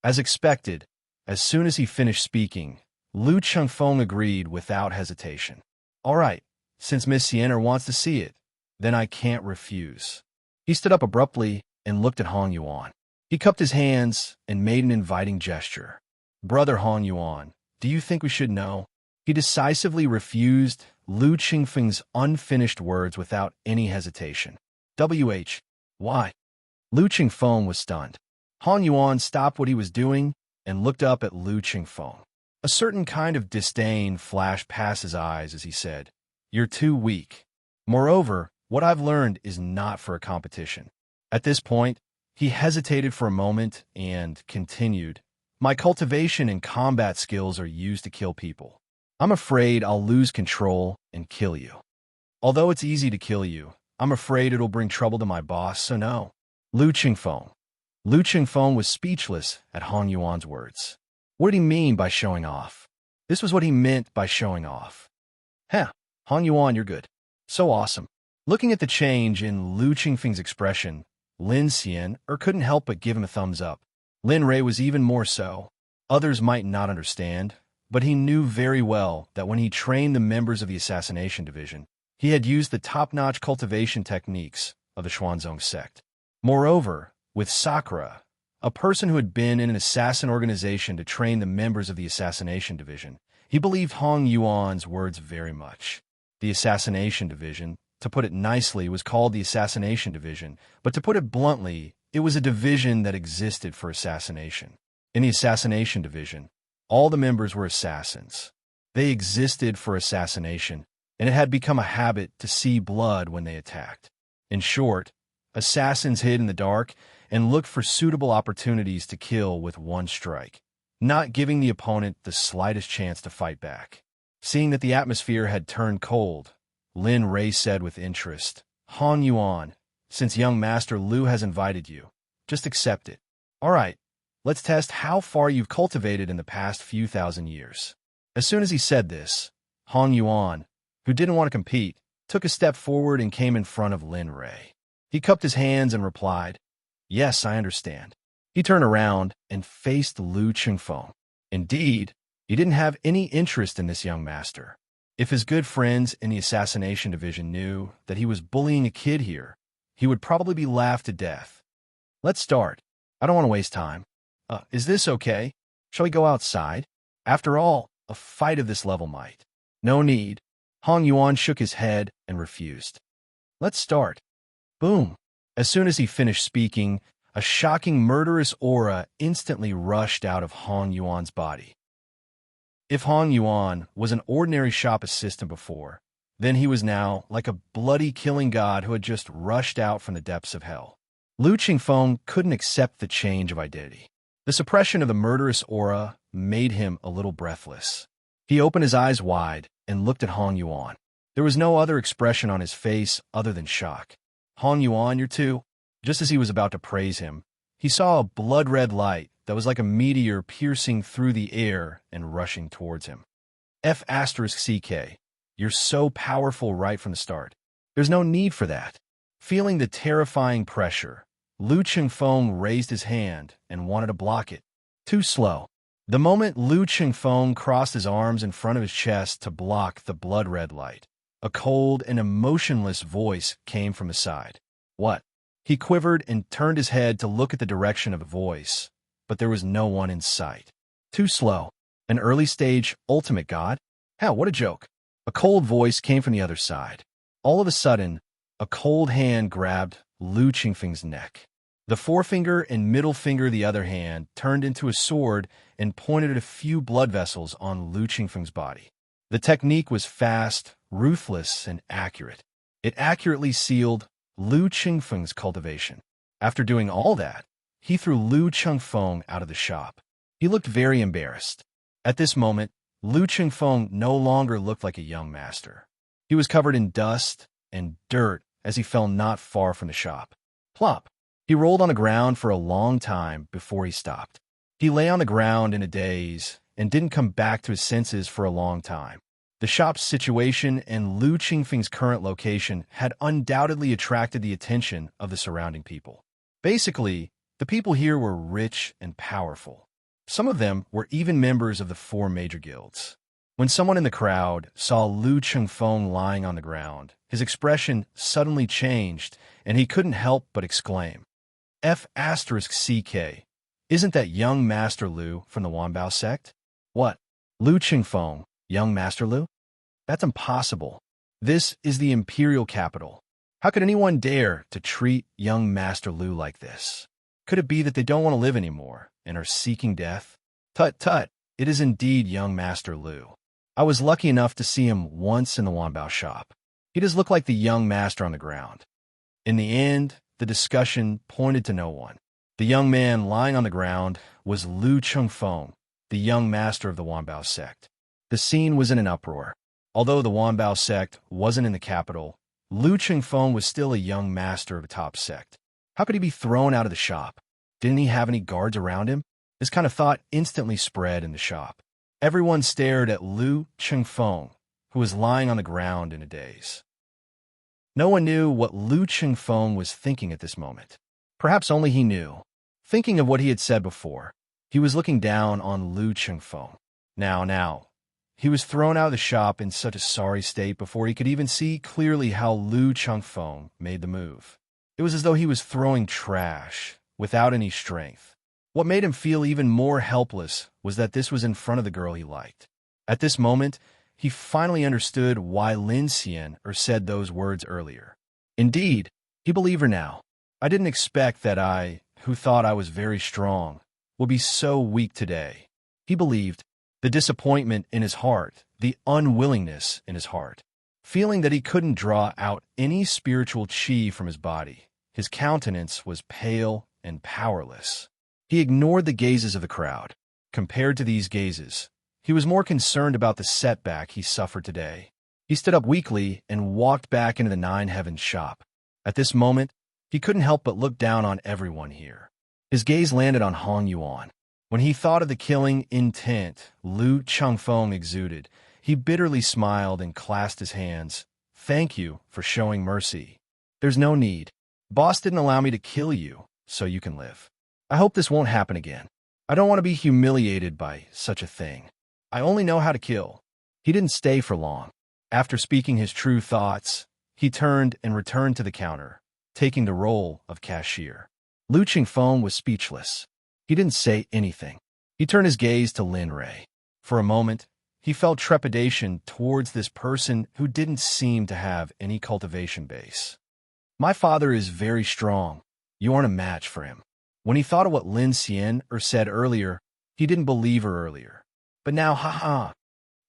As expected, as soon as he finished speaking, Lu Chengfeng agreed without hesitation. All right, since Miss Sienna wants to see it, then I can't refuse. He stood up abruptly and looked at Hong Yuan. He cupped his hands and made an inviting gesture. Brother Hong Yuan, do you think we should know? He decisively refused Lu Chengfeng's unfinished words without any hesitation. Why? Lu Chengfeng was stunned. Hong Yuan stopped what he was doing and looked up at Lu Chengfeng. A certain kind of disdain flashed past his eyes as he said, "You're too weak. Moreover, what I've learned is not for a competition." At this point, he hesitated for a moment and continued, "My cultivation and combat skills are used to kill people. I'm afraid I'll lose control and kill you. Although it's easy to kill you, I'm afraid it'll bring trouble to my boss, so no." Lu Chengfeng. Lu Chengfeng was speechless at Hong Yuan's words. What did he mean by showing off? This was what he meant by showing off. Hong Yuan, you're good. So awesome. Looking at the change in Lu Chengfeng's expression, Lin Xian couldn't help but give him a thumbs up. Lin Rei was even more so. Others might not understand, but he knew very well that when he trained the members of the assassination division, he had used the top-notch cultivation techniques of the Xuanzong sect. Moreover, with Sakura, a person who had been in an assassin organization to train the members of the assassination division, he believed Hong Yuan's words very much. The assassination division, to put it nicely, was called the assassination division, but to put it bluntly, it was a division that existed for assassination. In the assassination division, all the members were assassins. They existed for assassination, and it had become a habit to see blood when they attacked. In short, assassins hid in the dark and looked for suitable opportunities to kill with one strike, not giving the opponent the slightest chance to fight back. Seeing that the atmosphere had turned cold, Lin Rei said with interest, "Hong Yuan, since young Master Lu has invited you, just accept it. All right, let's test how far you've cultivated in the past few thousand years." As soon as he said this, Hong Yuan, who didn't want to compete, took a step forward and came in front of Lin Rei. He cupped his hands and replied, "Yes, I understand." He turned around and faced Lu Chengfeng. Indeed, he didn't have any interest in this young master. If his good friends in the assassination division knew that he was bullying a kid here, he would probably be laughed to death. "Let's start. I don't want to waste time. Is this okay? Shall we go outside? After all, a fight of this level might." "No need." Hong Yuan shook his head and refused. "Let's start." Boom. As soon as he finished speaking, a shocking murderous aura instantly rushed out of Hong Yuan's body. If Hong Yuan was an ordinary shop assistant before, then he was now like a bloody killing god who had just rushed out from the depths of hell. Lu Chengfeng couldn't accept the change of identity. The suppression of the murderous aura made him a little breathless. He opened his eyes wide and looked at Hong Yuan. There was no other expression on his face other than shock. "Hong Yuan, you're too." Just as he was about to praise him, he saw a blood-red light that was like a meteor piercing through the air and rushing towards him. F***CK. You're so powerful right from the start. There's no need for that. Feeling the terrifying pressure, Lu Chengfeng raised his hand and wanted to block it. Too slow. The moment Lu Chengfeng crossed his arms in front of his chest to block the blood-red light, a cold and emotionless voice came from his side. "What?" He quivered and turned his head to look at the direction of the voice, but there was no one in sight. Too slow. An early-stage ultimate god? How, what a joke. A cold voice came from the other side. All of a sudden, a cold hand grabbed Lu Chengfeng's neck. The forefinger and middle finger of the other hand turned into a sword and pointed at a few blood vessels on Lu Chengfeng's body. The technique was fast, ruthless, and accurate. It accurately sealed Lu Chengfeng's cultivation. After doing all that, he threw Lu Chengfeng out of the shop. He looked very embarrassed. At this moment, Lu Chengfeng no longer looked like a young master. He was covered in dust and dirt as he fell not far from the shop. Plop! He rolled on the ground for a long time before he stopped. He lay on the ground in a daze and didn't come back to his senses for a long time. The shop's situation and Lu Chengfeng's current location had undoubtedly attracted the attention of the surrounding people. Basically, the people here were rich and powerful. Some of them were even members of the 4 major guilds. When someone in the crowd saw Lu Chengfeng lying on the ground, his expression suddenly changed, and he couldn't help but exclaim, F***CK. Isn't that young Master Lu from the Wanbao sect? What? Lu Chengfeng, young Master Lu? That's impossible. This is the imperial capital. How could anyone dare to treat young Master Lu like this? Could it be that they don't want to live anymore and are seeking death? Tut tut, it is indeed young Master Lu. I was lucky enough to see him once in the Wanbao shop. He does look like the young master on the ground. In the end, the discussion pointed to no one. The young man lying on the ground was Lu Chengfeng, the young master of the Wanbao sect. The scene was in an uproar. Although the Wanbao sect wasn't in the capital, Lu Chengfeng was still a young master of a top sect. How could he be thrown out of the shop? Didn't he have any guards around him? This kind of thought instantly spread in the shop. Everyone stared at Lu Chengfeng, who was lying on the ground in a daze. No one knew what Lu Chengfeng was thinking at this moment. Perhaps only he knew. Thinking of what he had said before, he was looking down on Lu Chengfeng. Now, he was thrown out of the shop in such a sorry state before he could even see clearly how Lu Chengfeng made the move. It was as though he was throwing trash, without any strength. What made him feel even more helpless was that this was in front of the girl he liked. At this moment, he finally understood why Lin Xian said those words earlier. Indeed, he believed her now. I didn't expect that I, who thought I was very strong, would be so weak today. He believed, the disappointment in his heart, the unwillingness in his heart. Feeling that he couldn't draw out any spiritual chi from his body, his countenance was pale and powerless. He ignored the gazes of the crowd. Compared to these gazes, he was more concerned about the setback he suffered today. He stood up weakly and walked back into the Nine Heavens shop. At this moment, he couldn't help but look down on everyone here. His gaze landed on Hong Yuan. When he thought of the killing intent Lu Chengfeng exuded, he bitterly smiled and clasped his hands. Thank you for showing mercy. There's no need. Boss didn't allow me to kill you, so you can live. I hope this won't happen again. I don't want to be humiliated by such a thing. I only know how to kill. He didn't stay for long. After speaking his true thoughts, he turned and returned to the counter, taking the role of cashier. Lu Chengfeng was speechless. He didn't say anything. He turned his gaze to Lin Rei. For a moment, he felt trepidation towards this person who didn't seem to have any cultivation base. My father is very strong. You aren't a match for him. When he thought of what Lin Xian said earlier, he didn't believe her earlier. But now, haha.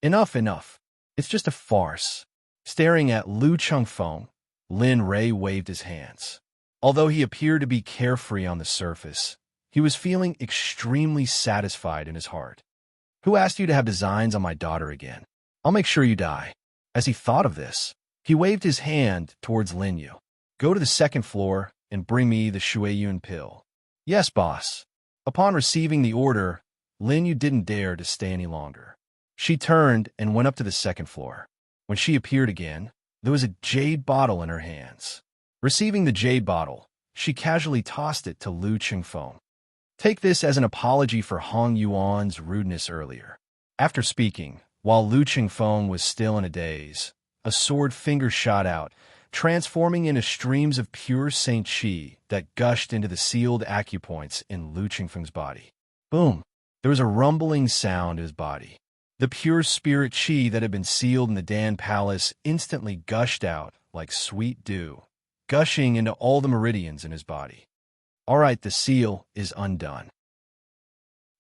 Enough. It's just a farce. Staring at Lu Chengfeng, Lin Rei waved his hands. Although he appeared to be carefree on the surface, he was feeling extremely satisfied in his heart. Who asked you to have designs on my daughter again? I'll make sure you die. As he thought of this, he waved his hand towards Lin Yu. Go to the 2nd floor and bring me the Shuiyun pill. Yes, boss. Upon receiving the order, Lin Yu didn't dare to stay any longer. She turned and went up to the 2nd floor. When she appeared again, there was a jade bottle in her hands. Receiving the jade bottle, she casually tossed it to Lu Chengfeng. Take this as an apology for Hong Yuan's rudeness earlier. After speaking, while Lu Chengfeng was still in a daze, a sword finger shot out, transforming into streams of pure Saint Qi that gushed into the sealed acupoints in Lu Chengfeng's body. Boom! There was a rumbling sound in his body. The pure spirit Qi that had been sealed in the Dan Palace instantly gushed out like sweet dew, gushing into all the meridians in his body. All right, the seal is undone.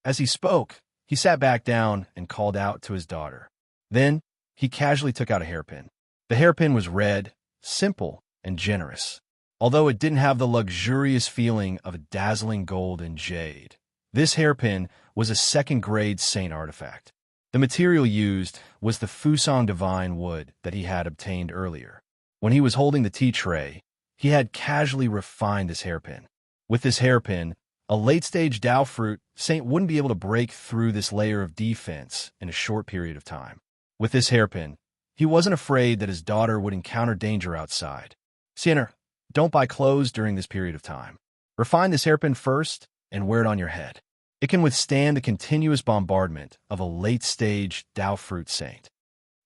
As he spoke, he sat back down and called out to his daughter. Then, he casually took out a hairpin. The hairpin was red, simple, and generous. Although it didn't have the luxurious feeling of dazzling gold and jade, this hairpin was a 2nd-grade saint artifact. The material used was the Fusang divine wood that he had obtained earlier. When he was holding the tea tray, he had casually refined this hairpin. With this hairpin, a late-stage Dao fruit saint wouldn't be able to break through this layer of defense in a short period of time. With this hairpin, he wasn't afraid that his daughter would encounter danger outside. Sinner, don't buy clothes during this period of time. Refine this hairpin first and wear it on your head. It can withstand the continuous bombardment of a late-stage Dao fruit saint.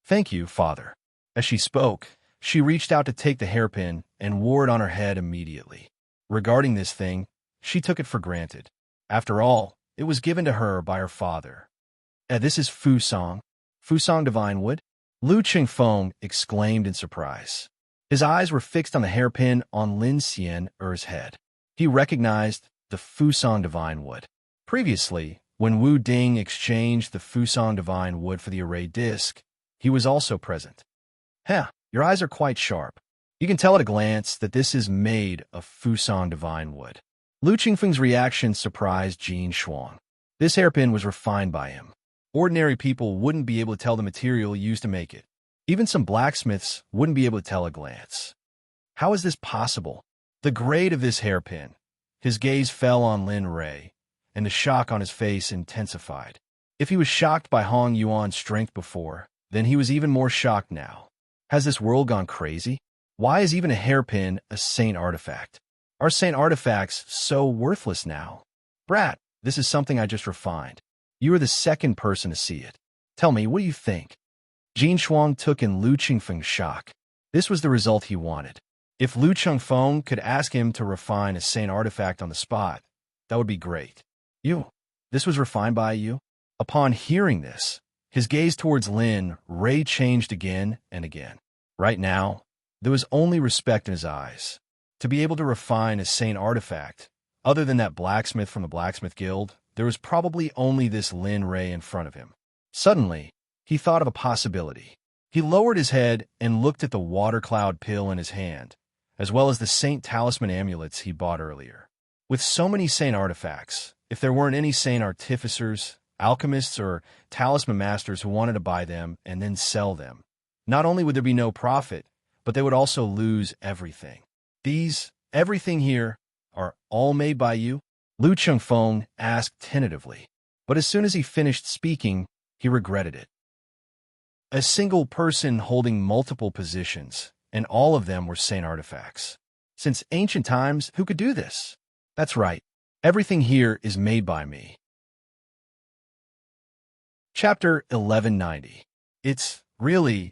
Thank you, Father. As she spoke, she reached out to take the hairpin and wore it on her head immediately. Regarding this thing, she took it for granted. After all, it was given to her by her father. This is Fusong Divine Wood? Lu Qingfeng exclaimed in surprise. His eyes were fixed on the hairpin on Lin Xian's head. He recognized the Fusong Divine Wood. Previously, when Wu Ding exchanged the Fusong Divine Wood for the array disc, he was also present. Your eyes are quite sharp. You can tell at a glance that this is made of Fusong Divine Wood. Lu Qingfeng's reaction surprised Jin Shuang. This hairpin was refined by him. Ordinary people wouldn't be able to tell the material used to make it. Even some blacksmiths wouldn't be able to tell at a glance. How is this possible? The grade of this hairpin. His gaze fell on Lin Rui, and the shock on his face intensified. If he was shocked by Hong Yuan's strength before, then he was even more shocked now. Has this world gone crazy? Why is even a hairpin a saint artifact? Are saint artifacts so worthless now? Brat, this is something I just refined. You are the second person to see it. Tell me, what do you think? Jin Shuang took in Lu Qingfeng's shock. This was the result he wanted. If Lu Qingfeng could ask him to refine a saint artifact on the spot, that would be great. This was refined by you? Upon hearing this, his gaze towards Lin Rui changed again and again. Right now, there was only respect in his eyes. To be able to refine a saint artifact, other than that blacksmith from the Blacksmith Guild, there was probably only this Lin Rui in front of him. Suddenly, he thought of a possibility. He lowered his head and looked at the water cloud pill in his hand, as well as the saint talisman amulets he bought earlier. With so many saint artifacts, if there weren't any saint artificers, alchemists, or talisman masters who wanted to buy them and then sell them, not only would there be no profit, but they would also lose everything. Everything here, are all made by you? Lu Qingfeng asked tentatively, but as soon as he finished speaking, he regretted it. A single person holding multiple positions, and all of them were saint artifacts. Since ancient times, who could do this? That's right. Everything here is made by me. Chapter 1190. It's really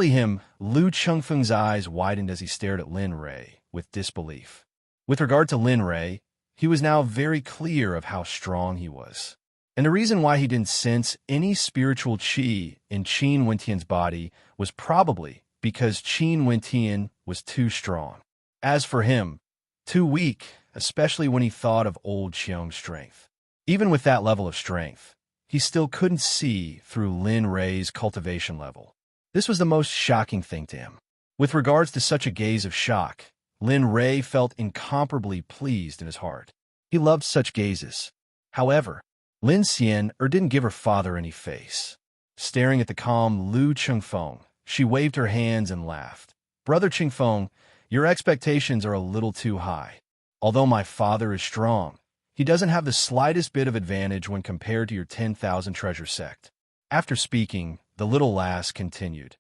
him. Lu Qingfeng's eyes widened as he stared at Lin Rui with disbelief. With regard to Lin Rui, he was now very clear of how strong he was. And the reason why he didn't sense any spiritual qi in Qin Wentian's body was probably because Qin Wentian was too strong. As for him, too weak, especially when he thought of old Qiong's strength. Even with that level of strength, he still couldn't see through Lin Rui's cultivation level. This was the most shocking thing to him. With regards to such a gaze of shock, Lin Rui felt incomparably pleased in his heart. He loved such gazes. However, Lin Xian didn't give her father any face. Staring at the calm Lu Qingfeng, she waved her hands and laughed. Brother Qingfeng, your expectations are a little too high. Although my father is strong, he doesn't have the slightest bit of advantage when compared to your 10,000 treasure sect. After speaking, the little lass continued.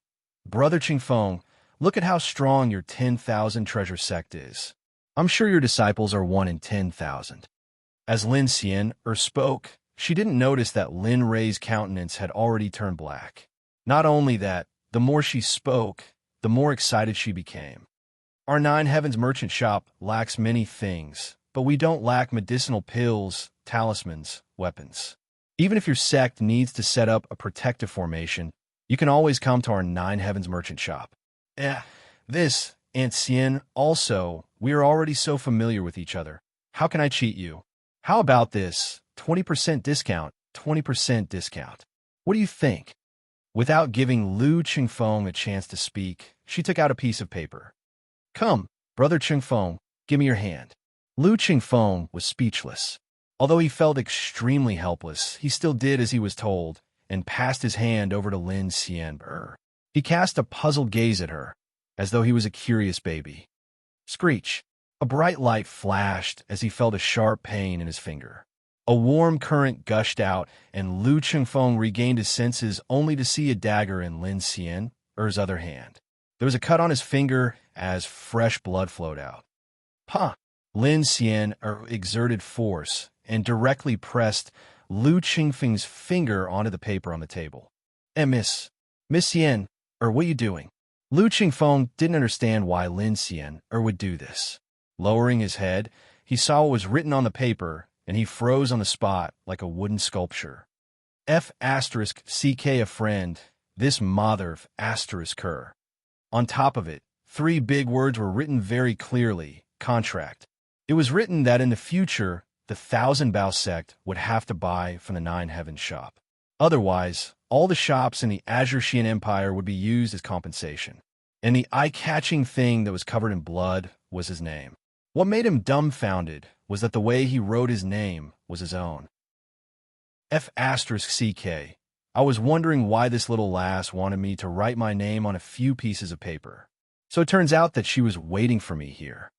Brother Qingfeng, look at how strong your 10,000 treasure sect is. I'm sure your disciples are 1 in 10,000. As Lin Xian spoke, she didn't notice that Lin Rui's countenance had already turned black. Not only that, the more she spoke, the more excited she became. Our Nine Heavens merchant shop lacks many things, but we don't lack medicinal pills, talismans, weapons. Even if your sect needs to set up a protective formation, you can always come to our Nine Heavens merchant shop. This, Aunt Xian, also, we are already so familiar with each other. How can I cheat you? How about this? 20% discount, 20% discount. What do you think? Without giving Lu Qingfeng a chance to speak, she took out a piece of paper. Come, Brother Qingfeng, give me your hand. Lu Qingfeng was speechless. Although he felt extremely helpless, he still did as he was told, and passed his hand over to Lin Xian. He cast a puzzled gaze at her, as though he was a curious baby. Screech! A bright light flashed as he felt a sharp pain in his finger. A warm current gushed out, and Lu Qingfeng regained his senses only to see a dagger in Lin Xian's other hand. There was a cut on his finger as fresh blood flowed out. Lin Xian exerted force, and directly pressed Lu Qingfeng's finger onto the paper on the table. Miss Xian, what are you doing? Lu Qingfeng didn't understand why Lin Xian would do this. Lowering his head, he saw what was written on the paper, and he froze on the spot like a wooden sculpture. F***ck a friend, this mother of **her. On top of it, 3 big words were written very clearly, contract. It was written that in the future, the Thousand Bao Sect would have to buy from the Nine Heavens shop. Otherwise, all the shops in the Azure Xian Empire would be used as compensation. And the eye-catching thing that was covered in blood was his name. What made him dumbfounded was that the way he wrote his name was his own. F***ck. I was wondering why this little lass wanted me to write my name on a few pieces of paper. So it turns out that she was waiting for me here.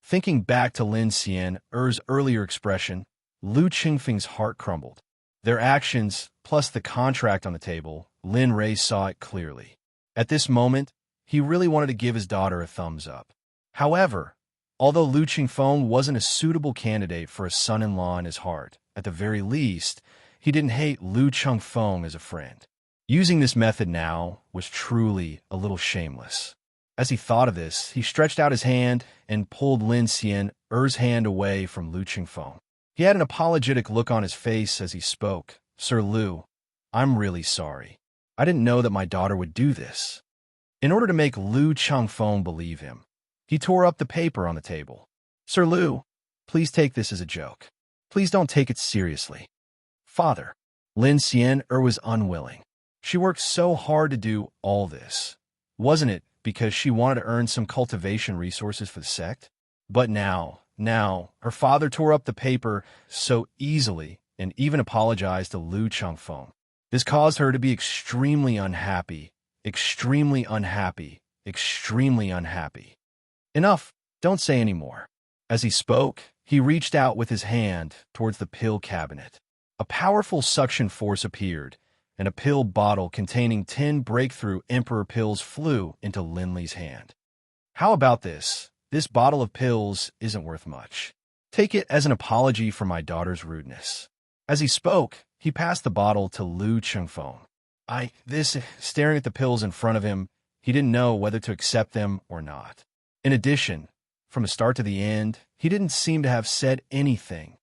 Thinking back to Lin Xian's earlier expression, Lu Qingfeng's heart crumbled. Their actions, plus the contract on the table, Lin Rei saw it clearly. At this moment, he really wanted to give his daughter a thumbs up. However, although Lu Qingfeng wasn't a suitable candidate for a son-in-law in his heart, at the very least, he didn't hate Lu Qingfeng as a friend. Using this method now was truly a little shameless. As he thought of this, he stretched out his hand and pulled Lin Xian's hand away from Lu Qingfeng. He had an apologetic look on his face as he spoke. Sir Lu, I'm really sorry. I didn't know that my daughter would do this. In order to make Lu Qingfeng believe him, he tore up the paper on the table. Sir Lu, please take this as a joke. Please don't take it seriously. Father, Lin Xian was unwilling. She worked so hard to do all this. Wasn't it because she wanted to earn some cultivation resources for the sect? But now, her father tore up the paper so easily and even apologized to Lu Qingfeng. This caused her to be extremely unhappy. Enough, don't say any more. As he spoke, he reached out with his hand towards the pill cabinet. A powerful suction force appeared, and a pill bottle containing 10 breakthrough Emperor pills flew into Lin Li's hand. How about this? This bottle of pills isn't worth much. Take it as an apology for my daughter's rudeness. As he spoke, he passed the bottle to Lu Qingfeng. Staring at the pills in front of him, he didn't know whether to accept them or not. In addition, from the start to the end, he didn't seem to have said anything.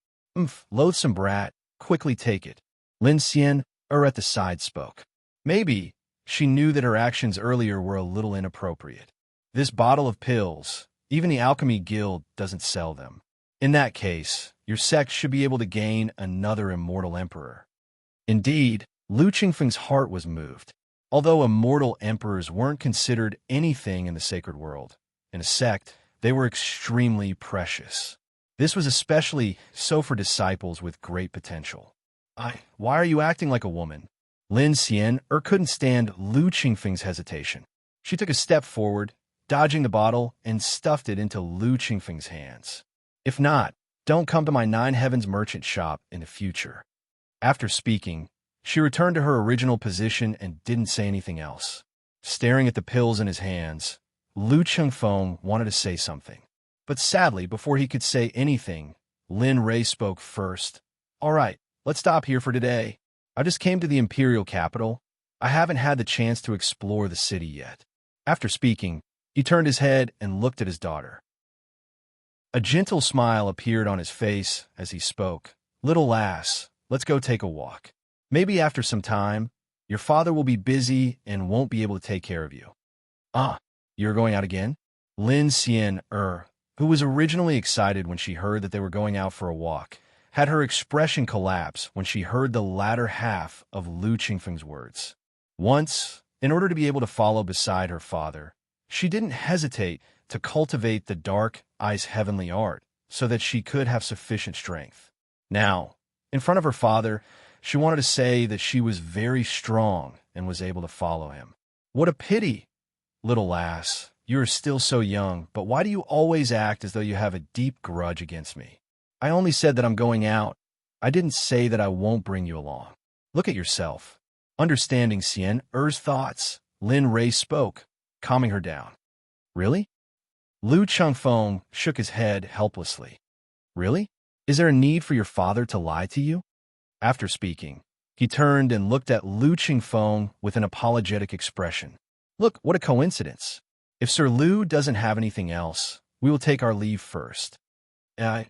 Loathsome brat, quickly take it. Lin Xian at the side spoke. Maybe she knew that her actions earlier were a little inappropriate. This bottle of pills, even the Alchemy Guild doesn't sell them. In that case, your sect should be able to gain another immortal emperor. Indeed, Lu Qingfeng's heart was moved. Although immortal emperors weren't considered anything in the sacred world, in a sect, they were extremely precious. This was especially so for disciples with great potential. Why are you acting like a woman? Lin Xian couldn't stand Lu Qingfeng's hesitation. She took a step forward, dodging the bottle, and stuffed it into Lu Qingfeng's hands. If not, don't come to my Nine Heavens merchant shop in the future. After speaking, she returned to her original position and didn't say anything else. Staring at the pills in his hands, Lu Qingfeng wanted to say something. But sadly, before he could say anything, Lin Rei spoke first. All right, let's stop here for today. I just came to the Imperial capital. I haven't had the chance to explore the city yet. After speaking, he turned his head and looked at his daughter. A gentle smile appeared on his face as he spoke. Little lass, let's go take a walk. Maybe after some time, your father will be busy and won't be able to take care of you. You're going out again? Lin Xian, who was originally excited when she heard that they were going out for a walk, had her expression collapse when she heard the latter half of Lu Qingfeng's words. Once, in order to be able to follow beside her father, she didn't hesitate to cultivate the dark ice heavenly art so that she could have sufficient strength. Now, in front of her father, she wanted to say that she was very strong and was able to follow him. What a pity! Little lass, you are still so young, but why do you always act as though you have a deep grudge against me? I only said that I'm going out. I didn't say that I won't bring you along. Look at yourself. Understanding Xian's thoughts, Lin Rei spoke, calming her down. Really? Lu Qingfeng shook his head helplessly. Really? Is there a need for your father to lie to you? After speaking, he turned and looked at Lu Qingfeng with an apologetic expression. Look, what a coincidence. If Sir Lu doesn't have anything else, we will take our leave first. I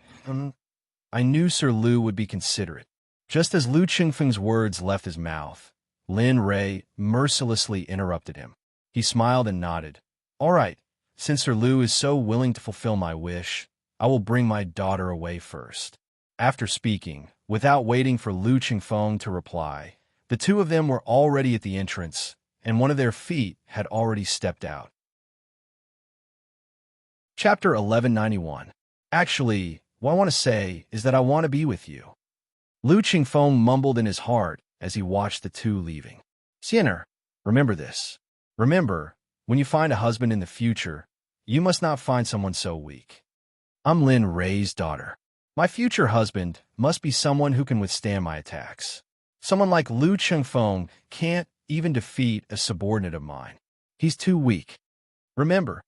knew Sir Lu would be considerate. Just as Lu Qingfeng's words left his mouth, Lin Rui mercilessly interrupted him. He smiled and nodded. All right, since Sir Lu is so willing to fulfill my wish, I will bring my daughter away first. After speaking, without waiting for Lu Qingfeng to reply, the two of them were already at the entrance, and one of their feet had already stepped out. Chapter 1191. Actually, what I want to say is that I want to be with you. Lu Qingfeng mumbled in his heart as he watched the two leaving. Xiener, remember this. Remember, when you find a husband in the future, you must not find someone so weak. I'm Lin Rui's daughter. My future husband must be someone who can withstand my attacks. Someone like Lu Qingfeng can't even defeat a subordinate of mine. He's too weak. Remember,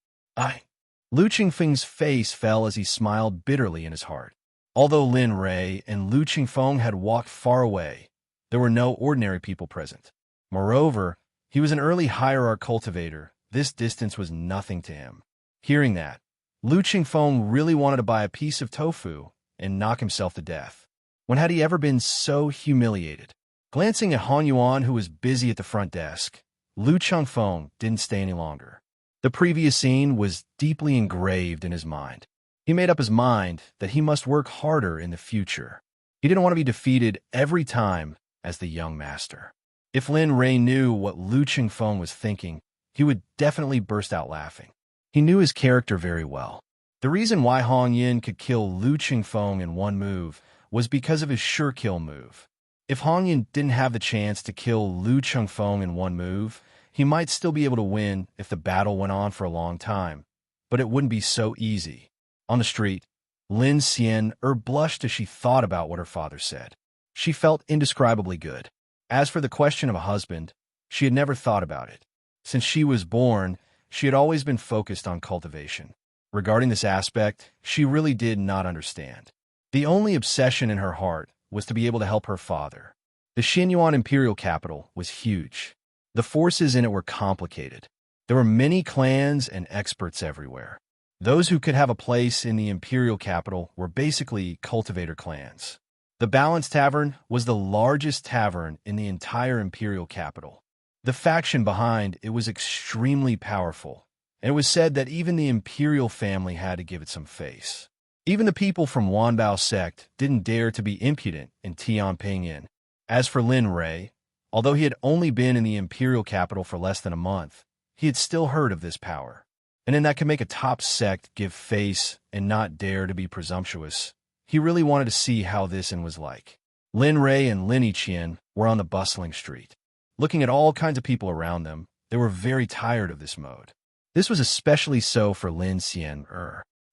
Lu Qingfeng's face fell as he smiled bitterly in his heart. Although Lin Rui and Lu Qingfeng had walked far away, there were no ordinary people present. Moreover, he was an early hierarch cultivator. This distance was nothing to him. Hearing that, Lu Qingfeng really wanted to buy a piece of tofu and knock himself to death. When had he ever been so humiliated? Glancing at Han Yuan, who was busy at the front desk, Lu Qingfeng didn't stay any longer. The previous scene was deeply engraved in his mind. He made up his mind that he must work harder in the future. He didn't want to be defeated every time as the young master. If Lin Rui knew what Lu Qingfeng was thinking, he would definitely burst out laughing. He knew his character very well. The reason why Hong Yin could kill Lu Qingfeng in one move was because of his sure kill move. If Hong Yin didn't have the chance to kill Lu Qingfeng in one move, he might still be able to win if the battle went on for a long time, but it wouldn't be so easy. On the street, Lin Xian blushed as she thought about what her father said. She felt indescribably good. As for the question of a husband, she had never thought about it. Since she was born, she had always been focused on cultivation. Regarding this aspect, she really did not understand. The only obsession in her heart was to be able to help her father. The Xinyuan imperial capital was huge. The forces in it were complicated. There were many clans and experts everywhere. Those who could have a place in the imperial capital were basically cultivator clans. The Balance Tavern was the largest tavern in the entire imperial capital. The faction behind it was extremely powerful, and it was said that even the imperial family had to give it some face. Even the people from Wanbao Sect didn't dare to be impudent in Tianping Inn. As for Lin Rui, although he had only been in the imperial capital for less than a month, he had still heard of this power. And in that could make a top sect give face and not dare to be presumptuous. He really wanted to see how this inn was like. Lin Rui and Lin Yiqian were on the bustling street. Looking at all kinds of people around them, they were very tired of this mode. This was especially so for Lin Xian.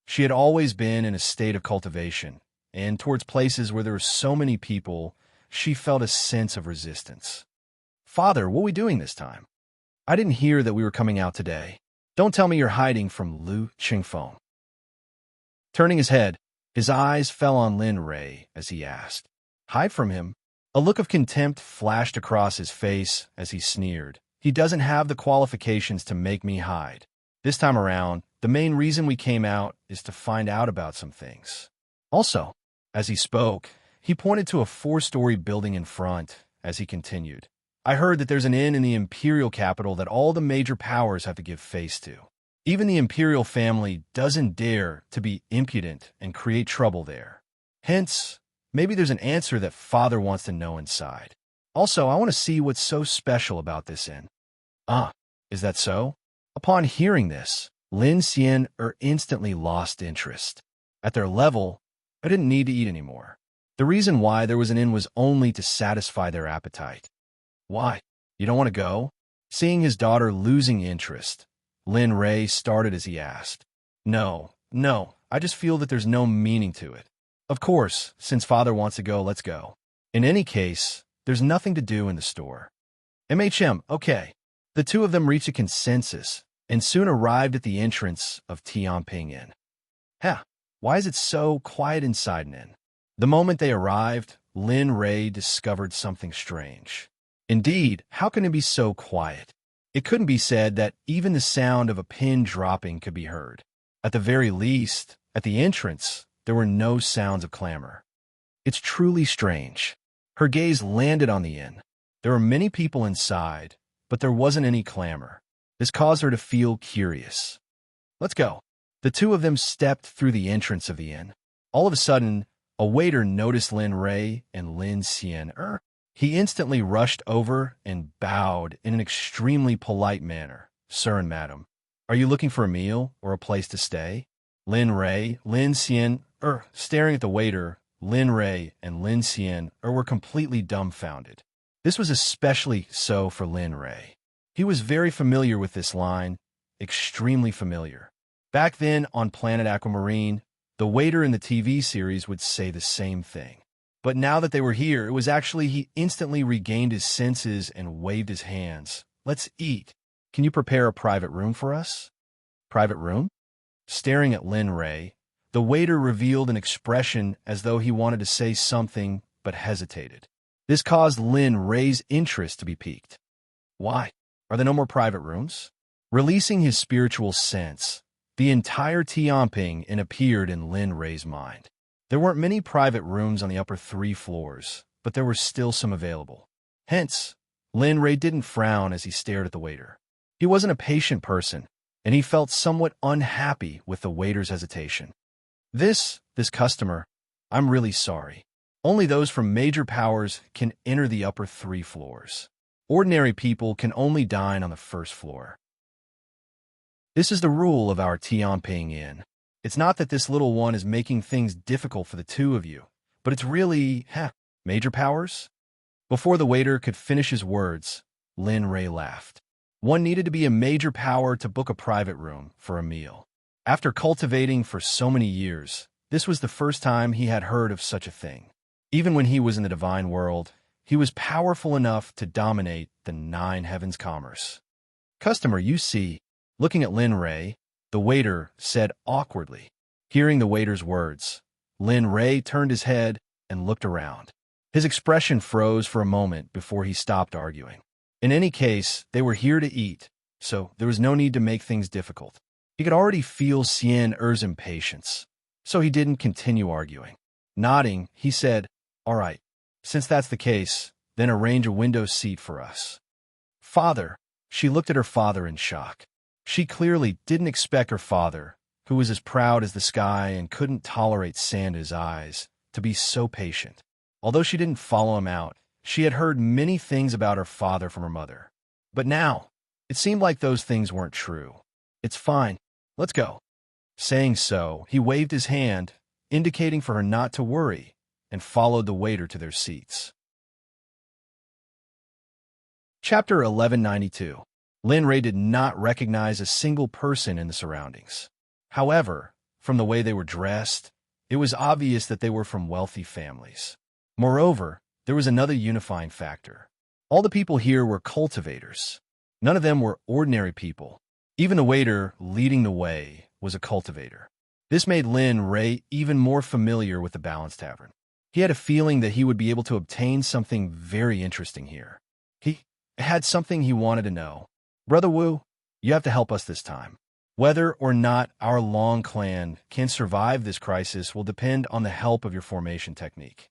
She had always been in a state of cultivation, and towards places where there were so many people, she felt a sense of resistance. Father, what are we doing this time? I didn't hear that we were coming out today. Don't tell me you're hiding from Lu Qingfeng. Turning his head, his eyes fell on Lin Rui as he asked, Hide from him? A look of contempt flashed across his face as he sneered. He doesn't have the qualifications to make me hide. This time around, the main reason we came out is to find out about some things. Also, as he spoke, he pointed to a 4-story building in front as he continued. I heard that there's an inn in the imperial capital that all the major powers have to give face to. Even the imperial family doesn't dare to be impudent and create trouble there. Hence, maybe there's an answer that Father wants to know inside. Also, I want to see what's so special about this inn. Is that so? Upon hearing this, Lin Xian instantly lost interest. At their level, I didn't need to eat anymore. The reason why there was an inn was only to satisfy their appetite. Why? You don't want to go? Seeing his daughter losing interest, Lin Rui started as he asked. No, I just feel that there's no meaning to it. Of course, since Father wants to go, let's go. In any case, there's nothing to do in the store. Okay. The two of them reached a consensus and soon arrived at the entrance of Tianping Inn. Why is it so quiet inside an inn? The moment they arrived, Lin Ray discovered something strange. Indeed, how can it be so quiet? It couldn't be said that even the sound of a pin dropping could be heard. At the very least, at the entrance, there were no sounds of clamor. It's truly strange. Her gaze landed on the inn. There were many people inside, but there wasn't any clamor. This caused her to feel curious. Let's go. The two of them stepped through the entrance of the inn. All of a sudden, a waiter noticed Lin Ray and Lin Xian. He instantly rushed over and bowed in an extremely polite manner. Sir and madam, are you looking for a meal or a place to stay? Lin Ray, Lin Xian, staring at the waiter, Lin Ray and Lin Xian were completely dumbfounded. This was especially so for Lin Ray. He was very familiar with this line, extremely familiar. Back then on Planet Aquamarine, the waiter in the TV series would say the same thing. But now that they were here, it was actually he instantly regained his senses and waved his hands. Let's eat. Can you prepare a private room for us? Private room? Staring at Lin Ray, the waiter revealed an expression as though he wanted to say something but hesitated. This caused Lin Ray's interest to be piqued. Why? Are there no more private rooms? Releasing his spiritual sense, the entire Tianping appeared in Lin Ray's mind. There weren't many private rooms on the upper 3 floors, but there were still some available. Hence, Lin Ray didn't frown as he stared at the waiter. He wasn't a patient person, and he felt somewhat unhappy with the waiter's hesitation. This customer, I'm really sorry. Only those from major powers can enter the upper 3 floors. Ordinary people can only dine on the 1st floor. This is the rule of our Tianping Inn. It's not that this little one is making things difficult for the two of you, but it's really, major powers? Before the waiter could finish his words, Lin Ray laughed. One needed to be a major power to book a private room for a meal. After cultivating for so many years, this was the first time he had heard of such a thing. Even when he was in the divine world, he was powerful enough to dominate the 9 heavens commerce. Customer, you see, looking at Lin Ray, the waiter said awkwardly. Hearing the waiter's words, Lin Ray turned his head and looked around. His expression froze for a moment before he stopped arguing. In any case, they were here to eat, so there was no need to make things difficult. He could already feel Xian Er's impatience, so he didn't continue arguing. Nodding, he said, "All right, since that's the case, then arrange a window seat for us." Father, she looked at her father in shock. She clearly didn't expect her father, who was as proud as the sky and couldn't tolerate sand in his eyes, to be so patient. Although she didn't follow him out, she had heard many things about her father from her mother. But now, it seemed like those things weren't true. It's fine. Let's go. Saying so, he waved his hand, indicating for her not to worry, and followed the waiter to their seats. Chapter 1192. Lin Ray did not recognize a single person in the surroundings. However, from the way they were dressed, it was obvious that they were from wealthy families. Moreover, there was another unifying factor. All the people here were cultivators. None of them were ordinary people. Even the waiter leading the way was a cultivator. This made Lin Ray even more familiar with the Balance Tavern. He had a feeling that he would be able to obtain something very interesting here. He had something he wanted to know. Brother Wu, you have to help us this time. Whether or not our Long clan can survive this crisis will depend on the help of your formation technique.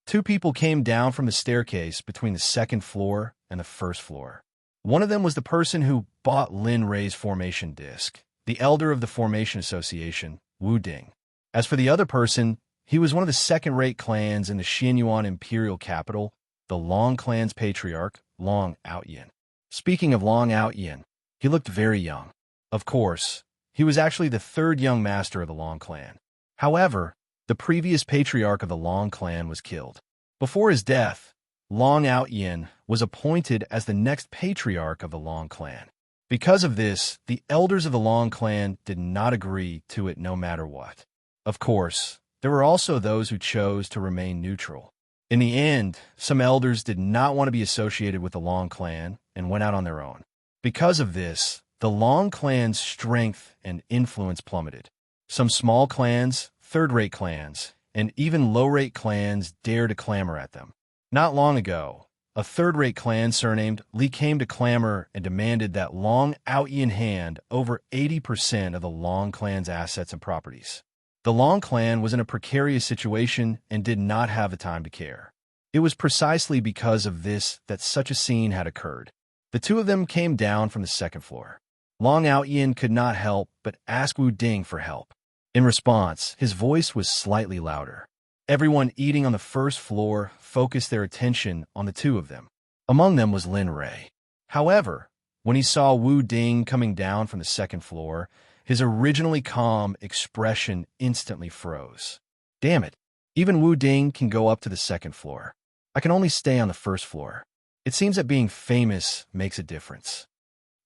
2 people came down from the staircase between the 2nd floor and the 1st floor. One of them was the person who bought Lin Ray's formation disc, the elder of the Formation Association, Wu Ding. As for the other person, he was one of the second-rate clans in the Xianyuan imperial capital, the Long clan's patriarch, Long Outyin. Speaking of Long Outyin, he looked very young. Of course, he was actually the 3rd young master of the Long clan. However, the previous patriarch of the Long clan was killed. Before his death, Long Outyin was appointed as the next patriarch of the Long clan. Because of this, the elders of the Long clan did not agree to it no matter what. Of course, there were also those who chose to remain neutral. In the end, some elders did not want to be associated with the Long clan and went out on their own. Because of this, the Long clan's strength and influence plummeted. Some small clans, 3rd-rate clans, and even low-rate clans dare to clamor at them. Not long ago, a third-rate clan surnamed Li came to clamor and demanded that Long Outyin hand over 80% of the Long clan's assets and properties. The Long clan was in a precarious situation and did not have the time to care. It was precisely because of this that such a scene had occurred. The two of them came down from the second floor. Long Outyin could not help but ask Wu Ding for help. In response, his voice was slightly louder. Everyone eating on the first floor focused their attention on the two of them. Among them was Lin Rui. However, when he saw Wu Ding coming down from the second floor, his originally calm expression instantly froze. Damn it, even Wu Ding can go up to the second floor. I can only stay on the first floor. It seems that being famous makes a difference.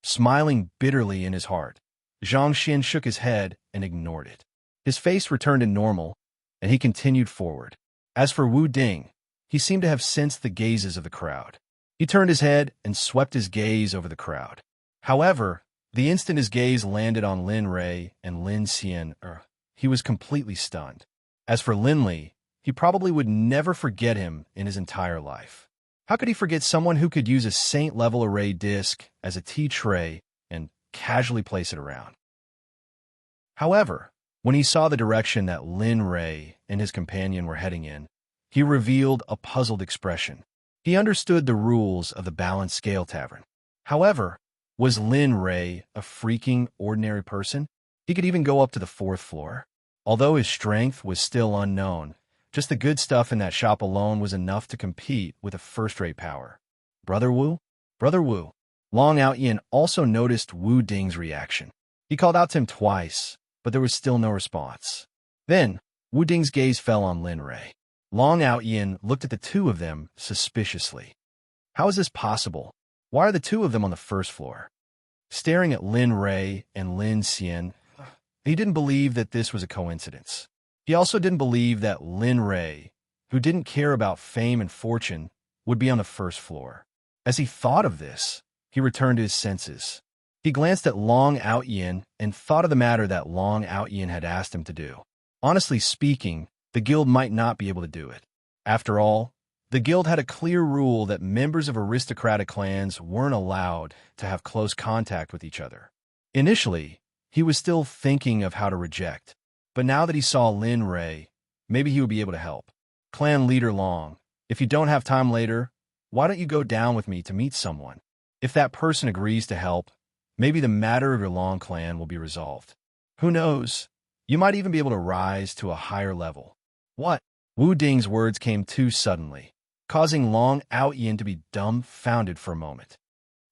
Smiling bitterly in his heart, Zhang Xin shook his head and ignored it. His face returned to normal, and he continued forward. As for Wu Ding, he seemed to have sensed the gazes of the crowd. He turned his head and swept his gaze over the crowd. However, the instant his gaze landed on Lin Rui and Lin Xian, he was completely stunned. As for Lin Li, he probably would never forget him in his entire life. How could he forget someone who could use a saint-level array disc as a tea tray and casually place it around? However, when he saw the direction that Lin Rui and his companion were heading in, he revealed a puzzled expression. He understood the rules of the balanced scale tavern. However, was Lin Rui a freaking ordinary person? He could even go up to the fourth floor. Although his strength was still unknown, just the good stuff in that shop alone was enough to compete with a first-rate power. Brother Wu? Brother Wu. Long Outyin also noticed Wu Ding's reaction. He called out to him twice, but there was still no response. Then, Wu Ding's gaze fell on Lin Rui. Long Outyin looked at the two of them suspiciously. How is this possible? Why are the two of them on the first floor? Staring at Lin Rui and Lin Xian, he didn't believe that this was a coincidence. He also didn't believe that Lin Rui, who didn't care about fame and fortune, would be on the first floor. As he thought of this, he returned to his senses. He glanced at Long Outyin and thought of the matter that Long Outyin had asked him to do. Honestly speaking, the guild might not be able to do it. After all, the guild had a clear rule that members of aristocratic clans weren't allowed to have close contact with each other. Initially, he was still thinking of how to reject, but now that he saw Lin Rui, maybe he would be able to help. Clan leader Long, if you don't have time later, why don't you go down with me to meet someone? If that person agrees to help, maybe the matter of your Long clan will be resolved. Who knows? You might even be able to rise to a higher level. What? Wu Ding's words came too suddenly, causing Long Outyin to be dumbfounded for a moment.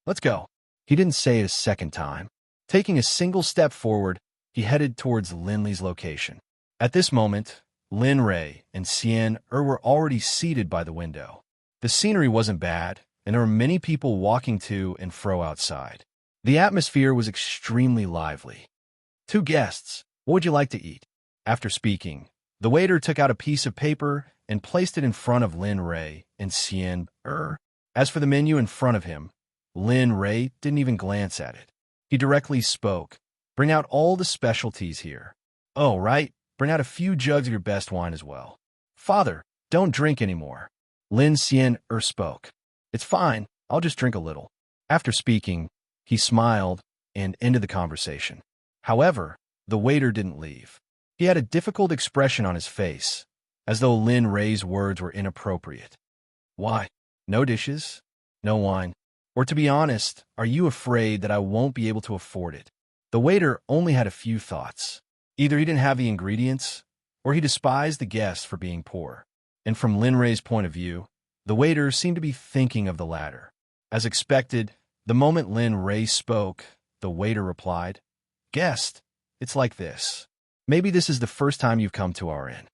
Let's go. He didn't say it a second time. Taking a single step forward, he headed towards Lin Li's location. At this moment, Lin Rui and Xian were already seated by the window. The scenery wasn't bad, and there were many people walking to and fro outside. The atmosphere was extremely lively. Two guests, what would you like to eat? After speaking, the waiter took out a piece of paper and placed it in front of Lin Rui and Xian. As for the menu in front of him, Lin Rui didn't even glance at it. He directly spoke. Bring out all the specialties here. Oh, right. Bring out a few jugs of your best wine as well. Father, don't drink anymore. Lin Xian spoke. It's fine. I'll just drink a little. After speaking, he smiled and ended the conversation. However, the waiter didn't leave. He had a difficult expression on his face, as though Lin Rui's words were inappropriate. Why? No dishes? No wine? Or to be honest, are you afraid that I won't be able to afford it? The waiter only had a few thoughts. Either he didn't have the ingredients, or he despised the guests for being poor. And from Lin Rui's point of view, the waiter seemed to be thinking of the latter. As expected, the moment Lin Rui spoke, the waiter replied, Guest, it's like this. Maybe this is the first time you've come to our inn.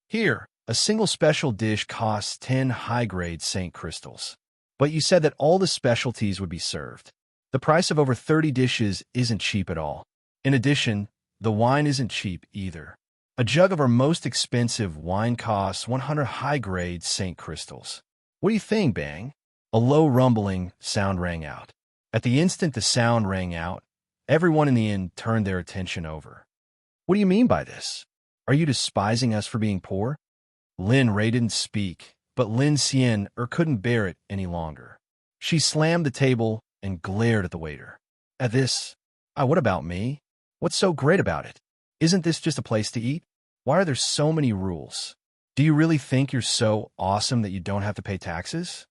Here, a single special dish costs 10 high-grade Saint crystals. But you said that all the specialties would be served. The price of over 30 dishes isn't cheap at all. In addition, the wine isn't cheap either. A jug of our most expensive wine costs 100 high-grade Saint crystals. What do you think, Bang? A low rumbling sound rang out. At the instant the sound rang out, everyone in the inn turned their attention over. What do you mean by this? Are you despising us for being poor? Lin Ray didn't speak, but Lin Xian couldn't bear it any longer. She slammed the table and glared at the waiter. At this, what about me? What's so great about it? Isn't this just a place to eat? Why are there so many rules? Do you really think you're so awesome that you don't have to pay taxes?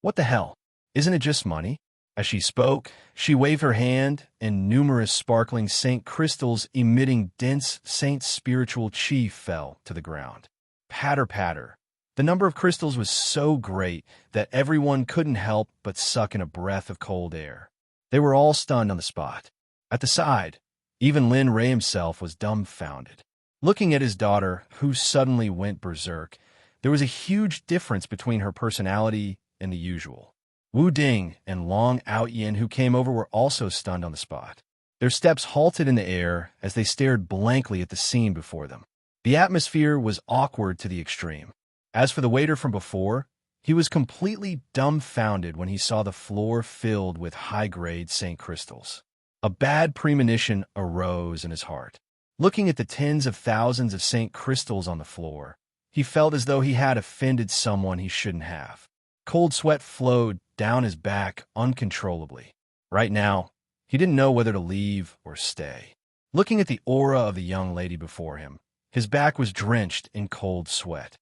What the hell? Isn't it just money? As she spoke, she waved her hand, and numerous sparkling Saint crystals emitting dense Saint spiritual chi fell to the ground. Patter, patter. The number of crystals was so great that everyone couldn't help but suck in a breath of cold air. They were all stunned on the spot. At the side, even Lin Ray himself was dumbfounded. Looking at his daughter, who suddenly went berserk, there was a huge difference between her personality and the usual. Wu Ding and Long Outyin, who came over, were also stunned on the spot. Their steps halted in the air as they stared blankly at the scene before them. The atmosphere was awkward to the extreme. As for the waiter from before, he was completely dumbfounded when he saw the floor filled with high-grade Saint crystals. A bad premonition arose in his heart. Looking at the tens of thousands of Saint crystals on the floor, he felt as though he had offended someone he shouldn't have. Cold sweat flowed down his back uncontrollably. Right now, he didn't know whether to leave or stay. Looking at the aura of the young lady before him, his back was drenched in cold sweat.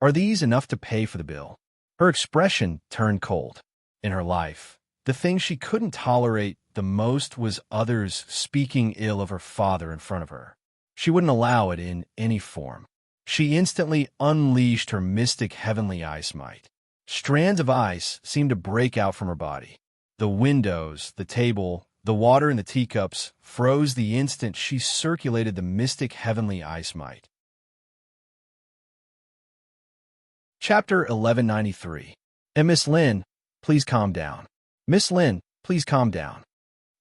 Are these enough to pay for the bill? Her expression turned cold. In her life, the thing she couldn't tolerate the most was others speaking ill of her father in front of her. She wouldn't allow it in any form. She instantly unleashed her mystic heavenly ice might. Strands of ice seemed to break out from her body. The windows, the table, the water in the teacups froze the instant she circulated the mystic heavenly ice might. Chapter 1193. And Miss Lin, please calm down. Miss Lin, please calm down.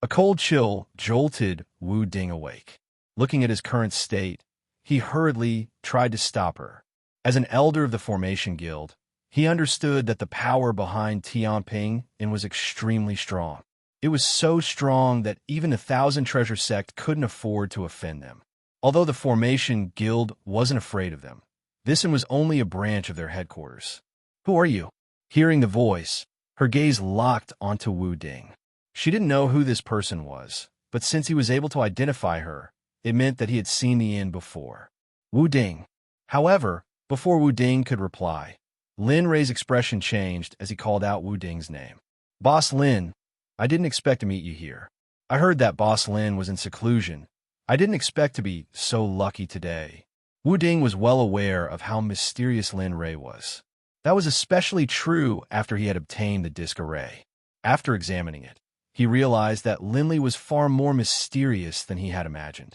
A cold chill jolted Wu Ding awake. Looking at his current state, he hurriedly tried to stop her. As an elder of the Formation Guild, he understood that the power behind Tianping was extremely strong. It was so strong that even the Thousand Treasure Sect couldn't afford to offend them. Although the Formation Guild wasn't afraid of them, this was only a branch of their headquarters. Who are you? Hearing the voice, her gaze locked onto Wu Ding. She didn't know who this person was, but since he was able to identify her, it meant that he had seen the inn before. Wu Ding. However, before Wu Ding could reply, Lin Ray's expression changed as he called out Wu Ding's name. Boss Lin, I didn't expect to meet you here. I heard that Boss Lin was in seclusion. I didn't expect to be so lucky today. Wu Ding was well aware of how mysterious Lin Ray was. That was especially true after he had obtained the disc array. After examining it, he realized that Lin Li was far more mysterious than he had imagined.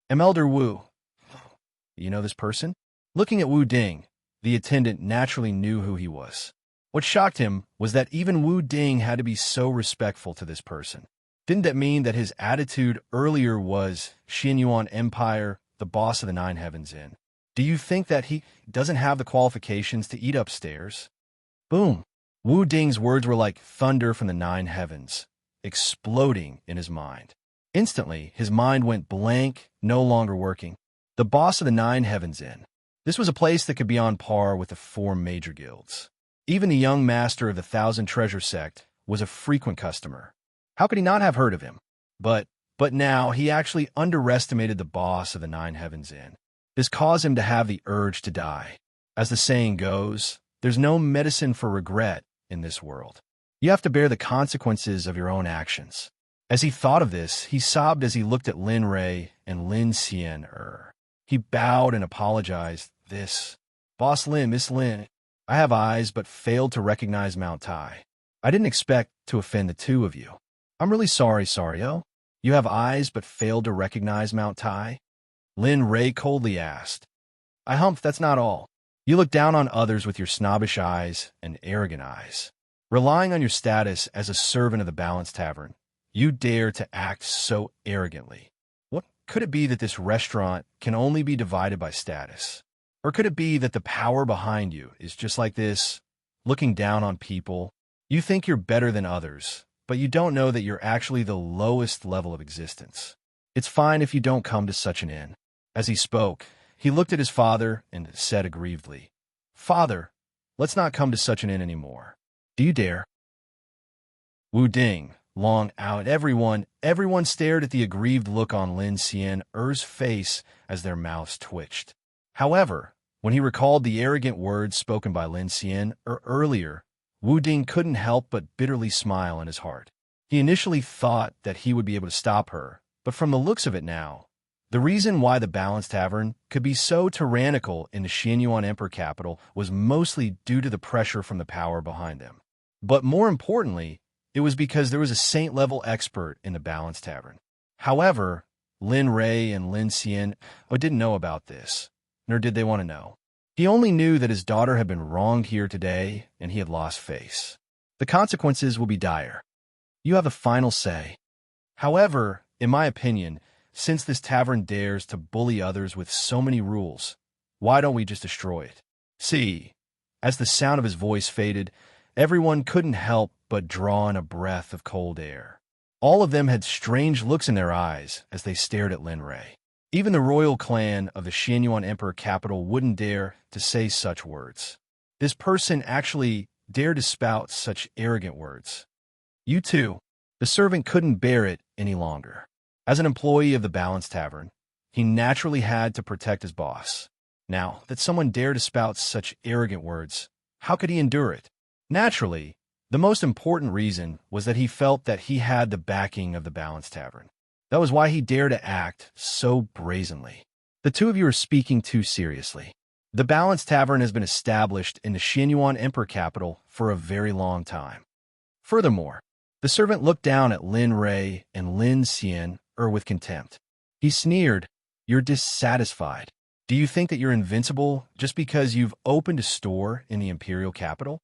Elder Wu. You know this person? Looking at Wu Ding, the attendant naturally knew who he was. What shocked him was that even Wu Ding had to be so respectful to this person. Didn't that mean that his attitude earlier was Xianyuan Empire, the boss of the Nine Heavens Inn? Do you think that he doesn't have the qualifications to eat upstairs? Boom! Wu Ding's words were like thunder from the Nine Heavens, exploding in his mind. Instantly, his mind went blank, no longer working. The boss of the Nine Heavens Inn. This was a place that could be on par with the 4 major guilds. Even the young master of the Thousand Treasure Sect was a frequent customer. How could he not have heard of him? But now he actually underestimated the boss of the Nine Heavens Inn. This caused him to have the urge to die. As the saying goes, there's no medicine for regret in this world. You have to bear the consequences of your own actions. As he thought of this, he sobbed as he looked at Lin Ray and Lin Xian. He bowed and apologized. Boss Lin, Miss Lin, I have eyes but failed to recognize Mount Tai. I didn't expect to offend the two of you. I'm really sorry, Sario. You have eyes but failed to recognize Mount Tai? Lin Ray coldly asked. I humph, that's not all. You look down on others with your snobbish eyes and arrogant eyes. Relying on your status as a servant of the Balanced Tavern, you dare to act so arrogantly. What could it be that this restaurant can only be divided by status? Or could it be that the power behind you is just like this, looking down on people? You think you're better than others, but you don't know that you're actually the lowest level of existence. It's fine if you don't come to such an inn. As he spoke, He looked at his father and said aggrievedly, "Father, let's not come to such an end anymore. Do you dare?" Wu Ding, long out, everyone stared at the aggrieved look on Lin Xian's face as their mouths twitched. However, when he recalled the arrogant words spoken by Lin Xian earlier, Wu Ding couldn't help but bitterly smile in his heart. He initially thought that he would be able to stop her, but from the looks of it now, the reason why the Balanced Tavern could be so tyrannical in the Xianyuan Emperor capital was mostly due to the pressure from the power behind them. But more importantly, it was because there was a saint-level expert in the Balanced Tavern. However, Lin Rei and Lin Xian didn't know about this, nor did they want to know. He only knew that his daughter had been wronged here today, and he had lost face. The consequences will be dire. You have the final say. However, in my opinion, since this tavern dares to bully others with so many rules, why don't we just destroy it? See, as the sound of his voice faded, everyone couldn't help but draw in a breath of cold air. All of them had strange looks in their eyes as they stared at Lin Rei. Even the royal clan of the Xianyuan Emperor capital wouldn't dare to say such words. This person actually dared to spout such arrogant words. You too. The servant couldn't bear it any longer. As an employee of the Balanced Tavern, he naturally had to protect his boss. Now that someone dared to spout such arrogant words, how could he endure it? Naturally, the most important reason was that he felt that he had the backing of the Balanced Tavern. That was why he dared to act so brazenly. The two of you are speaking too seriously. The Balanced Tavern has been established in the Xianyuan Emperor capital for a very long time. Furthermore, the servant looked down at Lin Rei and Lin Xian with contempt. He sneered, "You're dissatisfied. Do you think that you're invincible just because you've opened a store in the imperial capital?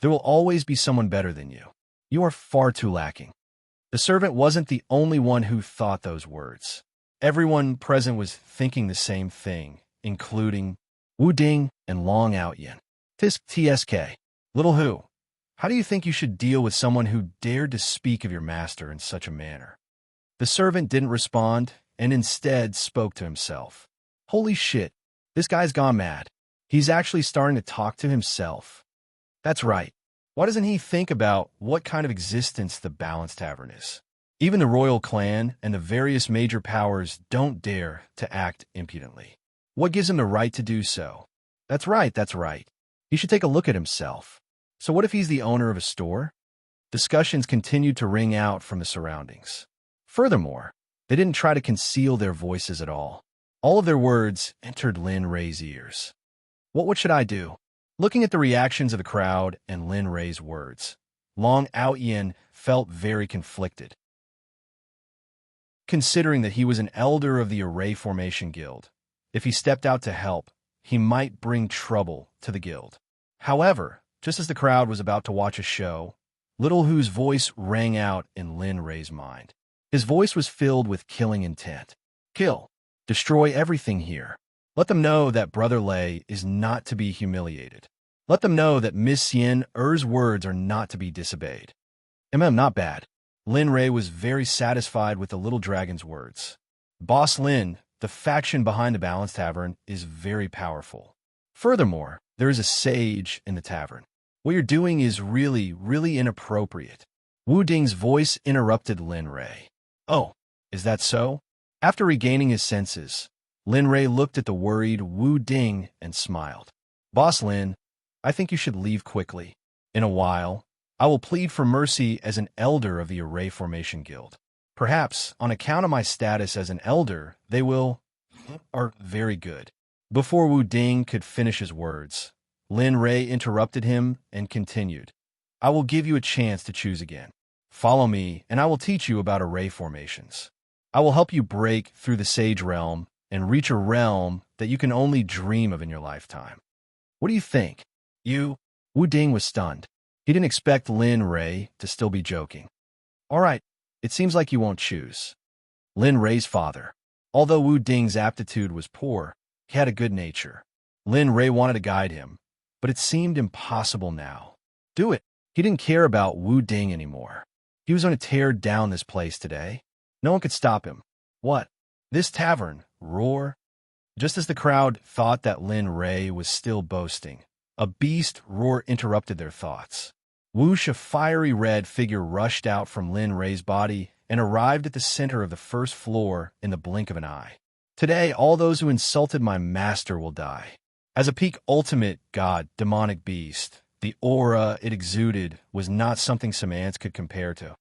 There will always be someone better than you. You are far too lacking." The servant wasn't the only one who thought those words. Everyone present was thinking the same thing, including Wu Ding and Long Outyin. TSK. Little Hu, how do you think you should deal with someone who dared to speak of your master in such a manner? The servant didn't respond and instead spoke to himself. Holy shit, this guy's gone mad. He's actually starting to talk to himself. That's right. Why doesn't he think about what kind of existence the Balanced Tavern is? Even the royal clan and the various major powers don't dare to act impudently. What gives him the right to do so? That's right. He should take a look at himself. So what if he's the owner of a store? Discussions continued to ring out from the surroundings. Furthermore, they didn't try to conceal their voices at all. All of their words entered Lin Rei's ears. What should I do? Looking at the reactions of the crowd and Lin Rei's words, Long Outyin felt very conflicted. Considering that he was an elder of the Array Formation Guild, if he stepped out to help, he might bring trouble to the guild. However, just as the crowd was about to watch a show, Little Hu's voice rang out in Lin Rei's mind. His voice was filled with killing intent. Kill. Destroy everything here. Let them know that Brother Lei is not to be humiliated. Let them know that Miss Xian's words are not to be disobeyed. Not bad. Lin Rei was very satisfied with the little dragon's words. Boss Lin, the faction behind the Balanced Tavern, is very powerful. Furthermore, there is a sage in the tavern. What you're doing is really inappropriate. Wu Ding's voice interrupted Lin Rei. Oh, is that so? After regaining his senses, Lin Rei looked at the worried Wu Ding and smiled. Boss Lin, I think you should leave quickly. In a while, I will plead for mercy as an elder of the Array Formation Guild. Perhaps, on account of my status as an elder, they are very good. Before Wu Ding could finish his words, Lin Rei interrupted him and continued. I will give you a chance to choose again. Follow me, and I will teach you about array formations. I will help you break through the Sage Realm and reach a realm that you can only dream of in your lifetime. What do you think? Wu Ding was stunned. He didn't expect Lin Rei to still be joking. All right, it seems like you won't choose. Lin Rei's father. Although Wu Ding's aptitude was poor, he had a good nature. Lin Rei wanted to guide him, but it seemed impossible now. Do it. He didn't care about Wu Ding anymore. He was going to tear down this place today. No one could stop him. What? This tavern? Roar? Just as the crowd thought that Lin Ray was still boasting, a beast roar interrupted their thoughts. Whoosh, a fiery red figure rushed out from Lin Ray's body and arrived at the center of the first floor in the blink of an eye. Today, all those who insulted my master will die. As a peak ultimate god demonic beast, the aura it exuded was not something some ants could compare to.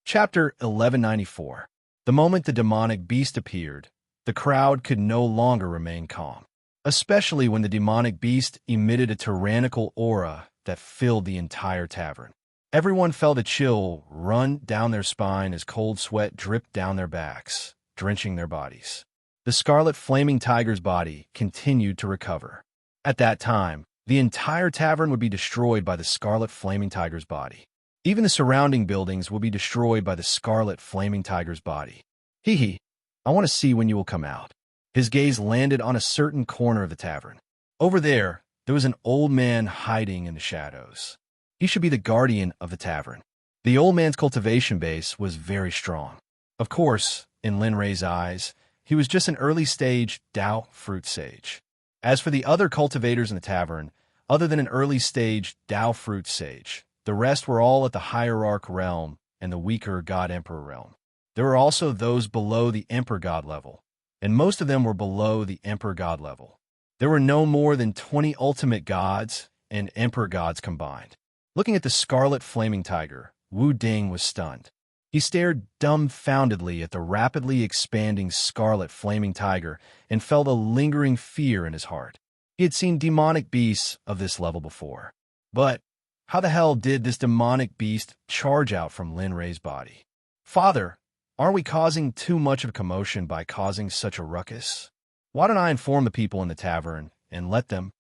Chapter 1194. The moment the demonic beast appeared, the crowd could no longer remain calm, especially when the demonic beast emitted a tyrannical aura that filled the entire tavern. Everyone felt a chill run down their spine as cold sweat dripped down their backs, drenching their bodies. The scarlet flaming tiger's body continued to recover. At that time, the entire tavern would be destroyed by the scarlet flaming tiger's body. Even the surrounding buildings will be destroyed by the scarlet flaming tiger's body. Hee, I want to see when you will come out. His gaze landed on a certain corner of the tavern. Over there was an old man hiding in the shadows. He should be the guardian of the tavern. The old man's cultivation base was very strong. Of course, in Lin Ray's eyes, he was just an early-stage Dao fruit sage. As for the other cultivators in the tavern, other than an early-stage Dao fruit sage, the rest were all at the hierarch realm and the weaker god-emperor realm. There were also those below the emperor god level, and most of them were below the emperor god level. There were no more than 20 ultimate gods and emperor gods combined. Looking at the scarlet flaming tiger, Wu Ding was stunned. He stared dumbfoundedly at the rapidly expanding scarlet flaming tiger and felt a lingering fear in his heart. He had seen demonic beasts of this level before. But how the hell did this demonic beast charge out from Lin Ray's body? Father, aren't we causing too much of a commotion by causing such a ruckus? Why don't I inform the people in the tavern and let them?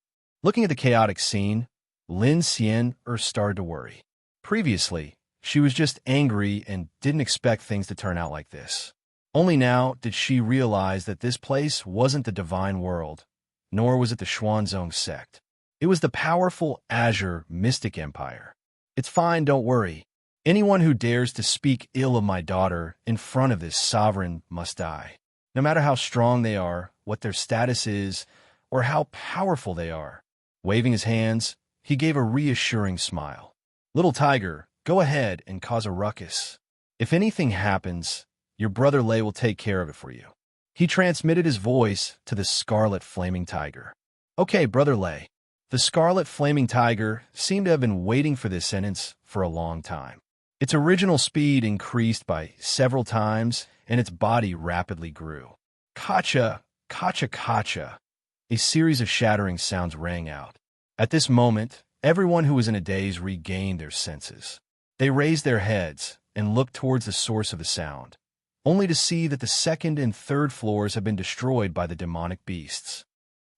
Looking at the chaotic scene, Lin Xian started to worry. Previously, she was just angry and didn't expect things to turn out like this. Only now did she realize that this place wasn't the divine world, nor was it the Xuanzong Sect. It was the powerful Azure Mystic Empire. It's fine, don't worry. Anyone who dares to speak ill of my daughter in front of this sovereign must die. No matter how strong they are, what their status is, or how powerful they are. Waving his hands, he gave a reassuring smile. Little tiger, go ahead and cause a ruckus. If anything happens, your brother Lei will take care of it for you. He transmitted his voice to the scarlet flaming tiger. Okay, brother Lei. The scarlet flaming tiger seemed to have been waiting for this sentence for a long time. Its original speed increased by several times, and its body rapidly grew. Kacha, kacha, kacha. A series of shattering sounds rang out. At this moment, everyone who was in a daze regained their senses. They raised their heads and looked towards the source of the sound, only to see that the second and third floors had been destroyed by the demonic beasts.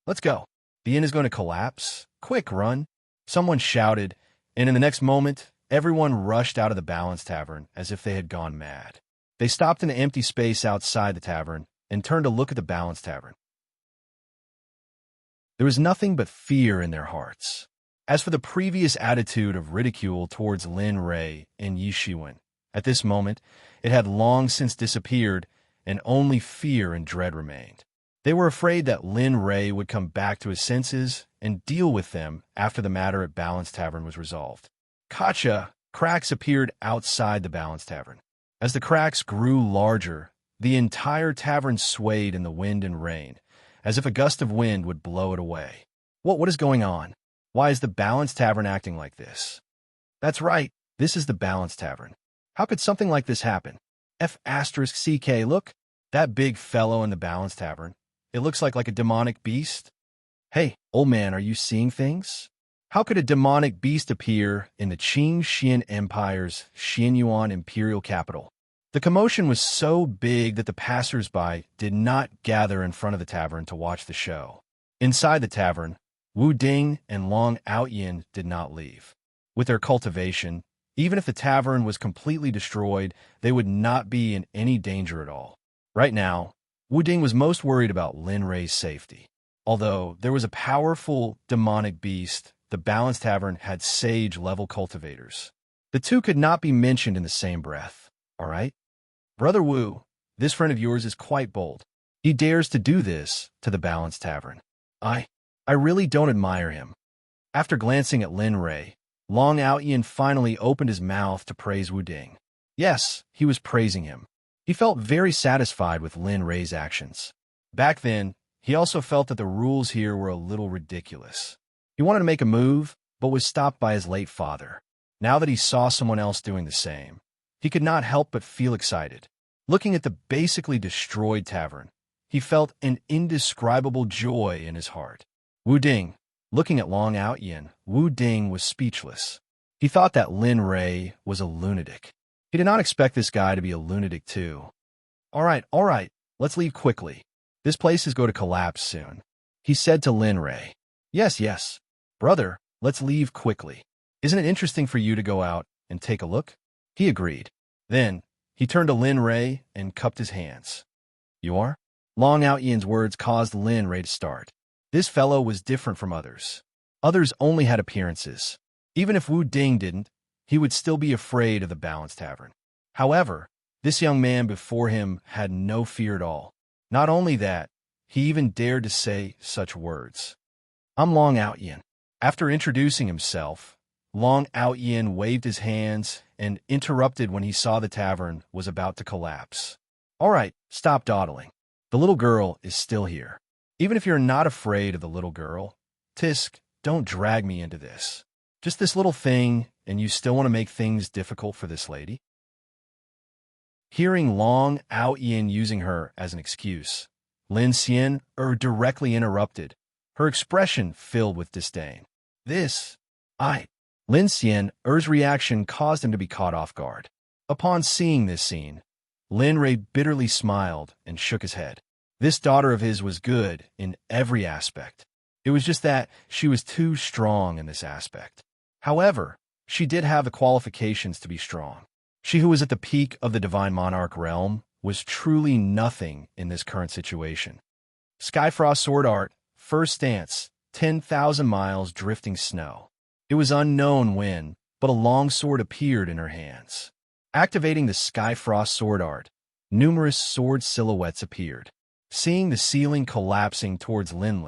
Let's go. The inn is going to collapse. Quick, run. Someone shouted, and in the next moment, everyone rushed out of the Balance Tavern as if they had gone mad. They stopped in the empty space outside the tavern and turned to look at the Balance Tavern. There was nothing but fear in their hearts. As for the previous attitude of ridicule towards Lin Ray and Yi Shiwen, at this moment, it had long since disappeared, and only fear and dread remained. They were afraid that Lin Ray would come back to his senses and deal with them after the matter at Balance Tavern was resolved. Kacha, cracks appeared outside the Balance Tavern. As the cracks grew larger, the entire tavern swayed in the wind and rain, as if a gust of wind would blow it away. What is going on? Why is the Balance Tavern acting like this? That's right, this is the Balance Tavern. How could something like this happen? F***CK, look, that big fellow in the Balance Tavern. It looks like a demonic beast. Hey, old man, are you seeing things? How could a demonic beast appear in the Qing Xian Empire's Xianyuan imperial capital? The commotion was so big that the passers-by did not gather in front of the tavern to watch the show. Inside the tavern, Wu Ding and Long Outyin did not leave. With their cultivation, even if the tavern was completely destroyed, they would not be in any danger at all. Right now, Wu Ding was most worried about Lin Ray's safety. Although there was a powerful demonic beast, the Balance Tavern had sage-level cultivators. The two could not be mentioned in the same breath, all right? Brother Wu, This friend of yours is quite bold. He dares to do this to the Balanced Tavern. I really don't admire him. After glancing at Lin Rei, Long Outyin finally opened his mouth to praise Wu Ding. Yes, he was praising him. He felt very satisfied with Lin Rei's actions. Back then, he also felt that the rules here were a little ridiculous. He wanted to make a move, but was stopped by his late father. Now that he saw someone else doing the same, he could not help but feel excited. Looking at the basically destroyed tavern, he felt an indescribable joy in his heart. Wu Ding, looking at Long Outyin, Wu Ding was speechless. He thought that Lin Rei was a lunatic. He did not expect this guy to be a lunatic too. All right, let's leave quickly. This place is going to collapse soon, he said to Lin Rei. Yes, brother, let's leave quickly. Isn't it interesting for you to go out and take a look? He agreed. Then, he turned to Lin Rei and cupped his hands. You are? Long Outyin's words caused Lin Rei to start. This fellow was different from others. Others only had appearances. Even if Wu Ding didn't, he would still be afraid of the Balanced Tavern. However, this young man before him had no fear at all. Not only that, he even dared to say such words. I'm Long Outyin. After introducing himself, Long Outyin waved his hands and interrupted when he saw the tavern was about to collapse. All right, stop dawdling. The little girl is still here. Even if you're not afraid of the little girl, Tisk, don't drag me into this. Just this little thing, and you still want to make things difficult for this lady? Hearing Long Outyin using her as an excuse, Lin Xian directly interrupted, her expression filled with disdain. Lin Xian's reaction caused him to be caught off guard. Upon seeing this scene, Lin Rei bitterly smiled and shook his head. This daughter of his was good in every aspect. It was just that she was too strong in this aspect. However, she did have the qualifications to be strong. She who was at the peak of the Divine Monarch realm was truly nothing in this current situation. Skyfrost Sword Art, first stance, 10,000 miles drifting snow. It was unknown when, but a long sword appeared in her hands. Activating the Skyfrost Sword Art, numerous sword silhouettes appeared. Seeing the ceiling collapsing towards Lin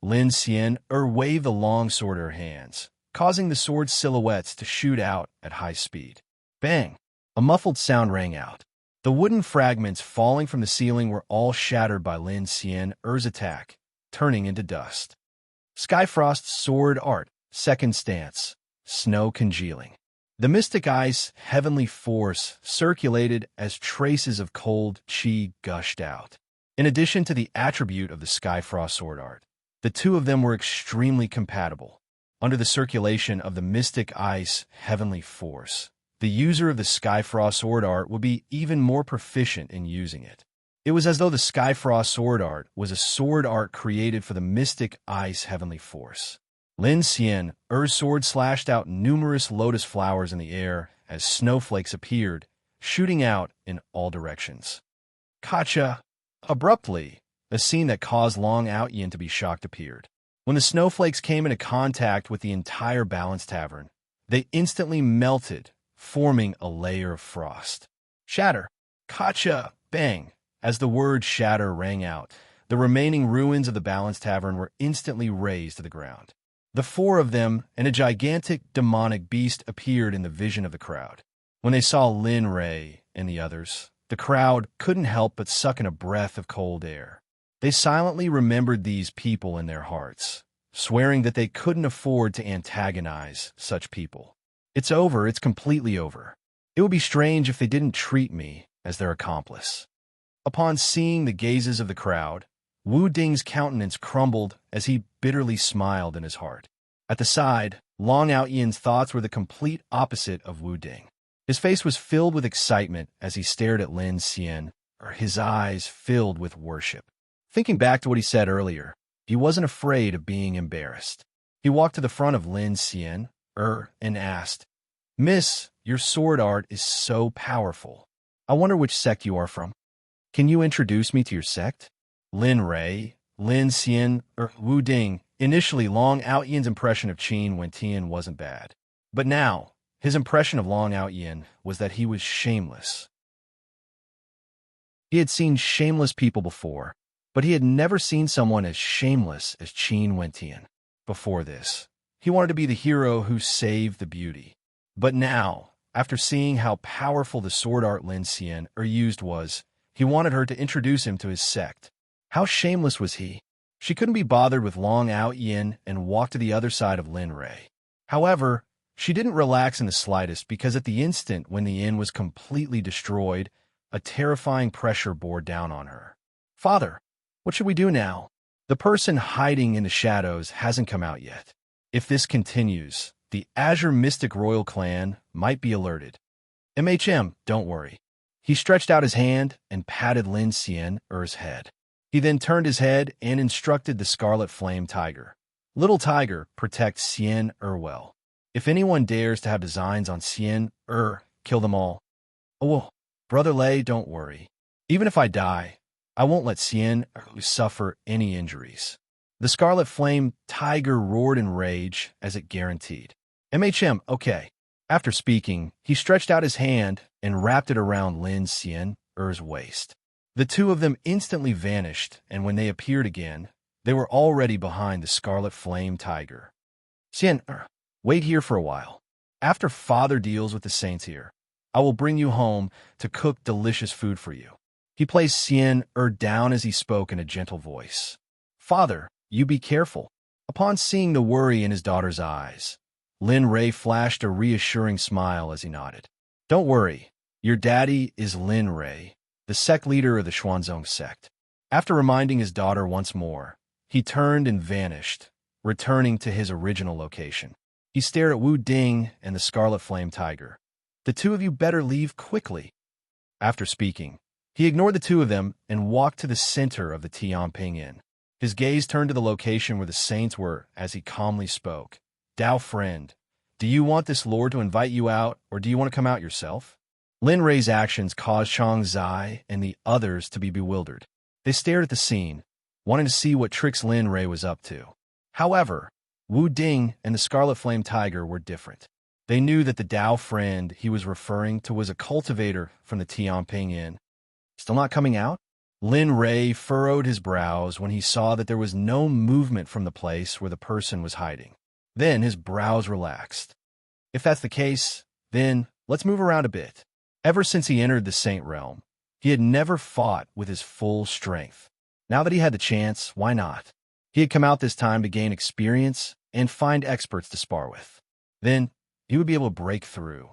Xian waved the long sword in her hands, causing the sword silhouettes to shoot out at high speed. Bang! A muffled sound rang out. The wooden fragments falling from the ceiling were all shattered by Lin Xian's attack, turning into dust. Skyfrost Sword Art, second stance, snow congealing. The mystic ice heavenly force circulated as traces of cold chi gushed out. In addition to the attribute of the Skyfrost Sword Art, the two of them were extremely compatible. Under the circulation of the mystic ice heavenly force, the user of the Skyfrost Sword Art would be even more proficient in using it. It was as though the Skyfrost Sword Art was a sword art created for the mystic ice heavenly force. Lin Xian's sword slashed out numerous lotus flowers in the air as snowflakes appeared, shooting out in all directions. Kacha! Abruptly, a scene that caused Long Outyin to be shocked appeared. When the snowflakes came into contact with the entire Balanced Tavern, they instantly melted, forming a layer of frost. Shatter! Kacha! Bang! As the word shatter rang out, the remaining ruins of the Balanced Tavern were instantly razed to the ground. The four of them and a gigantic demonic beast appeared in the vision of the crowd. When they saw Lin Rei and the others, the crowd couldn't help but suck in a breath of cold air. They silently remembered these people in their hearts, swearing that they couldn't afford to antagonize such people. It's over, it's completely over. It would be strange if they didn't treat me as their accomplice. Upon seeing the gazes of the crowd, Wu Ding's countenance crumbled as he bitterly smiled in his heart. At the side, Long Outyin's thoughts were the complete opposite of Wu Ding. His face was filled with excitement as he stared at Lin Xian, his eyes filled with worship. Thinking back to what he said earlier, he wasn't afraid of being embarrassed. He walked to the front of Lin Xian, and asked, "Miss, your sword art is so powerful. I wonder which sect you are from. Can you introduce me to your sect?" Lin Rei, Lin Xian, Wu Ding. Initially, Long Outyin's impression of Qin Wentian wasn't bad. But now, his impression of Long Outyin was that he was shameless. He had seen shameless people before, but he had never seen someone as shameless as Qin Wentian. Before this, he wanted to be the hero who saved the beauty. But now, after seeing how powerful the sword art Lin Xian used was, he wanted her to introduce him to his sect. How shameless was he? She couldn't be bothered with Long Ao Yin and walked to the other side of Lin Rei. However, she didn't relax in the slightest because at the instant when the inn was completely destroyed, a terrifying pressure bore down on her. Father, what should we do now? The person hiding in the shadows hasn't come out yet. If this continues, the Azure Mystic Royal Clan might be alerted. Don't worry. He stretched out his hand and patted Lin Xian's head. He then turned his head and instructed the Scarlet Flame Tiger. Little Tiger, protect Xian well. If anyone dares to have designs on Xian kill them all. Oh, Brother Lei, don't worry. Even if I die, I won't let Xian suffer any injuries. The Scarlet Flame Tiger roared in rage as it guaranteed. Okay. After speaking, he stretched out his hand and wrapped it around Lin Xian's waist. The two of them instantly vanished, and when they appeared again, they were already behind the Scarlet Flame Tiger. Xian, wait here for a while. After Father deals with the saints here, I will bring you home to cook delicious food for you. He placed Xian down as he spoke in a gentle voice. Father, you be careful. Upon seeing the worry in his daughter's eyes, Lin Rei flashed a reassuring smile as he nodded. Don't worry, your daddy is Lin Rei, the sect leader of the Xuanzong sect. After reminding his daughter once more, he turned and vanished, returning to his original location. He stared at Wu Ding and the Scarlet Flame Tiger. The two of you better leave quickly. After speaking, he ignored the two of them and walked to the center of the Tianping Inn. His gaze turned to the location where the saints were as he calmly spoke. Dao friend, do you want this lord to invite you out, or do you want to come out yourself? Lin Rei's actions caused Chang Zai and the others to be bewildered. They stared at the scene, wanting to see what tricks Lin Rei was up to. However, Wu Ding and the Scarlet Flame Tiger were different. They knew that the Dao friend he was referring to was a cultivator from the Tianping Inn. Still not coming out? Lin Rei furrowed his brows when he saw that there was no movement from the place where the person was hiding. Then his brows relaxed. If that's the case, then let's move around a bit. Ever since he entered the Saint Realm, he had never fought with his full strength. Now that he had the chance, why not? He had come out this time to gain experience and find experts to spar with. Then he would be able to break through.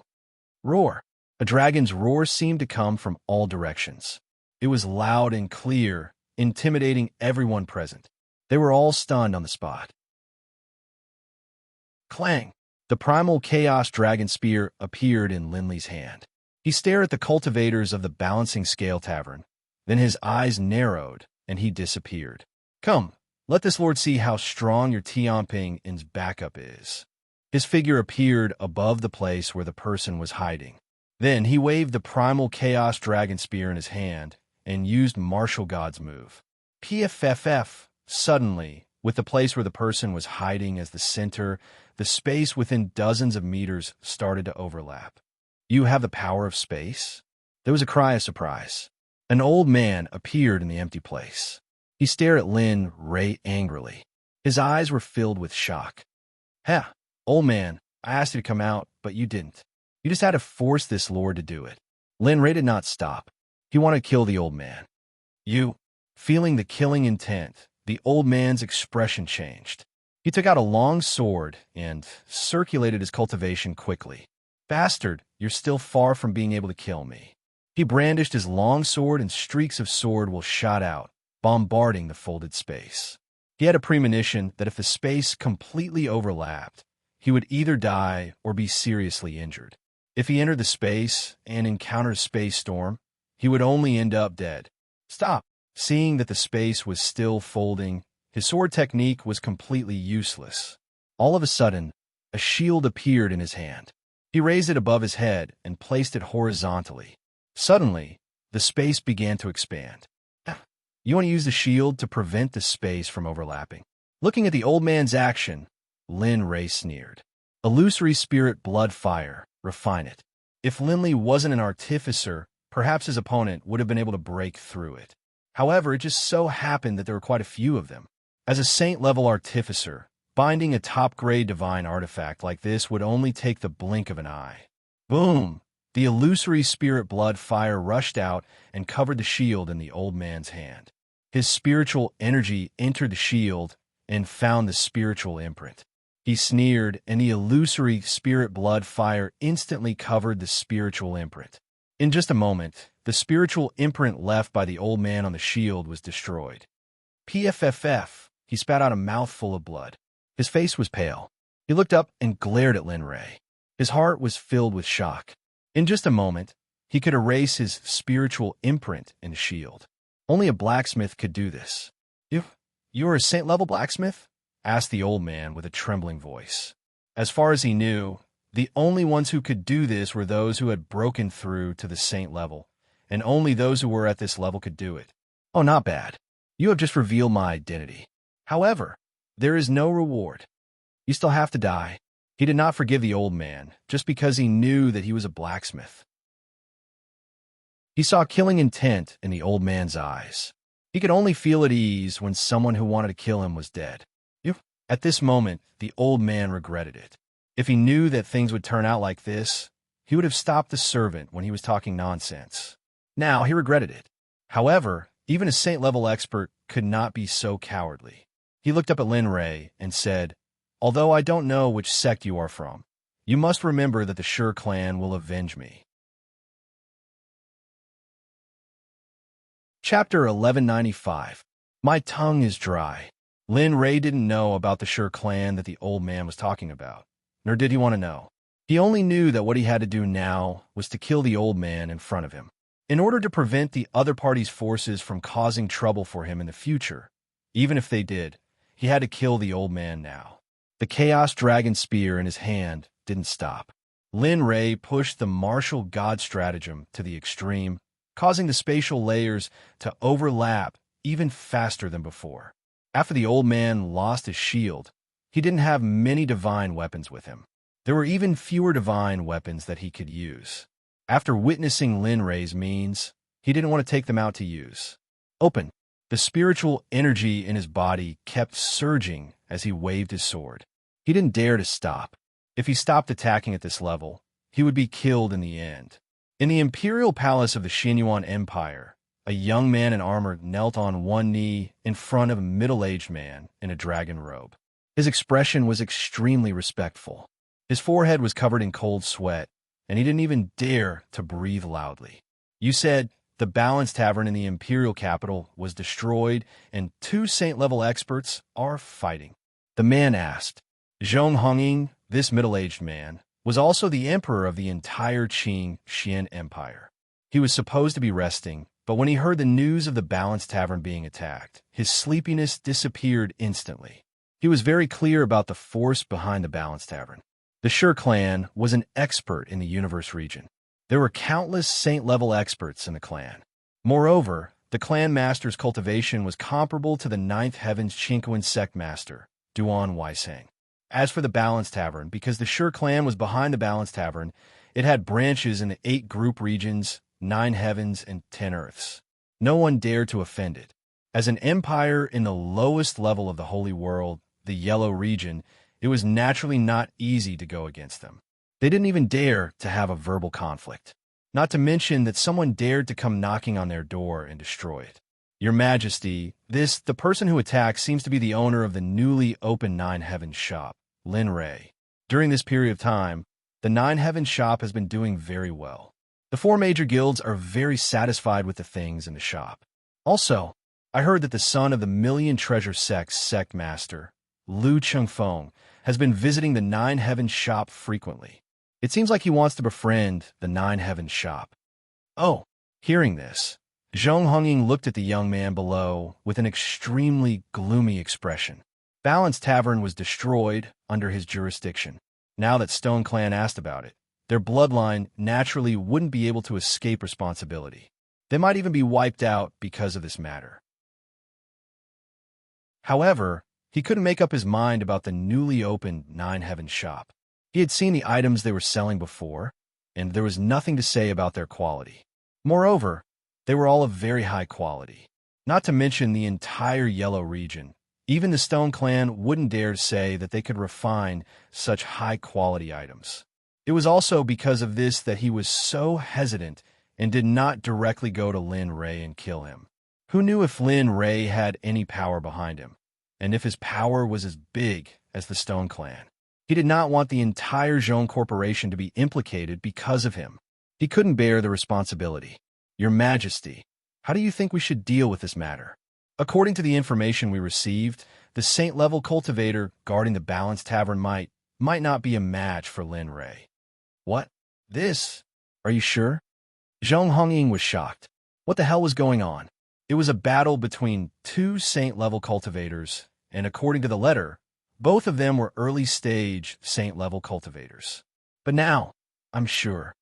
Roar. A dragon's roar seemed to come from all directions. It was loud and clear, intimidating everyone present. They were all stunned on the spot. Clang! The primal chaos dragon spear appeared in Linley's hand. He stared at the cultivators of the Balancing Scale Tavern. Then his eyes narrowed, and he disappeared. Come, let this lord see how strong your Tianping Inn's backup is. His figure appeared above the place where the person was hiding. Then he waved the primal chaos dragon spear in his hand and used Martial God's move. PFFF. Suddenly, with the place where the person was hiding as the center, the space within dozens of meters started to overlap. You have the power of space? There was a cry of surprise. An old man appeared in the empty place. He stared at Lin Rei angrily. His eyes were filled with shock. Ha! Old man, I asked you to come out, but you didn't. You just had to force this lord to do it. Lin Rei did not stop. He wanted to kill the old man. You. Feeling the killing intent, the old man's expression changed. He took out a long sword and circulated his cultivation quickly. Bastard, you're still far from being able to kill me. He brandished his long sword and streaks of sword will shot out, bombarding the folded space. He had a premonition that if the space completely overlapped, he would either die or be seriously injured. If he entered the space and encountered a space storm, he would only end up dead. Stop! Seeing that the space was still folding, his sword technique was completely useless. All of a sudden, a shield appeared in his hand. He raised it above his head and placed it horizontally. Suddenly, the space began to expand. You want to use the shield to prevent the space from overlapping. Looking at the old man's action, Lin Rei sneered. Illusory spirit blood fire, refine it. If Linley wasn't an artificer, perhaps his opponent would have been able to break through it. However, it just so happened that there were quite a few of them. As a saint-level artificer, binding a top-grade divine artifact like this would only take the blink of an eye. Boom! The illusory spirit blood fire rushed out and covered the shield in the old man's hand. His spiritual energy entered the shield and found the spiritual imprint. He sneered, and the illusory spirit blood fire instantly covered the spiritual imprint. In just a moment, the spiritual imprint left by the old man on the shield was destroyed. PFFF, he spat out a mouthful of blood. His face was pale. He looked up and glared at Lin Rei. His heart was filled with shock. In just a moment, he could erase his spiritual imprint in the shield. Only a blacksmith could do this. You are a saint-level blacksmith? Asked the old man with a trembling voice. As far as he knew, the only ones who could do this were those who had broken through to the saint level, and only those who were at this level could do it. Oh, not bad. You have just revealed my identity. However, there is no reward. You still have to die. He did not forgive the old man, just because he knew that he was a blacksmith. He saw killing intent in the old man's eyes. He could only feel at ease when someone who wanted to kill him was dead. At this moment, the old man regretted it. If he knew that things would turn out like this, he would have stopped the servant when he was talking nonsense. Now, he regretted it. However, even a saint-level expert could not be so cowardly. He looked up at Lin Rei and said, "Although I don't know which sect you are from, you must remember that the Sure clan will avenge me." Chapter 1195. My tongue is dry. Lin Rei didn't know about the Sure clan that the old man was talking about, nor did he want to know. He only knew that what he had to do now was to kill the old man in front of him. In order to prevent the other party's forces from causing trouble for him in the future, even if they did, he had to kill the old man now. The Chaos Dragon Spear in his hand didn't stop. Lin Rei pushed the martial god stratagem to the extreme, causing the spatial layers to overlap even faster than before. After the old man lost his shield, he didn't have many divine weapons with him. There were even fewer divine weapons that he could use. After witnessing Lin Rei's means, he didn't want to take them out to use. Open. The spiritual energy in his body kept surging as he waved his sword. He didn't dare to stop. If he stopped attacking at this level, he would be killed in the end. In the imperial palace of the Xinyuan Empire, a young man in armor knelt on one knee in front of a middle-aged man in a dragon robe. His expression was extremely respectful. His forehead was covered in cold sweat, and he didn't even dare to breathe loudly. You said the Balance Tavern in the imperial capital was destroyed, and 2 saint-level experts are fighting. The man asked. Zhong Hongying, this middle-aged man, was also the emperor of the entire Qing Xian Empire. He was supposed to be resting, but when he heard the news of the Balance Tavern being attacked, his sleepiness disappeared instantly. He was very clear about the force behind the Balance Tavern. The Sure clan was an expert in the universe region. There were countless saint-level experts in the clan. Moreover, the clan master's cultivation was comparable to the Ninth Heaven's Qingquan sect master, Duan Weisang. As for the Balance Tavern, because the Sure clan was behind the Balance Tavern, it had branches in the 8 group regions, 9 heavens, and 10 earths. No one dared to offend it. As an empire in the lowest level of the Holy World, the Yellow region, it was naturally not easy to go against them. They didn't even dare to have a verbal conflict. Not to mention that someone dared to come knocking on their door and destroy it. Your Majesty, the person who attacked seems to be the owner of the newly opened Nine Heavens shop, Lin Rei. During this period of time, the Nine Heavens shop has been doing very well. The 4 major guilds are very satisfied with the things in the shop. Also, I heard that the son of the Million Treasure Sect's sect master, Lu Chengfeng, has been visiting the Nine Heavens shop frequently. It seems like he wants to befriend the Nine Heavens shop. Oh, hearing this, Zhong Hongying looked at the young man below with an extremely gloomy expression. Balance Tavern was destroyed under his jurisdiction. Now that Stone Clan asked about it, their bloodline naturally wouldn't be able to escape responsibility. They might even be wiped out because of this matter. However, he couldn't make up his mind about the newly opened Nine Heavens shop. He had seen the items they were selling before, and there was nothing to say about their quality. Moreover, they were all of very high quality. Not to mention the entire Yellow region. Even the Stone Clan wouldn't dare say that they could refine such high-quality items. It was also because of this that he was so hesitant and did not directly go to Lin Ray and kill him. Who knew if Lin Ray had any power behind him, and if his power was as big as the Stone Clan? He did not want the entire Zhong Corporation to be implicated because of him. He couldn't bear the responsibility. Your Majesty, how do you think we should deal with this matter? According to the information we received, the Saint-level cultivator guarding the Balanced Tavern might not be a match for Lin Ray. What? This? Are you sure? Zhong Hongying was shocked. What the hell was going on? It was a battle between two Saint-level cultivators, and according to the letter, both of them were early-stage Saint-level cultivators. But now, I'm sure.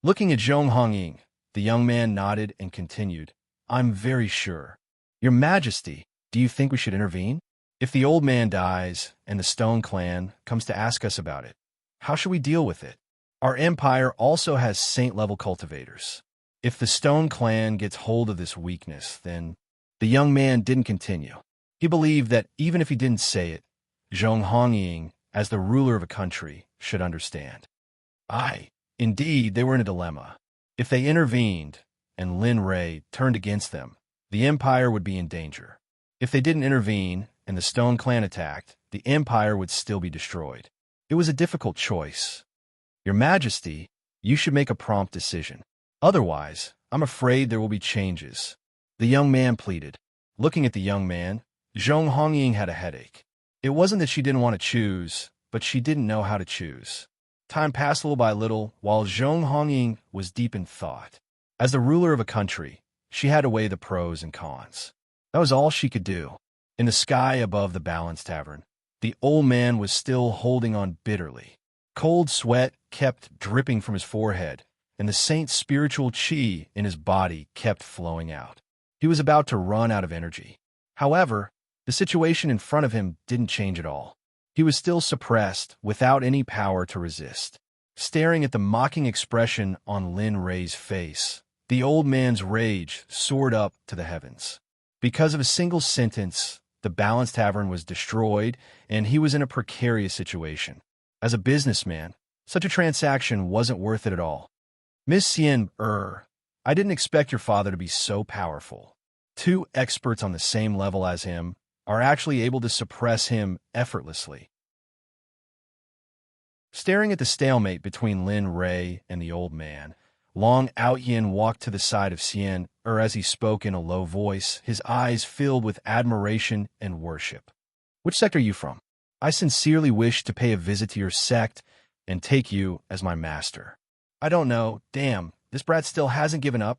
Looking at Zhong Hongying, the young man nodded and continued, I'm very sure. Your Majesty, do you think we should intervene? If the old man dies and the Stone Clan comes to ask us about it, how should we deal with it? Our empire also has Saint-level cultivators. If the Stone Clan gets hold of this weakness, then the young man didn't continue. He believed that even if he didn't say it, Zhong Hongying, as the ruler of a country, should understand. Indeed, they were in a dilemma. If they intervened and Lin Ray turned against them, the empire would be in danger. If they didn't intervene and the Stone Clan attacked, the empire would still be destroyed. It was a difficult choice. Your Majesty, you should make a prompt decision. Otherwise, I'm afraid there will be changes. The young man pleaded. Looking at the young man, Zhong Hongying had a headache. It wasn't that she didn't want to choose, but she didn't know how to choose. Time passed little by little while Zhong Hongying was deep in thought. As the ruler of a country, she had to weigh the pros and cons. That was all she could do. In the sky above the Balanced Tavern, the old man was still holding on bitterly. Cold sweat kept dripping from his forehead, and the saint's spiritual chi in his body kept flowing out. He was about to run out of energy. However, the situation in front of him didn't change at all. He was still suppressed, without any power to resist. Staring at the mocking expression on Lin Ray's face, the old man's rage soared up to the heavens. Because of a single sentence, the Balanced Tavern was destroyed, and he was in a precarious situation. As a businessman, such a transaction wasn't worth it at all. Miss Xian, I didn't expect your father to be so powerful. Two experts on the same level as him are actually able to suppress him effortlessly. Staring at the stalemate between Lin Ray and the old man, Long Outyin walked to the side of Xian, as he spoke in a low voice, his eyes filled with admiration and worship. Which sect are you from? I sincerely wish to pay a visit to your sect and take you as my master. I don't know, damn, this brat still hasn't given up.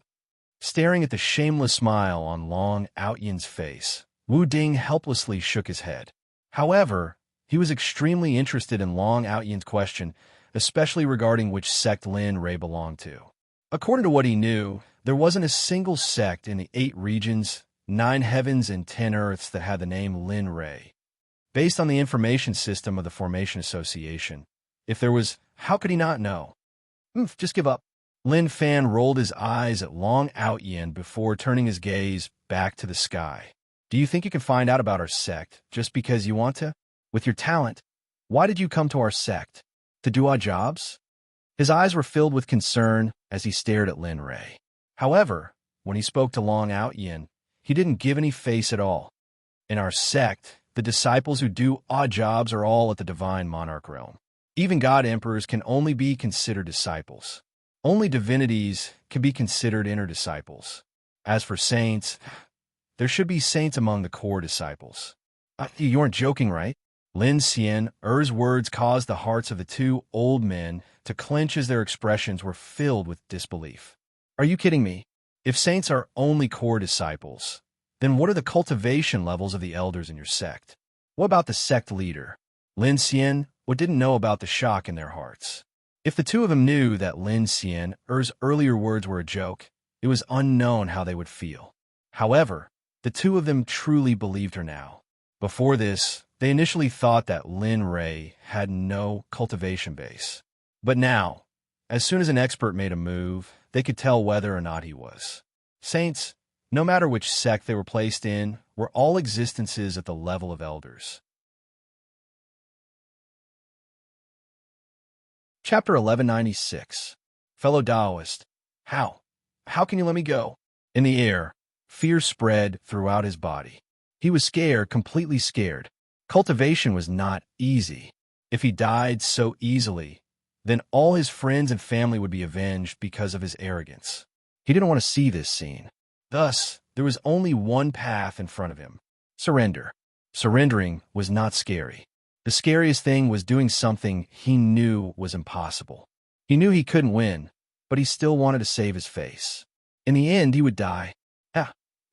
Staring at the shameless smile on Long Outyin's face, Wu Ding helplessly shook his head. However, he was extremely interested in Long Outyin's question, especially regarding which sect Lin Ray belonged to. According to what he knew, there wasn't a single sect in the 8 regions, 9 heavens, and 10 earths that had the name Lin Ray. Based on the information system of the Formation Association, if there was, how could he not know? Just give up. Lin Fan rolled his eyes at Long Outyin before turning his gaze back to the sky. Do you think you can find out about our sect just because you want to? With your talent, why did you come to our sect? To do odd jobs? His eyes were filled with concern as he stared at Lin Ray. However, when he spoke to Long Outyin, he didn't give any face at all. In our sect, the disciples who do odd jobs are all at the Divine Monarch realm. Even God Emperors can only be considered disciples. Only divinities can be considered inner disciples. As for saints, there should be saints among the core disciples. You aren't joking, right? Lin Xian's words caused the hearts of the two old men to clench as their expressions were filled with disbelief. Are you kidding me? If saints are only core disciples, then what are the cultivation levels of the elders in your sect? What about the sect leader? Lin Xian didn't know about the shock in their hearts. If the two of them knew that Lin Xian's earlier words were a joke, it was unknown how they would feel. However, the two of them truly believed her now. Before this, they initially thought that Lin Ray had no cultivation base. But now, As soon as an expert made a move, they could tell whether or not he was. Saints, no matter which sect they were placed in, were all existences at the level of elders. Chapter 1196. Fellow Taoist, how can you let me go? In the air, fear spread throughout his body. He was scared, completely scared. Cultivation was not easy. If he died so easily, then all his friends and family would be avenged because of his arrogance. He didn't want to see this scene. Thus, there was only one path in front of him: surrender. Surrendering was not scary. The scariest thing was doing something he knew was impossible. He knew he couldn't win, but he still wanted to save his face. In the end, he would die.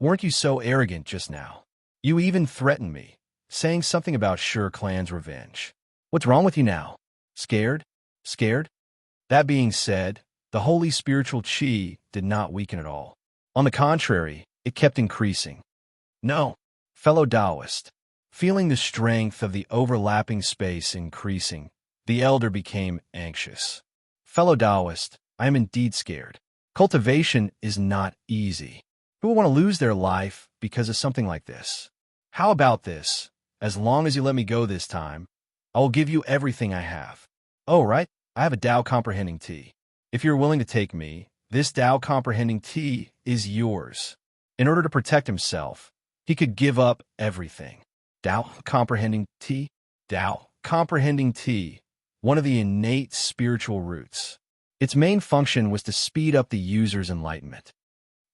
Weren't you so arrogant just now? You even threatened me, saying something about Sure Clan's revenge. What's wrong with you now? Scared? Scared? That being said, the holy spiritual chi did not weaken at all. On the contrary, it kept increasing. No, fellow Taoist. Feeling the strength of the overlapping space increasing, the elder became anxious. Fellow Taoist, I am indeed scared. Cultivation is not easy. Who would want to lose their life because of something like this? How about this? As long as you let me go this time, I will give you everything I have. Oh, right, I have a Tao comprehending tea. If you're willing to take me, this Tao comprehending tea is yours. In order to protect himself, he could give up everything. Tao comprehending tea? Tao comprehending tea, one of the innate spiritual roots. Its main function was to speed up the user's enlightenment.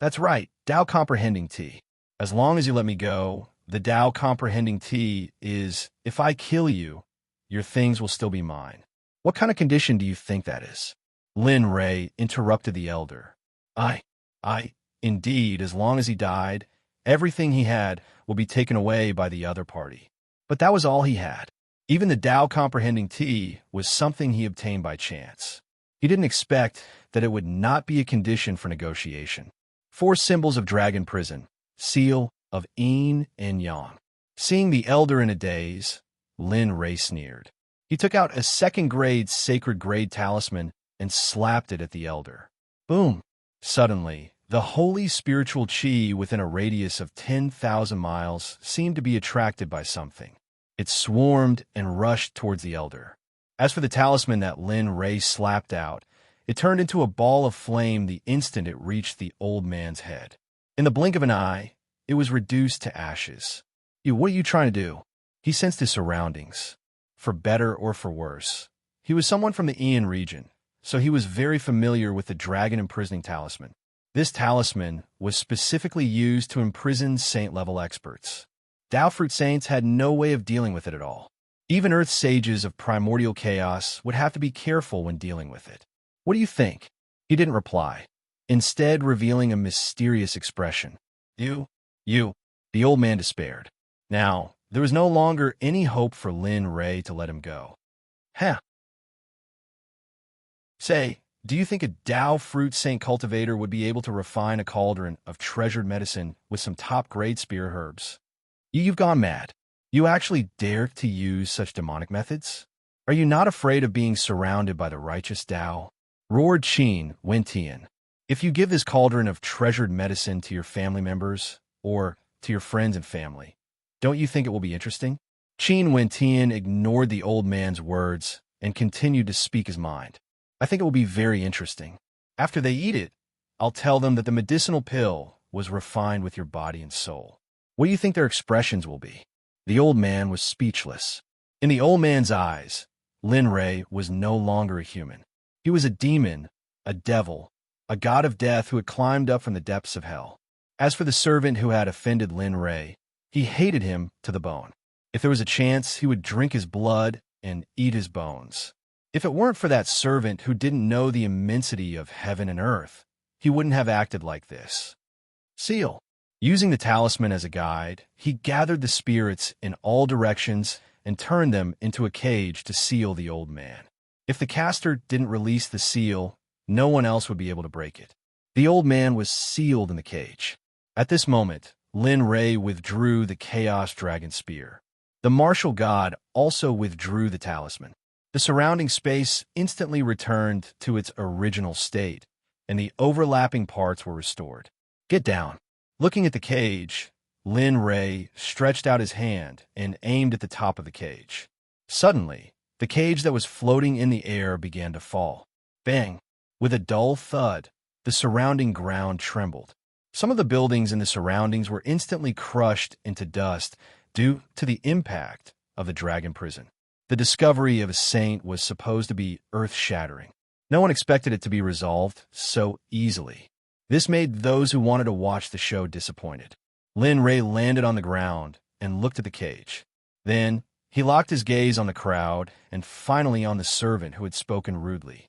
That's right, Tao comprehending tea. As long as you let me go, the Tao comprehending tea is, if I kill you, your things will still be mine. What kind of condition do you think that is? Lin Ray interrupted the elder. Indeed, as long as he died, everything he had will be taken away by the other party. But that was all he had. Even the Tao comprehending tea was something he obtained by chance. He didn't expect that it would not be a condition for negotiation. 4 symbols of dragon prison, seal of yin and yang. Seeing the elder in a daze, Lin Ray sneered. He took out a 2nd grade sacred grade talisman and slapped it at the elder. Boom! Suddenly, the holy spiritual chi within a radius of 10,000 miles seemed to be attracted by something. It swarmed and rushed towards the elder. As for the talisman that Lin Ray slapped out, it turned into a ball of flame the instant it reached the old man's head. In the blink of an eye, it was reduced to ashes. What are you trying to do? He sensed his surroundings. For better or for worse, he was someone from the Ian region, so he was very familiar with the dragon imprisoning talisman. This talisman was specifically used to imprison saint-level experts. Tao Fruit Saints had no way of dealing with it at all. Even Earth sages of primordial chaos would have to be careful when dealing with it. What do you think? He didn't reply, instead revealing a mysterious expression. You. The old man despaired. Now, there was no longer any hope for Lin Ray to let him go. Say, do you think a Tao Fruit Saint cultivator would be able to refine a cauldron of treasured medicine with some top-grade spear herbs? You've gone mad. You actually dare to use such demonic methods? Are you not afraid of being surrounded by the righteous Tao? Roared Qin Wentian. If you give this cauldron of treasured medicine to your family members, or to your friends and family, don't you think it will be interesting? Qin Wentian ignored the old man's words and continued to speak his mind. I think it will be very interesting. After they eat it, I'll tell them that the medicinal pill was refined with your body and soul. What do you think their expressions will be? The old man was speechless. In the old man's eyes, Lin Ray was no longer a human. He was a demon, a devil, a god of death who had climbed up from the depths of hell. As for the servant who had offended Lin Ray, he hated him to the bone. If there was a chance, he would drink his blood and eat his bones. If it weren't for that servant who didn't know the immensity of heaven and earth, he wouldn't have acted like this. Seal. Using the talisman as a guide, he gathered the spirits in all directions and turned them into a cage to seal the old man. If the caster didn't release the seal, no one else would be able to break it. The old man was sealed in the cage. At this moment, Lin Ray withdrew the Chaos Dragon Spear. The martial god also withdrew the talisman. The surrounding space instantly returned to its original state, and the overlapping parts were restored. Get down. Looking at the cage, Lin Ray stretched out his hand and aimed at the top of the cage. Suddenly, the cage that was floating in the air began to fall. Bang! With a dull thud, the surrounding ground trembled. Some of the buildings in the surroundings were instantly crushed into dust due to the impact of the dragon prison. The discovery of a saint was supposed to be earth-shattering. No one expected it to be resolved so easily. This made those who wanted to watch the show disappointed. Lin Ray landed on the ground and looked at the cage. Then, he locked his gaze on the crowd and finally on the servant who had spoken rudely.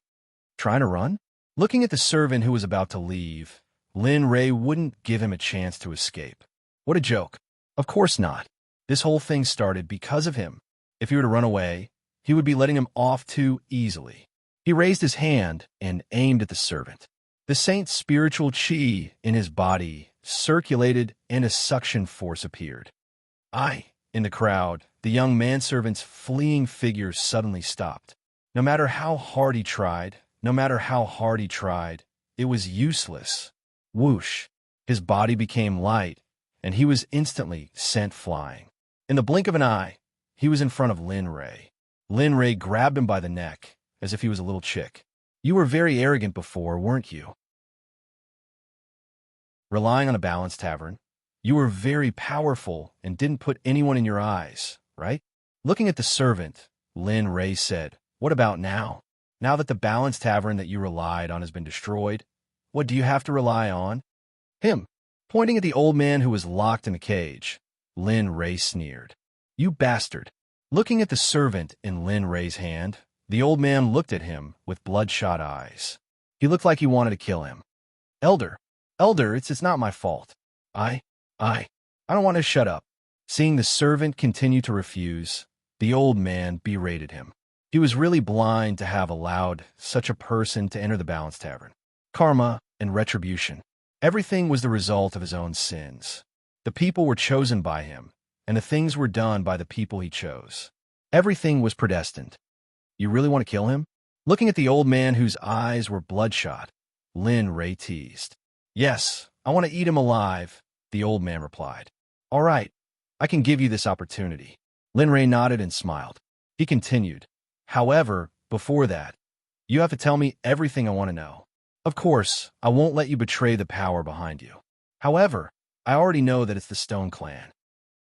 Trying to run? Looking at the servant who was about to leave, Lin Ray wouldn't give him a chance to escape. What a joke. Of course not. This whole thing started because of him. If he were to run away, he would be letting him off too easily. He raised his hand and aimed at the servant. The saint's spiritual chi in his body circulated and a suction force appeared. In the crowd, the young manservant's fleeing figure suddenly stopped. No matter how hard he tried, it was useless. Whoosh! His body became light, and he was instantly sent flying. In the blink of an eye, he was in front of Lin Ray. Lin Ray grabbed him by the neck, as if he was a little chick. You were very arrogant before, weren't you? Relying on a balanced tavern, you were very powerful and didn't put anyone in your eyes, right? Looking at the servant, Lin Ray said, what about now? Now that the balanced tavern that you relied on has been destroyed, what do you have to rely on? Him. Pointing at the old man who was locked in the cage, Lin Ray sneered. You bastard. Looking at the servant in Lin Ray's hand, the old man looked at him with bloodshot eyes. He looked like he wanted to kill him. Elder, it's not my fault. I don't want to shut up. Seeing the servant continue to refuse, the old man berated him. He was really blind to have allowed such a person to enter the balanced tavern. Karma and retribution. Everything was the result of his own sins. The people were chosen by him, and the things were done by the people he chose. Everything was predestined. You really want to kill him? Looking at the old man whose eyes were bloodshot, Lin Ray teased. Yes, I want to eat him alive, the old man replied. All right, I can give you this opportunity. Lin Ray nodded and smiled. He continued. However, before that, you have to tell me everything I want to know. Of course, I won't let you betray the power behind you. However, I already know that it's the Stone Clan.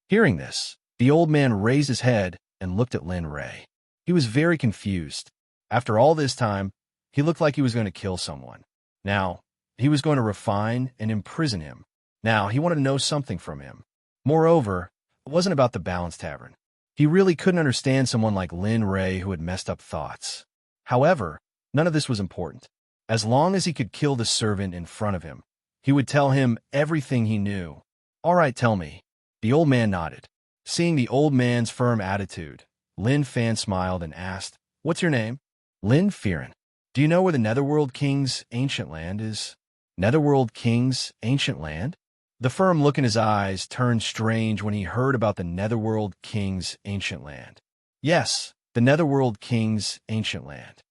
Hearing this, the old man raised his head and looked at Lin Ray. He was very confused. After all this time, he looked like he was going to kill someone. Now, he was going to refine and imprison him. Now, he wanted to know something from him. Moreover, it wasn't about the balanced tavern. He really couldn't understand someone like Lin Ray who had messed up thoughts. However, none of this was important. As long as he could kill the servant in front of him, he would tell him everything he knew. All right, tell me. The old man nodded. Seeing the old man's firm attitude, Lin Fan smiled and asked, What's your name? Lin Fearon. Do you know where the Netherworld King's ancient land is? Netherworld King's ancient land? The firm look in his eyes turned strange when he heard about the Netherworld King's ancient land. Yes, the Netherworld King's ancient land.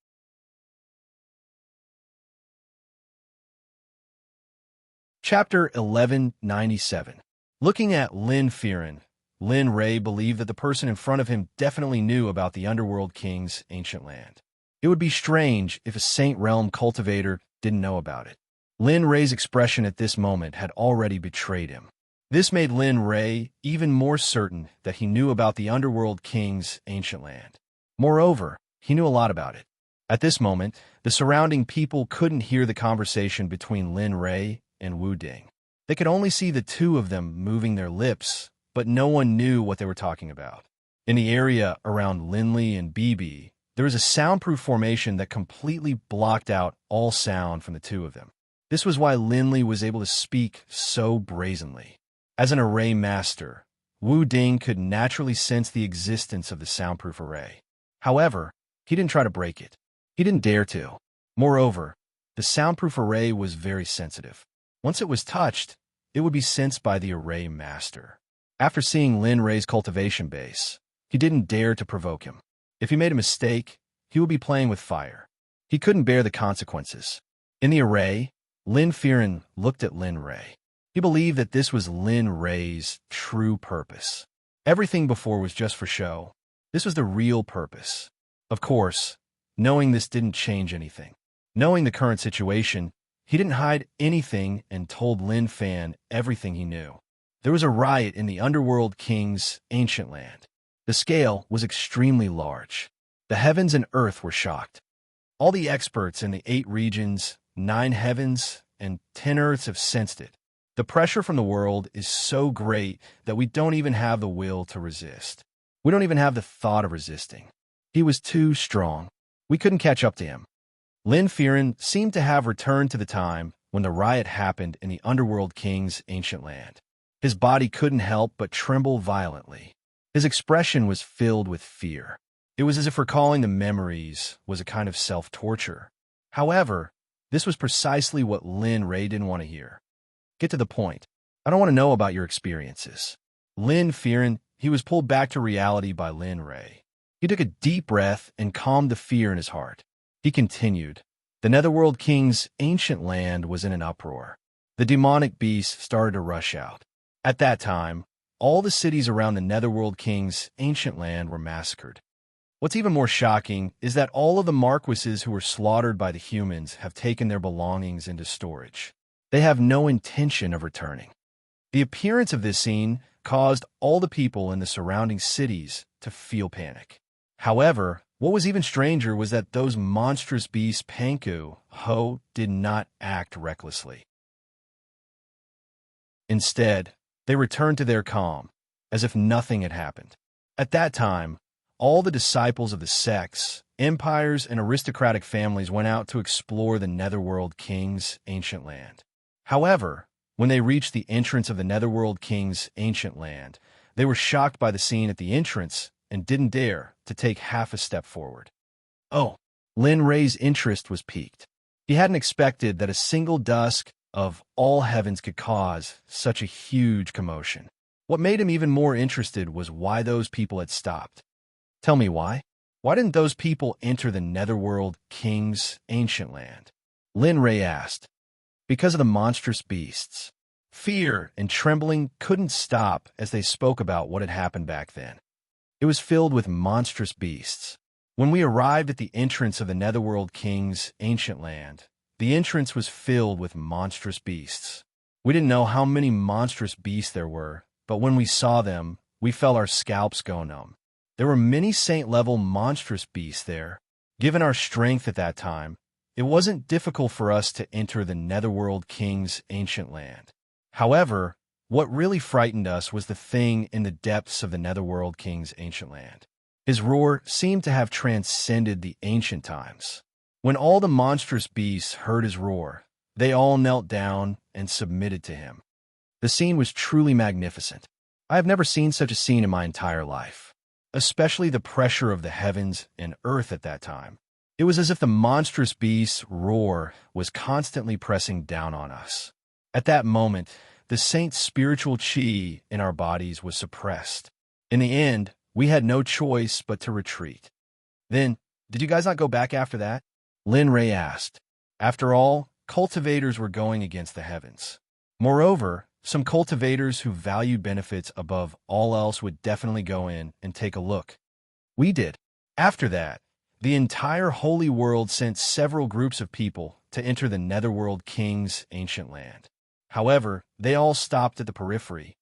Chapter 1197. Looking at Lin Fearon, Lin Ray believed that the person in front of him definitely knew about the Underworld King's ancient land. It would be strange if a Saint Realm cultivator didn't know about it. Lin Ray's expression at this moment had already betrayed him. This made Lin Ray even more certain that he knew about the Underworld King's ancient land. Moreover, he knew a lot about it. At this moment, the surrounding people couldn't hear the conversation between Lin Ray and Wu Ding. They could only see the two of them moving their lips, but no one knew what they were talking about. In the area around Linley and BB, there was a soundproof formation that completely blocked out all sound from the two of them. This was why Linley was able to speak so brazenly. As an array master, Wu Ding could naturally sense the existence of the soundproof array. However, he didn't try to break it. He didn't dare to. Moreover, the soundproof array was very sensitive. Once it was touched, it would be sensed by the array master. After seeing Lin Ray's cultivation base, he didn't dare to provoke him. If he made a mistake, he would be playing with fire. He couldn't bear the consequences. In the array, Lin Fearon looked at Lin Ray. He believed that this was Lin Ray's true purpose. Everything before was just for show. This was the real purpose. Of course, knowing this didn't change anything. Knowing the current situation, he didn't hide anything and told Lin Fan everything he knew. There was a riot in the Underworld King's ancient land. The scale was extremely large. The heavens and earth were shocked. All the experts in the 8 regions, 9 heavens, and 10 earths have sensed it. The pressure from the world is so great that we don't even have the will to resist. We don't even have the thought of resisting. He was too strong. We couldn't catch up to him. Lin Fearon seemed to have returned to the time when the riot happened in the Underworld King's ancient land. His body couldn't help but tremble violently. His expression was filled with fear. It was as if recalling the memories was a kind of self-torture. However, this was precisely what Lin Ray didn't want to hear. Get to the point. I don't want to know about your experiences. Lin Fearon, he was pulled back to reality by Lin Ray. He took a deep breath and calmed the fear in his heart. He continued. The Netherworld King's ancient land was in an uproar. The demonic beasts started to rush out. At that time, all the cities around the Netherworld King's ancient land were massacred. What's even more shocking is that all of the marquises who were slaughtered by the humans have taken their belongings into storage. They have no intention of returning. The appearance of this scene caused all the people in the surrounding cities to feel panic. However, what was even stranger was that those monstrous beasts Panku Ho did not act recklessly. Instead, they returned to their calm, as if nothing had happened. At that time, all the disciples of the sects, empires, and aristocratic families went out to explore the Netherworld King's ancient land. However, when they reached the entrance of the Netherworld King's ancient land, they were shocked by the scene at the entrance and didn't dare to take half a step forward. Oh, Lin Ray's interest was piqued. He hadn't expected that a single dusk of all heavens could cause such a huge commotion. What made him even more interested was why those people had stopped. Tell me why? Why didn't those people enter the Netherworld King's ancient land? Lin Ray asked. Because of the monstrous beasts. Fear and trembling couldn't stop as they spoke about what had happened back then. It was filled with monstrous beasts. When we arrived at the entrance of the Netherworld King's ancient land, the entrance was filled with monstrous beasts. We didn't know how many monstrous beasts there were, but when we saw them, we felt our scalps go numb. There were many saint-level monstrous beasts there. Given our strength at that time, it wasn't difficult for us to enter the Netherworld King's ancient land. However, what really frightened us was the thing in the depths of the Netherworld King's ancient land. His roar seemed to have transcended the ancient times. When all the monstrous beasts heard his roar, they all knelt down and submitted to him. The scene was truly magnificent. I have never seen such a scene in my entire life, especially the pressure of the heavens and earth at that time. It was as if the monstrous beast's roar was constantly pressing down on us. At that moment, the saint's spiritual chi in our bodies was suppressed. In the end, we had no choice but to retreat. Then, did you guys not go back after that? Lin Ray asked. After all, cultivators were going against the heavens. Moreover, some cultivators who valued benefits above all else would definitely go in and take a look. We did. After that, the entire holy world sent several groups of people to enter the Netherworld King's ancient land. However, they all stopped at the periphery.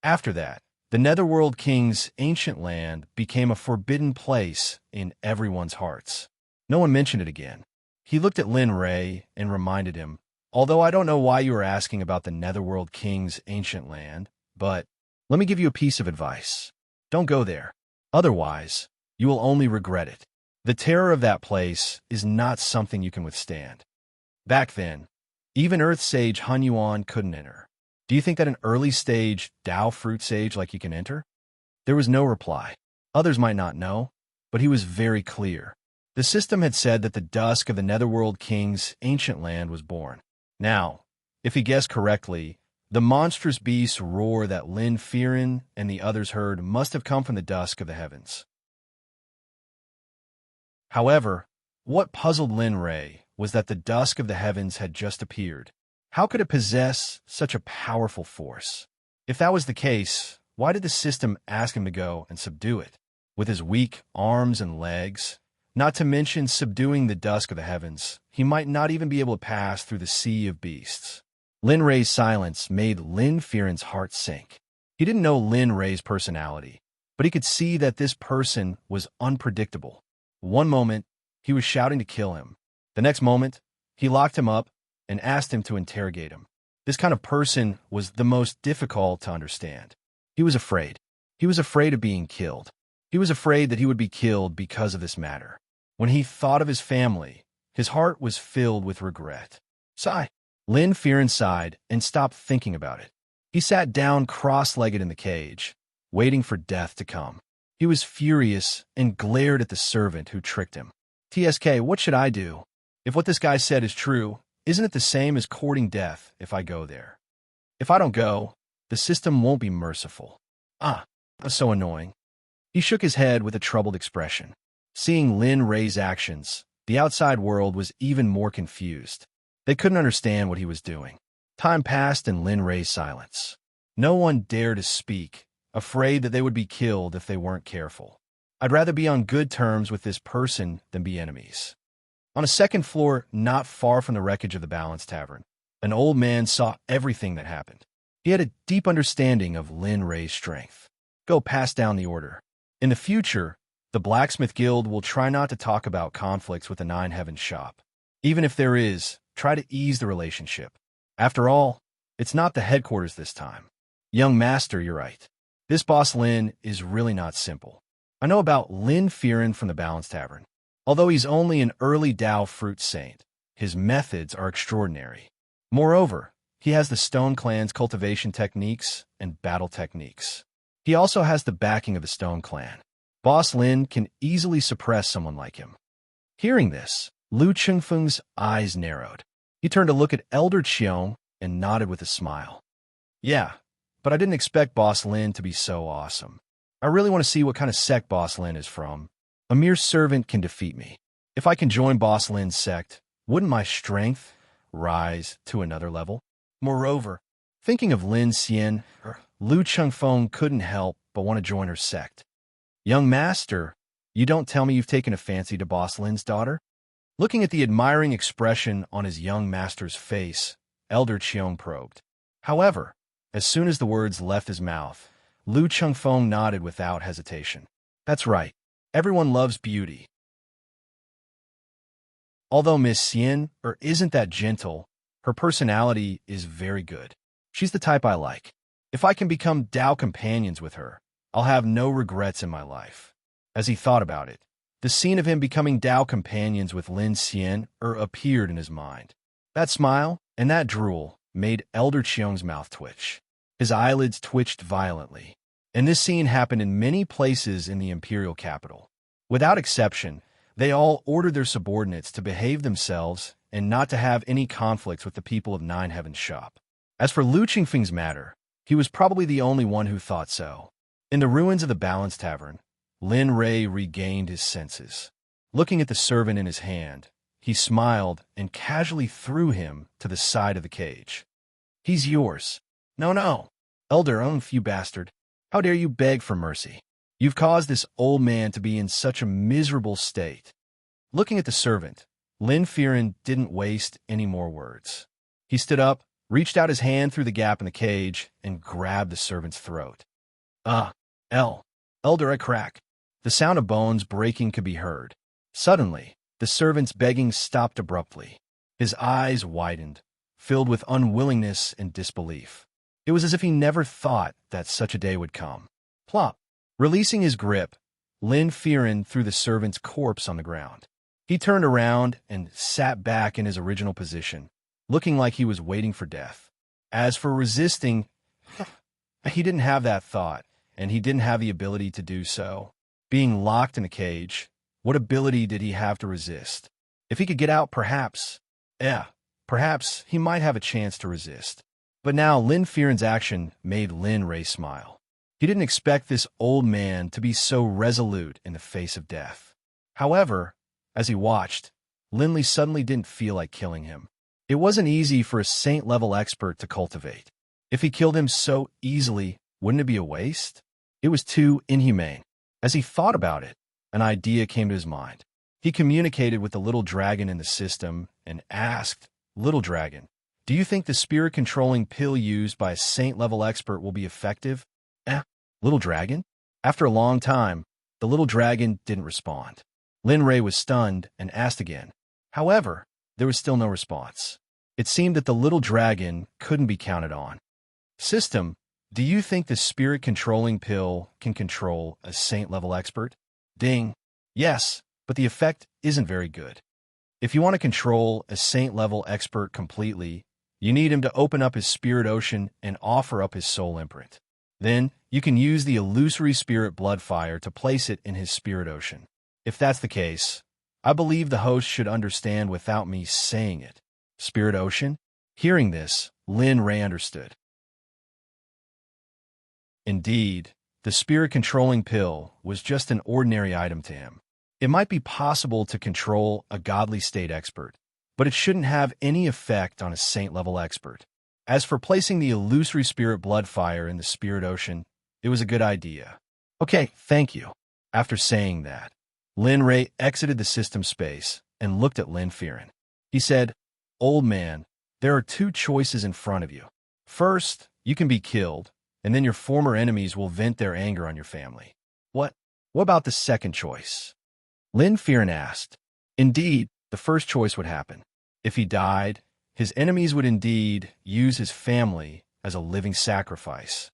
After that, the Netherworld King's ancient land became a forbidden place in everyone's hearts. No one mentioned it again. He looked at Lin Ray and reminded him, although I don't know why you are asking about the Netherworld King's ancient land, but let me give you a piece of advice. Don't go there. Otherwise, you will only regret it. The terror of that place is not something you can withstand. Back then, even Earth Sage Han Yuan couldn't enter. Do you think that an early stage Dao Fruit Sage like you can enter? There was no reply. Others might not know, but he was very clear. The system had said that the dusk of the Netherworld King's ancient land was born. Now, if he guessed correctly, the monstrous beast's roar that Lin Fearon and the others heard must have come from the dusk of the heavens. However, what puzzled Lin Ray was that the dusk of the heavens had just appeared. How could it possess such a powerful force? If that was the case, why did the system ask him to go and subdue it? With his weak arms and legs, not to mention subduing the dusk of the heavens, he might not even be able to pass through the sea of beasts. Lin Ray's silence made Lin Firen's heart sink. He didn't know Lin Ray's personality, but he could see that this person was unpredictable. One moment, he was shouting to kill him. The next moment, he locked him up and asked him to interrogate him. This kind of person was the most difficult to understand. He was afraid. He was afraid of being killed. He was afraid that he would be killed because of this matter. When he thought of his family, his heart was filled with regret. Sigh. Lin Firen sighed and stopped thinking about it. He sat down cross-legged in the cage, waiting for death to come. He was furious and glared at the servant who tricked him. TSK, what should I do? If what this guy said is true, isn't it the same as courting death if I go there? If I don't go, the system won't be merciful. That's so annoying. He shook his head with a troubled expression. Seeing Lin Ray's actions, the outside world was even more confused. They couldn't understand what he was doing. Time passed in Lin Ray's silence. No one dared to speak, afraid that they would be killed if they weren't careful. I'd rather be on good terms with this person than be enemies. On a second floor, not far from the wreckage of the Balance Tavern, an old man saw everything that happened. He had a deep understanding of Lin Ray's strength. Go pass down the order. In the future, the Blacksmith Guild will try not to talk about conflicts with the Nine Heavens shop. Even if there is, try to ease the relationship. After all, it's not the headquarters this time. Young master, you're right. This boss Lin is really not simple. I know about Lin Firen from the Balance Tavern. Although he's only an early Dao fruit saint, his methods are extraordinary. Moreover, he has the Stone Clan's cultivation techniques and battle techniques. He also has the backing of the Stone Clan. Boss Lin can easily suppress someone like him. Hearing this, Lu Chengfeng's eyes narrowed. He turned to look at Elder Qiong and nodded with a smile. Yeah, but I didn't expect Boss Lin to be so awesome. I really want to see what kind of sect Boss Lin is from. A mere servant can defeat me. If I can join Boss Lin's sect, wouldn't my strength rise to another level? Moreover, thinking of Lin Xian, Lu Chengfeng couldn't help but want to join her sect. Young master, you don't tell me you've taken a fancy to Boss Lin's daughter? Looking at the admiring expression on his young master's face, Elder Qiong probed. However, as soon as the words left his mouth, Lu Chengfeng nodded without hesitation. That's right. Everyone loves beauty. Although Miss Xian isn't that gentle, her personality is very good. She's the type I like. If I can become Dao companions with her, I'll have no regrets in my life. As he thought about it, the scene of him becoming Dao companions with Lin Xian appeared in his mind. That smile and that drool made Elder Qiong's mouth twitch. His eyelids twitched violently. And this scene happened in many places in the imperial capital. Without exception, they all ordered their subordinates to behave themselves and not to have any conflicts with the people of Nine Heavens shop. As for Lu Qingfeng's matter, he was probably the only one who thought so. In the ruins of the Balance Tavern, Lin Ray regained his senses. Looking at the servant in his hand, he smiled and casually threw him to the side of the cage. He's yours. No. Elder, you bastard. How dare you beg for mercy? You've caused this old man to be in such a miserable state. Looking at the servant, Lin Firen didn't waste any more words. He stood up, reached out his hand through the gap in the cage, and grabbed the servant's throat. Elder, I crack. The sound of bones breaking could be heard. Suddenly, the servant's begging stopped abruptly. His eyes widened, filled with unwillingness and disbelief. It was as if he never thought that such a day would come. Plop! Releasing his grip, Lin Firen threw the servant's corpse on the ground. He turned around and sat back in his original position, looking like he was waiting for death. As for resisting, he didn't have that thought, and he didn't have the ability to do so. Being locked in a cage, what ability did he have to resist? If he could get out, perhaps he might have a chance to resist. But now Lin Firen's action made Lin Ray smile. He didn't expect this old man to be so resolute in the face of death. However, As he watched, Linley suddenly didn't feel like killing him. It wasn't easy for a saint-level expert to cultivate. If he killed him so easily, wouldn't it be a waste? It was too inhumane. As he thought about it, an idea came to his mind. He communicated with the little dragon in the system and asked, "Little dragon, do you think the spirit-controlling pill used by a saint-level expert will be effective?" Little dragon? After a long time, the little dragon didn't respond. Lin Rei was stunned and asked again. However, there was still no response. It seemed that the little dragon couldn't be counted on. System, do you think the spirit-controlling pill can control a saint-level expert? Ding. Yes, but the effect isn't very good. If you want to control a saint-level expert completely, you need him to open up his spirit ocean and offer up his soul imprint. Then, you can use the illusory spirit blood fire to place it in his spirit ocean. If that's the case, I believe the host should understand without me saying it. Spirit ocean? Hearing this, Lin Rei understood. Indeed, the spirit-controlling pill was just an ordinary item to him. It might be possible to control a godly state expert, but it shouldn't have any effect on a saint-level expert. As for placing the illusory spirit blood fire in the spirit ocean, it was a good idea. Okay, thank you. After saying that, Lin Rei exited the system space and looked at Lin Firen. He said, "Old man, there are two choices in front of you. First, you can be killed, and then your former enemies will vent their anger on your family. What about the second choice?" Lin Firen asked. Indeed, the first choice would happen. If he died, his enemies would indeed use his family as a living sacrifice.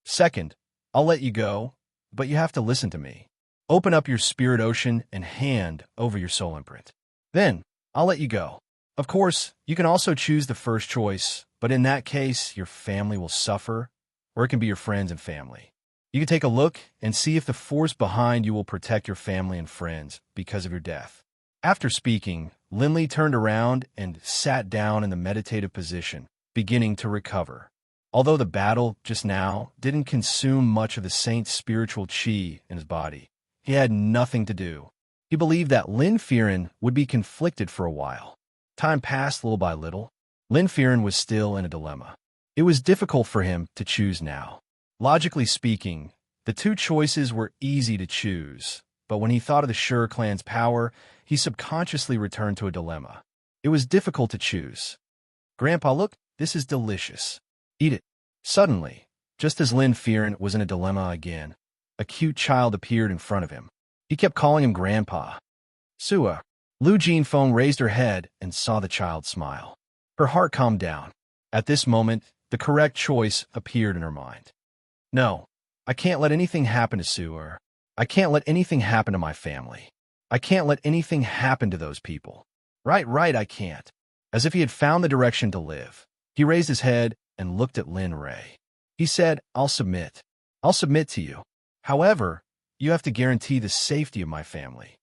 Second, I'll let you go, but you have to listen to me. Open up your spirit ocean and hand over your soul imprint. Then, I'll let you go. Of course, you can also choose the first choice, but in that case, your family will suffer, or it can be your friends and family. You can take a look and see if the force behind you will protect your family and friends because of your death. After speaking, Linley turned around and sat down in the meditative position, beginning to recover. Although the battle just now didn't consume much of the saint's spiritual chi in his body, he had nothing to do. He believed that Lin Firen would be conflicted for a while. Time passed little by little. Lin Firen was still in a dilemma. It was difficult for him to choose now. Logically speaking, the two choices were easy to choose, but when he thought of the Shur clan's power, he subconsciously returned to a dilemma. It was difficult to choose. "Grandpa, look, this is delicious. Eat it." Suddenly, just as Lin Firen was in a dilemma again, a cute child appeared in front of him. He kept calling him Grandpa. Sua. Lu Jinfeng raised her head and saw the child smile. Her heart calmed down. At this moment, the correct choice appeared in her mind. No, I can't let anything happen to Sua. I can't let anything happen to my family. I can't let anything happen to those people. Right, I can't. As if he had found the direction to live, he raised his head and looked at Lin Rei. He said, I'll submit. I'll submit to you. However, you have to guarantee the safety of my family.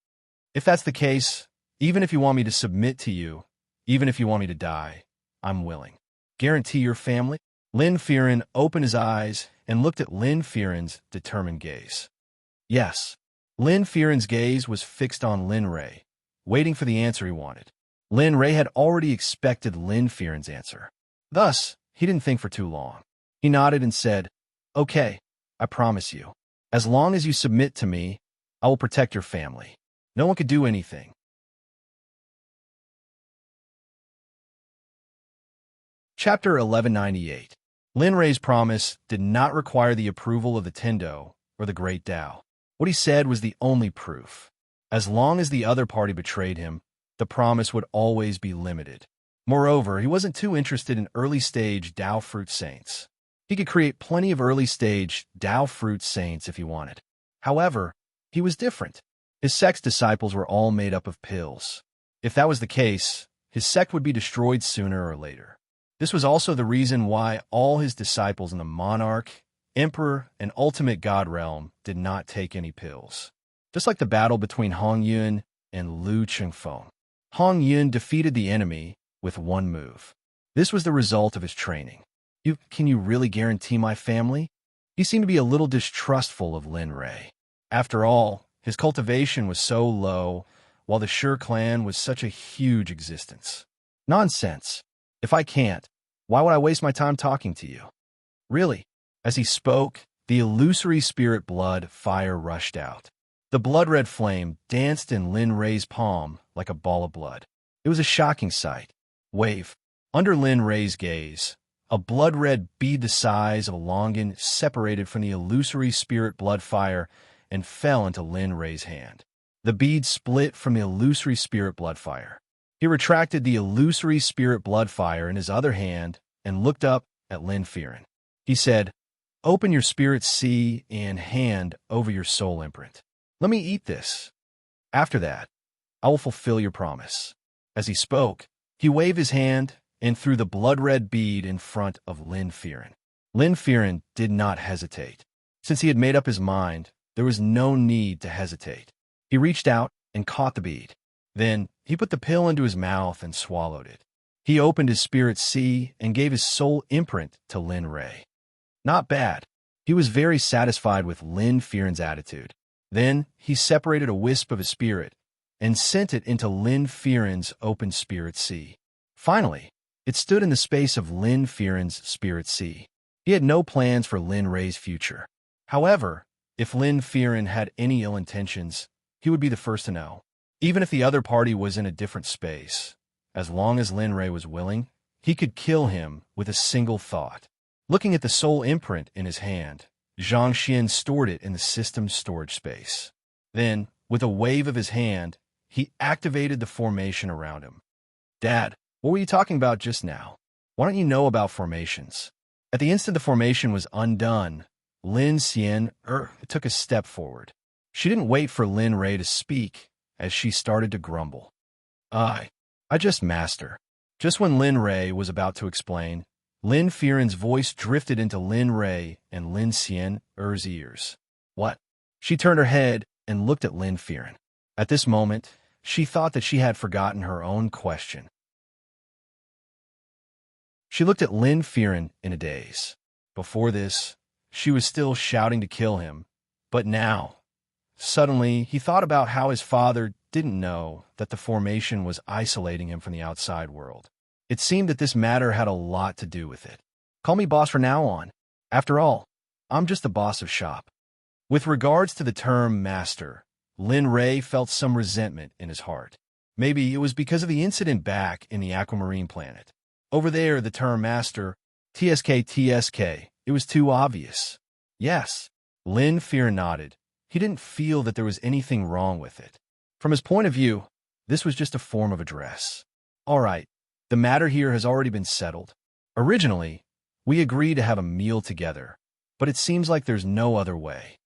If that's the case, even if you want me to submit to you, even if you want me to die, I'm willing. Guarantee your family? Lin Firen opened his eyes and looked at Lin Firen's determined gaze. Yes. Lin Firen's gaze was fixed on Lin Rei, waiting for the answer he wanted. Lin Rei had already expected Lin Firen's answer. Thus, he didn't think for too long. He nodded and said, Okay, I promise you. As long as you submit to me, I will protect your family. No one could do anything. Chapter 1198. Lin Rei's promise did not require the approval of the Tendo or the Great Tao. What he said was the only proof. As long as the other party betrayed him, the promise would always be limited. Moreover, he wasn't too interested in early-stage Tao fruit saints. He could create plenty of early-stage Tao fruit saints if he wanted. However, he was different. His sect's disciples were all made up of pills. If that was the case, his sect would be destroyed sooner or later. This was also the reason why all his disciples in the Monarch, Emperor, and Ultimate God realm did not take any pills. Just like the battle between Hong Yun and Lu Chengfeng. Hong Yun defeated the enemy with one move. This was the result of his training. Can you really guarantee my family? He seemed to be a little distrustful of Lin Rei. After all, his cultivation was so low, while the Sure clan was such a huge existence. Nonsense. If I can't, why would I waste my time talking to you? Really? As he spoke, the illusory spirit blood fire rushed out. The blood-red flame danced in Lin Rei's palm like a ball of blood. It was a shocking sight. Wave. Under Lin Rei's gaze, a blood-red bead the size of a longan separated from the illusory spirit blood fire and fell into Lin Rei's hand. The bead split from the illusory spirit blood fire. He retracted the illusory spirit blood fire in his other hand and looked up at Lin Firen. He said, "Open your spirit sea and hand over your soul imprint. Let me eat this. After that, I will fulfill your promise." As he spoke, he waved his hand and threw the blood-red bead in front of Lin Firen. Lin Firen did not hesitate. Since he had made up his mind, there was no need to hesitate. He reached out and caught the bead. Then he put the pill into his mouth and swallowed it. He opened his spirit sea and gave his soul imprint to Lin Rei. Not bad. He was very satisfied with Lin Firen's attitude. Then he separated a wisp of his spirit and sent it into Lin Firen's open spirit sea. Finally, it stood in the space of Lin Firen's spirit sea. He had no plans for Lin Rei's future. However, if Lin Firen had any ill intentions, he would be the first to know. Even if the other party was in a different space, as long as Lin Rei was willing, he could kill him with a single thought. Looking at the soul imprint in his hand, Zhang Xian stored it in the system's storage space. Then, with a wave of his hand, he activated the formation around him. "Dad, what were you talking about just now? Why don't you know about formations?" At the instant the formation was undone, Lin Xian took a step forward. She didn't wait for Lin Rei to speak, as she started to grumble. I just master." Just when Lin Rei was about to explain, Lin Firen's voice drifted into Lin Rei and Lin Xian's ears. "What?" She turned her head and looked at Lin Firen. At this moment, she thought that she had forgotten her own question. She looked at Lin Firen in a daze. Before this, she was still shouting to kill him, but now, suddenly, he thought about how his father didn't know that the formation was isolating him from the outside world. It seemed that this matter had a lot to do with it. "Call me boss from now on. After all, I'm just the boss of shop." With regards to the term master, Lin Rei felt some resentment in his heart. Maybe it was because of the incident back in the aquamarine planet. Over there, the term master, TSK, it was too obvious. Yes, Lin Firen nodded. He didn't feel that there was anything wrong with it. From his point of view, this was just a form of address. All right, the matter here has already been settled. Originally, we agreed to have a meal together, but it seems like there's no other way.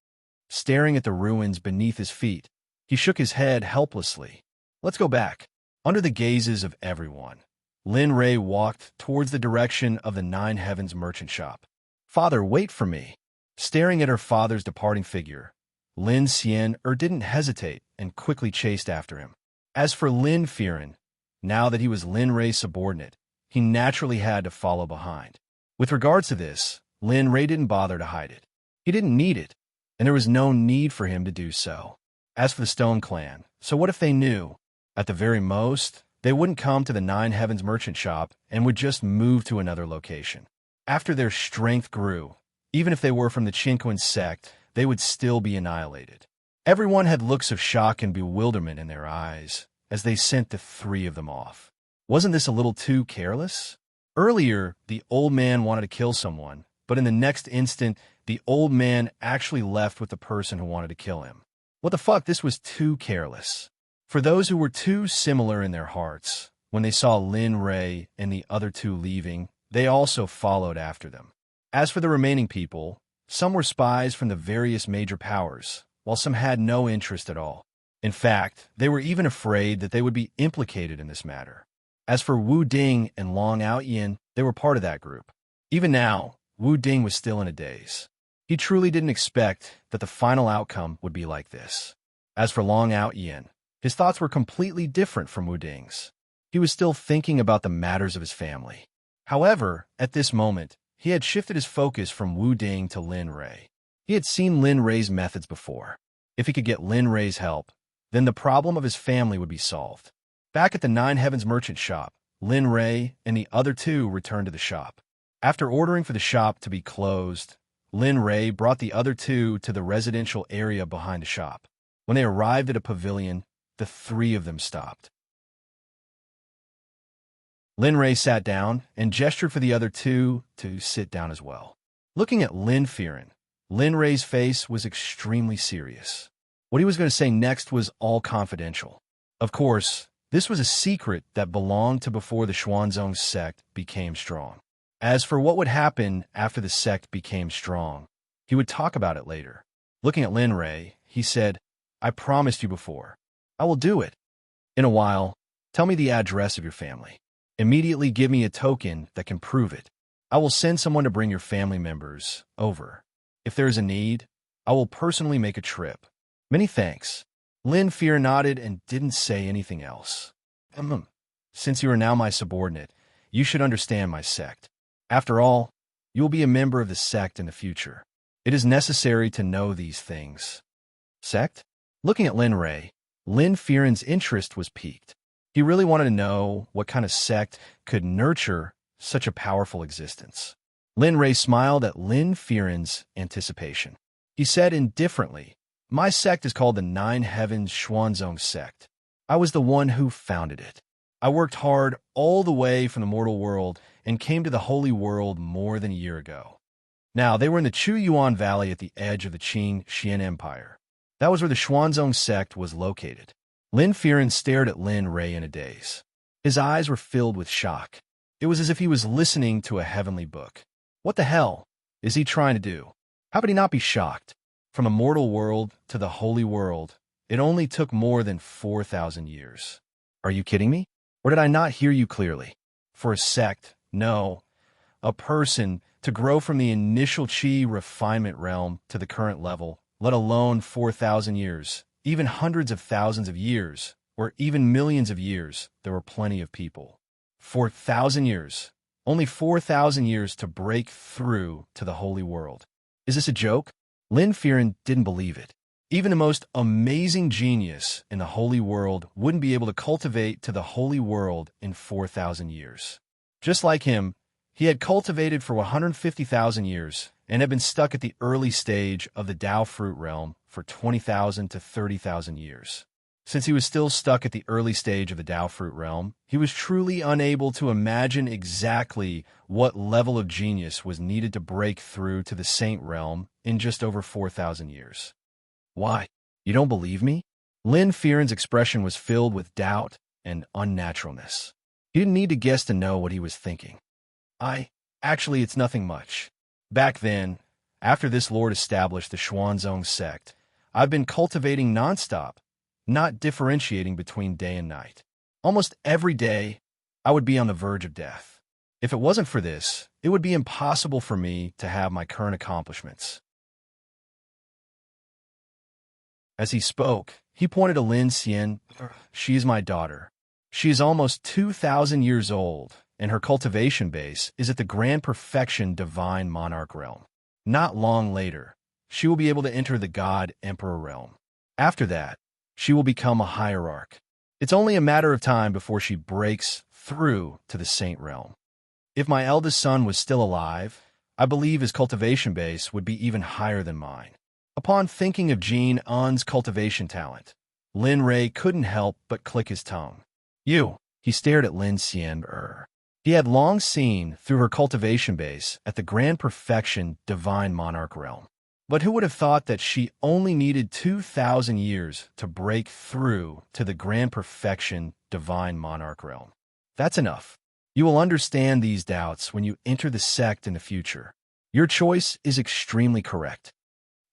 Staring at the ruins beneath his feet, he shook his head helplessly. Let's go back. Under the gazes of everyone, Lin Rei walked towards the direction of the Nine Heavens merchant shop. "Father, wait for me." Staring at her father's departing figure, Lin Xian didn't hesitate and quickly chased after him. As for Lin Firen, now that he was Lin Rei's subordinate, he naturally had to follow behind. With regards to this, Lin Rei didn't bother to hide it. He didn't need it, and there was no need for him to do so. As for the Stone Clan, so what if they knew? At the very most, they wouldn't come to the Nine Heavens merchant shop and would just move to another location. After their strength grew, even if they were from the Qinquan sect, they would still be annihilated. Everyone had looks of shock and bewilderment in their eyes as they sent the three of them off. Wasn't this a little too careless? Earlier, the old man wanted to kill someone, but in the next instant, the old man actually left with the person who wanted to kill him. What the fuck, this was too careless. For those who were too similar in their hearts, when they saw Lin Rei and the other two leaving, they also followed after them. As for the remaining people, some were spies from the various major powers, while some had no interest at all. In fact, they were even afraid that they would be implicated in this matter. As for Wu Ding and Long Outyin, they were part of that group. Even now, Wu Ding was still in a daze. He truly didn't expect that the final outcome would be like this. As for Long Outyin, his thoughts were completely different from Wu Ding's. He was still thinking about the matters of his family. However, at this moment, he had shifted his focus from Wu Ding to Lin Rei. He had seen Lin Rei's methods before. If he could get Lin Rei's help, then the problem of his family would be solved. Back at the Nine Heavens merchant shop, Lin Ray and the other two returned to the shop. After ordering for the shop to be closed, Lin Ray brought the other two to the residential area behind the shop. When they arrived at a pavilion, the three of them stopped. Lin Ray sat down and gestured for the other two to sit down as well. Looking at Lin Fearon, Lin Ray's face was extremely serious. What he was going to say next was all confidential. Of course, this was a secret that belonged to before the Xuanzong sect became strong. As for what would happen after the sect became strong, he would talk about it later. Looking at Lin Ray, he said, "I promised you before. I will do it. In a while, tell me the address of your family. Immediately give me a token that can prove it. I will send someone to bring your family members over. If there is a need, I will personally make a trip. Many thanks." Lin Fear nodded and didn't say anything else. Since you are now my subordinate, you should understand my sect. After all, you will be a member of the sect in the future. It is necessary to know these things. Sect? Looking at Lin Ray, Lin Fearon's interest was piqued. He really wanted to know what kind of sect could nurture such a powerful existence. Lin Ray smiled at Lin Fearon's anticipation. He said indifferently, "My sect is called the Nine Heavens Xuanzong sect. I was the one who founded it. I worked hard all the way from the mortal world and came to the holy world more than a year ago." Now, they were in the Chu Yuan Valley at the edge of the Qing Xian Empire. That was where the Xuanzong sect was located. Lin Fearon stared at Lin Ray in a daze. His eyes were filled with shock. It was as if he was listening to a heavenly book. What the hell is he trying to do? How could he not be shocked? From a mortal world to the holy world, it only took more than 4,000 years. Are you kidding me? Or did I not hear you clearly? For a sect, no, a person, to grow from the initial Qi refinement realm to the current level, let alone 4,000 years, even hundreds of thousands of years, or even millions of years, there were plenty of people. 4,000 years, only 4,000 years to break through to the holy world. Is this a joke? Lin Fearon didn't believe it. Even the most amazing genius in the holy world wouldn't be able to cultivate to the holy world in 4,000 years. Just like him, he had cultivated for 150,000 years and had been stuck at the early stage of the Dao fruit realm for 20,000 to 30,000 years. Since he was still stuck at the early stage of the Dao fruit realm, he was truly unable to imagine exactly what level of genius was needed to break through to the saint realm in just over 4,000 years. Why? You don't believe me? Lin Fearon's expression was filled with doubt and unnaturalness. He didn't need to guess to know what he was thinking. Actually, it's nothing much. Back then, after this lord established the Xuanzong sect, I've been cultivating nonstop, not differentiating between day and night. Almost every day, I would be on the verge of death. If it wasn't for this, it would be impossible for me to have my current accomplishments. As he spoke, he pointed to Lin Xian. She is my daughter. She is almost 2,000 years old, and her cultivation base is at the grand perfection divine monarch realm. Not long later, she will be able to enter the god emperor realm. After that, she will become a hierarch. It's only a matter of time before she breaks through to the saint realm. If my eldest son was still alive, I believe his cultivation base would be even higher than mine. Upon thinking of Jean Un's cultivation talent, Lin Ray couldn't help but click his tongue. He stared at Lin Xian. He had long seen through her cultivation base at the grand perfection divine monarch realm. But who would have thought that she only needed 2,000 years to break through to the grand perfection divine monarch realm? That's enough. You will understand these doubts when you enter the sect in the future. Your choice is extremely correct.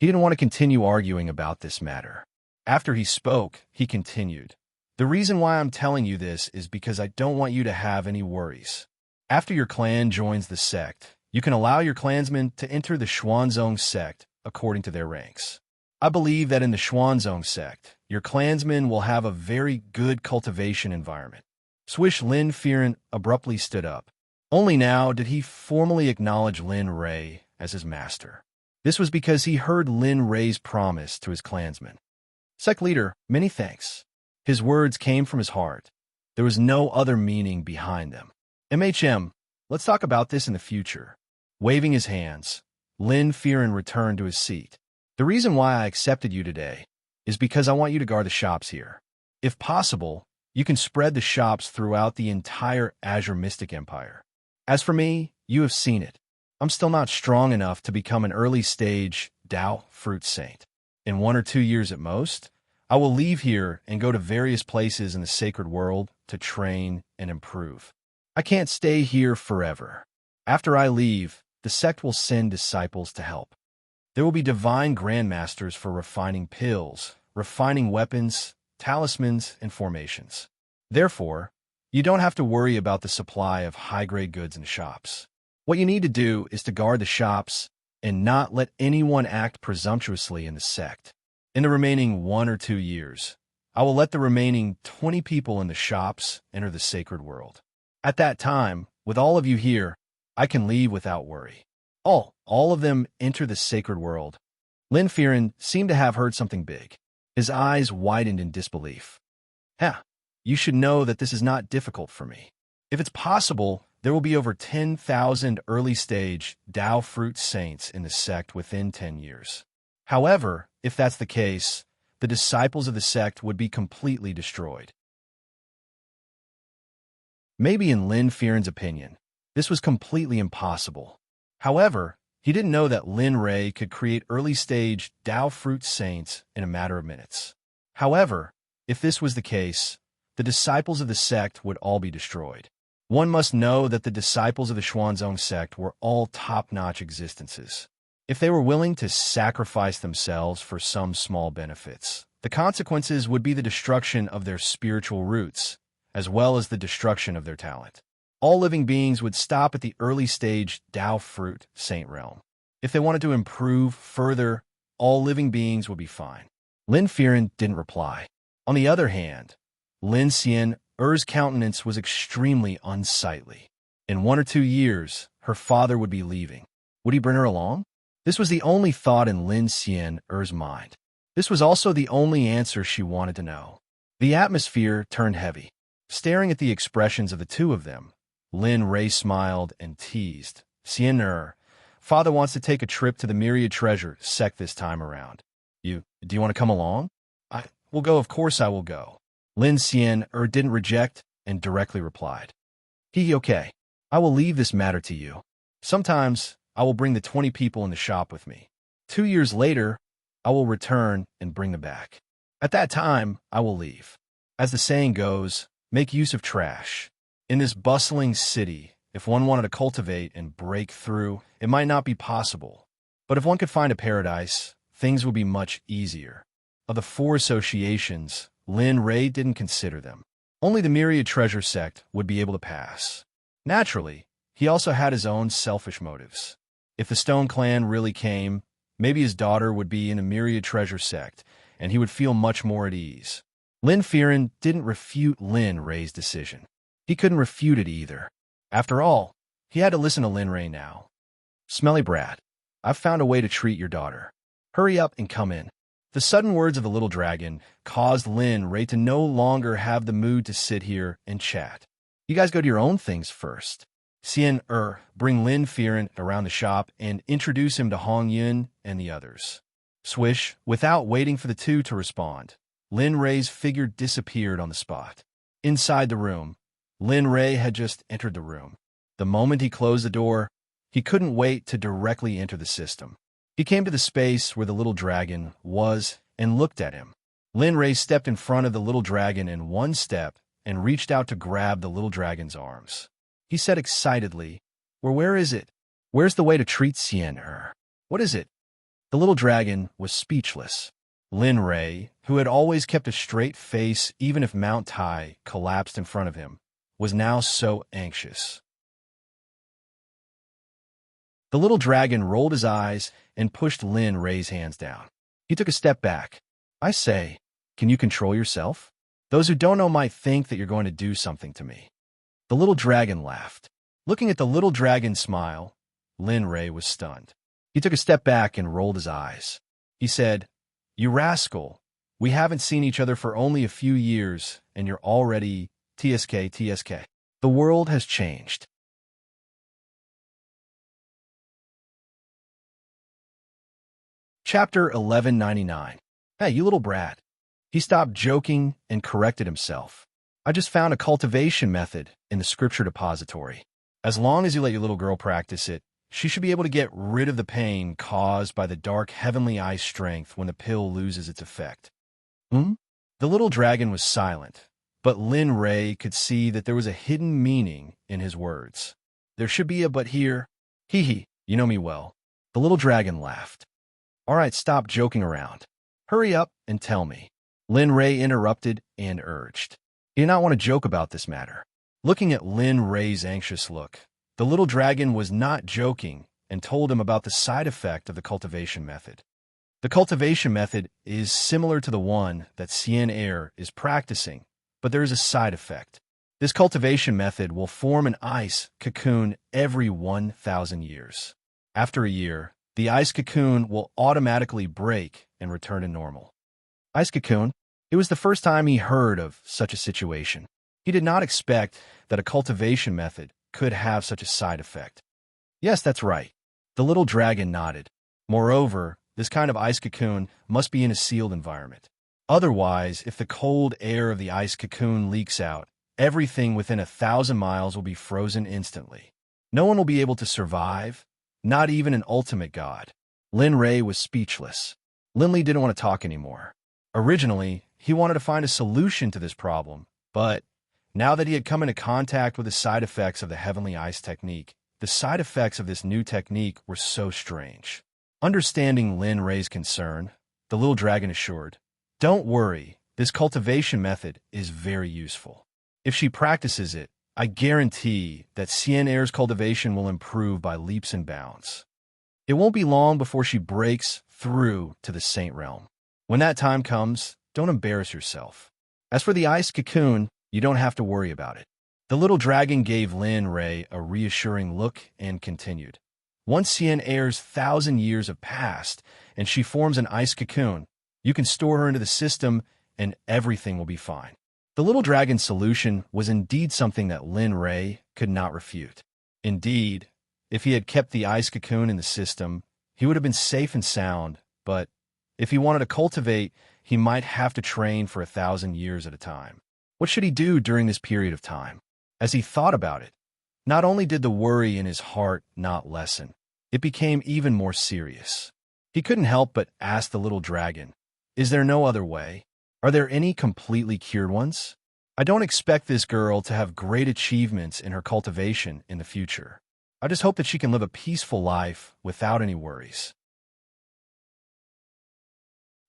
He didn't want to continue arguing about this matter. After he spoke, he continued. The reason why I'm telling you this is because I don't want you to have any worries. After your clan joins the sect, you can allow your clansmen to enter the Xuanzong sect according to their ranks. I believe that in the Xuanzong sect, your clansmen will have a very good cultivation environment. Swish Lin Fearon abruptly stood up. Only now did he formally acknowledge Lin Ray as his master. This was because he heard Lin Ray's promise to his clansmen. Sect leader, many thanks. His words came from his heart. There was no other meaning behind them. Let's talk about this in the future. Waving his hands, Lin Fearon returned to his seat. The reason why I accepted you today is because I want you to guard the shops here. If possible, you can spread the shops throughout the entire Azure Mystic Empire. As for me, you have seen it. I'm still not strong enough to become an early-stage Dao Fruit Saint. In 1 or 2 years at most, I will leave here and go to various places in the sacred world to train and improve. I can't stay here forever. After I leave, the sect will send disciples to help. There will be divine grandmasters for refining pills, refining weapons, talismans, and formations. Therefore, you don't have to worry about the supply of high-grade goods in shops. What you need to do is to guard the shops and not let anyone act presumptuously in the sect. In the remaining 1 or 2 years, I will let the remaining 20 people in the shops enter the sacred world. At that time, with all of you here, I can leave without worry. All of them enter the sacred world. Lin Fearon seemed to have heard something big. His eyes widened in disbelief. You should know that this is not difficult for me. If it's possible, there will be over 10,000 early-stage Dao Fruit Saints in the sect within 10 years. However, if that's the case, the disciples of the sect would be completely destroyed. Maybe in Lin Fearon's opinion, this was completely impossible. However, he didn't know that Lin Ray could create early-stage Dao Fruit Saints in a matter of minutes. However, if this was the case, the disciples of the sect would all be destroyed. One must know that the disciples of the Xuanzong sect were all top-notch existences. If they were willing to sacrifice themselves for some small benefits, the consequences would be the destruction of their spiritual roots, as well as the destruction of their talent. All living beings would stop at the early-stage Dao Fruit Saint realm. If they wanted to improve further, all living beings would be fine. Lin Fearon didn't reply. On the other hand, Lin Xian's countenance was extremely unsightly. In 1 or 2 years, her father would be leaving. Would he bring her along? This was the only thought in Lin Xian's mind. This was also the only answer she wanted to know. The atmosphere turned heavy. Staring at the expressions of the two of them, Lin Ray smiled and teased. Xian, father wants to take a trip to the Myriad Treasure Sect this time around. Do you want to come along? I will go, of course I will go. Lin Xian didn't reject and directly replied. Okay. I will leave this matter to you. Sometimes I will bring the 20 people in the shop with me. 2 years later, I will return and bring them back. At that time, I will leave. As the saying goes, make use of trash. In this bustling city, if one wanted to cultivate and break through, it might not be possible. But if one could find a paradise, things would be much easier. Of the 4 associations, Lin Ray didn't consider them. Only the Myriad Treasure Sect would be able to pass. Naturally, he also had his own selfish motives. If the Stone Clan really came, maybe his daughter would be in the Myriad Treasure Sect, and he would feel much more at ease. Lin Fearon didn't refute Lin Ray's decision. He couldn't refute it either. After all, he had to listen to Lin Ray now. Smelly brat, I've found a way to treat your daughter. Hurry up and come in. The sudden words of the little dragon caused Lin Ray to no longer have the mood to sit here and chat. You guys go do your own things first. Xian bring Lin Fearon around the shop and introduce him to Hong Yun and the others. Swish, without waiting for the two to respond, Lin Ray's figure disappeared on the spot. Inside the room, Lin Ray had just entered the room. The moment he closed the door, he couldn't wait to directly enter the system. He came to the space where the little dragon was and looked at him. Lin Ray stepped in front of the little dragon in one step and reached out to grab the little dragon's arms. He said excitedly, where is it? Where's the way to treat Xian? What is it? The little dragon was speechless. Lin Ray, who had always kept a straight face even if Mount Tai collapsed in front of him, was now so anxious. The little dragon rolled his eyes and pushed Lin Ray's hands down. He took a step back. I say, can you control yourself? Those who don't know might think that you're going to do something to me. The little dragon laughed. Looking at the little dragon's smile, Lin Ray was stunned. He took a step back and rolled his eyes. He said, You rascal, We haven't seen each other for only a few years, and you're already TSK. The world has changed. Chapter 1199. Hey, you little brat. He stopped joking and corrected himself. I just found a cultivation method in the scripture depository. As long as you let your little girl practice it, she should be able to get rid of the pain caused by the dark heavenly ice strength when the pill loses its effect. Hmm? The little dragon was silent, but Lin Ray could see that there was a hidden meaning in his words. There should be a but here. Hee hee, you know me well. The little dragon laughed. All right, stop joking around. Hurry up and tell me. Lin Ray interrupted and urged. He did not want to joke about this matter. Looking at Lin Ray's anxious look, the little dragon was not joking and told him about the side effect of the cultivation method. The cultivation method is similar to the one that Cien Air is practicing, but there is a side effect. This cultivation method will form an ice cocoon every 1,000 years. After a year, the ice cocoon will automatically break and return to normal. Ice cocoon? It was the first time he heard of such a situation. He did not expect that a cultivation method could have such a side effect. Yes, that's right. The little dragon nodded. Moreover, this kind of ice cocoon must be in a sealed environment. Otherwise, if the cold air of the ice cocoon leaks out, everything within 1,000 miles will be frozen instantly. No one will be able to survive, not even an ultimate god. Lin Ray was speechless. Lin Li didn't want to talk anymore. Originally, he wanted to find a solution to this problem, but now that he had come into contact with the side effects of the heavenly ice technique, the side effects of this new technique were so strange. Understanding Lin Ray's concern, the little dragon assured, "Don't worry, this cultivation method is very useful. If she practices it, I guarantee that Cien Air's cultivation will improve by leaps and bounds. It won't be long before she breaks through to the Saint Realm. When that time comes, don't embarrass yourself. As for the ice cocoon, you don't have to worry about it." The little dragon gave Lin Ray a reassuring look and continued. Once Cien Air's 1,000 years have passed and she forms an ice cocoon, you can store her into the system and everything will be fine. The little dragon's solution was indeed something that Lin Ray could not refute. Indeed, if he had kept the ice cocoon in the system, he would have been safe and sound, but if he wanted to cultivate, he might have to train for 1,000 years at a time. What should he do during this period of time? As he thought about it, not only did the worry in his heart not lessen, it became even more serious. He couldn't help but ask the little dragon, "Is there no other way? Are there any completely cured ones? I don't expect this girl to have great achievements in her cultivation in the future. I just hope that she can live a peaceful life without any worries."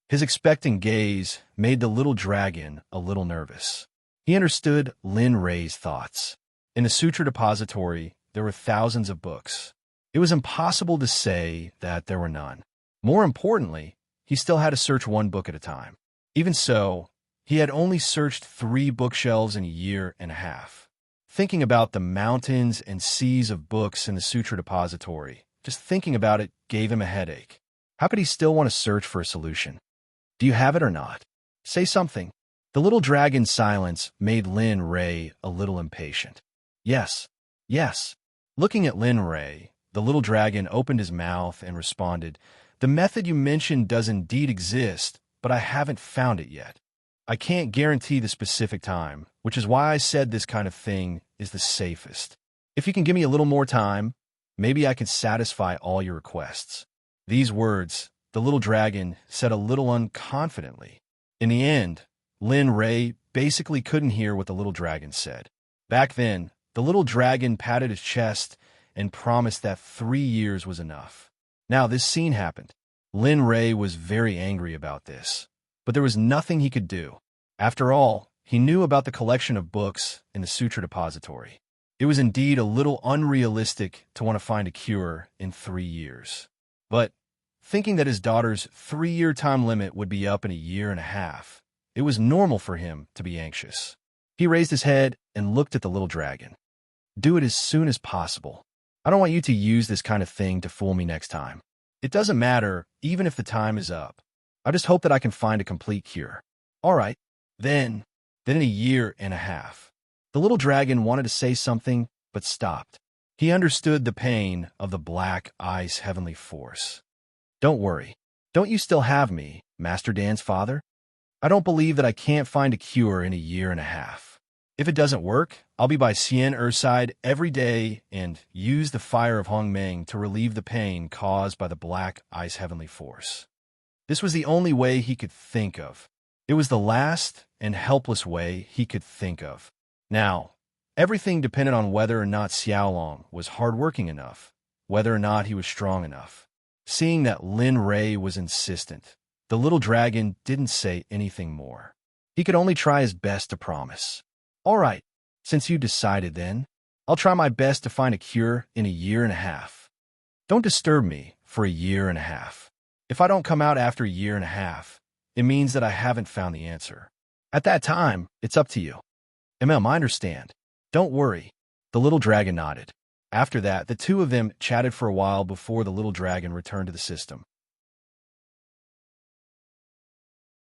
His expectant gaze made the little dragon a little nervous. He understood Lin Ray's thoughts. In the sutra depository, there were thousands of books. It was impossible to say that there were none. More importantly, he still had to search one book at a time. Even so, he had only searched 3 bookshelves in a year and a half. Thinking about the mountains and seas of books in the sutra depository, just thinking about it gave him a headache. How could he still want to search for a solution? Do you have it or not? Say something. The little dragon's silence made Lin Ray a little impatient. Yes. Looking at Lin Ray, the little dragon opened his mouth and responded, "The method you mentioned does indeed exist, but I haven't found it yet. I can't guarantee the specific time, which is why I said this kind of thing is the safest. If you can give me a little more time, maybe I can satisfy all your requests." These words, the little dragon said a little unconfidently. In the end, Lin Ray basically couldn't hear what the little dragon said. Back then, the little dragon patted his chest and promised that 3 years was enough. Now this scene happened. Lin Ray was very angry about this, but there was nothing he could do. After all, he knew about the collection of books in the sutra depository. It was indeed a little unrealistic to want to find a cure in 3 years. But thinking that his daughter's 3-year time limit would be up in a year and a half, it was normal for him to be anxious. He raised his head and looked at the little dragon. "Do it as soon as possible. I don't want you to use this kind of thing to fool me next time. It doesn't matter, even if the time is up. I just hope that I can find a complete cure. All right. Then in a year and a half. The little dragon wanted to say something, but stopped. He understood the pain of the black ice heavenly force. Don't worry. Don't you still have me, Master Dan's father? I don't believe that I can't find a cure in a year and a half. If it doesn't work, I'll be by Xian side every day and use the fire of Hongmeng to relieve the pain caused by the black ice heavenly force. This was the only way he could think of. It was the last and helpless way he could think of. Now, everything depended on whether or not Xiaolong was hardworking enough, whether or not he was strong enough. Seeing that Lin Rei was insistent, the little dragon didn't say anything more. He could only try his best to promise. All right, since you decided then, I'll try my best to find a cure in a year and a half. Don't disturb me for a year and a half. If I don't come out after a year and a half, it means that I haven't found the answer. At that time, it's up to you. I understand. Don't worry. The little dragon nodded. After that, the two of them chatted for a while before the little dragon returned to the system.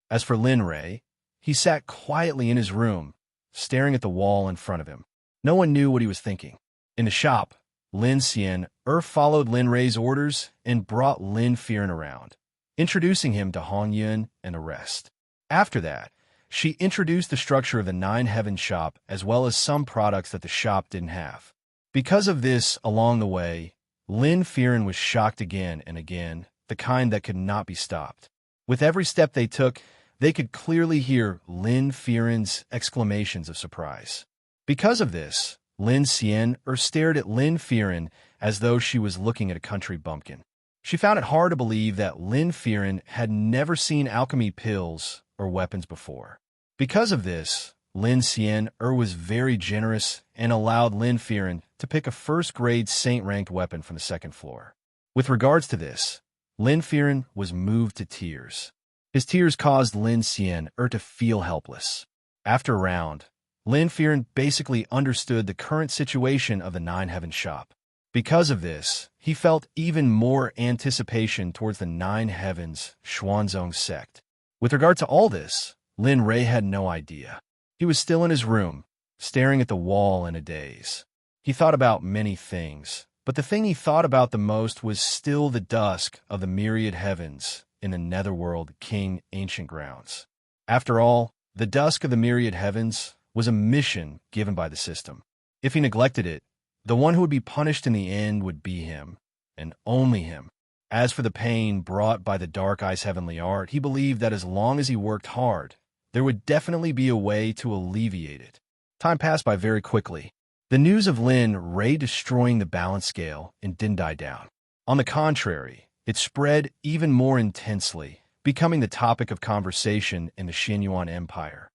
As for Lin Rei, he sat quietly in his room, staring at the wall in front of him. No one knew what he was thinking. In the shop, Lin Xian followed Lin Rei's orders and brought Lin Firen around, introducing him to Hong Yun and the rest. After that, she introduced the structure of the Nine Heavens shop as well as some products that the shop didn't have. Because of this, along the way, Lin Firen was shocked again and again, the kind that could not be stopped. With every step they took, they could clearly hear Lin Firen's exclamations of surprise. Because of this, Lin Xian stared at Lin Firen as though she was looking at a country bumpkin. She found it hard to believe that Lin Firen had never seen alchemy pills or weapons before. Because of this, Lin Xian was very generous and allowed Lin Firen to pick a first-grade saint-ranked weapon from the second floor. With regards to this, Lin Firen was moved to tears. His tears caused Lin Xian to feel helpless. After a round, Lin Firen basically understood the current situation of the Nine Heavens shop. Because of this, he felt even more anticipation towards the Nine Heavens Xuanzong sect. With regard to all this, Lin Rei had no idea. He was still in his room, staring at the wall in a daze. He thought about many things, but the thing he thought about the most was still the dusk of the myriad heavens in the netherworld King Ancient Grounds. After all, the dusk of the myriad heavens was a mission given by the system. If he neglected it, the one who would be punished in the end would be him, and only him. As for the pain brought by the dark ice heavenly art, he believed that as long as he worked hard, there would definitely be a way to alleviate it. Time passed by very quickly. The news of Lin Rei destroying the balance scale and didn't die down. On the contrary, it spread even more intensely, becoming the topic of conversation in the Xinyuan Empire.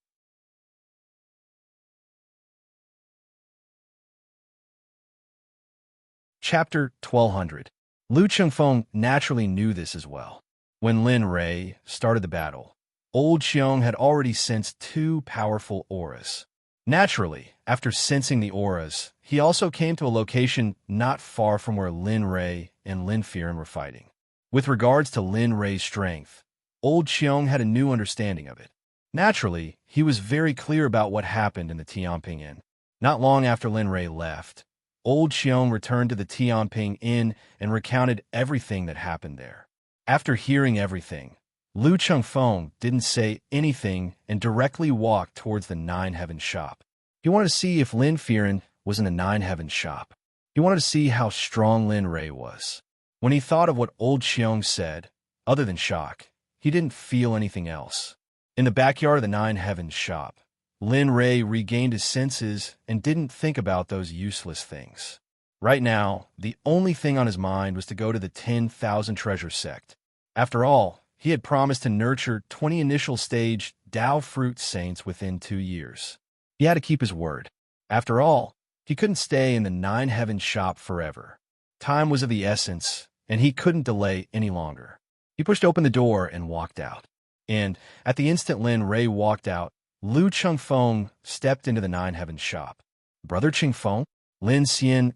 Chapter 1200. Lu Chengfeng naturally knew this as well. When Lin Rei started the battle, Old Xiong had already sensed two powerful auras. Naturally, after sensing the auras, he also came to a location not far from where Lin Rei and Lin Firen were fighting. With regards to Lin Rei's strength, Old Xiong had a new understanding of it. Naturally, he was very clear about what happened in the Tianping Inn. Not long after Lin Rei left, Old Xiong returned to the Tianping Inn and recounted everything that happened there. After hearing everything, Lu Chengfeng didn't say anything and directly walked towards the Nine Heavens shop. He wanted to see if Lin Firen was in the Nine Heavens shop. He wanted to see how strong Lin Rei was. When he thought of what Old Xiong said, other than shock, he didn't feel anything else. In the backyard of the Nine Heavens shop, Lin Rei regained his senses and didn't think about those useless things. Right now, the only thing on his mind was to go to the 10,000 treasure sect. After all, he had promised to nurture 20 initial stage Dao fruit saints within 2 years. He had to keep his word. After all, he couldn't stay in the Nine Heavens shop forever. Time was of the essence, and he couldn't delay any longer. He pushed open the door and walked out. And at the instant Lin Rei walked out, Lu Chengfeng stepped into the Nine Heavens shop. Brother Chengfeng? Lin Xian,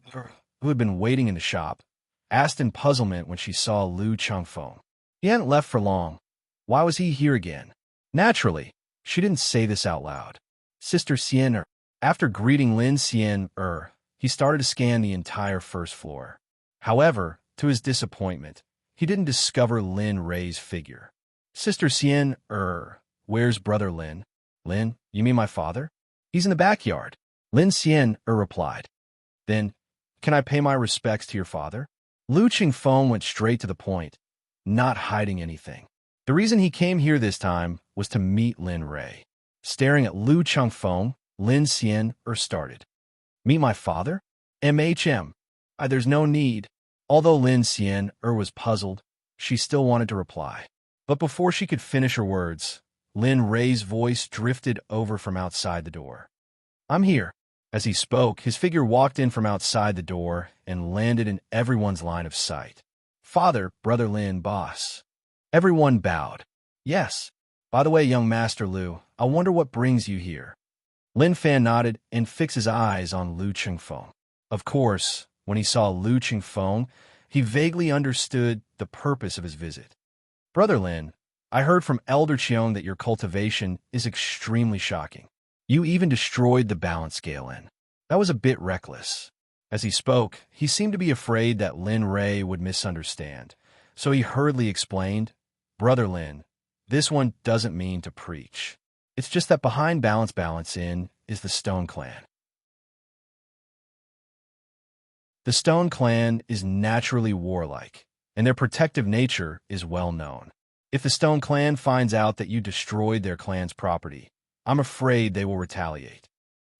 who had been waiting in the shop, asked in puzzlement when she saw Lu Chengfeng. He hadn't left for long. Why was he here again? Naturally, she didn't say this out loud. Sister Xian, after greeting Lin Xian, he started to scan the entire first floor. However, to his disappointment, he didn't discover Lin Rei's figure. Sister Xian, where's brother Lin? Lin, you mean my father? He's in the backyard. Lin Xian, replied. Then, can I pay my respects to your father? Lu Qingfeng went straight to the point, not hiding anything. The reason he came here this time was to meet Lin Rei. Staring at Lu Qingfeng, Lin Xian started. Meet my father? MHM. There's no need. Although Lin Xian was puzzled, she still wanted to reply. But before she could finish her words, Lin Rei's voice drifted over from outside the door. I'm here. As he spoke, his figure walked in from outside the door and landed in everyone's line of sight. Father, brother Lin, boss. Everyone bowed. Yes. By the way, young Master Lu, I wonder what brings you here. Lin Fan nodded and fixed his eyes on Lu Qingfeng. Of course, when he saw Lu Qingfeng, he vaguely understood the purpose of his visit. Brother Lin, I heard from Elder Qiong that your cultivation is extremely shocking. You even destroyed the balance scale in. That was a bit reckless. As he spoke, he seemed to be afraid that Lin Rei would misunderstand, so he hurriedly explained, Brother Lin, this one doesn't mean to preach. It's just that behind balance in is the Stone Clan. The Stone Clan is naturally warlike, and their protective nature is well known. If the Stone Clan finds out that you destroyed their clan's property, I'm afraid they will retaliate.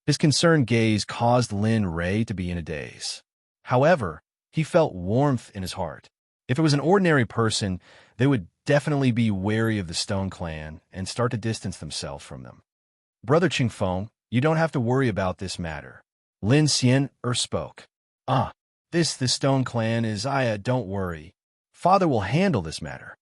His concerned gaze caused Lin Rei to be in a daze. However, he felt warmth in his heart. If it was an ordinary person, they would definitely be wary of the Stone Clan and start to distance themselves from them. Brother Qingfeng, you don't have to worry about this matter. Lin Xian spoke. The Stone Clan is don't worry. Father will handle this matter.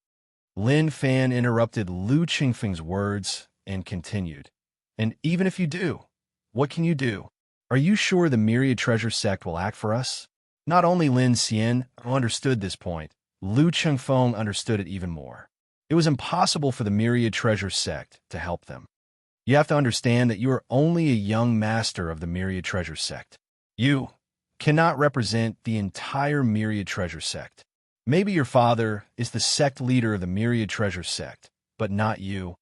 Lin Fan interrupted Lu Qingfeng's words and continued. And even if you do, what can you do? Are you sure the Myriad Treasure Sect will act for us? Not only Lin Xian understood this point, Lu Qingfeng understood it even more. It was impossible for the Myriad Treasure Sect to help them. You have to understand that you are only a young master of the Myriad Treasure Sect. You cannot represent the entire Myriad Treasure Sect. Maybe your father is the sect leader of the Myriad Treasure Sect, but not you.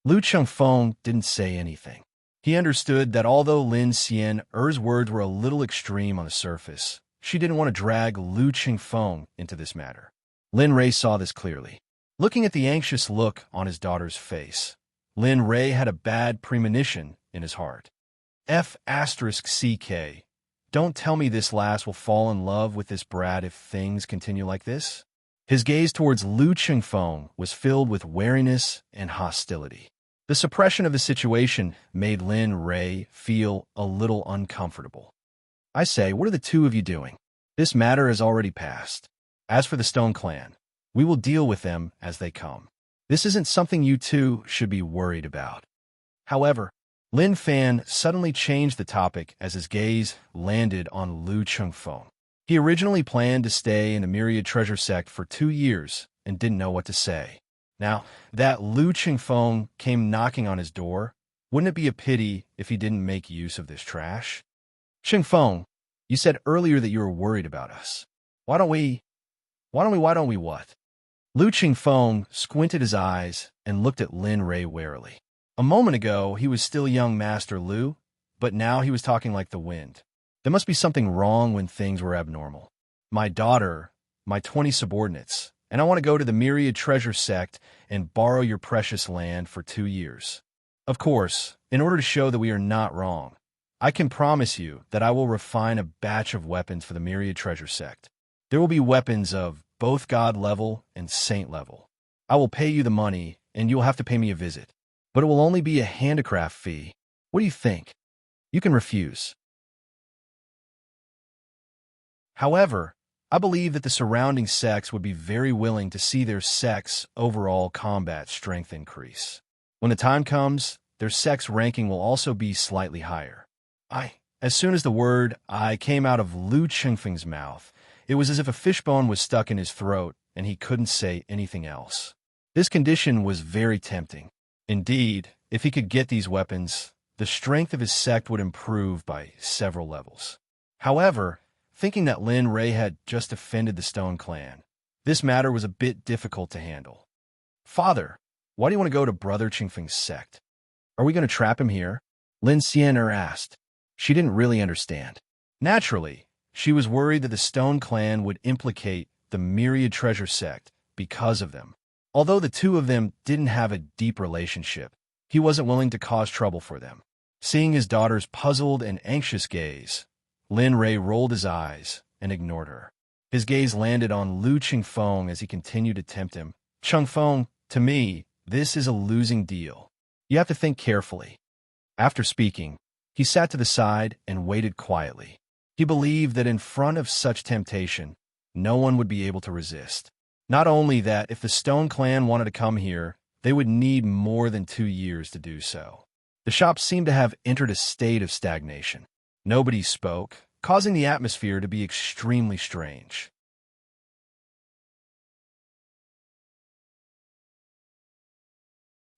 Lu Qingfeng didn't say anything. He understood that although Lin Xian's words were a little extreme on the surface, she didn't want to drag Lu Qingfeng into this matter. Lin Rei saw this clearly. Looking at the anxious look on his daughter's face, Lin Rei had a bad premonition in his heart. F***CK. Don't tell me this lass will fall in love with this brat if things continue like this. His gaze towards Lu Qingfeng was filled with wariness and hostility. The suppression of the situation made Lin Rei feel a little uncomfortable. I say, what are the two of you doing? This matter has already passed. As for the Stone Clan, we will deal with them as they come. This isn't something you two should be worried about. However, Lin Fan suddenly changed the topic as his gaze landed on Lu Qingfeng. He originally planned to stay in the Myriad Treasure Sect for 2 years and didn't know what to say. Now that Lu Qingfeng came knocking on his door, wouldn't it be a pity if he didn't make use of this trash? Qingfeng, you said earlier that you were worried about us. Why don't we what? Lu Qingfeng squinted his eyes and looked at Lin Rei warily. A moment ago, he was still young Master Lu, but now he was talking like the wind. There must be something wrong when things were abnormal. My daughter, my 20 subordinates, and I want to go to the Myriad Treasure Sect and borrow your precious land for 2 years. Of course, in order to show that we are not wrong, I can promise you that I will refine a batch of weapons for the Myriad Treasure Sect. There will be weapons of both God level and Saint level. I will pay you the money, and you'll have to pay me a visit. But it will only be a handicraft fee. What do you think? You can refuse. However, I believe that the surrounding sects would be very willing to see their sect's overall combat strength increase. When the time comes, their sect's ranking will also be slightly higher. As soon as the word I came out of Lu Qingfeng's mouth, it was as if a fishbone was stuck in his throat and he couldn't say anything else. This condition was very tempting. Indeed, if he could get these weapons, the strength of his sect would improve by several levels. However, thinking that Lin Rei had just offended the Stone Clan, this matter was a bit difficult to handle. Father, why do you want to go to Brother Qingfeng's sect? Are we going to trap him here? Lin Xian'er asked. She didn't really understand. Naturally, she was worried that the Stone Clan would implicate the Myriad Treasure sect because of them. Although the two of them didn't have a deep relationship, he wasn't willing to cause trouble for them. Seeing his daughter's puzzled and anxious gaze, Lin Rei rolled his eyes and ignored her. His gaze landed on Lu Qingfeng as he continued to tempt him. Qingfeng, to me, this is a losing deal. You have to think carefully. After speaking, he sat to the side and waited quietly. He believed that in front of such temptation, no one would be able to resist. Not only that, if the Stone Clan wanted to come here, they would need more than 2 years to do so. The shop seemed to have entered a state of stagnation. Nobody spoke, causing the atmosphere to be extremely strange.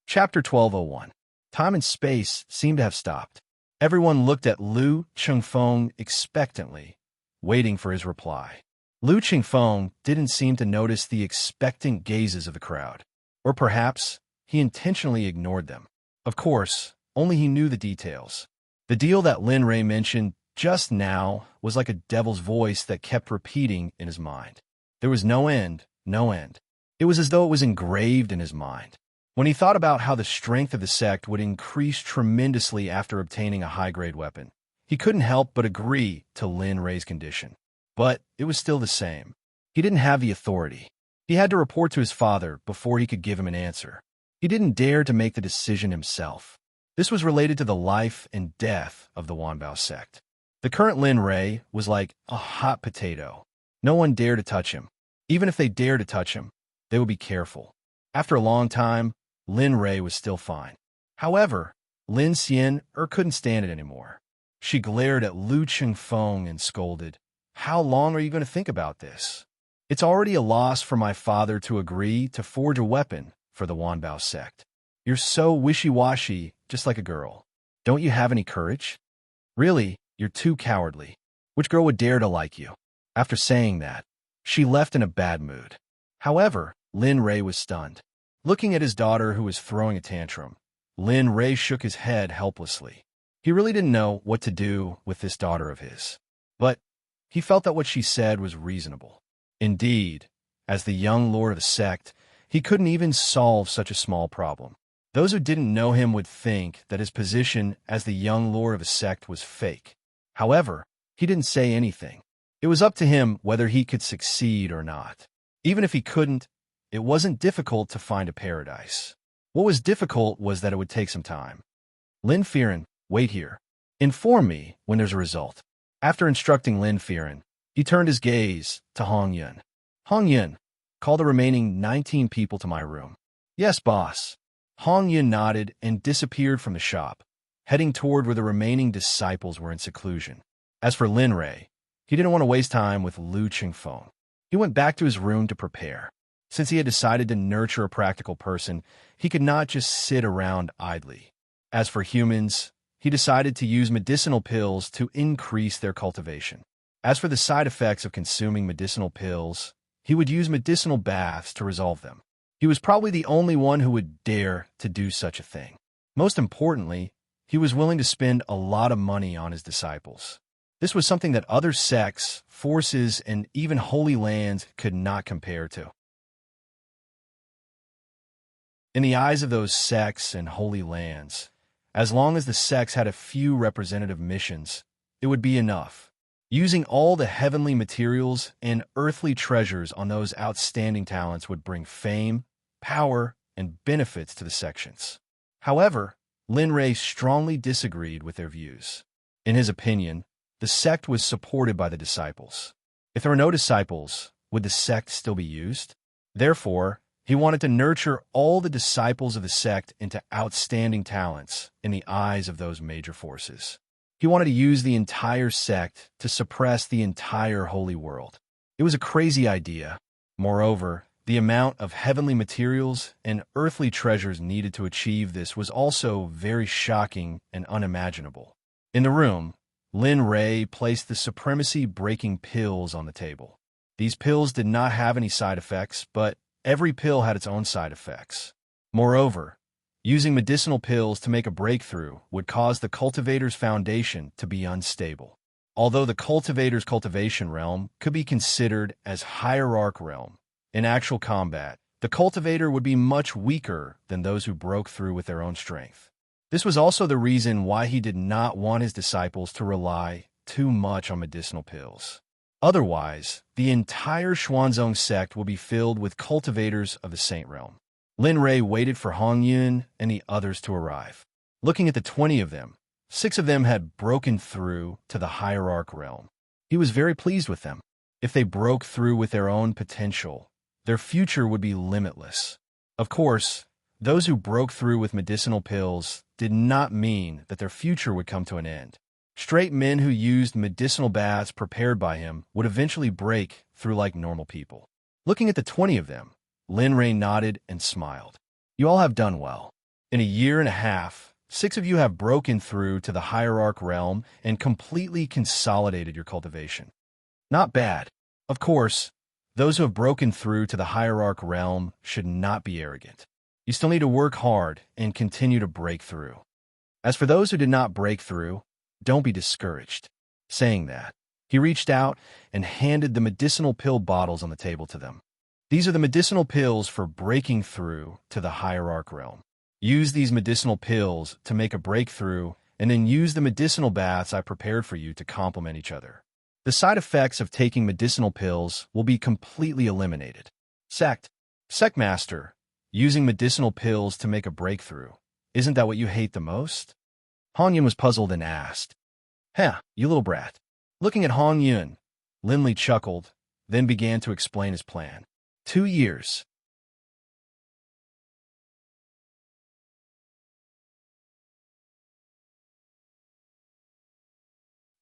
Chapter 1201. Time and space seemed to have stopped. Everyone looked at Lu Qingfeng expectantly, waiting for his reply. Lu Qingfeng didn't seem to notice the expectant gazes of the crowd. Or perhaps he intentionally ignored them. Of course, only he knew the details. The deal that Lin Rei mentioned just now was like a devil's voice that kept repeating in his mind. There was no end, no end. It was as though it was engraved in his mind. When he thought about how the strength of the sect would increase tremendously after obtaining a high-grade weapon, he couldn't help but agree to Lin Rei's condition. But it was still the same. He didn't have the authority. He had to report to his father before he could give him an answer. He didn't dare to make the decision himself. This was related to the life and death of the Wanbao sect. The current Lin Rei was like a hot potato. No one dared to touch him. Even if they dared to touch him, they would be careful. After a long time, Lin Rei was still fine. However, Lin Xian'er couldn't stand it anymore. She glared at Lu Qingfeng and scolded, "How long are you going to think about this? It's already a loss for my father to agree to forge a weapon for the Wanbao sect. You're so wishy-washy, just like a girl. Don't you have any courage? Really, you're too cowardly. Which girl would dare to like you?" After saying that, she left in a bad mood. However, Lin Rei was stunned. Looking at his daughter who was throwing a tantrum, Lin Rei shook his head helplessly. He really didn't know what to do with this daughter of his. But he felt that what she said was reasonable. Indeed, as the young lord of the sect, he couldn't even solve such a small problem. Those who didn't know him would think that his position as the young lord of a sect was fake. However, he didn't say anything. It was up to him whether he could succeed or not. Even if he couldn't, it wasn't difficult to find a paradise. What was difficult was that it would take some time. Lin Firen, wait here. Inform me when there's a result. After instructing Lin Firen, he turned his gaze to Hong Yun. Hong Yun, call the remaining 19 people to my room. Yes, boss. Hong Yun nodded and disappeared from the shop, heading toward where the remaining disciples were in seclusion. As for Lin Rei, he didn't want to waste time with Lu Qingfeng. He went back to his room to prepare. Since he had decided to nurture a practical person, he could not just sit around idly. As for humans, he decided to use medicinal pills to increase their cultivation. As for the side effects of consuming medicinal pills, he would use medicinal baths to resolve them. He was probably the only one who would dare to do such a thing. Most importantly, he was willing to spend a lot of money on his disciples. This was something that other sects, forces, and even holy lands could not compare to. In the eyes of those sects and holy lands, as long as the sects had a few representative missions, it would be enough. Using all the heavenly materials and earthly treasures on those outstanding talents would bring fame, power, and benefits to the sections. However, Lin Rei strongly disagreed with their views. In his opinion, the sect was supported by the disciples. If there were no disciples, would the sect still be used? Therefore, he wanted to nurture all the disciples of the sect into outstanding talents in the eyes of those major forces. He wanted to use the entire sect to suppress the entire holy world. It was a crazy idea. Moreover, The amount of heavenly materials and earthly treasures needed to achieve this was also very shocking and unimaginable. In the room, Lin Ray placed the supremacy-breaking pills on the table. These pills did not have any side effects, but every pill had its own side effects. Moreover, using medicinal pills to make a breakthrough would cause the cultivator's foundation to be unstable. Although the cultivator's cultivation realm could be considered as hierarch realm, in actual combat, the cultivator would be much weaker than those who broke through with their own strength. This was also the reason why he did not want his disciples to rely too much on medicinal pills. Otherwise, the entire Xuanzong sect will be filled with cultivators of the Saint Realm. Lin Ray waited for Hong Yun and the others to arrive. Looking at the 20 of them, 6 of them had broken through to the hierarch realm. He was very pleased with them. If they broke through with their own potential, their future would be limitless. Of course, those who broke through with medicinal pills did not mean that their future would come to an end. Straight men who used medicinal baths prepared by him would eventually break through like normal people. Looking at the 20 of them, Lin Ray nodded and smiled. You all have done well. In a year and a half, 6 of you have broken through to the hierarch realm and completely consolidated your cultivation. Not bad. Of course, those who have broken through to the hierarch realm should not be arrogant. You still need to work hard and continue to break through. As for those who did not break through, don't be discouraged. Saying that, he reached out and handed the medicinal pill bottles on the table to them. These are the medicinal pills for breaking through to the hierarch realm. Use these medicinal pills to make a breakthrough, and then use the medicinal baths I prepared for you to complement each other. The side effects of taking medicinal pills will be completely eliminated. Sect Master, using medicinal pills to make a breakthrough. Isn't that what you hate the most? Hong Yun was puzzled and asked. You little brat. Looking at Hong Yun, Lin Li chuckled, then began to explain his plan. 2 years.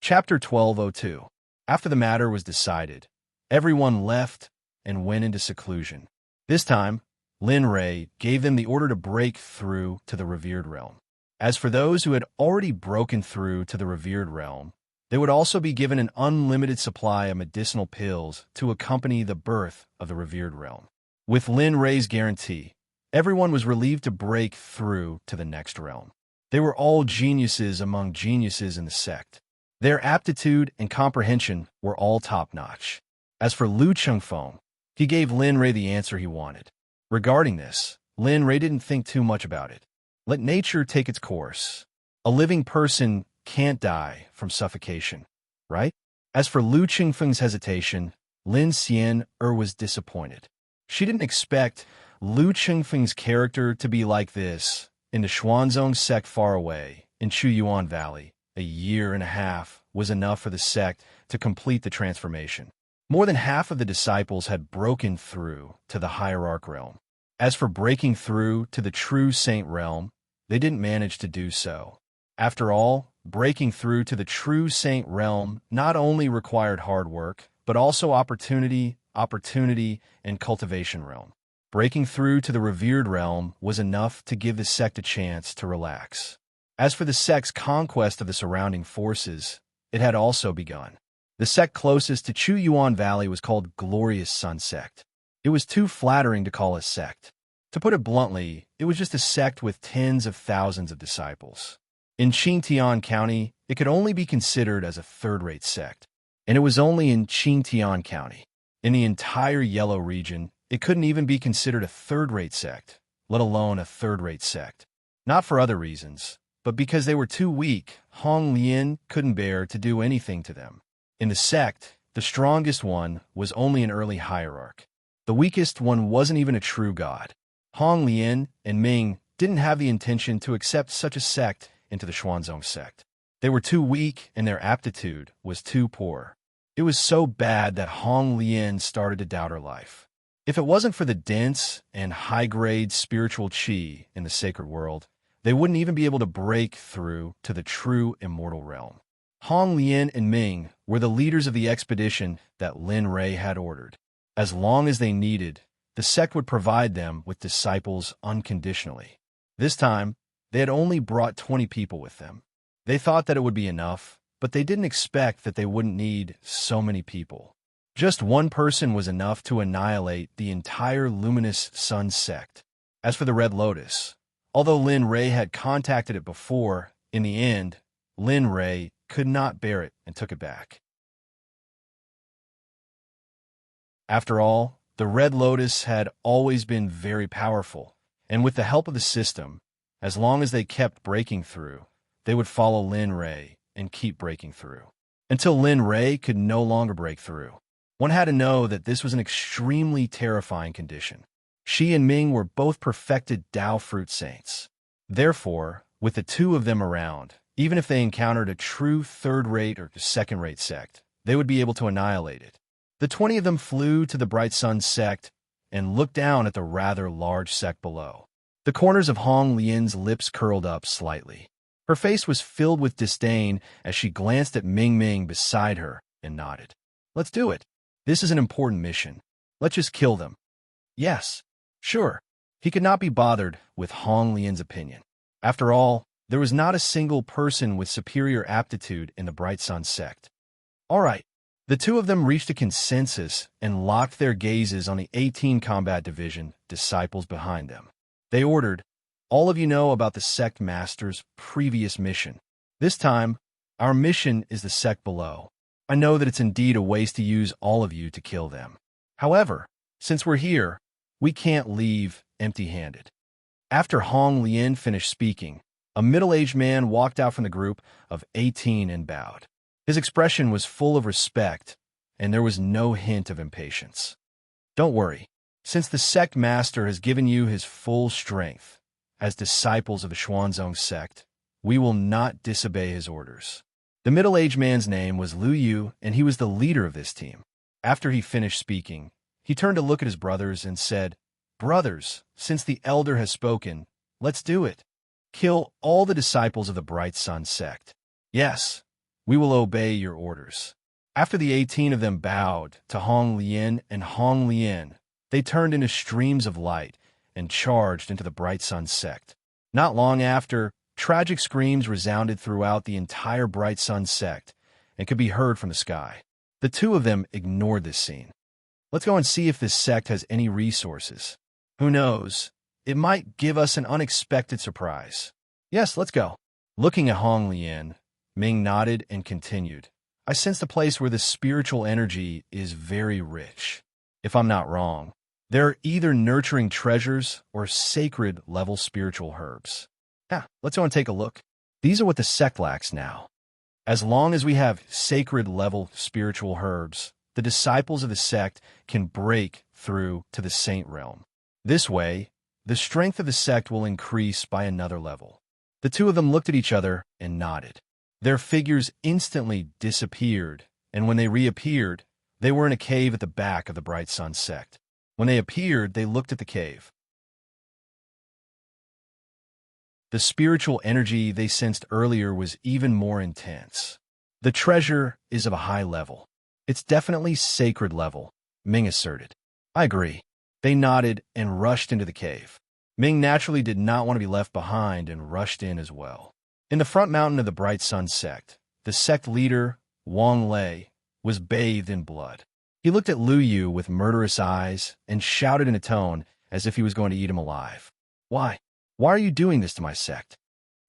Chapter 1202. After the matter was decided, everyone left and went into seclusion. This time, Lin Ray gave them the order to break through to the revered realm. As for those who had already broken through to the revered realm, they would also be given an unlimited supply of medicinal pills to accompany the birth of the revered realm. With Lin Ray's guarantee, everyone was relieved to break through to the next realm. They were all geniuses among geniuses in the sect. Their aptitude and comprehension were all top-notch. As for Lu Chengfeng, he gave Lin Ray the answer he wanted. Regarding this, Lin Ray didn't think too much about it. Let nature take its course. A living person can't die from suffocation, right? As for Lu Chengfeng's hesitation, Lin Xian was disappointed. She didn't expect Lu Chengfeng's character to be like this in the Xuanzong sect far away in Chuyuan Valley. A year and a half was enough for the sect to complete the transformation. More than half of the disciples had broken through to the hierarch realm. As for breaking through to the true saint realm, they didn't manage to do so. After all, breaking through to the true saint realm not only required hard work, but also opportunity, and cultivation realm. Breaking through to the revered realm was enough to give the sect a chance to relax. As for the sect's conquest of the surrounding forces, it had also begun. The sect closest to Chuyuan Valley was called Glorious Sun Sect. It was too flattering to call a sect. To put it bluntly, it was just a sect with tens of thousands of disciples. In Qingtian County, it could only be considered as a third-rate sect, and it was only in Qingtian County. In the entire Yellow region, it couldn't even be considered a third-rate sect, let alone a third-rate sect. Not for other reasons, but because they were too weak. Hong Lian couldn't bear to do anything to them. In the sect, the strongest one was only an early hierarch. The weakest one wasn't even a true god. Hong Lian and Ming didn't have the intention to accept such a sect into the Xuanzong sect. They were too weak and their aptitude was too poor. It was so bad that Hong Lian started to doubt her life. If it wasn't for the dense and high-grade spiritual qi in the sacred world, they wouldn't even be able to break through to the true immortal realm. Hong Lian and Ming were the leaders of the expedition that Lin Ray had ordered. As long as they needed, the sect would provide them with disciples unconditionally. This time, they had only brought 20 people with them. They thought that it would be enough, but they didn't expect that they wouldn't need so many people. Just one person was enough to annihilate the entire Luminous Sun sect. As for the Red Lotus, although Lin Ray had contacted it before, in the end, Lin Ray could not bear it and took it back. After all, the Red Lotus had always been very powerful, and with the help of the system, as long as they kept breaking through, they would follow Lin Ray and keep breaking through, until Lin Ray could no longer break through. One had to know that this was an extremely terrifying condition. She and Ming were both perfected Dao Fruit Saints. Therefore, with the two of them around, even if they encountered a true third-rate or second-rate sect, they would be able to annihilate it. The 20 of them flew to the Bright Sun sect and looked down at the rather large sect below. The corners of Hong Lian's lips curled up slightly. Her face was filled with disdain as she glanced at Ming Ming beside her and nodded. Let's do it. This is an important mission. Let's just kill them. Yes, sure. He could not be bothered with Hong Lian's opinion. After all, there was not a single person with superior aptitude in the Bright Sun sect. All right. The two of them reached a consensus and locked their gazes on the 18 Combat Division disciples behind them. They ordered, all of you know about the sect master's previous mission. This time, our mission is the sect below. I know that it's indeed a waste to use all of you to kill them. However, since we're here, we can't leave empty-handed. After Hong Lian finished speaking, a middle-aged man walked out from the group of 18 and bowed. His expression was full of respect, and there was no hint of impatience. Don't worry, since the sect master has given you his full strength, as disciples of the Xuanzong sect, we will not disobey his orders. The middle-aged man's name was Lu Yu, and he was the leader of this team. After he finished speaking, he turned to look at his brothers and said, Brothers, since the elder has spoken, let's do it. Kill all the disciples of the Bright Sun sect. Yes, we will obey your orders. After the 18 of them bowed to Hong Lian and Hong Lian, they turned into streams of light and charged into the Bright Sun sect. Not long after, tragic screams resounded throughout the entire Bright Sun sect and could be heard from the sky. The two of them ignored this scene. Let's go and see if this sect has any resources. Who knows? It might give us an unexpected surprise. Yes, let's go. Looking at Hong Lian, Ming nodded and continued. I sense a place where the spiritual energy is very rich. If I'm not wrong, there are either nurturing treasures or sacred-level spiritual herbs. Let's go and take a look. These are what the sect lacks now. As long as we have sacred-level spiritual herbs, the disciples of the sect can break through to the saint realm. This way, the strength of the sect will increase by another level. The two of them looked at each other and nodded. Their figures instantly disappeared, and when they reappeared, they were in a cave at the back of the Bright Sun sect. When they appeared, they looked at the cave. The spiritual energy they sensed earlier was even more intense. The treasure is of a high level. It's definitely sacred level, Ming asserted. I agree. They nodded and rushed into the cave. Ming naturally did not want to be left behind and rushed in as well. In the front mountain of the Bright Sun sect, the sect leader, Wang Lei, was bathed in blood. He looked at Lu Yu with murderous eyes and shouted in a tone as if he was going to eat him alive. Why? Why are you doing this to my sect?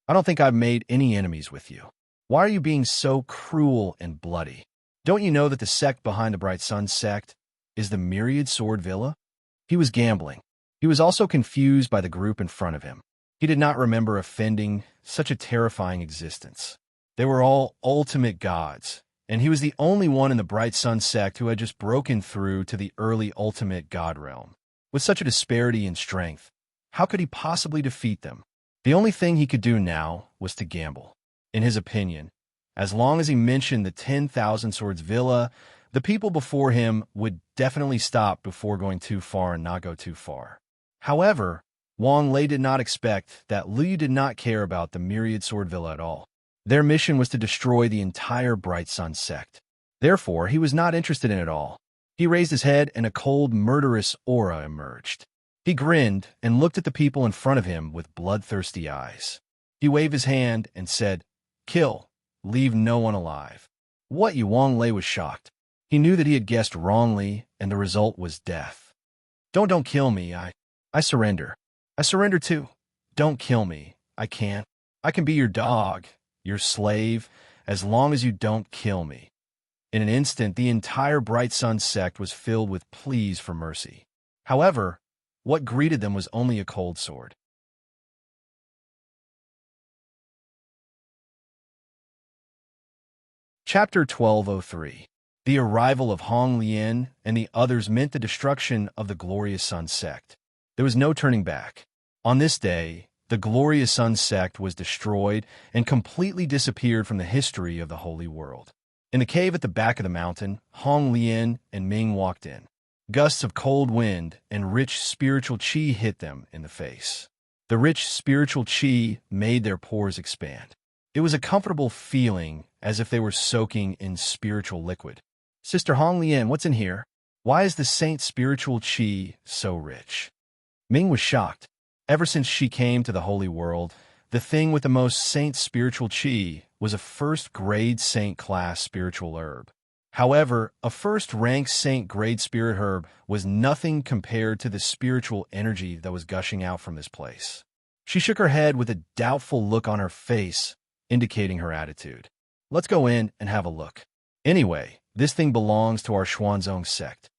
I don't think I've made any enemies with you. Why are you being so cruel and bloody? Don't you know that the sect behind the Bright Sun sect is the Myriad Sword Villa? He was gambling. He was also confused by the group in front of him. He did not remember offending such a terrifying existence. They were all ultimate gods, and he was the only one in the Bright Sun sect who had just broken through to the early ultimate god realm. With such a disparity in strength, how could he possibly defeat them? The only thing he could do now was to gamble. In his opinion, as long as he mentioned the 10,000 Swords Villa, the people before him would definitely stop before going too far and not go too far. However, Wang Lei did not expect that Liu did not care about the Myriad Sword Villa at all. Their mission was to destroy the entire Bright Sun sect. Therefore, he was not interested in it all. He raised his head and a cold, murderous aura emerged. He grinned and looked at the people in front of him with bloodthirsty eyes. He waved his hand and said, "Kill. Leave no one alive." What? Yuang Lei was shocked. He knew that he had guessed wrongly, and the result was death. Don't kill me. I surrender. I surrender too. Don't kill me. I can't. I can be your dog, your slave, as long as you don't kill me. In an instant, the entire Bright Sun sect was filled with pleas for mercy. However, what greeted them was only a cold sword. Chapter 1203. The arrival of Hong Lian and the others meant the destruction of the Glorious Sun sect. There was no turning back. On this day, the Glorious Sun sect was destroyed and completely disappeared from the history of the Holy World. In the cave at the back of the mountain, Hong Lian and Ming walked in. Gusts of cold wind and rich spiritual qi hit them in the face. The rich spiritual qi made their pores expand. It was a comfortable feeling, as if they were soaking in spiritual liquid. "Sister Hong Lian, what's in here? Why is the saint's spiritual qi so rich?" Ming was shocked. Ever since she came to the Holy World, the thing with the most saint spiritual qi was a first-grade saint-class spiritual herb. However, a first-rank saint-grade spirit herb was nothing compared to the spiritual energy that was gushing out from this place. She shook her head with a doubtful look on her face, indicating her attitude. "Let's go in and have a look. Anyway, this thing belongs to our Xuanzong sect."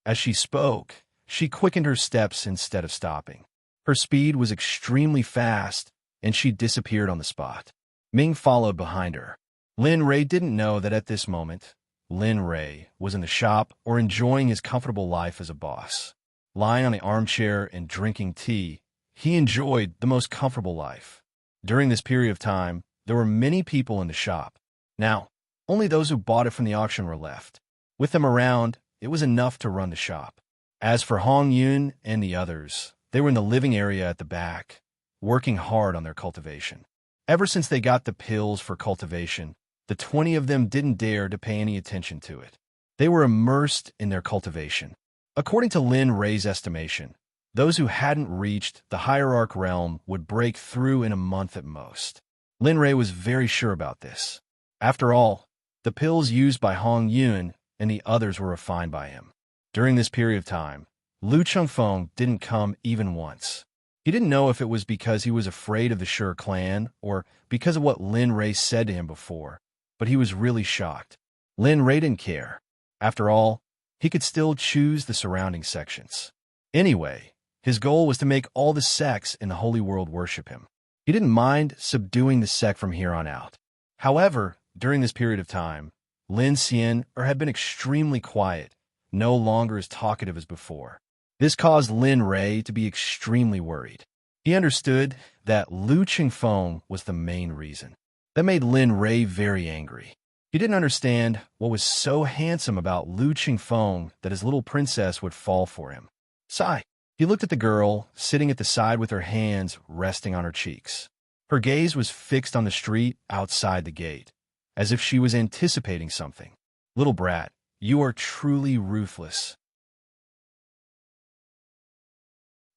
As she spoke, she quickened her steps instead of stopping. Her speed was extremely fast, and she disappeared on the spot. Ming followed behind her. Lin Rei didn't know that at this moment, Lin Rei was in the shop or enjoying his comfortable life as a boss. Lying on the armchair and drinking tea, he enjoyed the most comfortable life. During this period of time, there were many people in the shop. Now, only those who bought it from the auction were left. With them around, it was enough to run the shop. As for Hong Yun and the others, they were in the living area at the back, working hard on their cultivation. Ever since they got the pills for cultivation, the 20 of them didn't dare to pay any attention to it. They were immersed in their cultivation. According to Lin Rei's estimation, those who hadn't reached the hierarch realm would break through in a month at most. Lin Rei was very sure about this. After all, the pills used by Hong Yun and the others were refined by him. During this period of time, Lu Chengfeng didn't come even once. He didn't know if it was because he was afraid of the Sure clan or because of what Lin Rei said to him before, but he was really shocked. Lin Rei didn't care. After all, he could still choose the surrounding sections. Anyway, his goal was to make all the sects in the Holy World worship him. He didn't mind subduing the sect from here on out. However, during this period of time, Lin Xian had been extremely quiet, no longer as talkative as before. This caused Lin Rei to be extremely worried. He understood that Lu Qingfeng was the main reason. That made Lin Rei very angry. He didn't understand what was so handsome about Lu Qingfeng that his little princess would fall for him. Sigh. He looked at the girl, sitting at the side with her hands resting on her cheeks. Her gaze was fixed on the street outside the gate, as if she was anticipating something. "Little brat, you are truly ruthless.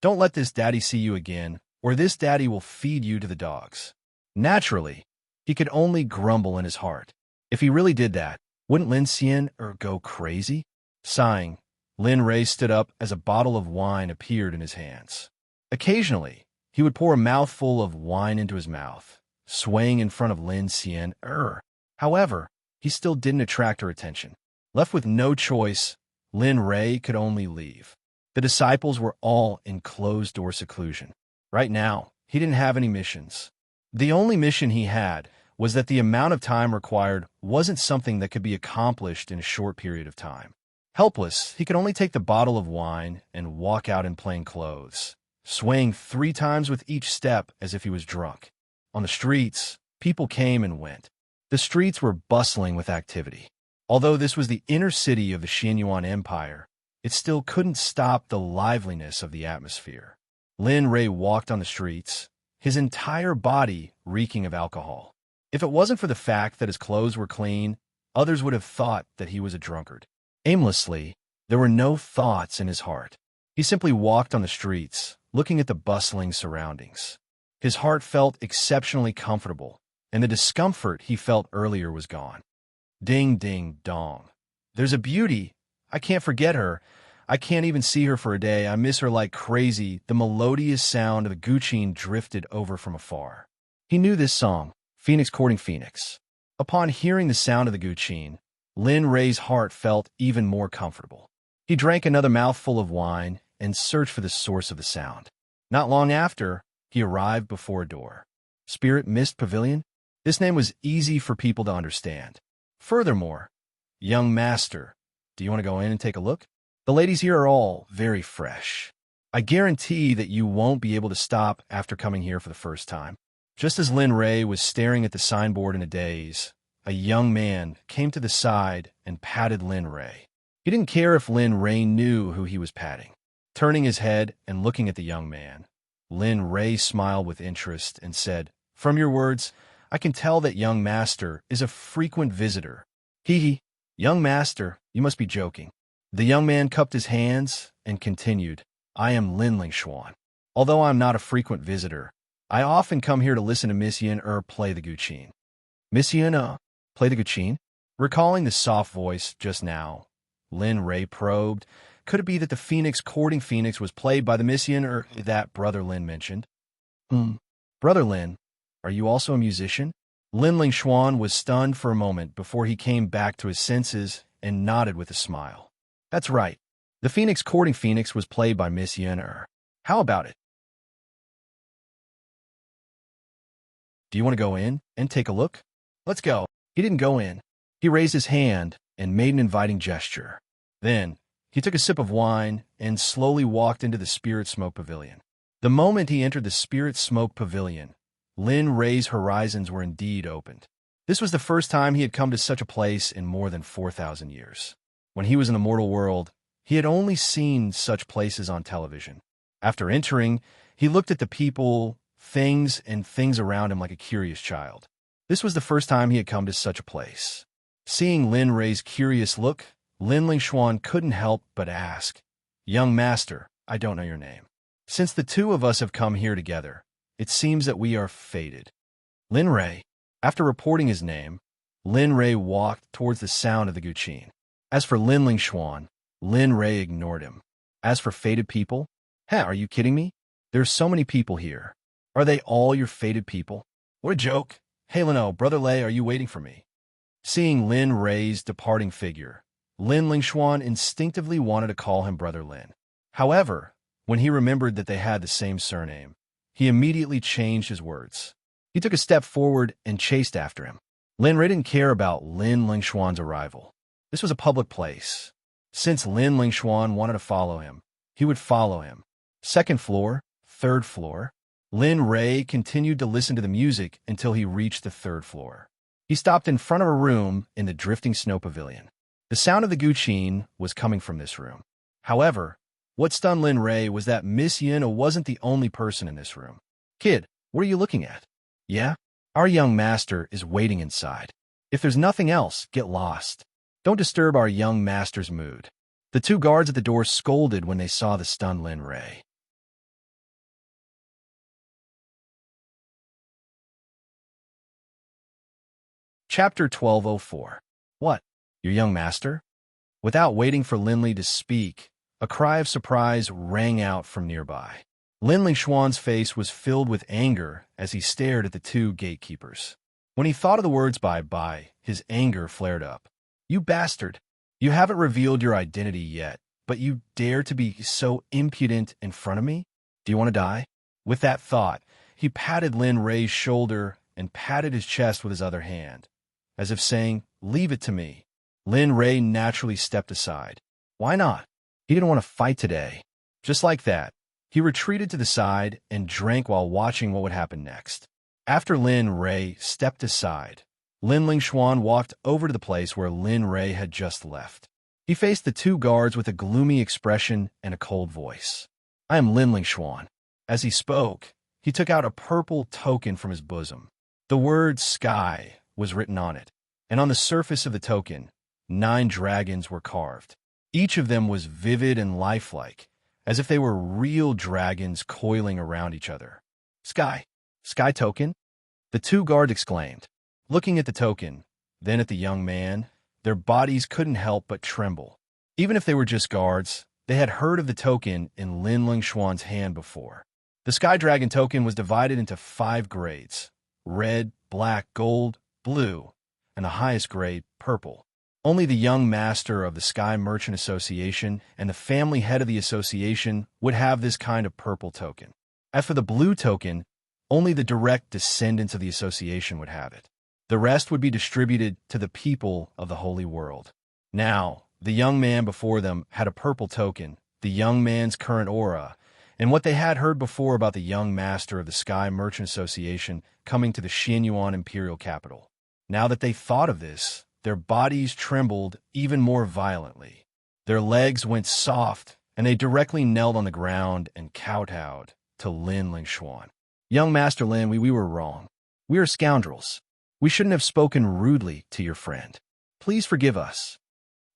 Don't let this daddy see you again, or this daddy will feed you to the dogs." Naturally, he could only grumble in his heart. If he really did that, wouldn't Lin Xian go crazy? Sighing, Lin Rei stood up as a bottle of wine appeared in his hands. Occasionally, he would pour a mouthful of wine into his mouth, swaying in front of Lin Xian. However, he still didn't attract her attention. Left with no choice, Lin Rei could only leave. The disciples were all in closed-door seclusion. Right now, he didn't have any missions. The only mission he had was that the amount of time required wasn't something that could be accomplished in a short period of time. Helpless, he could only take the bottle of wine and walk out in plain clothes, swaying 3 times with each step as if he was drunk. On the streets, people came and went. The streets were bustling with activity. Although this was the inner city of the Xianyuan Empire, it still couldn't stop the liveliness of the atmosphere. Lin Rei walked on the streets, his entire body reeking of alcohol. If it wasn't for the fact that his clothes were clean, others would have thought that he was a drunkard. Aimlessly, There were no thoughts in his heart. He simply walked on the streets, looking at the bustling surroundings. His heart felt exceptionally comfortable, and the discomfort he felt earlier was gone. Ding, ding, dong. There's a beauty. I can't forget her. I can't even see her for a day. I miss her like crazy. The melodious sound of the guqin drifted over from afar. He knew this song, Phoenix Courting Phoenix. Upon hearing the sound of the guqin, Lin Rei's heart felt even more comfortable. He drank another mouthful of wine and searched for the source of the sound. Not long after, he arrived before a door. Spirit Mist Pavilion? This name was easy for people to understand. Furthermore, young master, do you want to go in and take a look? The ladies here are all very fresh. I guarantee that you won't be able to stop after coming here for the first time. Just as Lin Rei was staring at the signboard in a daze, a young man came to the side and patted Lin Rei. He didn't care if Lin Rei knew who he was patting. Turning his head and looking at the young man, Lin Rei smiled with interest and said, "From your words, I can tell that young master is a frequent visitor." Hee hee. Young master, you must be joking. The young man cupped his hands and continued, "I am Lin Lingxuan. Although I am not a frequent visitor, I often come here to listen to Miss Yin play the guqin." Miss Yin play the guqin? Recalling the soft voice just now, Lin Rei probed, could it be that the Phoenix Courting Phoenix was played by the Miss Yin that Brother Lin mentioned? Brother Lin, are you also a musician? Lin Lingxuan was stunned for a moment before he came back to his senses and nodded with a smile. That's right. The Phoenix Courting Phoenix was played by Miss Yin. How about it? Do you want to go in and take a look? Let's go. He didn't go in. He raised his hand and made an inviting gesture. Then, he took a sip of wine and slowly walked into the Spirit Smoke Pavilion. The moment he entered the Spirit Smoke Pavilion, Lin Rei's horizons were indeed opened. This was the first time he had come to such a place in more than 4,000 years. When he was in the mortal world, he had only seen such places on television. After entering, he looked at the people, things around him like a curious child. This was the first time he had come to such a place. Seeing Lin Rei's curious look, Lin Lingxuan couldn't help but ask, "Young master, I don't know your name. Since the two of us have come here together, it seems that we are fated." Lin Rei. After reporting his name, Lin Rei walked towards the sound of the guqin. As for Lin Lingxuan, Lin Rei ignored him. As for fated people? Are you kidding me? There's so many people here. Are they all your fated people? What a joke. Hey Lino, Brother Lei, are you waiting for me? Seeing Lin Rei's departing figure, Lin Lingxuan instinctively wanted to call him Brother Lin. However, when he remembered that they had the same surname, he immediately changed his words. He took a step forward and chased after him. Lin Rei didn't care about Lin Lingxuan's arrival. This was a public place. Since Lin Lingxuan wanted to follow him, he would follow him. Second floor, third floor. Lin Rei continued to listen to the music until he reached the third floor. He stopped in front of a room in the Drifting Snow Pavilion. The sound of the guqin was coming from this room. However, what stunned Lin Rei was that Miss Yin wasn't the only person in this room. "Kid, what are you looking at?" "Yeah? Our young master is waiting inside. If there's nothing else, get lost. Don't disturb our young master's mood." The two guards at the door scolded when they saw the stunned Lin Rei. Chapter 1204. What? Your young master? Without waiting for Lin Li to speak, a cry of surprise rang out from nearby. Lin Lingxuan's face was filled with anger as he stared at the two gatekeepers. When he thought of the words bye-bye, his anger flared up. "You bastard! You haven't revealed your identity yet, but you dare to be so impudent in front of me? Do you want to die?" With that thought, he patted Lin Rei's shoulder and patted his chest with his other hand, as if saying, "Leave it to me." Lin Rei naturally stepped aside. Why not? He didn't want to fight today. Just like that, he retreated to the side and drank while watching what would happen next. After Lin Rei stepped aside, Lin Lingxuan walked over to the place where Lin Rei had just left. He faced the two guards with a gloomy expression and a cold voice. "I am Lin Lingxuan." As he spoke, he took out a purple token from his bosom. The word "Sky" was written on it, and on the surface of the token, 9 dragons were carved. Each of them was vivid and lifelike, as if they were real dragons coiling around each other. Sky. Sky token? The two guards exclaimed, looking at the token, then at the young man. Their bodies couldn't help but tremble. Even if they were just guards, they had heard of the token in Lin Lingxuan's hand before. The Sky Dragon token was divided into 5 grades: red, black, gold, blue, and the highest grade, purple. Only the young master of the Sky Merchant Association and the family head of the association would have this kind of purple token. As for the blue token, only the direct descendants of the association would have it. The rest would be distributed to the people of the Holy World. Now, the young man before them had a purple token, the young man's current aura, and what they had heard before about the young master of the Sky Merchant Association coming to the Xianyuan imperial capital. Now that they thought of this, their bodies trembled even more violently. Their legs went soft, and they directly knelt on the ground and kowtowed to Lin Lingxuan. Young Master Lin, we were wrong. We are scoundrels. We shouldn't have spoken rudely to your friend. Please forgive us.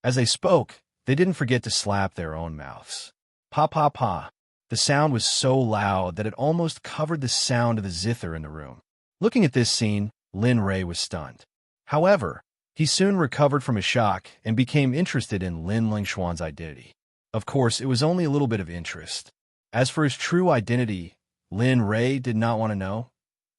As they spoke, they didn't forget to slap their own mouths. Pa pa pa. The sound was so loud that it almost covered the sound of the zither in the room. Looking at this scene, Lin Rei was stunned. However, he soon recovered from his shock and became interested in Lin Lingxuan's identity. Of course, it was only a little bit of interest. As for his true identity, Lin Rei did not want to know,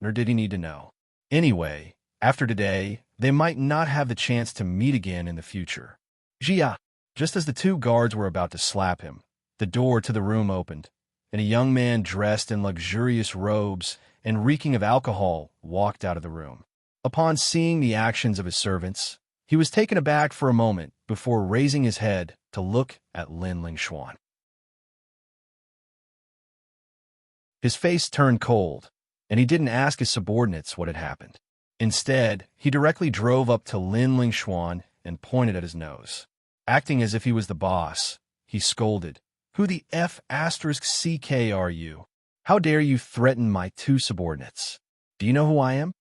nor did he need to know. Anyway, after today, they might not have the chance to meet again in the future. Jia! Just as the two guards were about to slap him, the door to the room opened, and a young man dressed in luxurious robes and reeking of alcohol walked out of the room. Upon seeing the actions of his servants, he was taken aback for a moment before raising his head to look at Lin Lingxuan. His face turned cold, and he didn't ask his subordinates what had happened. Instead, he directly drove up to Lin Lingxuan and pointed at his nose. Acting as if he was the boss, he scolded, "Who the F***ck are you? How dare you threaten my 2 subordinates? Do you know who I am?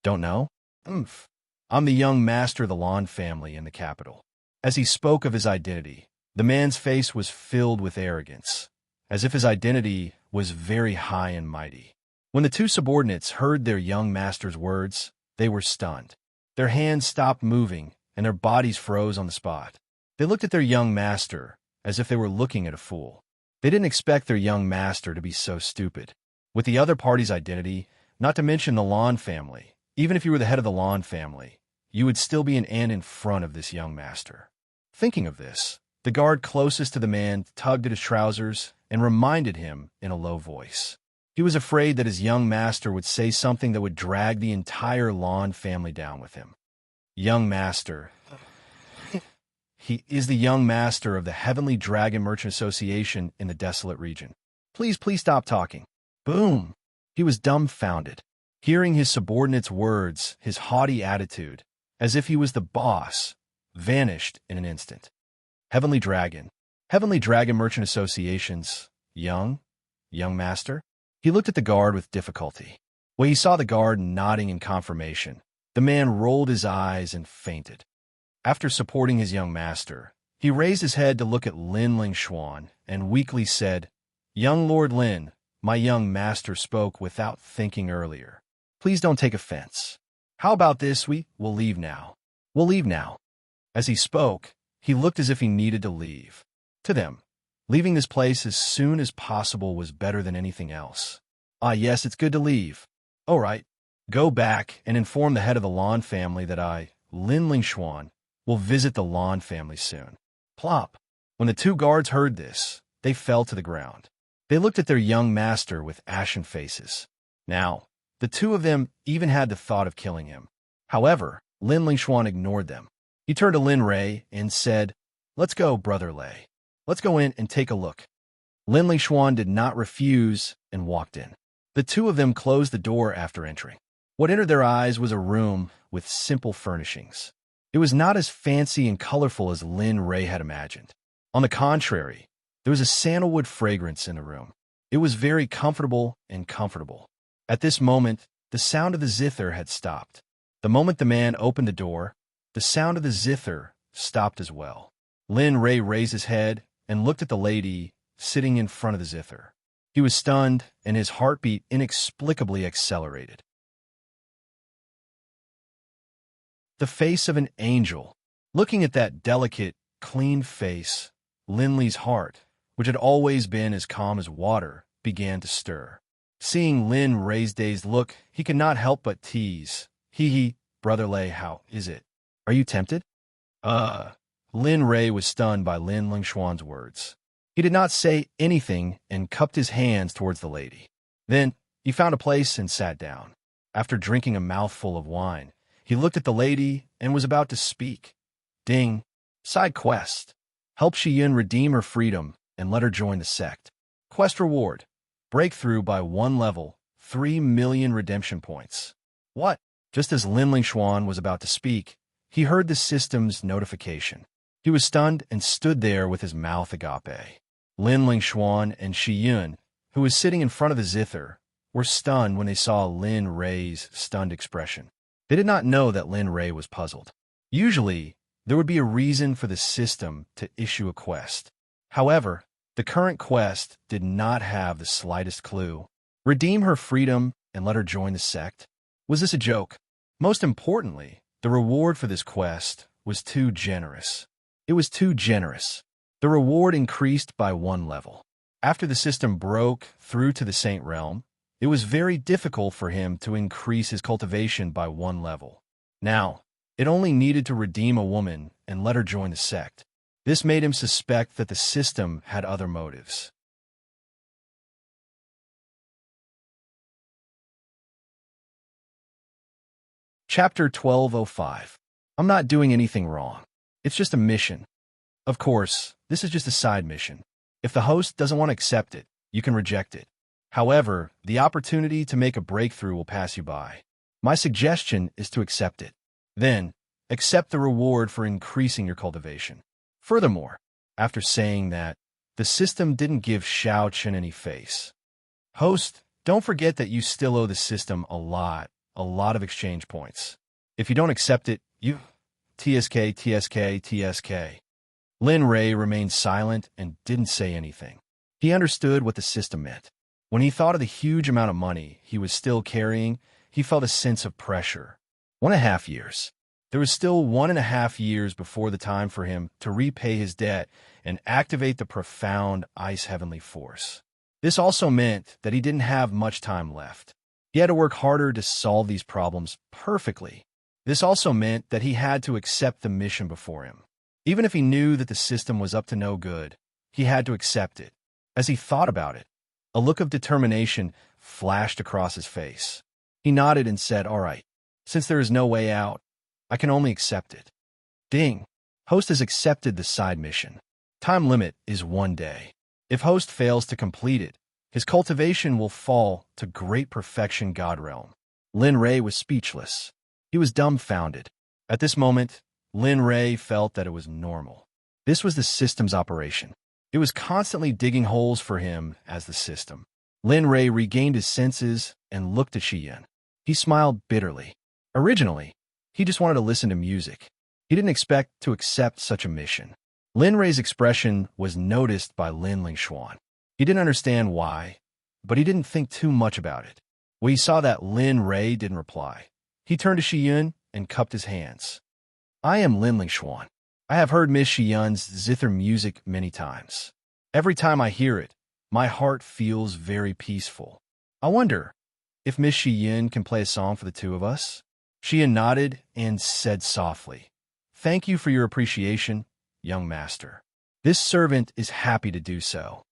Don't know? I'm the young master of the Lan family in the capital." As he spoke of his identity, the man's face was filled with arrogance, as if his identity was very high and mighty. When the 2 subordinates heard their young master's words, they were stunned. Their hands stopped moving, and their bodies froze on the spot. They looked at their young master as if they were looking at a fool. They didn't expect their young master to be so stupid. With the other party's identity, not to mention the Lan family, even if you were the head of the Lan family, you would still be an ant in front of this young master. Thinking of this, the guard closest to the man tugged at his trousers and reminded him in a low voice. He was afraid that his young master would say something that would drag the entire Lan family down with him. Young master. He is the young master of the Heavenly Dragon Merchant Association in the desolate region. Please stop talking. Boom! He was dumbfounded. Hearing his subordinate's words, his haughty attitude, as if he was the boss, vanished in an instant. Heavenly Dragon Merchant Association's young master? He looked at the guard with difficulty. When he saw the guard nodding in confirmation, the man rolled his eyes and fainted. After supporting his young master, he raised his head to look at Lin Lingxuan and weakly said, "Young Lord Lin, my young master spoke without thinking earlier. Please don't take offense. How about this? We'll leave now. We'll leave now." As he spoke, he looked as if he needed to leave. To them, leaving this place as soon as possible was better than anything else. "Ah, yes, it's good to leave. All right, go back and inform the head of the Lan family that I, Lin Lingxuan, will visit the Lan family soon." Plop! When the 2 guards heard this, they fell to the ground. They looked at their young master with ashen faces. Now, the 2 of them even had the thought of killing him. However, Lin Lingxuan ignored them. He turned to Lin Rei and said, "Let's go, Brother Lei. Let's go in and take a look." Lin Lingxuan did not refuse and walked in. The 2 of them closed the door after entering. What entered their eyes was a room with simple furnishings. It was not as fancy and colorful as Lin Rei had imagined. On the contrary, there was a sandalwood fragrance in the room. It was very comfortable and comfortable. At this moment, the sound of the zither had stopped. The moment the man opened the door, the sound of the zither stopped as well. Lin Ray raised his head and looked at the lady sitting in front of the zither. He was stunned, and his heartbeat inexplicably accelerated. The face of an angel. Looking at that delicate, clean face, Lin Li's heart, which had always been as calm as water, began to stir. Seeing Lin Ray's dazed look, he could not help but tease. Hee, Brother Lei, how is it? Are you tempted? Lin Ray was stunned by Lin Lingxuan's words. He did not say anything and cupped his hands towards the lady. Then he found a place and sat down. After drinking a mouthful of wine, he looked at the lady and was about to speak. Ding. Side quest. Help Shiyun redeem her freedom and let her join the sect. Quest reward. Breakthrough by 1 level, 3 million redemption points. What? Just as Lin Lingxuan was about to speak, he heard the system's notification. He was stunned and stood there with his mouth agape. Lin Lingxuan and Shiyun, who was sitting in front of the zither, were stunned when they saw Lin Ray's stunned expression. They did not know that Lin Ray was puzzled. Usually, there would be a reason for the system to issue a quest. However, the current quest did not have the slightest clue. Redeem her freedom and let her join the sect? Was this a joke? Most importantly, the reward for this quest was too generous. It was too generous. The reward increased by 1 level. After the system broke through to the Saint Realm, it was very difficult for him to increase his cultivation by 1 level. Now, it only needed to redeem a woman and let her join the sect. This made him suspect that the system had other motives. Chapter 1205. I'm not doing anything wrong. It's just a mission. Of course, this is just a side mission. If the host doesn't want to accept it, you can reject it. However, the opportunity to make a breakthrough will pass you by. My suggestion is to accept it. Then, accept the reward for increasing your cultivation. Furthermore, after saying that, the system didn't give Xiao Chen any face. Host, don't forget that you still owe the system a lot of exchange points. If you don't accept it, you... TSK. Lin Ray remained silent and didn't say anything. He understood what the system meant. When he thought of the huge amount of money he was still carrying, he felt a sense of pressure. 1.5 years. There was still 1.5 years before the time for him to repay his debt and activate the profound ice heavenly force. This also meant that he didn't have much time left. He had to work harder to solve these problems perfectly. This also meant that he had to accept the mission before him. Even if he knew that the system was up to no good, he had to accept it. As he thought about it, a look of determination flashed across his face. He nodded and said, "All right, since there is no way out, I can only accept it." Ding. Host has accepted the side mission. Time limit is 1 day. If host fails to complete it, his cultivation will fall to great perfection God realm. Lin Ray was speechless. He was dumbfounded. At this moment, Lin Ray felt that it was normal. This was the system's operation. It was constantly digging holes for him as the system. Lin Ray regained his senses and looked at Shiyun. He smiled bitterly. Originally, he just wanted to listen to music. He didn't expect to accept such a mission. Lin Ray's expression was noticed by Lin Lingxuan. He didn't understand why, but he didn't think too much about it. When he saw that Lin Ray didn't reply, he turned to Shiyun and cupped his hands. "I am Lin Lingxuan. I have heard Miss Shiyun's zither music many times. Every time I hear it, my heart feels very peaceful. I wonder if Miss Shiyun can play a song for the two of us?" Shiyun nodded and said softly, "Thank you for your appreciation, young master. This servant is happy to do so."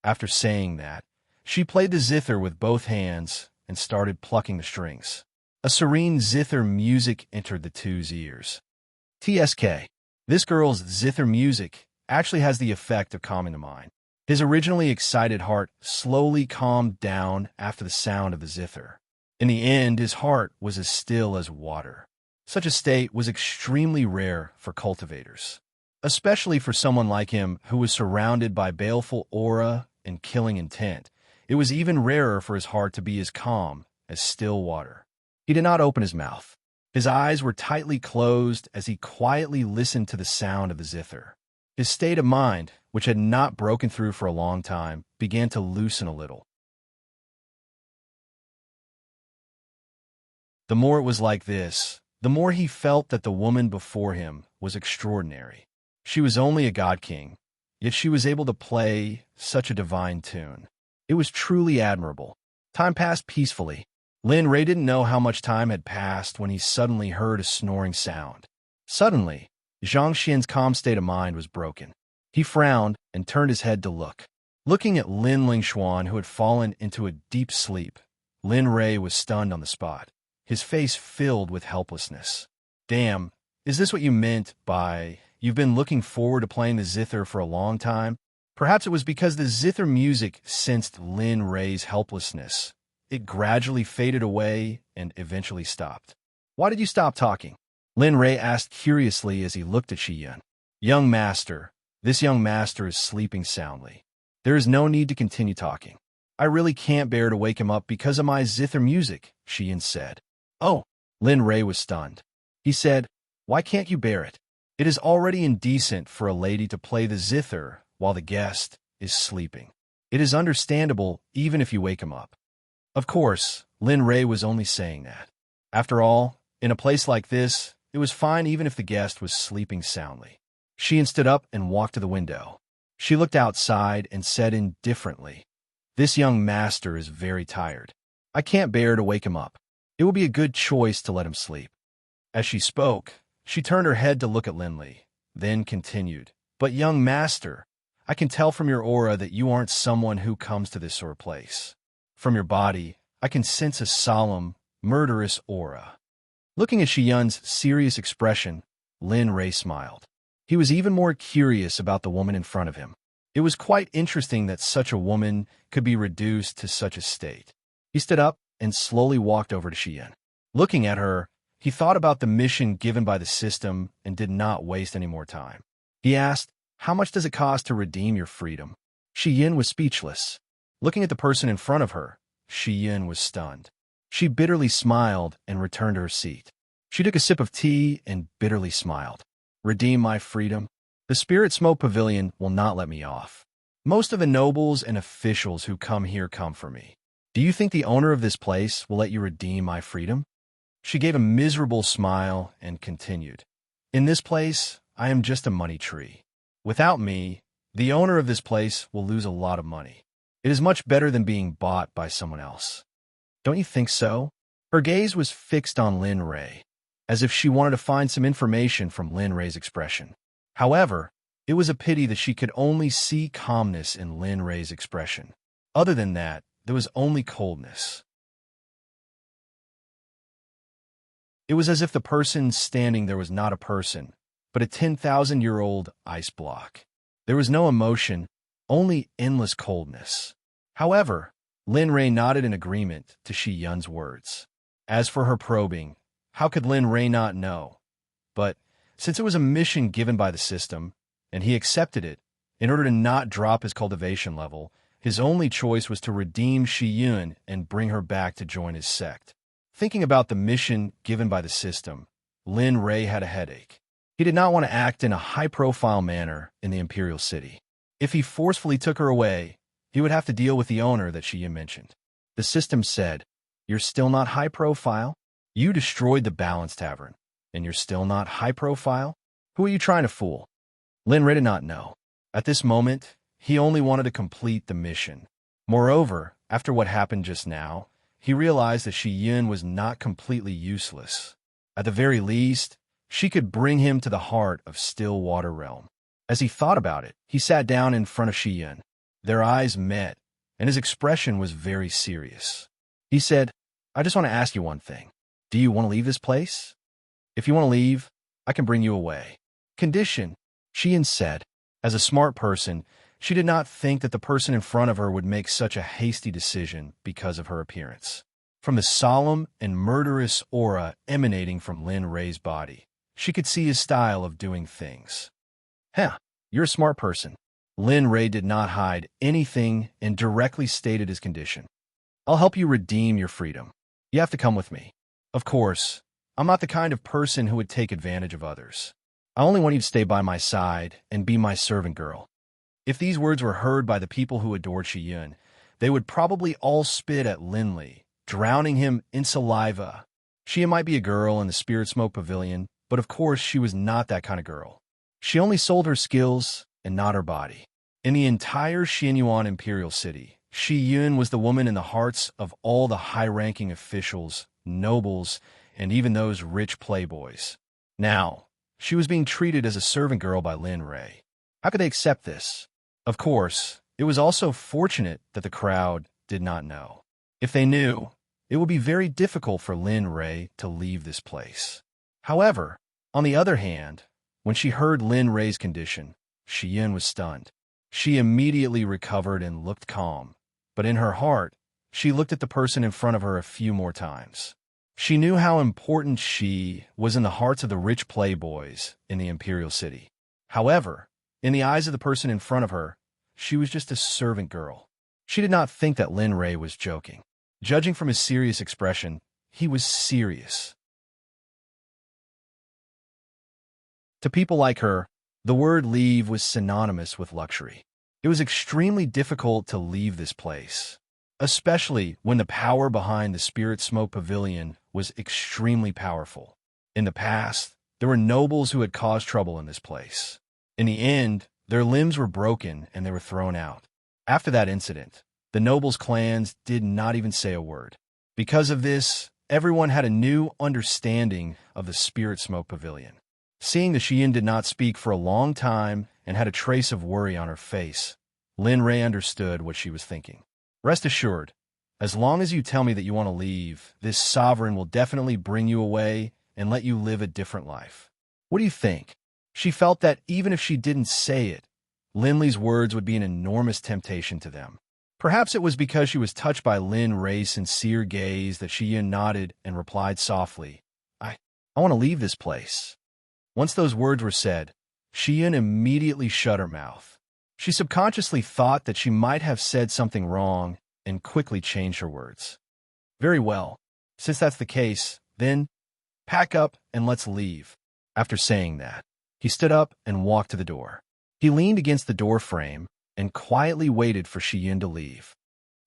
After saying that, she played the zither with both hands and started plucking the strings. A serene zither music entered the two's ears. TSK. This girl's zither music actually has the effect of calming the mind. His originally excited heart slowly calmed down after the sound of the zither. In the end, his heart was as still as water. Such a state was extremely rare for cultivators, especially for someone like him who was surrounded by baleful aura and killing intent. It was even rarer for his heart to be as calm as still water. He did not open his mouth. His eyes were tightly closed as he quietly listened to the sound of the zither. His state of mind, which had not broken through for a long time, began to loosen a little. The more it was like this, the more he felt that the woman before him was extraordinary. She was only a god king, yet she was able to play such a divine tune. It was truly admirable. Time passed peacefully. Lin Rei didn't know how much time had passed when he suddenly heard a snoring sound. Suddenly, Zhang Xian's calm state of mind was broken. He frowned and turned his head to look. Looking at Lin Lingxuan, who had fallen into a deep sleep, Lin Rei was stunned on the spot, his face filled with helplessness. Damn, is this what you meant by, "You've been looking forward to playing the zither for a long time"? Perhaps it was because the zither music sensed Lin Rei's helplessness. It gradually faded away and eventually stopped. "Why did you stop talking?" Lin Rei asked curiously as he looked at Shi Yun. "Young master, this young master is sleeping soundly. There is no need to continue talking. I really can't bear to wake him up because of my zither music," Shi Yun said. "Oh," Lin Rei was stunned. He said, "Why can't you bear it? It is already indecent for a lady to play the zither while the guest is sleeping. It is understandable even if you wake him up." Of course, Lin Rei was only saying that. After all, in a place like this, it was fine even if the guest was sleeping soundly. Shi Yun stood up and walked to the window. She looked outside and said indifferently, "This young master is very tired. I can't bear to wake him up. It will be a good choice to let him sleep." As she spoke, she turned her head to look at Lin Li, then continued, "But young master, I can tell from your aura that you aren't someone who comes to this sort of place. From your body, I can sense a solemn, murderous aura." Looking at Shi Yun's serious expression, Lin Rei smiled. He was even more curious about the woman in front of him. It was quite interesting that such a woman could be reduced to such a state. He stood up and slowly walked over to Shi Yun. Looking at her, he thought about the mission given by the system and did not waste any more time. He asked, "How much does it cost to redeem your freedom?" Shi Yun was speechless. Looking at the person in front of her, Shi Yun was stunned. She bitterly smiled and returned to her seat. She took a sip of tea and bitterly smiled. "Redeem my freedom? The Spirit Smoke Pavilion will not let me off. Most of the nobles and officials who come here come for me. Do you think the owner of this place will let you redeem my freedom?" She gave a miserable smile and continued, "In this place, I am just a money tree. Without me, the owner of this place will lose a lot of money. It is much better than being bought by someone else. Don't you think so?" Her gaze was fixed on Lin Rei, as if she wanted to find some information from Lin Rei's expression. However, it was a pity that she could only see calmness in Lin Rei's expression. Other than that, there was only coldness. It was as if the person standing there was not a person, but a 10,000-year-old ice block. There was no emotion, only endless coldness. However, Lin Rei nodded in agreement to Shi Yun's words. As for her probing, how could Lin Rei not know? But since it was a mission given by the system, and he accepted it, in order to not drop his cultivation level, his only choice was to redeem Shi Yun and bring her back to join his sect. Thinking about the mission given by the system, Lin Rei had a headache. He did not want to act in a high-profile manner in the Imperial City. If he forcefully took her away, he would have to deal with the owner that Shi Yun mentioned. The system said, "You're still not high-profile? You destroyed the Balance Tavern, and you're still not high-profile? Who are you trying to fool?" Lin Rei did not know. At this moment, he only wanted to complete the mission. Moreover, after what happened just now, he realized that Shi Yun was not completely useless. At the very least, she could bring him to the heart of Stillwater Realm. As he thought about it, he sat down in front of Shi Yun. Their eyes met, and his expression was very serious. He said, "I just want to ask you one thing. Do you want to leave this place? If you want to leave, I can bring you away." "Condition," Shi Yun said. As a smart person, she did not think that the person in front of her would make such a hasty decision because of her appearance. From the solemn and murderous aura emanating from Lin Rei's body, she could see his style of doing things. You're a smart person." Lin Rei did not hide anything and directly stated his condition. "I'll help you redeem your freedom. You have to come with me. Of course, I'm not the kind of person who would take advantage of others. I only want you to stay by my side and be my servant girl. If these words were heard by the people who adored Shiyun, they would probably all spit at Linley, drowning him in saliva. She might be a girl in the Spirit Smoke Pavilion, but of course she was not that kind of girl. She only sold her skills and not her body. In the entire Xianyuan Imperial City, Shiyun was the woman in the hearts of all the high-ranking officials, nobles, and even those rich playboys. Now, she was being treated as a servant girl by Lin Rei. How could they accept this? Of course, it was also fortunate that the crowd did not know. If they knew, it would be very difficult for Lin Rei to leave this place. However, on the other hand, when she heard Lin Rei's condition, Shiyun was stunned. She immediately recovered and looked calm, but in her heart, she looked at the person in front of her a few more times. She knew how important she was in the hearts of the rich playboys in the Imperial City. However, in the eyes of the person in front of her, she was just a servant girl. She did not think that Lin Rei was joking. Judging from his serious expression, he was serious. To people like her, the word leave was synonymous with luxury. It was extremely difficult to leave this place, especially when the power behind the Spirit Smoke Pavilion was extremely powerful. In the past, there were nobles who had caused trouble in this place. In the end, their limbs were broken and they were thrown out. After that incident, the nobles' clans did not even say a word. Because of this, everyone had a new understanding of the Spirit Smoke Pavilion. Seeing that Shiyun did not speak for a long time and had a trace of worry on her face, Lin Rei understood what she was thinking. Rest assured, as long as you tell me that you want to leave, this sovereign will definitely bring you away and let you live a different life. What do you think? She felt that even if she didn't say it, Linley's words would be an enormous temptation to them. Perhaps it was because she was touched by Lin Rei's sincere gaze that Shiyun nodded and replied softly, I want to leave this place. Once those words were said, Shiyun immediately shut her mouth. She subconsciously thought that she might have said something wrong and quickly changed her words. Very well. Since that's the case, then pack up and let's leave. After saying that, he stood up and walked to the door. He leaned against the door frame and quietly waited for Shiyun to leave.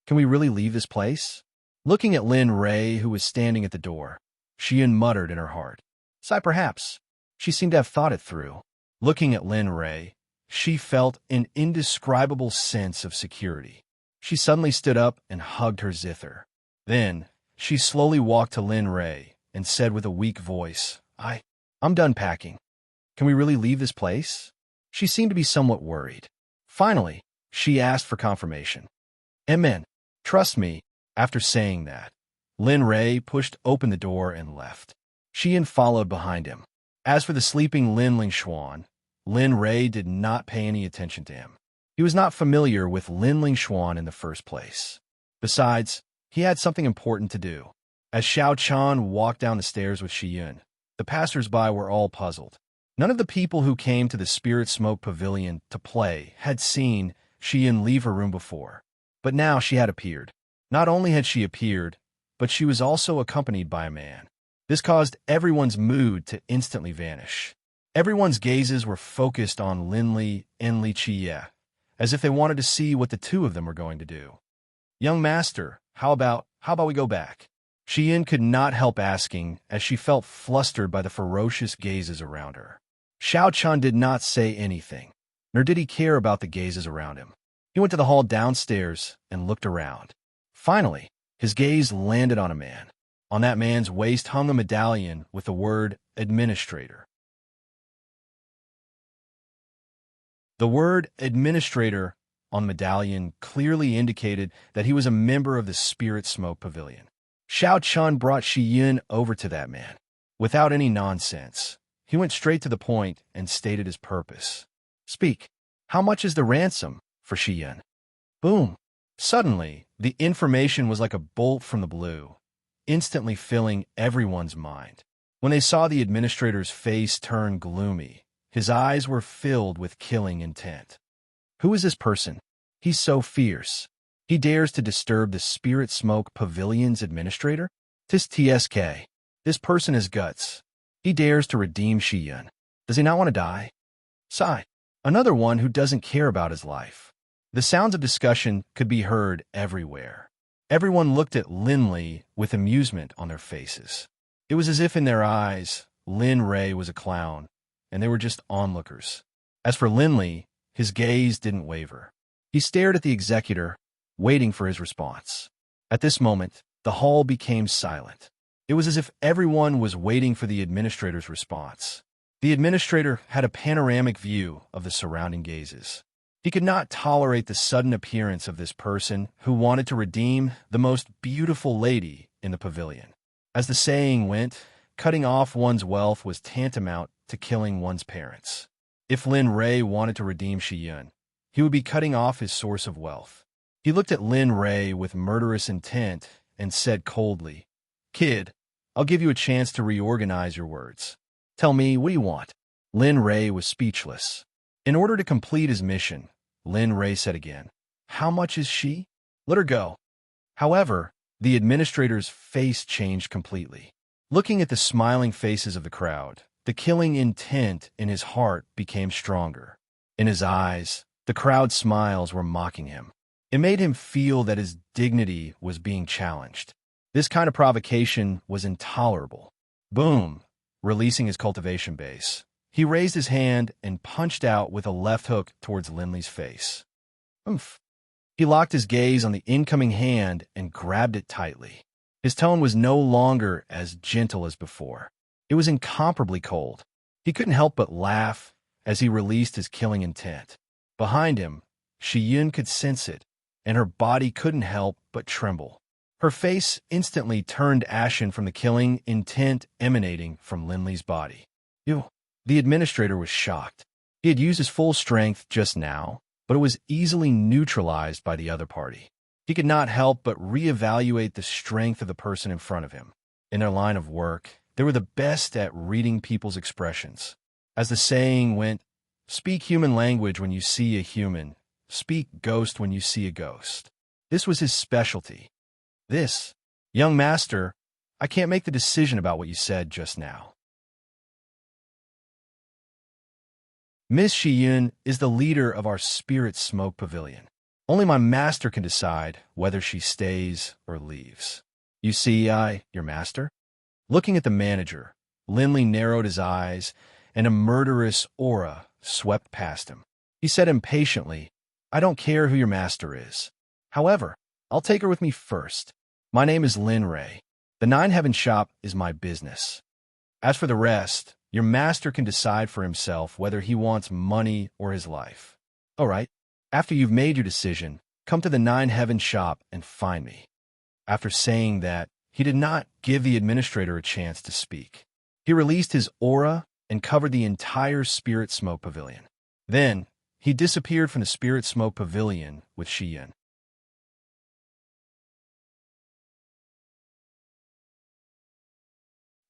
Can we really leave this place? Looking at Lin Rei, who was standing at the door, Shiyun muttered in her heart. Sigh perhaps. She seemed to have thought it through. Looking at Lin Rei, she felt an indescribable sense of security. She suddenly stood up and hugged her zither. Then, she slowly walked to Lin Rei and said with a weak voice, I'm done packing. Can we really leave this place? She seemed to be somewhat worried. Finally, she asked for confirmation. Amen. Trust me. After saying that, Lin Rei pushed open the door and left. Shiyun followed behind him. As for the sleeping Lin Lingshuan, Lin Rei did not pay any attention to him. He was not familiar with Lin Lingshuan in the first place. Besides, he had something important to do. As Xiao Chan walked down the stairs with Shiyun, the passers-by were all puzzled. None of the people who came to the Spirit Smoke Pavilion to play had seen Shiyun leave her room before. But now she had appeared. Not only had she appeared, but she was also accompanied by a man. This caused everyone's mood to instantly vanish. Everyone's gazes were focused on Linley and Li Qiye, as if they wanted to see what the two of them were going to do. Young master, how about we go back? Shiyun could not help asking as she felt flustered by the ferocious gazes around her. Xiao Chan did not say anything, nor did he care about the gazes around him. He went to the hall downstairs and looked around. Finally, his gaze landed on a man. On that man's waist hung a medallion with the word administrator. The word administrator on the medallion clearly indicated that he was a member of the Spirit Smoke Pavilion. Xiao Chan brought Shiyun over to that man. Without any nonsense, he went straight to the point and stated his purpose. Speak. How much is the ransom for Shiyun? Boom. Suddenly, the information was like a bolt from the blue, instantly filling everyone's mind. When they saw the administrator's face turn gloomy, his eyes were filled with killing intent. Who is this person? He's so fierce. He dares to disturb the Spirit Smoke Pavilion's administrator? Tis TSK. This person has guts. He dares to redeem Shiyun. Does he not want to die? Sigh. Another one who doesn't care about his life. The sounds of discussion could be heard everywhere. Everyone looked at Linley with amusement on their faces. It was as if in their eyes, Lin Ray was a clown, and they were just onlookers. As for Linley, his gaze didn't waver. He stared at the executor, waiting for his response. At this moment, the hall became silent. It was as if everyone was waiting for the administrator's response. The administrator had a panoramic view of the surrounding gazes. He could not tolerate the sudden appearance of this person who wanted to redeem the most beautiful lady in the pavilion. As the saying went, cutting off one's wealth was tantamount to killing one's parents. If Lin Ray wanted to redeem Shiyun, he would be cutting off his source of wealth. He looked at Lin Ray with murderous intent and said coldly, "Kid, I'll give you a chance to reorganize your words. Tell me, what do you want?" Lin Ray was speechless. In order to complete his mission, Lin Ray said again, "How much is she? Let her go." However, the administrator's face changed completely. Looking at the smiling faces of the crowd, the killing intent in his heart became stronger. In his eyes, the crowd's smiles were mocking him. It made him feel that his dignity was being challenged. This kind of provocation was intolerable. Boom! Releasing his cultivation base, he raised his hand and punched out with a left hook towards Linley's face. Oomph! He locked his gaze on the incoming hand and grabbed it tightly. His tone was no longer as gentle as before. It was incomparably cold. He couldn't help but laugh as he released his killing intent. Behind him, Shiyun could sense it, and her body couldn't help but tremble. Her face instantly turned ashen from the killing intent emanating from Linley's body. "You." The administrator was shocked. He had used his full strength just now, but it was easily neutralized by the other party. He could not help but reevaluate the strength of the person in front of him. In their line of work, they were the best at reading people's expressions. As the saying went, "Speak human language when you see a human. Speak ghost when you see a ghost." This was his specialty. "This, young master, I can't make the decision about what you said just now. Miss Shiyun is the leader of our Spirit Smoke Pavilion. Only my master can decide whether she stays or leaves. You see, your master?" Looking at the manager, Linley narrowed his eyes, and a murderous aura swept past him. He said impatiently, "I don't care who your master is. However, I'll take her with me first. My name is Lin Ray. The Nine Heaven Shop is my business. As for the rest, your master can decide for himself whether he wants money or his life. All right, after you've made your decision, come to the Nine Heaven Shop and find me." After saying that, he did not give the administrator a chance to speak. He released his aura and covered the entire Spirit Smoke Pavilion. Then, he disappeared from the Spirit Smoke Pavilion with Shiyun.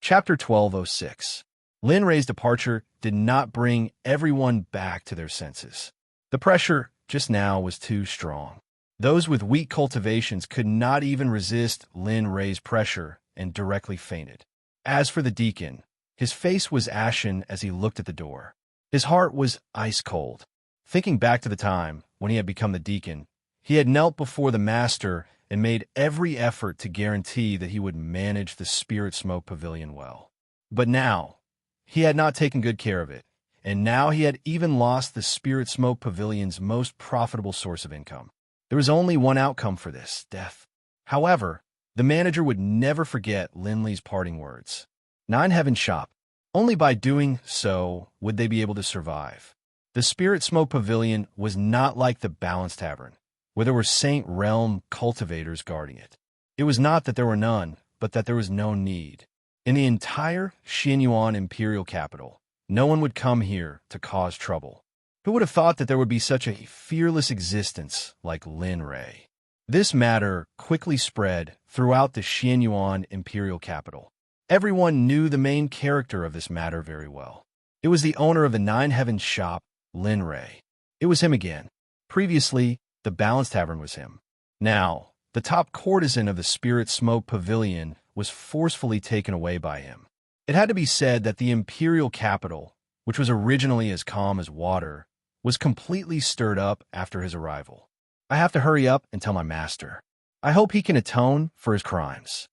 Chapter 1206. Lin Ray's departure did not bring everyone back to their senses. The pressure just now was too strong. Those with weak cultivations could not even resist Lin Ray's pressure and directly fainted. As for the deacon, his face was ashen as he looked at the door. His heart was ice cold. Thinking back to the time when he had become the deacon, he had knelt before the master and made every effort to guarantee that he would manage the Spirit Smoke Pavilion well. But now, he had not taken good care of it, and now he had even lost the Spirit Smoke Pavilion's most profitable source of income. There was only one outcome for this: death. However, the manager would never forget Linley's parting words. Nine Heaven Shop. Only by doing so would they be able to survive. The Spirit Smoke Pavilion was not like the Balance Tavern, where there were Saint Realm cultivators guarding it. It was not that there were none, but that there was no need. In the entire Xianyuan imperial capital, no one would come here to cause trouble. Who would have thought that there would be such a fearless existence like Lin Ray? This matter quickly spread throughout the Xianyuan imperial capital. Everyone knew the main character of this matter very well. It was the owner of the Nine Heaven Shop, Lin Ray. It was him again. Previously, the Balance Tavern was him. Now, the top courtesan of the Spirit Smoke Pavilion was forcefully taken away by him. It had to be said that the imperial capital which was originally as calm as water, was completely stirred up after his arrival. I have to hurry up and tell my master. I hope he can atone for his crimes.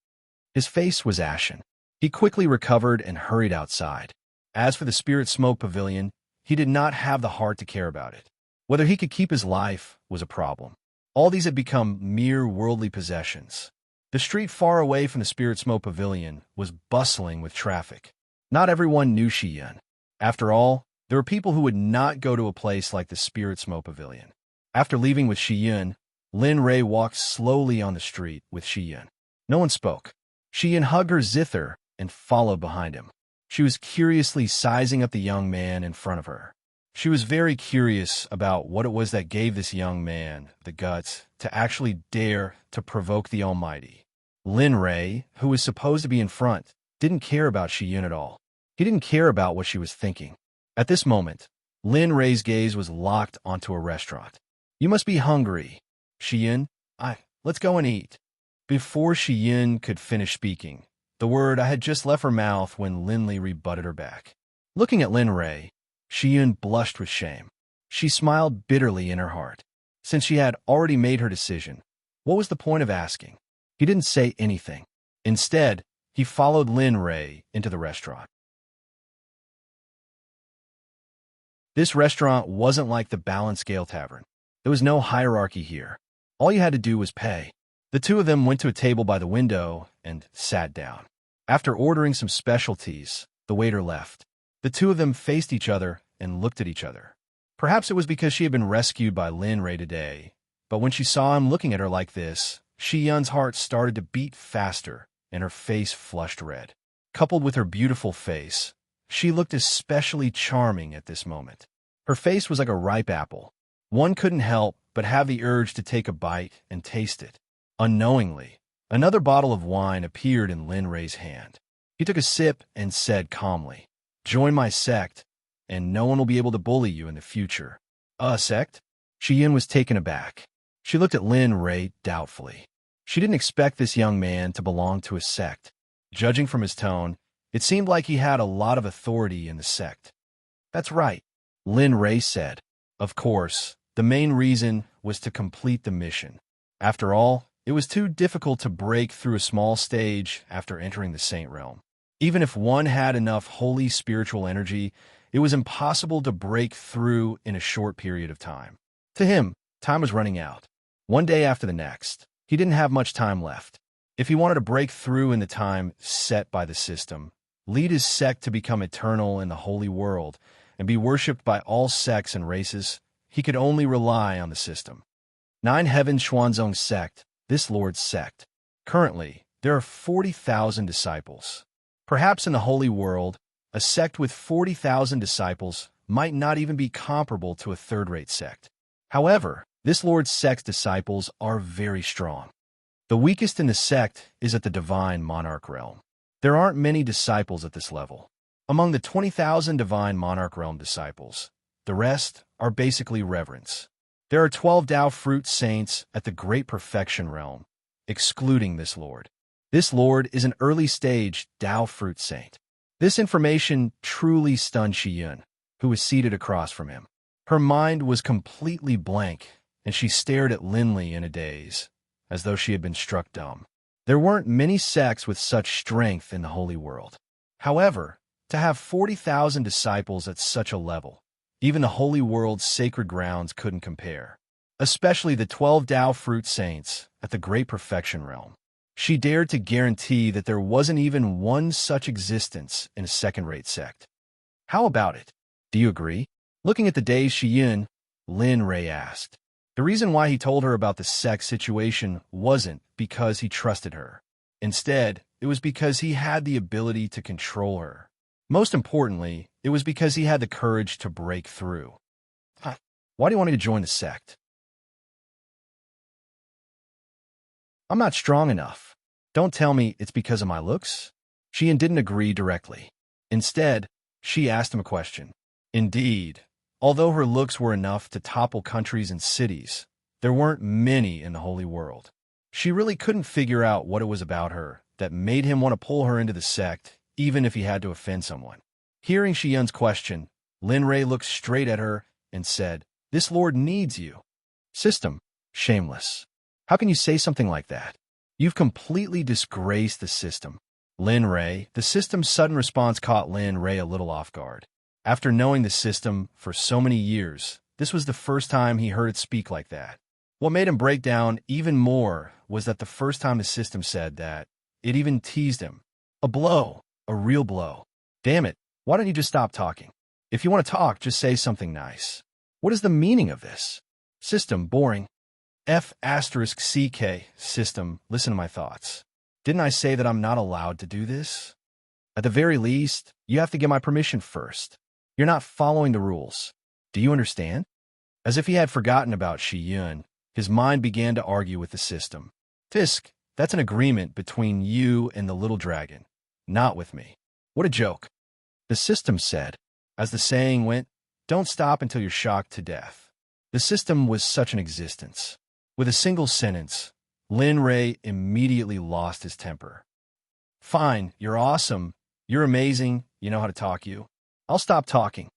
His face was ashen. He quickly recovered and hurried outside. As for the spirit smoke pavilion, he did not have the heart to care about it. Whether he could keep his life was a problem. All these had become mere worldly possessions. The street far away from the spirit smoke pavilion was bustling with traffic. Not everyone knew Shiyun. After all, there were people who would not go to a place like the spirit smoke pavilion. After leaving with Shiyun, Lin Rei walked slowly on the street with Shiyun. No one spoke. Shiyun hugged her zither and followed behind him. She was curiously sizing up the young man in front of her. She was very curious about what it was that gave this young man the guts to actually dare to provoke the Almighty. Lin Rei, who was supposed to be in front, didn't care about Shiyun at all. He didn't care about what she was thinking. At this moment, Lin Rei's gaze was locked onto a restaurant. You must be hungry. Shiyun, let's go and eat. Before Shiyun could finish speaking, the word had just left her mouth when Lin Li rebutted her back. Looking at Lin Rei, Shiyun blushed with shame. She smiled bitterly in her heart. Since she had already made her decision, what was the point of asking? He didn't say anything. Instead, he followed Lin Rei into the restaurant. This restaurant wasn't like the Balanced Scale Tavern. There was no hierarchy here. All you had to do was pay. The two of them went to a table by the window and sat down. After ordering some specialties, the waiter left. The two of them faced each other and looked at each other. Perhaps it was because she had been rescued by Lin Rei today, but when she saw him looking at her like this, Shiyun's heart started to beat faster and her face flushed red. Coupled with her beautiful face, she looked especially charming at this moment. Her face was like a ripe apple. One couldn't help but have the urge to take a bite and taste it. Unknowingly, another bottle of wine appeared in Lin Rei's hand. He took a sip and said calmly, "Join my sect, and no one will be able to bully you in the future." "A sect?" Shiyun was taken aback. She looked at Lin Rei doubtfully. She didn't expect this young man to belong to a sect. Judging from his tone, it seemed like he had a lot of authority in the sect. "That's right," Lin Rei said. Of course, the main reason was to complete the mission. After all, it was too difficult to break through a small stage after entering the Saint Realm. Even if one had enough holy spiritual energy, it was impossible to break through in a short period of time. To him, time was running out. One day after the next, he didn't have much time left. If he wanted to break through in the time set by the system, lead his sect to become eternal in the holy world, and be worshipped by all sects and races, he could only rely on the system. Nine Heaven Xuanzong Sect, this Lord's sect. Currently, there are 40,000 disciples. Perhaps in the holy world, a sect with 40,000 disciples might not even be comparable to a third-rate sect. However, this Lord's sect's disciples are very strong. The weakest in the sect is at the Divine Monarch realm. There aren't many disciples at this level. Among the 20,000 Divine Monarch realm disciples, the rest are basically reverence. There are 12 Tao Fruit Saints at the Great Perfection realm, excluding this Lord. This Lord is an early-stage Tao Fruit Saint. This information truly stunned Shiyun, who was seated across from him. Her mind was completely blank, and she stared at Lin Li in a daze, as though she had been struck dumb. There weren't many sects with such strength in the holy world. However, to have 40,000 disciples at such a level, even the holy world's sacred grounds couldn't compare. Especially the 12 Tao Fruit Saints at the Great Perfection realm. She dared to guarantee that there wasn't even one such existence in a second-rate sect. How about it? Do you agree? Looking at the dazed Shiyun, Lin Rei asked. The reason why he told her about the sect situation wasn't because he trusted her. Instead, it was because he had the ability to control her. Most importantly, it was because he had the courage to break through. Why do you want me to join the sect? I'm not strong enough. Don't tell me it's because of my looks. Shiyun didn't agree directly. Instead, she asked him a question. Indeed, although her looks were enough to topple countries and cities, there weren't many in the holy world. She really couldn't figure out what it was about her that made him want to pull her into the sect, even if he had to offend someone. Hearing Shiyun's question, Lin Ray looked straight at her and said, "This lord needs you." System, shameless. How can you say something like that? You've completely disgraced the system. Lin Ray, the system's sudden response caught Lin Ray a little off guard. After knowing the system for so many years, this was the first time he heard it speak like that. What made him break down even more was that the first time the system said that, it even teased him. A blow. A real blow. Damn it, why don't you just stop talking? If you want to talk, just say something nice. What is the meaning of this? System, boring. F***CK, system, listen to my thoughts. Didn't I say that I'm not allowed to do this? At the very least, you have to get my permission first. You're not following the rules. Do you understand? As if he had forgotten about Shi Yun, his mind began to argue with the system. Fisk, that's an agreement between you and the little dragon, not with me. What a joke. The system said. As the saying went, don't stop until you're shocked to death. The system was such an existence. With a single sentence, Lin Ray immediately lost his temper. Fine, you're awesome. You're amazing. You know how to talk, you. I'll stop talking.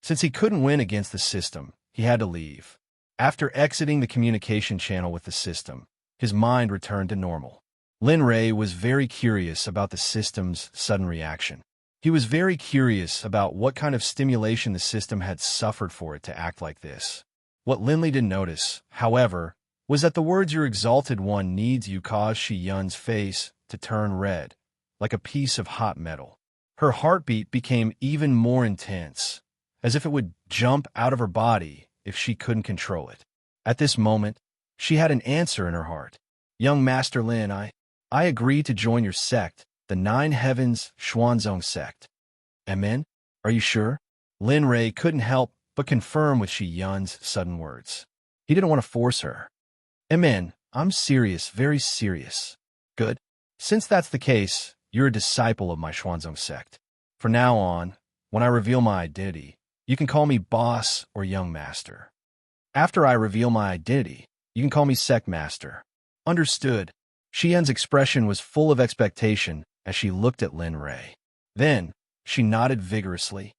Since he couldn't win against the system, he had to leave. After exiting the communication channel with the system, his mind returned to normal. Lin Ray was very curious about the system's sudden reaction. He was very curious about what kind of stimulation the system had suffered for it to act like this. What Lin Ray didn't notice, however, was that the words "your exalted one needs you" caused Shi Yun's face to turn red, like a piece of hot metal. Her heartbeat became even more intense, as if it would jump out of her body if she couldn't control it. At this moment, she had an answer in her heart. Young Master Lin, I agree to join your sect, the Nine Heavens Xuanzong sect. Amen? Are you sure? Lin Ray couldn't help but confirm with Shi Yun's sudden words. He didn't want to force her. Amen, I'm serious, very serious. Good. Since that's the case, you're a disciple of my Xuanzong sect. From now on, when I reveal my identity, you can call me boss or young master. After I reveal my identity, you can call me sect master. Understood. Shi Yun's expression was full of expectation as she looked at Lin Ray. Then, she nodded vigorously.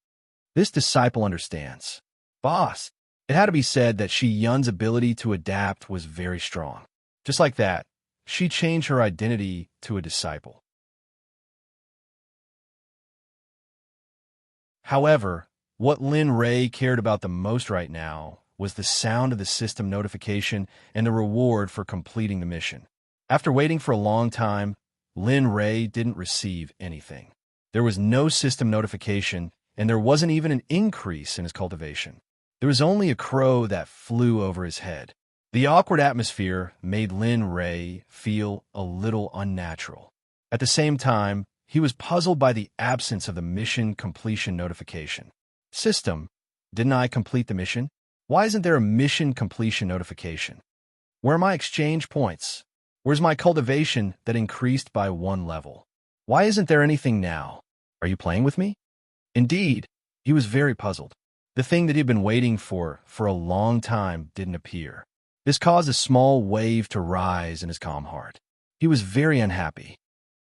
This disciple understands. Boss. It had to be said that Shi Yun's ability to adapt was very strong. Just like that, she changed her identity to a disciple. However, what Lin Ray cared about the most right now was the sound of the system notification and the reward for completing the mission. After waiting for a long time, Lin Ray didn't receive anything. There was no system notification, and there wasn't even an increase in his cultivation. There was only a crow that flew over his head. The awkward atmosphere made Lin Ray feel a little unnatural. At the same time, he was puzzled by the absence of the mission completion notification. System, didn't I complete the mission? Why isn't there a mission completion notification? Where are my exchange points? Where's my cultivation that increased by 1 level? Why isn't there anything now? Are you playing with me? Indeed, he was very puzzled. The thing that he'd been waiting for a long time didn't appear. This caused a small wave to rise in his calm heart. He was very unhappy.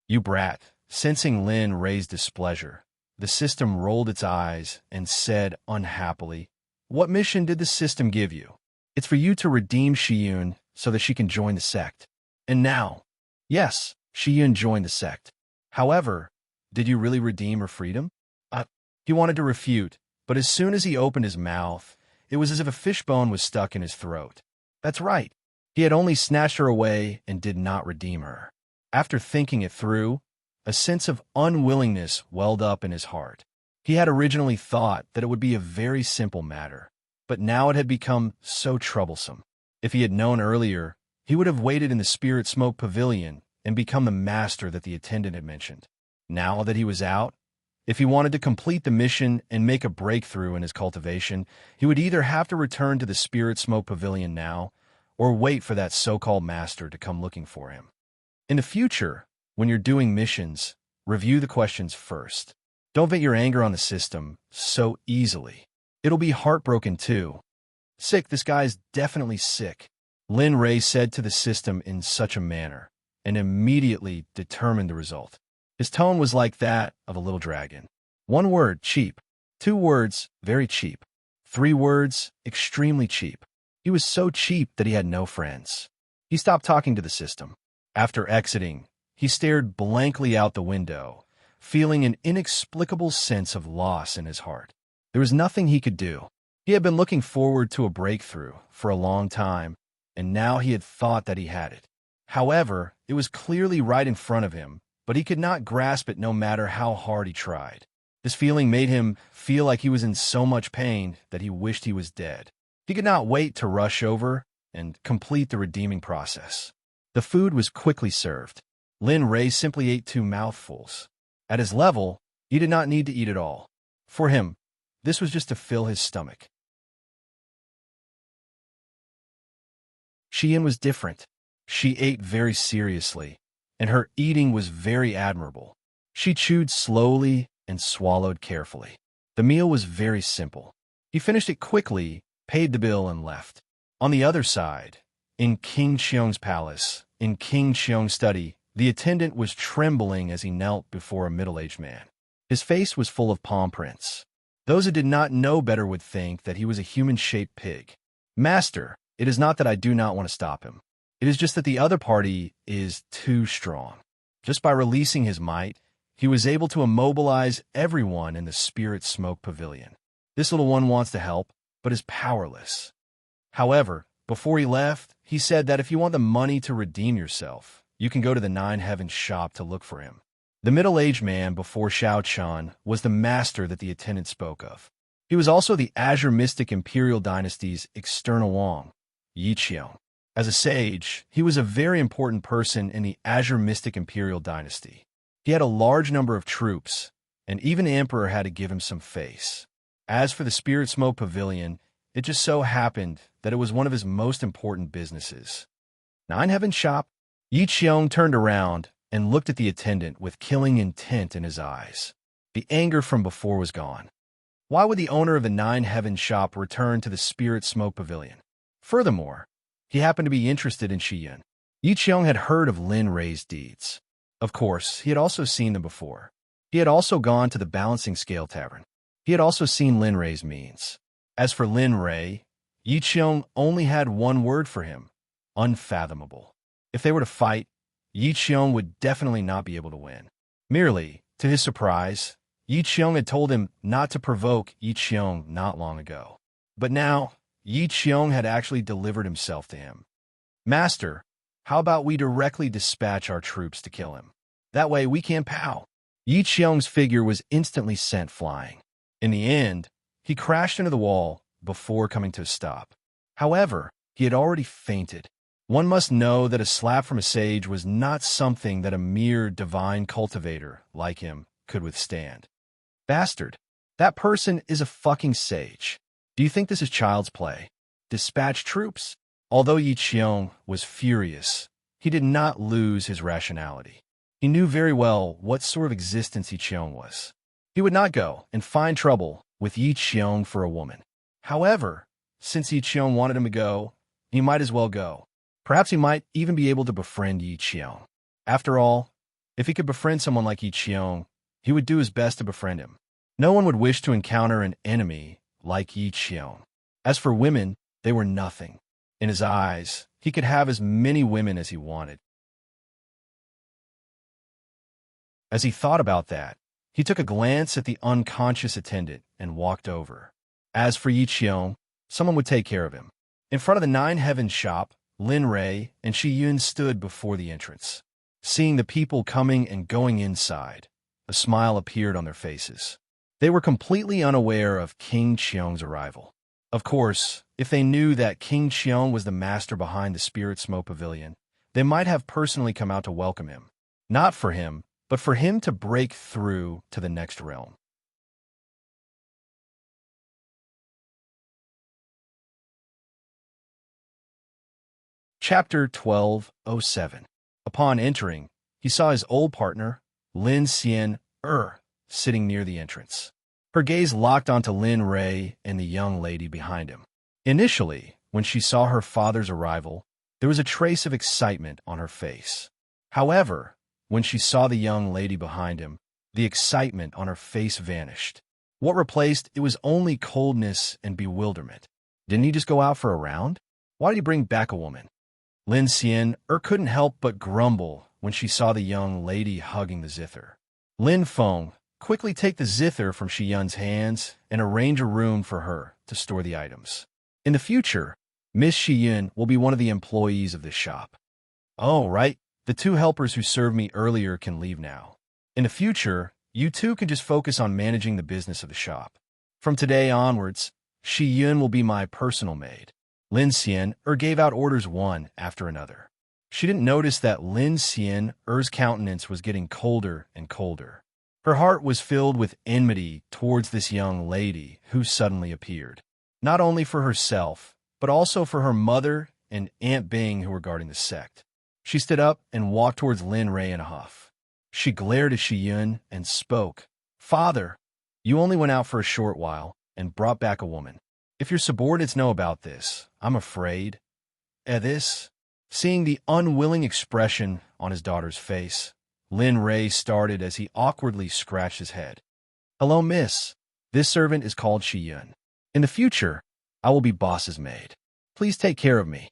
You brat, sensing Lin Ray's displeasure, the system rolled its eyes and said unhappily, What mission did the system give you? It's for you to redeem Shi Yun so that she can join the sect. And now, yes, Shi Yun joined the sect. However, did you really redeem her freedom? He wanted to refute, but as soon as he opened his mouth, it was as if a fishbone was stuck in his throat. That's right. He had only snatched her away and did not redeem her. After thinking it through, a sense of unwillingness welled up in his heart. He had originally thought that it would be a very simple matter, but now it had become so troublesome. If he had known earlier, he would have waited in the Spirit Smoke Pavilion and become the master that the attendant had mentioned. Now that he was out, if he wanted to complete the mission and make a breakthrough in his cultivation, he would either have to return to the Spirit Smoke Pavilion now, or wait for that so-called master to come looking for him. In the future, when you're doing missions, review the questions first. Don't vent your anger on the system so easily. It'll be heartbroken too. Sick, this guy's definitely sick, Lin Ray said to the system in such a manner, and immediately determined the result. His tone was like that of a little dragon. One word, cheap. 2 words, very cheap. 3 words, extremely cheap. He was so cheap that he had no friends. He stopped talking to the system. After exiting, he stared blankly out the window, feeling an inexplicable sense of loss in his heart. There was nothing he could do. He had been looking forward to a breakthrough for a long time, and now he had thought that he had it. However, it was clearly right in front of him, but he could not grasp it no matter how hard he tried. This feeling made him feel like he was in so much pain that he wished he was dead. He could not wait to rush over and complete the redeeming process. The food was quickly served. Lin Ray simply ate 2 mouthfuls. At his level, he did not need to eat it all. For him, this was just to fill his stomach. Xian was different. She ate very seriously, and her eating was very admirable. She chewed slowly and swallowed carefully. The meal was very simple. He finished it quickly, paid the bill, and left. On the other side, in King Qiong's palace, in King Qiong's study, the attendant was trembling as he knelt before a middle-aged man. His face was full of palm prints. Those who did not know better would think that he was a human-shaped pig. Master, it is not that I do not want to stop him. It is just that the other party is too strong. Just by releasing his might, he was able to immobilize everyone in the Spirit Smoke Pavilion. This little one wants to help, but is powerless. However, before he left, he said that if you want the money to redeem yourself, you can go to the Nine Heavens shop to look for him. The middle-aged man before Xiao Chan was the master that the attendant spoke of. He was also the Azure Mystic Imperial Dynasty's external Wong, Yi Qiong. As a sage, he was a very important person in the Azure Mystic Imperial Dynasty. He had a large number of troops, and even the Emperor had to give him some face. As for the Spirit Smoke Pavilion, it just so happened that it was one of his most important businesses. Nine Heaven Shop? Yi Qiong turned around and looked at the attendant with killing intent in his eyes. The anger from before was gone. Why would the owner of the Nine Heaven Shop return to the Spirit Smoke Pavilion? Furthermore, he happened to be interested in Xian. Yi Qiong had heard of Lin Rei's deeds. Of course, he had also seen them before. He had also gone to the Balancing Scale Tavern. He had also seen Lin Rei's means. As for Lin Rei, Yi Qiong only had one word for him: unfathomable. If they were to fight, Yi Qiong would definitely not be able to win. Merely, to his surprise, Yi Qiong had told him not to provoke Yi Qiong not long ago. But now, Yi Qiong had actually delivered himself to him. Master, how about we directly dispatch our troops to kill him? That way we can pow. Yi Qiong's figure was instantly sent flying. In the end, he crashed into the wall before coming to a stop. However, he had already fainted. One must know that a slap from a sage was not something that a mere divine cultivator like him could withstand. Bastard, that person is a fucking sage. Do you think this is child's play? Dispatch troops? Although Yi Qiong was furious, he did not lose his rationality. He knew very well what sort of existence Yi Qiong was. He would not go and find trouble with Yi Qiong for a woman. However, since Yi Qiong wanted him to go, he might as well go. Perhaps he might even be able to befriend Yi Qiong. After all, if he could befriend someone like Yi Qiong, he would do his best to befriend him. No one would wish to encounter an enemy like Yi Qiong. As for women, they were nothing. In his eyes, he could have as many women as he wanted. As he thought about that, he took a glance at the unconscious attendant and walked over. As for Yi Qiong, someone would take care of him. In front of the Nine Heavens shop, Lin Rei and Shi Yun stood before the entrance. Seeing the people coming and going inside, a smile appeared on their faces. They were completely unaware of King Qiong's arrival. Of course, if they knew that King Qiong was the master behind the Spirit Smoke Pavilion, they might have personally come out to welcome him. Not for him, but for him to break through to the next realm. Chapter 12:07. Upon entering, he saw his old partner, Lin Xian sitting near the entrance. Her gaze locked onto Lin Rei and the young lady behind him. Initially, when she saw her father's arrival, there was a trace of excitement on her face. However, when she saw the young lady behind him, the excitement on her face vanished. What replaced it was only coldness and bewilderment. Didn't he just go out for a round? Why did he bring back a woman? Lin Xian couldn't help but grumble when she saw the young lady hugging the zither. Lin Feng, quickly take the zither from Shi Yun's hands and arrange a room for her to store the items. In the future, Miss Shi Yun will be one of the employees of this shop. Oh, right. The two helpers who served me earlier can leave now. In the future, you two can just focus on managing the business of the shop. From today onwards, Shi Yun will be my personal maid. Lin Xian gave out orders one after another. She didn't notice that Lin Xian's countenance was getting colder and colder. Her heart was filled with enmity towards this young lady who suddenly appeared, not only for herself, but also for her mother and Aunt Bing who were guarding the sect. She stood up and walked towards Lin Rei in a huff. She glared at Shi Yun and spoke. "Father, you only went out for a short while and brought back a woman. If your subordinates know about this, I'm afraid." This, seeing the unwilling expression on his daughter's face, Lin Rei started as he awkwardly scratched his head. "Hello, miss. This servant is called Shi Yun. In the future, I will be boss's maid. Please take care of me."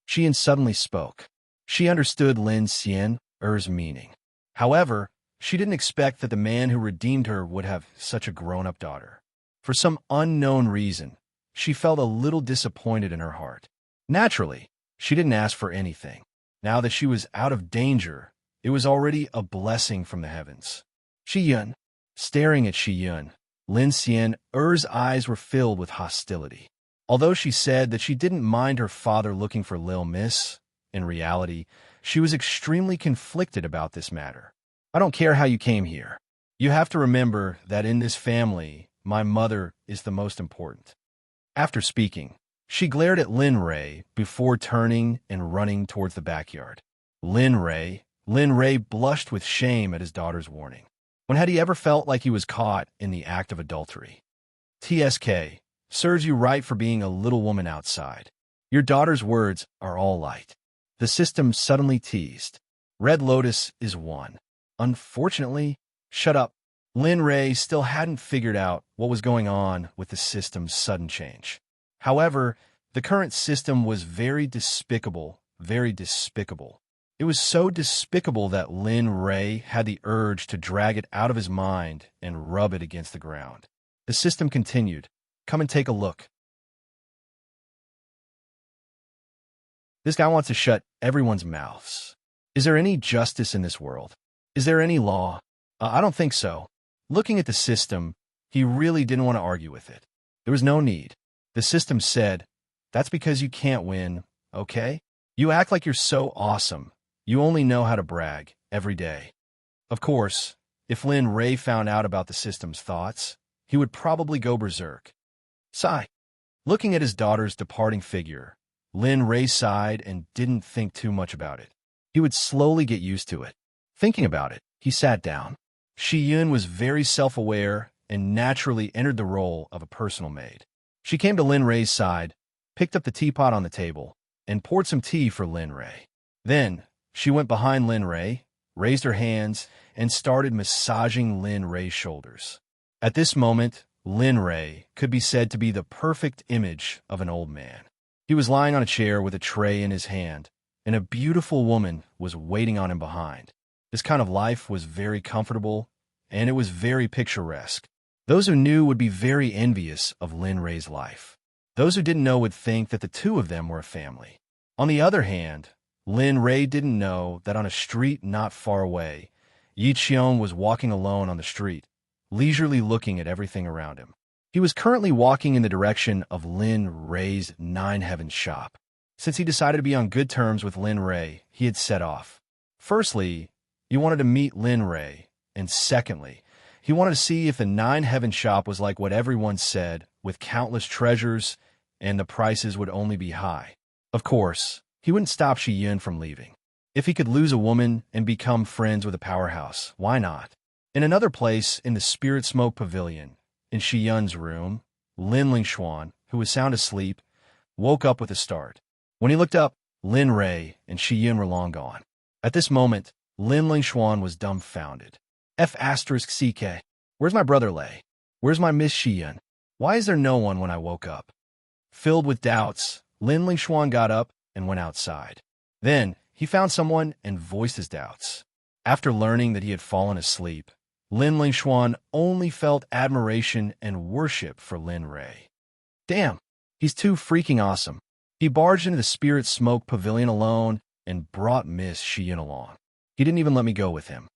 Shi Yun suddenly spoke. She understood Lin Xian's meaning. However, she didn't expect that the man who redeemed her would have such a grown-up daughter. For some unknown reason, she felt a little disappointed in her heart. Naturally, she didn't ask for anything. Now that she was out of danger, it was already a blessing from the heavens. Shi Yun, staring at Shi Yun, Lin Xian's eyes were filled with hostility. Although she said that she didn't mind her father looking for Lil Miss, in reality, she was extremely conflicted about this matter. "I don't care how you came here. You have to remember that in this family, my mother is the most important." After speaking, she glared at Lin Rei before turning and running towards the backyard. Lin Rei blushed with shame at his daughter's warning. When had he ever felt like he was caught in the act of adultery? TSK, serves you right for being a little woman outside. Your daughter's words are all light. The system suddenly teased. Red Lotus is one. Unfortunately, shut up. Lin Rei still hadn't figured out what was going on with the system's sudden change. However, the current system was very despicable, very despicable. It was so despicable that Lin Rei had the urge to drag it out of his mind and rub it against the ground. The system continued. "Come and take a look. This guy wants to shut everyone's mouths. Is there any justice in this world? Is there any law? I don't think so." Looking at the system, he really didn't want to argue with it. There was no need. The system said, "That's because you can't win, okay? You act like you're so awesome. You only know how to brag every day." Of course, if Lin Rei found out about the system's thoughts, he would probably go berserk. Sigh. Looking at his daughter's departing figure, Lin Rei sighed and didn't think too much about it. He would slowly get used to it. Thinking about it, he sat down. Shi Yun was very self-aware and naturally entered the role of a personal maid. She came to Lin Rei's side, picked up the teapot on the table, and poured some tea for Lin Rei. Then, she went behind Lin Rei, raised her hands, and started massaging Lin Rei's shoulders. At this moment, Lin Rei could be said to be the perfect image of an old man. He was lying on a chair with a tray in his hand, and a beautiful woman was waiting on him behind. This kind of life was very comfortable, and it was very picturesque. Those who knew would be very envious of Lin Rei's life. Those who didn't know would think that the two of them were a family. On the other hand, Lin Rei didn't know that on a street not far away, Yi Qiong was walking alone on the street, leisurely looking at everything around him. He was currently walking in the direction of Lin Rei's Nine Heavens shop. Since he decided to be on good terms with Lin Rei, he had set off. Firstly, he wanted to meet Lin Rei, and secondly, he wanted to see if the Nine Heavens shop was like what everyone said, with countless treasures, and the prices would only be high. Of course, he wouldn't stop Shi Yun from leaving. If he could lose a woman and become friends with a powerhouse, why not? In another place, in the Spirit Smoke Pavilion, in Shi Yun's room, Lin Lingshuan, who was sound asleep, woke up with a start. When he looked up, Lin Rei and Shi Yun were long gone. At this moment, Lin Lingshuan was dumbfounded. F***, where's my brother Lei? Where's my Miss Xian? Why is there no one when I woke up? Filled with doubts, Lin Lingshuan got up and went outside. Then, he found someone and voiced his doubts. After learning that he had fallen asleep, Lin Lingshuan only felt admiration and worship for Lin Rei. Damn, he's too freaking awesome. He barged into the Spirit Smoke Pavilion alone and brought Miss Xian along. He didn't even let me go with him.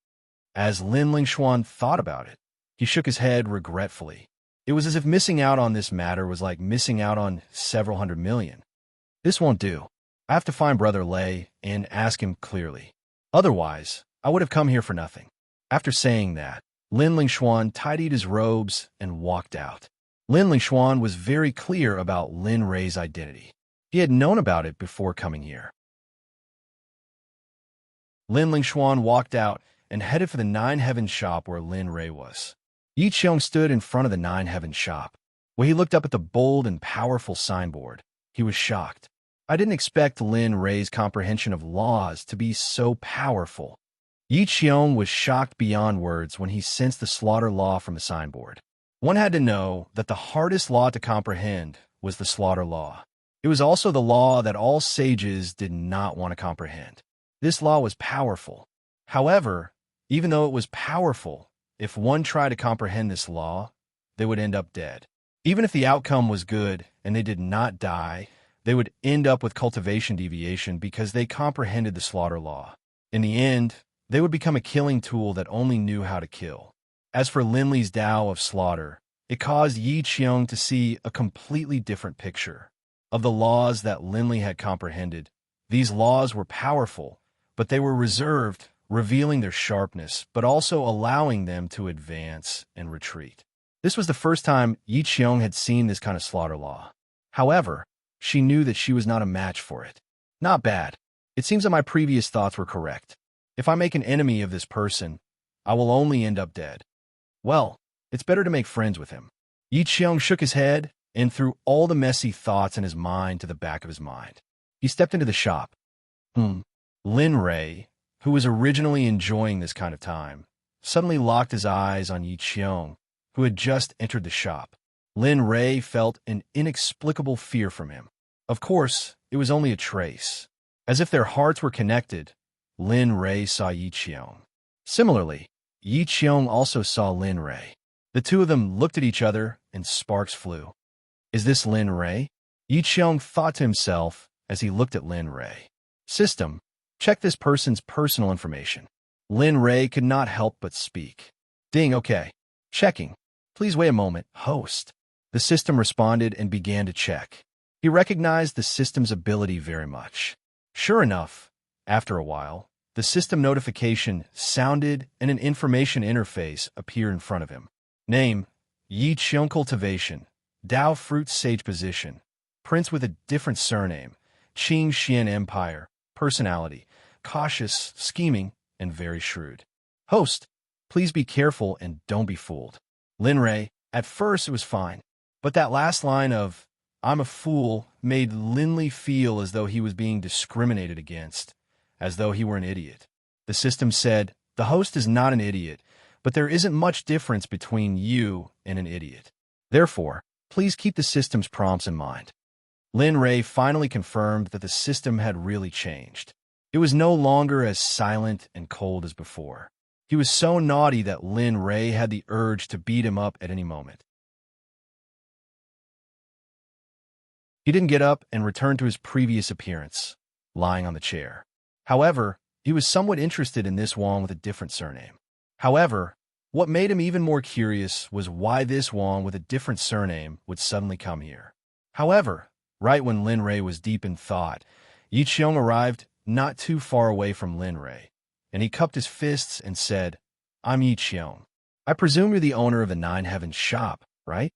As Lin Lingshuan thought about it, he shook his head regretfully. It was as if missing out on this matter was like missing out on several hundred million. This won't do. I have to find Brother Lei and ask him clearly. Otherwise, I would have come here for nothing. After saying that, Lin Lingshuan tidied his robes and walked out. Lin Lingshuan was very clear about Lin Rei's identity. He had known about it before coming here. Lin Lingshuan walked out and headed for the Nine Heavens shop where Lin Rei was. Yi Qiong stood in front of the Nine Heavens shop. When he looked up at the bold and powerful signboard, he was shocked. I didn't expect Lin Rei's comprehension of laws to be so powerful. Yi Qiong was shocked beyond words when he sensed the slaughter law from the signboard. One had to know that the hardest law to comprehend was the slaughter law. It was also the law that all sages did not want to comprehend. This law was powerful. However, even though it was powerful, if one tried to comprehend this law, they would end up dead. Even if the outcome was good and they did not die, they would end up with cultivation deviation because they comprehended the slaughter law. In the end, they would become a killing tool that only knew how to kill. As for Lin Li's Tao of slaughter, it caused Yi Qiong to see a completely different picture. Of the laws that Lin Li had comprehended, these laws were powerful, but they were reserved, revealing their sharpness, but also allowing them to advance and retreat. This was the first time Yi Qiong had seen this kind of slaughter law. However, she knew that she was not a match for it. Not bad. It seems that my previous thoughts were correct. If I make an enemy of this person, I will only end up dead. Well, it's better to make friends with him. Yi Qiong shook his head and threw all the messy thoughts in his mind to the back of his mind. He stepped into the shop. Lin Rei, who was originally enjoying this kind of time, suddenly locked his eyes on Yi Qiong, who had just entered the shop. Lin Rei felt an inexplicable fear from him. Of course, it was only a trace. As if their hearts were connected, Lin Rei saw Yi Qiong. Similarly, Yi Qiong also saw Lin Rei. The two of them looked at each other, and sparks flew. Is this Lin Rei? Yi Qiong thought to himself as he looked at Lin Rei. System, check this person's personal information. Lin Rei could not help but speak. Ding, okay. Checking. Please wait a moment, host. The system responded and began to check. He recognized the system's ability very much. Sure enough, after a while, the system notification sounded and an information interface appeared in front of him. Name, Yi Qiong Cultivation, Dao Fruit Sage Position, Prince with a different surname, Qing Xian Empire, Personality, Cautious, Scheming, and Very Shrewd. Host, please be careful and don't be fooled. Lin Rei, at first it was fine, but that last line of, I'm a fool, made Lin Li feel as though he was being discriminated against, as though he were an idiot. The system said, the host is not an idiot, but there isn't much difference between you and an idiot. Therefore, please keep the system's prompts in mind. Lin Rei finally confirmed that the system had really changed. It was no longer as silent and cold as before. He was so naughty that Lin Rei had the urge to beat him up at any moment. He didn't get up and return to his previous appearance, lying on the chair. However, he was somewhat interested in this Wong with a different surname. However, what made him even more curious was why this Wong with a different surname would suddenly come here. However, right when Lin Rei was deep in thought, Yi Qiong arrived not too far away from Lin Rei, and he cupped his fists and said, I'm Yi Qiong. I presume you're the owner of the Nine Heavens shop, right?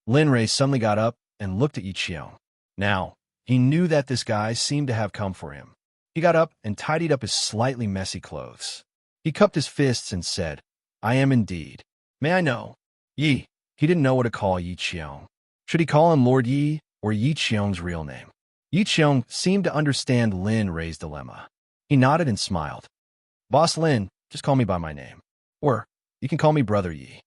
Lin Rei suddenly got up and looked at Yi Qiong. Now, he knew that this guy seemed to have come for him. He got up and tidied up his slightly messy clothes. He cupped his fists and said, I am indeed. May I know? Yi. He didn't know what to call Yi Qiong. Should he call him Lord Yi or Yi Qiong's real name? Yi Qiong seemed to understand Lin Rei's dilemma. He nodded and smiled. Boss Lin, just call me by my name. Or, you can call me Brother Yi.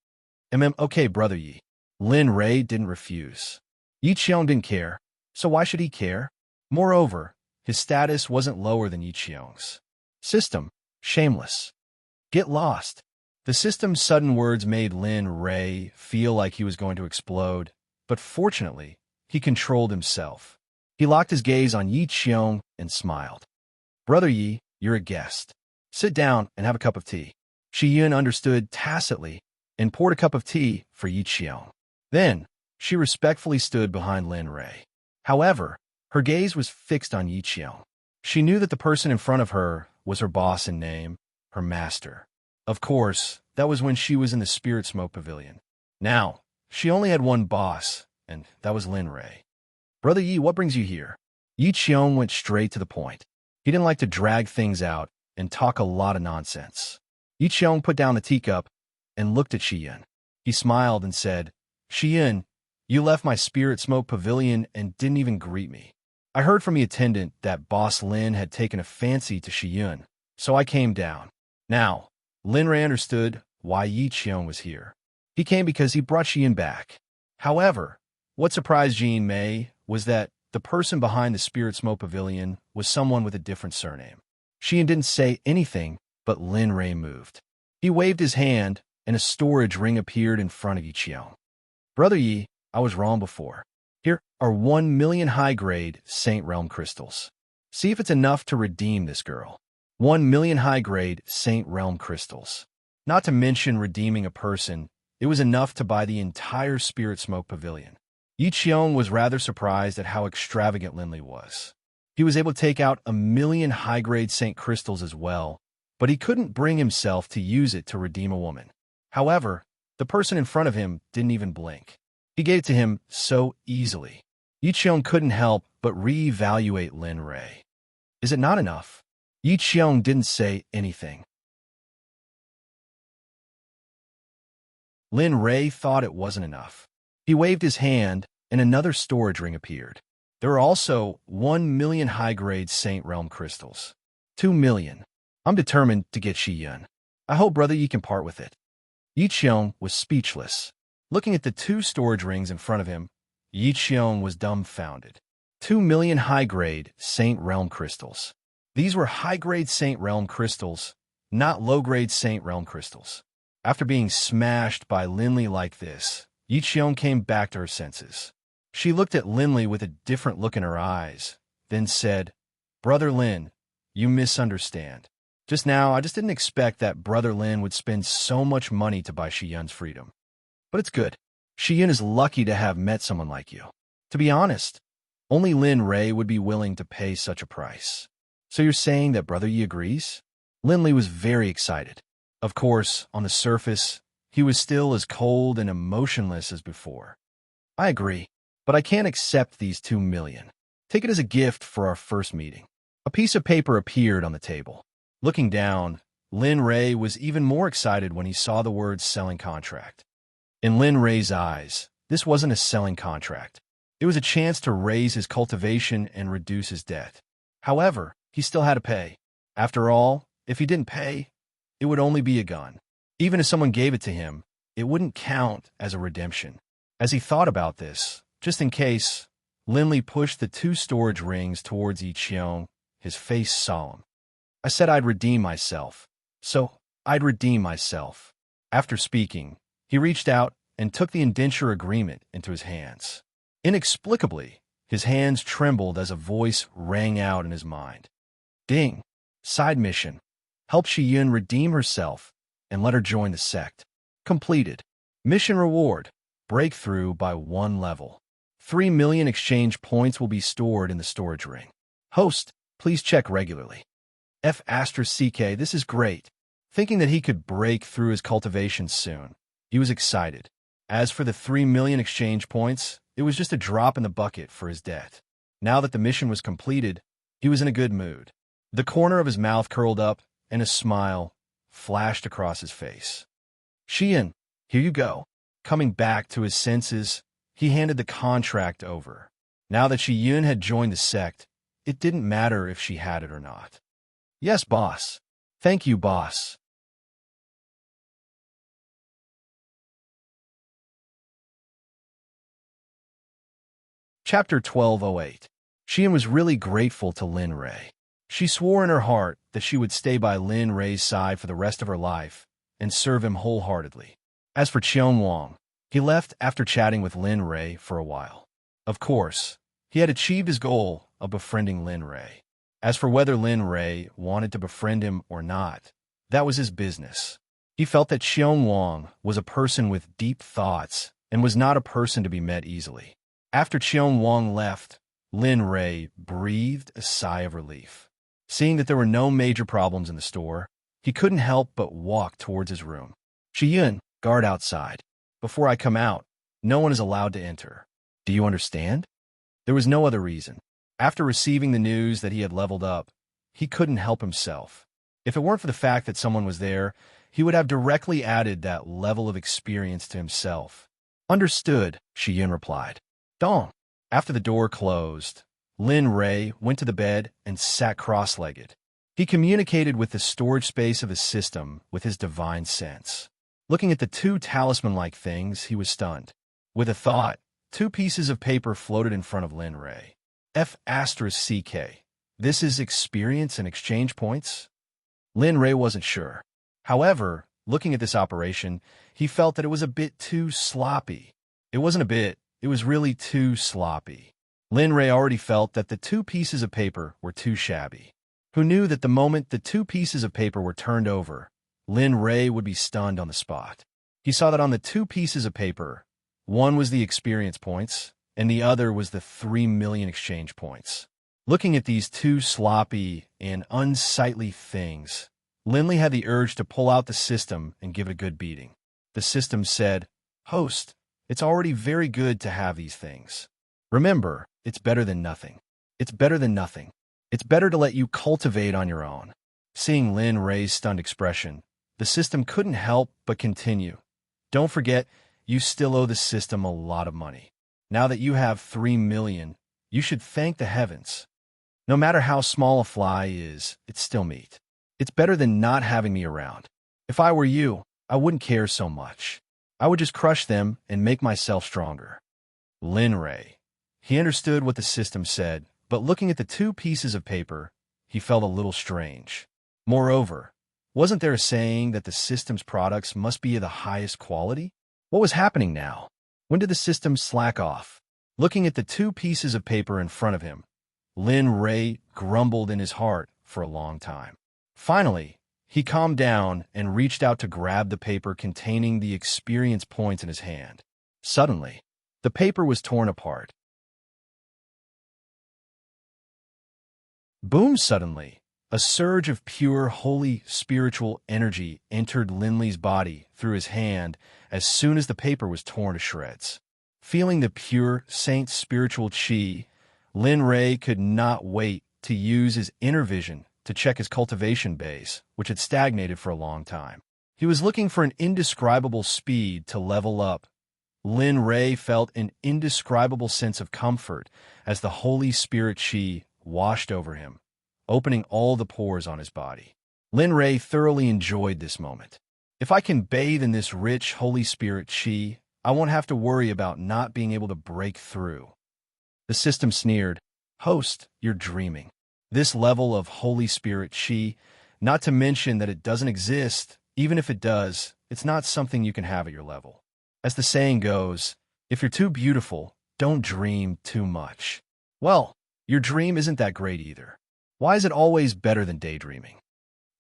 Okay, brother Yi. Lin Rei didn't refuse. Yi Qiong didn't care, so why should he care? Moreover, his status wasn't lower than Yi Qiong's. System, shameless. Get lost. The system's sudden words made Lin Rei feel like he was going to explode, but fortunately, he controlled himself. He locked his gaze on Yi Qiong and smiled. Brother Yi, you're a guest. Sit down and have a cup of tea. Shi Yun understood tacitly and poured a cup of tea for Yi Qiong. Then, she respectfully stood behind Lin Rei. However, her gaze was fixed on Yi Qiong. She knew that the person in front of her was her boss in name, her master. Of course, that was when she was in the Spirit Smoke Pavilion. Now, she only had one boss, and that was Lin Rei. Brother Yi, what brings you here? Yi Qiong went straight to the point. He didn't like to drag things out and talk a lot of nonsense. Yi Qiong put down the teacup and looked at Shi Yun. He smiled and said, Shi Yun, you left my Spirit Smoke Pavilion and didn't even greet me. I heard from the attendant that Boss Lin had taken a fancy to Shi Yun, so I came down. Now, Lin Rei understood why Yi Qiong was here. He came because he brought Shi Yun back. However, what surprised Jean Mei was that the person behind the Spirit Smoke Pavilion was someone with a different surname. Shi Yun didn't say anything, but Lin Rei moved. He waved his hand, and a storage ring appeared in front of Yi Qiong. Brother Yi, I was wrong before. Here are 1 million high-grade Saint Realm crystals. See if it's enough to redeem this girl. 1 million high-grade Saint Realm crystals. Not to mention redeeming a person, it was enough to buy the entire Spirit Smoke Pavilion. Yi Qiong was rather surprised at how extravagant Lin Li was. He was able to take out 1 million high-grade Saint crystals as well, but he couldn't bring himself to use it to redeem a woman. However, the person in front of him didn't even blink. He gave it to him so easily. Yi Qiong couldn't help but re-evaluate Lin Rei. Is it not enough? Yi Qiong didn't say anything. Lin Rei thought it wasn't enough. He waved his hand, and another storage ring appeared. There were also 1 million high-grade Saint Realm crystals. 2 million. I'm determined to get Shi Yun. I hope Brother Yi can part with it. Yi Qiong was speechless. Looking at the 2 storage rings in front of him, Yi Qiong was dumbfounded. 2 million high-grade Saint Realm crystals. These were high-grade Saint Realm crystals, not low-grade Saint Realm crystals. After being smashed by Lin Li like this, Yi Qiong came back to her senses. She looked at Lin Li with a different look in her eyes, then said, Brother Lin, you misunderstand. Just now, I just didn't expect that Brother Lin would spend so much money to buy Shi Yun's freedom. But it's good. Shi Yun is lucky to have met someone like you. To be honest, only Lin Rei would be willing to pay such a price. So you're saying that Brother Yi agrees? Lin Li was very excited. Of course, on the surface, he was still as cold and emotionless as before. I agree, but I can't accept these 2 million. Take it as a gift for our first meeting. A piece of paper appeared on the table. Looking down, Lin Rei was even more excited when he saw the words selling contract. In Lin Rei's eyes, this wasn't a selling contract. It was a chance to raise his cultivation and reduce his debt. However, he still had to pay. After all, if he didn't pay, it would only be a gun. Even if someone gave it to him, it wouldn't count as a redemption. As he thought about this, just in case, Lin Li pushed the 2 storage rings towards Yi Qiong, his face solemn. I said I'd redeem myself, so I'd redeem myself. After speaking, he reached out and took the indenture agreement into his hands. Inexplicably, his hands trembled as a voice rang out in his mind. Ding! Side mission. Help Shi Yun redeem herself and let her join the sect. Completed. Mission reward. Breakthrough by 1 level. 3 million exchange points will be stored in the storage ring. Host, please check regularly. F*CK, this is great. Thinking that he could break through his cultivation soon, he was excited. As for the 3 million exchange points, it was just a drop in the bucket for his debt. Now that the mission was completed, he was in a good mood. The corner of his mouth curled up, and a smile flashed across his face. Shi Yun, here you go. Coming back to his senses, he handed the contract over. Now that Shi Yun had joined the sect, it didn't matter if she had it or not. Yes, boss. Thank you, boss. Chapter 1208. Xian was really grateful to Lin Rei. She swore in her heart that she would stay by Lin Rei's side for the rest of her life and serve him wholeheartedly. As for Qian Wang, he left after chatting with Lin Rei for a while. Of course, he had achieved his goal of befriending Lin Rei. As for whether Lin Rei wanted to befriend him or not, that was his business. He felt that Qian Wang was a person with deep thoughts and was not a person to be met easily. After Qian Wang left, Lin Rei breathed a sigh of relief. Seeing that there were no major problems in the store, he couldn't help but walk towards his room. Shiyun, guard outside. Before I come out, no one is allowed to enter. Do you understand? There was no other reason. After receiving the news that he had leveled up, he couldn't help himself. If it weren't for the fact that someone was there, he would have directly added that level of experience to himself. Understood, Shiyun replied. Dong. After the door closed, Lin Rei went to the bed and sat cross-legged. He communicated with the storage space of his system with his divine sense. Looking at the two talisman-like things, he was stunned. With a thought, two pieces of paper floated in front of Lin Rei. F***CK. This is experience and exchange points? Lin Rei wasn't sure. However, looking at this operation, he felt that it was a bit too sloppy. It wasn't a bit, it was really too sloppy. Lin Rei already felt that the two pieces of paper were too shabby. Who knew that the moment the two pieces of paper were turned over, Lin Rei would be stunned on the spot. He saw that on the two pieces of paper, one was the experience points, and the other was the 3 million exchange points. Looking at these two sloppy and unsightly things, Linley had the urge to pull out the system and give it a good beating. The system said, Host, it's already very good to have these things. Remember, it's better than nothing. It's better than nothing. It's better to let you cultivate on your own. Seeing Lin Rei's stunned expression, the system couldn't help but continue. Don't forget, you still owe the system a lot of money. Now that you have 3 million, you should thank the heavens. No matter how small a fly is, it's still meat. It's better than not having me around. If I were you, I wouldn't care so much. I would just crush them and make myself stronger. Lin Rei. He understood what the system said, but looking at the two pieces of paper, he felt a little strange. Moreover, wasn't there a saying that the system's products must be of the highest quality? What was happening now? When did the system slack off? Looking at the two pieces of paper in front of him, Lin Rei grumbled in his heart for a long time. Finally, he calmed down and reached out to grab the paper containing the experience points in his hand. Suddenly, the paper was torn apart. Boom! Suddenly, a surge of pure, holy, spiritual energy entered Linley's body through his hand as soon as the paper was torn to shreds. Feeling the pure, saint spiritual chi, Lin Rei could not wait to use his inner vision to check his cultivation base, which had stagnated for a long time. He was looking for an indescribable speed to level up. Lin Rei felt an indescribable sense of comfort as the Holy Spirit chi washed over him, opening all the pores on his body. Lin Rei thoroughly enjoyed this moment. If I can bathe in this rich Holy Spirit chi, I won't have to worry about not being able to break through. The system sneered, Host, you're dreaming. This level of Holy Spirit chi, not to mention that it doesn't exist, even if it does, it's not something you can have at your level. As the saying goes, if you're too beautiful, don't dream too much. Well, your dream isn't that great either. Why is it always better than daydreaming?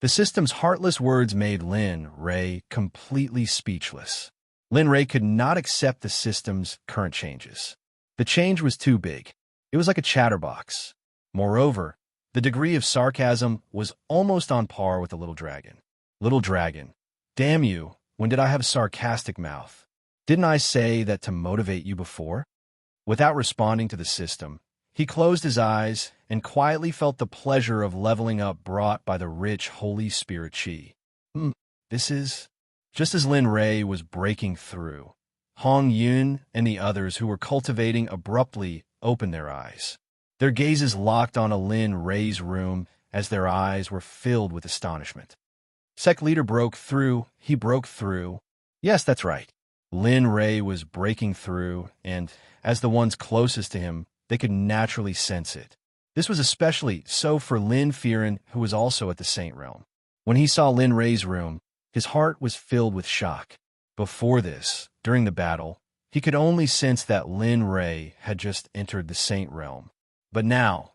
The system's heartless words made Lin Rei completely speechless. Lin Rei could not accept the system's current changes. The change was too big. It was like a chatterbox. Moreover, the degree of sarcasm was almost on par with the little dragon. Little dragon, damn you, when did I have a sarcastic mouth? Didn't I say that to motivate you before? Without responding to the system, he closed his eyes and quietly felt the pleasure of leveling up brought by the rich Holy Spirit chi. This is... Just as Lin Rei was breaking through, Hong Yun and the others who were cultivating abruptly opened their eyes. Their gazes locked on a Lin Rei's room as their eyes were filled with astonishment. Sect leader broke through. He broke through. Yes, that's right. Lin Rei was breaking through, and, as the ones closest to him, they could naturally sense it. This was especially so for Lin Fearon, who was also at the Saint Realm. When he saw Lin Ray's room, his heart was filled with shock. Before this, during the battle, he could only sense that Lin Ray had just entered the Saint Realm. But now,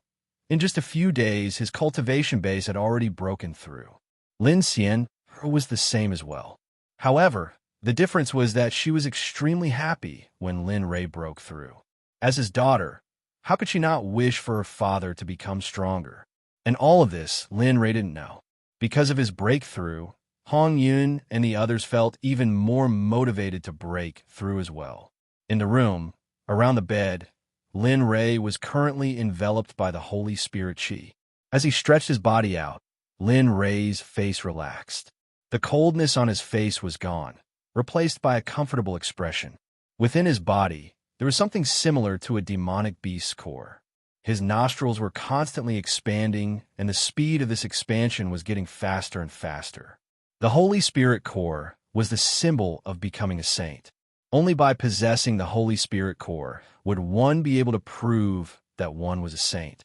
in just a few days, his cultivation base had already broken through. Lin Xian was the same as well. However, the difference was that she was extremely happy when Lin Ray broke through. As his daughter, how could she not wish for her father to become stronger? And all of this, Lin Ray didn't know. Because of his breakthrough, Hong Yun and the others felt even more motivated to break through as well. In the room, around the bed, Lin Ray was currently enveloped by the Holy Spirit Qi. As he stretched his body out, Lin Ray's face relaxed. The coldness on his face was gone, replaced by a comfortable expression. Within his body, there was something similar to a demonic beast's core. His nostrils were constantly expanding, and the speed of this expansion was getting faster and faster. The Holy Spirit core was the symbol of becoming a saint. Only by possessing the Holy Spirit core would one be able to prove that one was a saint.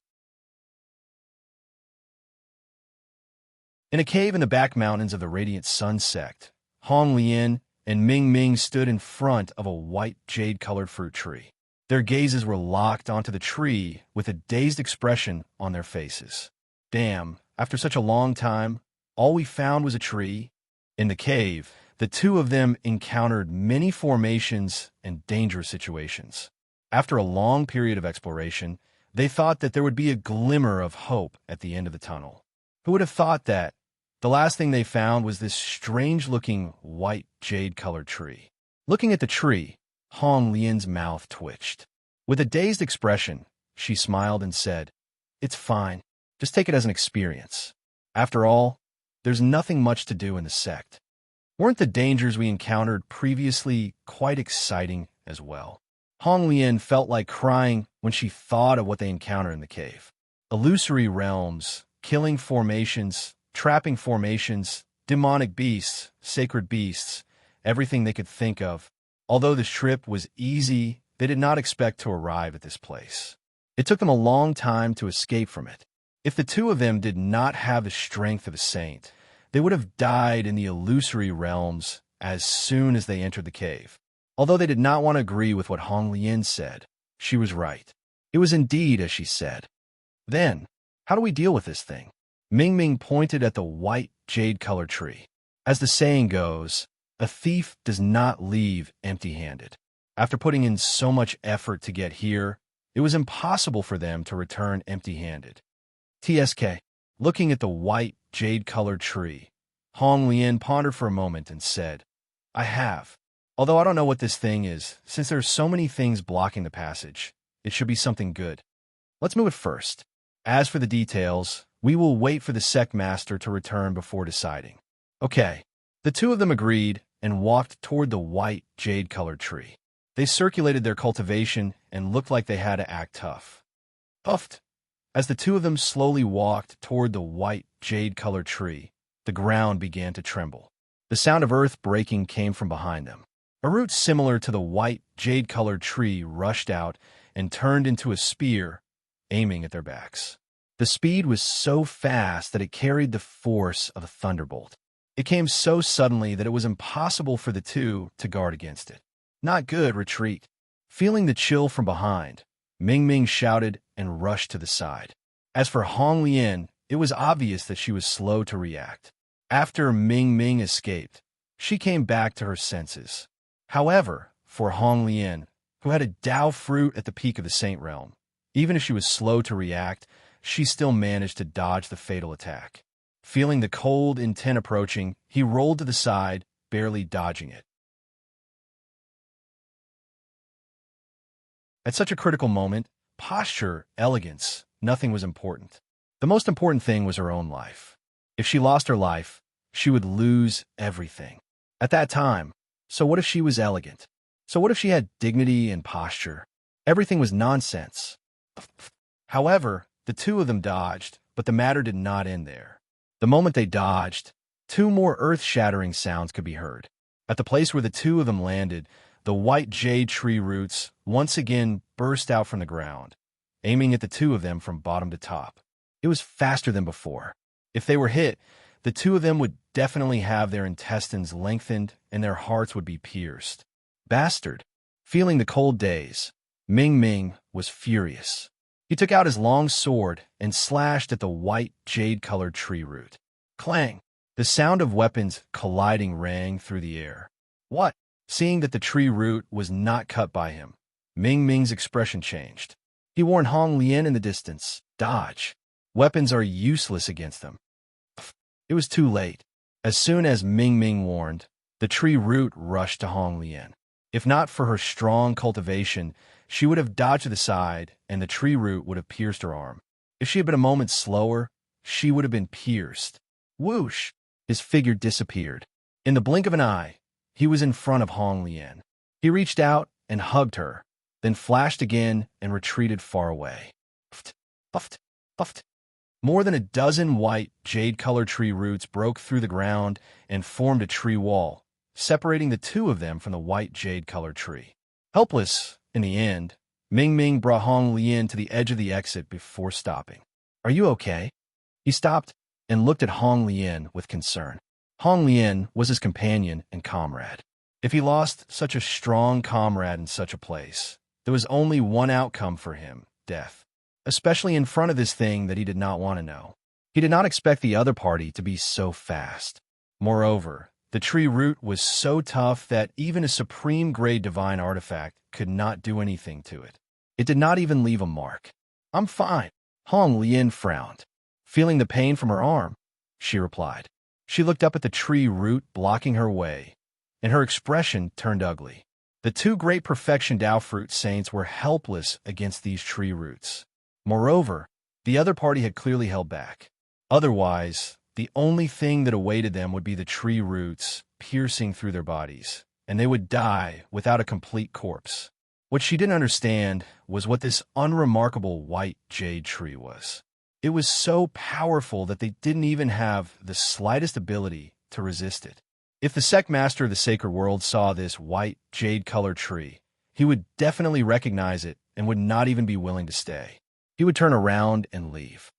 In a cave in the back mountains of the Radiant Sun Sect, Hong Lian and Ming Ming stood in front of a white jade-colored fruit tree. Their gazes were locked onto the tree with a dazed expression on their faces. Damn, after such a long time, all we found was a tree. In the cave, the two of them encountered many formations and dangerous situations. After a long period of exploration, they thought that there would be a glimmer of hope at the end of the tunnel. Who would have thought that? The last thing they found was this strange-looking white jade-colored tree. Looking at the tree, Hong Lian's mouth twitched. With a dazed expression, she smiled and said, "It's fine. Just take it as an experience. After all, there's nothing much to do in the sect." Weren't the dangers we encountered previously quite exciting as well? Hong Lian felt like crying when she thought of what they encountered in the cave. Illusory realms, killing formations, trapping formations, demonic beasts, sacred beasts, everything they could think of. Although this trip was easy, they did not expect to arrive at this place. It took them a long time to escape from it. If the two of them did not have the strength of a saint, they would have died in the illusory realms as soon as they entered the cave. Although they did not want to agree with what Hong Lian said, she was right. It was indeed as she said. Then, how do we deal with this thing? Ming Ming pointed at the white jade-colored tree. As the saying goes, a thief does not leave empty-handed. After putting in so much effort to get here, it was impossible for them to return empty-handed. TSK, looking at the white jade-colored tree, Hong Lian pondered for a moment and said, "I have. Although I don't know what this thing is, since there are so many things blocking the passage, it should be something good. Let's move it first. As for the details, we will wait for the sect master to return before deciding." Okay. The two of them agreed and walked toward the white jade-colored tree. They circulated their cultivation and looked like they had to act tough. Puffed. As the two of them slowly walked toward the white jade-colored tree, the ground began to tremble. The sound of earth breaking came from behind them. A root similar to the white jade-colored tree rushed out and turned into a spear, aiming at their backs. The speed was so fast that it carried the force of a thunderbolt. It came so suddenly that it was impossible for the two to guard against it. Not good, retreat. Feeling the chill from behind, Ming Ming shouted and rushed to the side. As for Hong Lian, it was obvious that she was slow to react. After Ming Ming escaped, she came back to her senses. However, for Hong Lian, who had a Dao fruit at the peak of the Saint Realm, even if she was slow to react, she still managed to dodge the fatal attack. Feeling the cold intent approaching, he rolled to the side, barely dodging it. At such a critical moment, posture, elegance, nothing was important. The most important thing was her own life. If she lost her life, she would lose everything. At that time, so what if she was elegant? So what if she had dignity and posture? Everything was nonsense. However, the two of them dodged, but the matter did not end there. The moment they dodged, two more earth-shattering sounds could be heard. At the place where the two of them landed, the white jade tree roots once again burst out from the ground, aiming at the two of them from bottom to top. It was faster than before. If they were hit, the two of them would definitely have their intestines lengthened and their hearts would be pierced. Bastard! Feeling the cold daze, Ming Ming was furious. He took out his long sword and slashed at the white jade-colored tree root. Clang! The sound of weapons colliding rang through the air. What? Seeing that the tree root was not cut by him, Ming Ming's expression changed. He warned Hong Lian in the distance, "Dodge. Weapons are useless against them." It was too late. As soon as Ming Ming warned, the tree root rushed to Hong Lian. If not for her strong cultivation, she would have dodged to the side, and the tree root would have pierced her arm. If she had been a moment slower, she would have been pierced. Whoosh! His figure disappeared. In the blink of an eye, he was in front of Hong Lian. He reached out and hugged her, then flashed again and retreated far away. Puffed, puffed, puffed. More than a dozen white, jade-colored tree roots broke through the ground and formed a tree wall, separating the two of them from the white jade-colored tree. Helpless, in the end, Ming Ming brought Hong Lian to the edge of the exit before stopping. "Are you okay?" He stopped and looked at Hong Lian with concern. Hong Lian was his companion and comrade. If he lost such a strong comrade in such a place, there was only one outcome for him: death. Especially in front of this thing that he did not want to know. He did not expect the other party to be so fast. Moreover, the tree root was so tough that even a supreme-grade divine artifact could not do anything to it. It did not even leave a mark. "I'm fine." Hong Lian frowned. "Feeling the pain from her arm?" she replied. She looked up at the tree root blocking her way, and her expression turned ugly. The two great perfection Dao fruit saints were helpless against these tree roots. Moreover, the other party had clearly held back. Otherwise, the only thing that awaited them would be the tree roots piercing through their bodies, and they would die without a complete corpse. What she didn't understand was what this unremarkable white jade tree was. It was so powerful that they didn't even have the slightest ability to resist it. If the Sect Master of the Sacred World saw this white jade-colored tree, he would definitely recognize it and would not even be willing to stay. He would turn around and leave.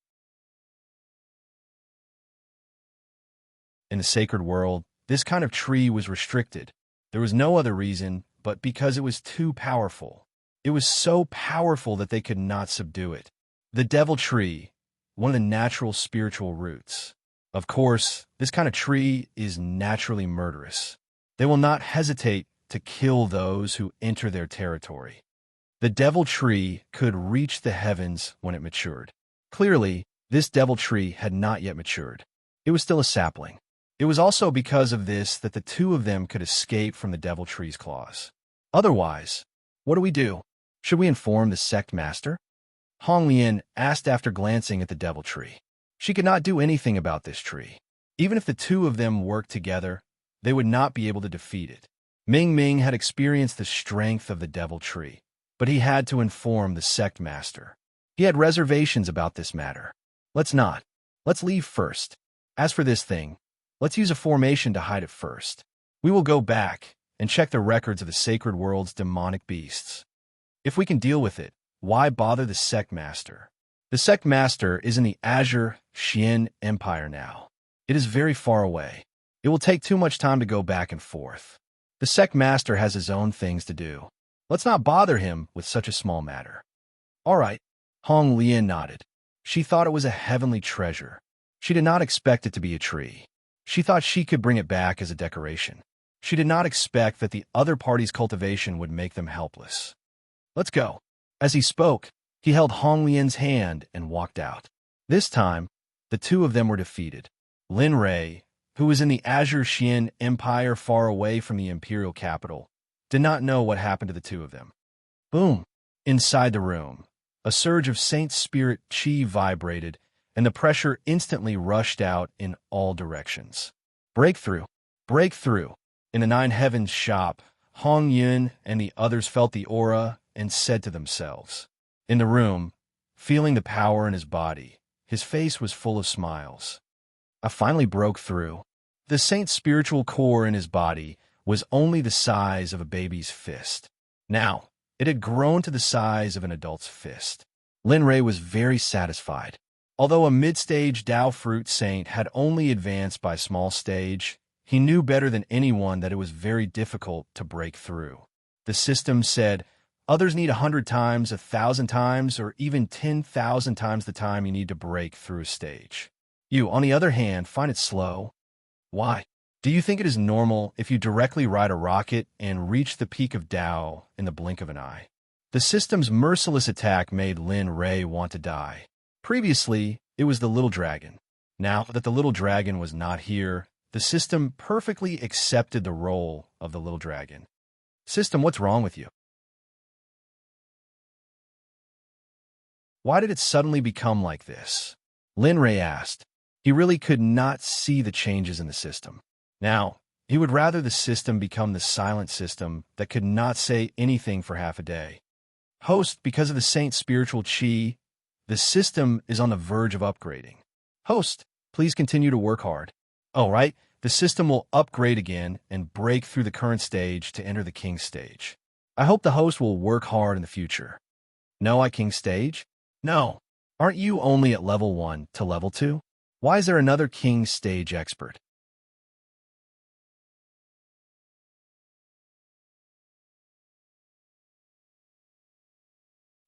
In the Sacred World, this kind of tree was restricted. There was no other reason but because it was too powerful. It was so powerful that they could not subdue it. The devil tree, one of the natural spiritual roots. Of course, this kind of tree is naturally murderous. They will not hesitate to kill those who enter their territory. The devil tree could reach the heavens when it matured. Clearly, this devil tree had not yet matured. It was still a sapling. It was also because of this that the two of them could escape from the devil tree's claws. Otherwise, what do we do? Should we inform the Sect Master? Hong Lian asked after glancing at the devil tree. She could not do anything about this tree. Even if the two of them worked together, they would not be able to defeat it. Ming Ming had experienced the strength of the devil tree, but he had to inform the Sect Master. He had reservations about this matter. Let's not. Let's leave first. As for this thing, let's use a formation to hide it first. We will go back and check the records of the Sacred World's demonic beasts. If we can deal with it, why bother the Sect Master? The Sect Master is in the Azure Xian Empire now. It is very far away. It will take too much time to go back and forth. The Sect Master has his own things to do. Let's not bother him with such a small matter. All right. Hong Lian nodded. She thought it was a heavenly treasure. She did not expect it to be a tree. She thought she could bring it back as a decoration. She did not expect that the other party's cultivation would make them helpless. Let's go. As he spoke, he held Hong Lian's hand and walked out. This time, the two of them were defeated. Lin Rei, who was in the Azure Xian Empire far away from the imperial capital, did not know what happened to the two of them. Boom! Inside the room, a surge of Saint Spirit Qi vibrated, and the pressure instantly rushed out in all directions. Breakthrough! Breakthrough! In the Nine Heavens shop, Hong Yun and the others felt the aura and said to themselves. In the room, feeling the power in his body, his face was full of smiles. I finally broke through. The Saint's spiritual core in his body was only the size of a baby's fist. Now, it had grown to the size of an adult's fist. Lin Rei was very satisfied. Although a mid-stage Dao Fruit Saint had only advanced by small stage, he knew better than anyone that it was very difficult to break through. The system said, others need 100 times, 1,000 times, or even 10,000 times the time you need to break through a stage. You, on the other hand, find it slow. Why? Do you think it is normal if you directly ride a rocket and reach the peak of Dao in the blink of an eye? The system's merciless attack made Lin Rei want to die. Previously, it was the little dragon. Now that the little dragon was not here, the system perfectly accepted the role of the little dragon. System, what's wrong with you? Why did it suddenly become like this? Lin Rei asked. He really could not see the changes in the system. Now, he would rather the system become the silent system that could not say anything for half a day. Host, because of the saint's spiritual chi, the system is on the verge of upgrading. Host, please continue to work hard. All right, the system will upgrade again and break through the current stage to enter the king stage. I hope the host will work hard in the future. No, king stage? No. Aren't you only at level 1 to level 2? Why is there another king stage expert?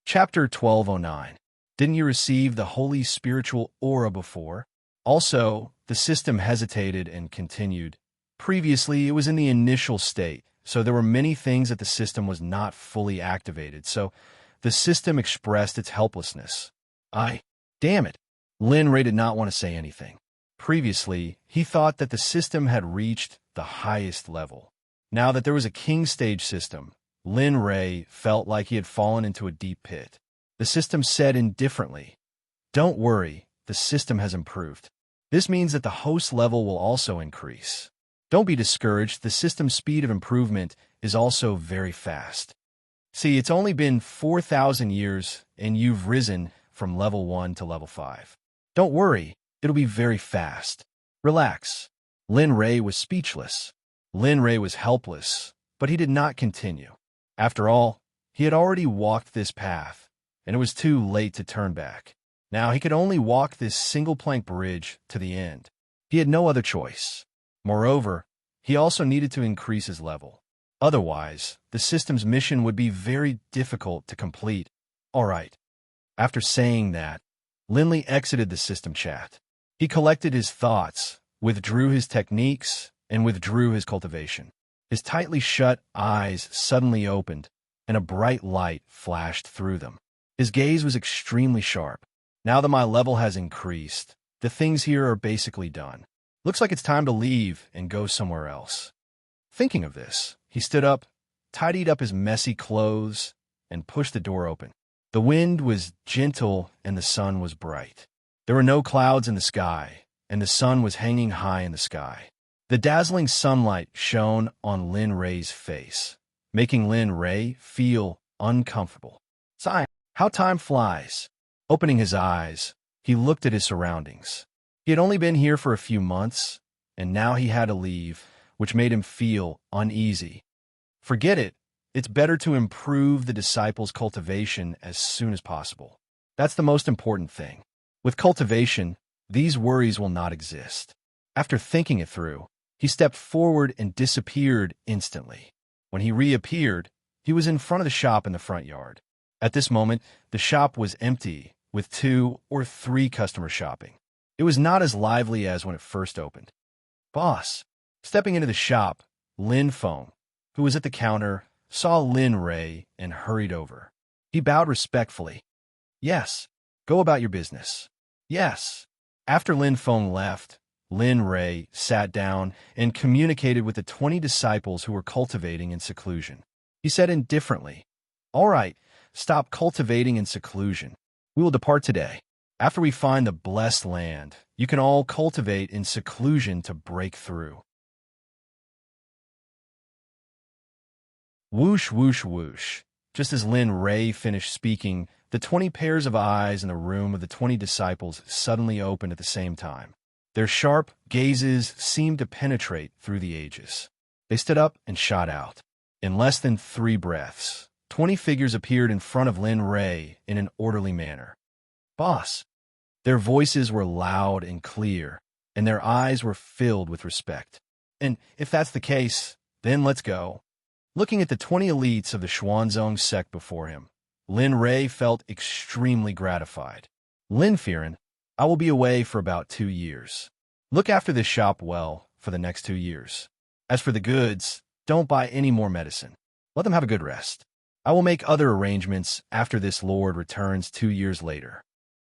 Chapter 1209. Didn't you receive the holy spiritual aura before? Also, the system hesitated and continued. Previously, it was in the initial state, so there were many things that the system was not fully activated, so the system expressed its helplessness. Damn it. Lin Rei did not want to say anything. Previously, he thought that the system had reached the highest level. Now that there was a king stage system, Lin Rei felt like he had fallen into a deep pit. The system said indifferently, "Don't worry, the system has improved. This means that the host level will also increase. Don't be discouraged, the system's speed of improvement is also very fast. See, it's only been 4,000 years and you've risen from level 1 to level 5. Don't worry, it'll be very fast. Relax." Lin Rei was speechless. Lin Rei was helpless, but he did not continue. After all, he had already walked this path, and it was too late to turn back. Now he could only walk this single-plank bridge to the end. He had no other choice. Moreover, he also needed to increase his level. Otherwise, the system's mission would be very difficult to complete. All right. After saying that, Lin Rei exited the system chat. He collected his thoughts, withdrew his techniques, and withdrew his cultivation. His tightly shut eyes suddenly opened, and a bright light flashed through them. His gaze was extremely sharp. Now that my level has increased, the things here are basically done. Looks like it's time to leave and go somewhere else. Thinking of this, he stood up, tidied up his messy clothes, and pushed the door open. The wind was gentle and the sun was bright. There were no clouds in the sky, and the sun was hanging high in the sky. The dazzling sunlight shone on Lin Rei's face, making Lin Rei feel uncomfortable. Sigh, how time flies. Opening his eyes, he looked at his surroundings. He had only been here for a few months, and now he had to leave, which made him feel uneasy. Forget it. It's better to improve the disciples' cultivation as soon as possible. That's the most important thing. With cultivation, these worries will not exist. After thinking it through, he stepped forward and disappeared instantly. When he reappeared, he was in front of the shop in the front yard. At this moment, the shop was empty, with 2 or 3 customers shopping. It was not as lively as when it first opened. Boss. Stepping into the shop, Lin Feng, who was at the counter, saw Lin Rei and hurried over. He bowed respectfully. Yes, go about your business. Yes. After Lin Feng left, Lin Rei sat down and communicated with the 20 disciples who were cultivating in seclusion. He said indifferently, "All right, stop cultivating in seclusion. We will depart today. After we find the blessed land, you can all cultivate in seclusion to break through." Whoosh, whoosh, whoosh. Just as Lin Rei finished speaking, the 20 pairs of eyes in the room of the 20 disciples suddenly opened at the same time. Their sharp gazes seemed to penetrate through the ages. They stood up and shot out. In less than 3 breaths, 20 figures appeared in front of Lin Ray in an orderly manner. "Boss." Their voices were loud and clear, and their eyes were filled with respect. "And if that's the case, then let's go." Looking at the 20 elites of the Xuanzong sect before him, Lin Ray felt extremely gratified. "Lin Firen, I will be away for about 2 years. Look after this shop well for the next 2 years. As for the goods, don't buy any more medicine. Let them have a good rest. I will make other arrangements after this lord returns 2 years later."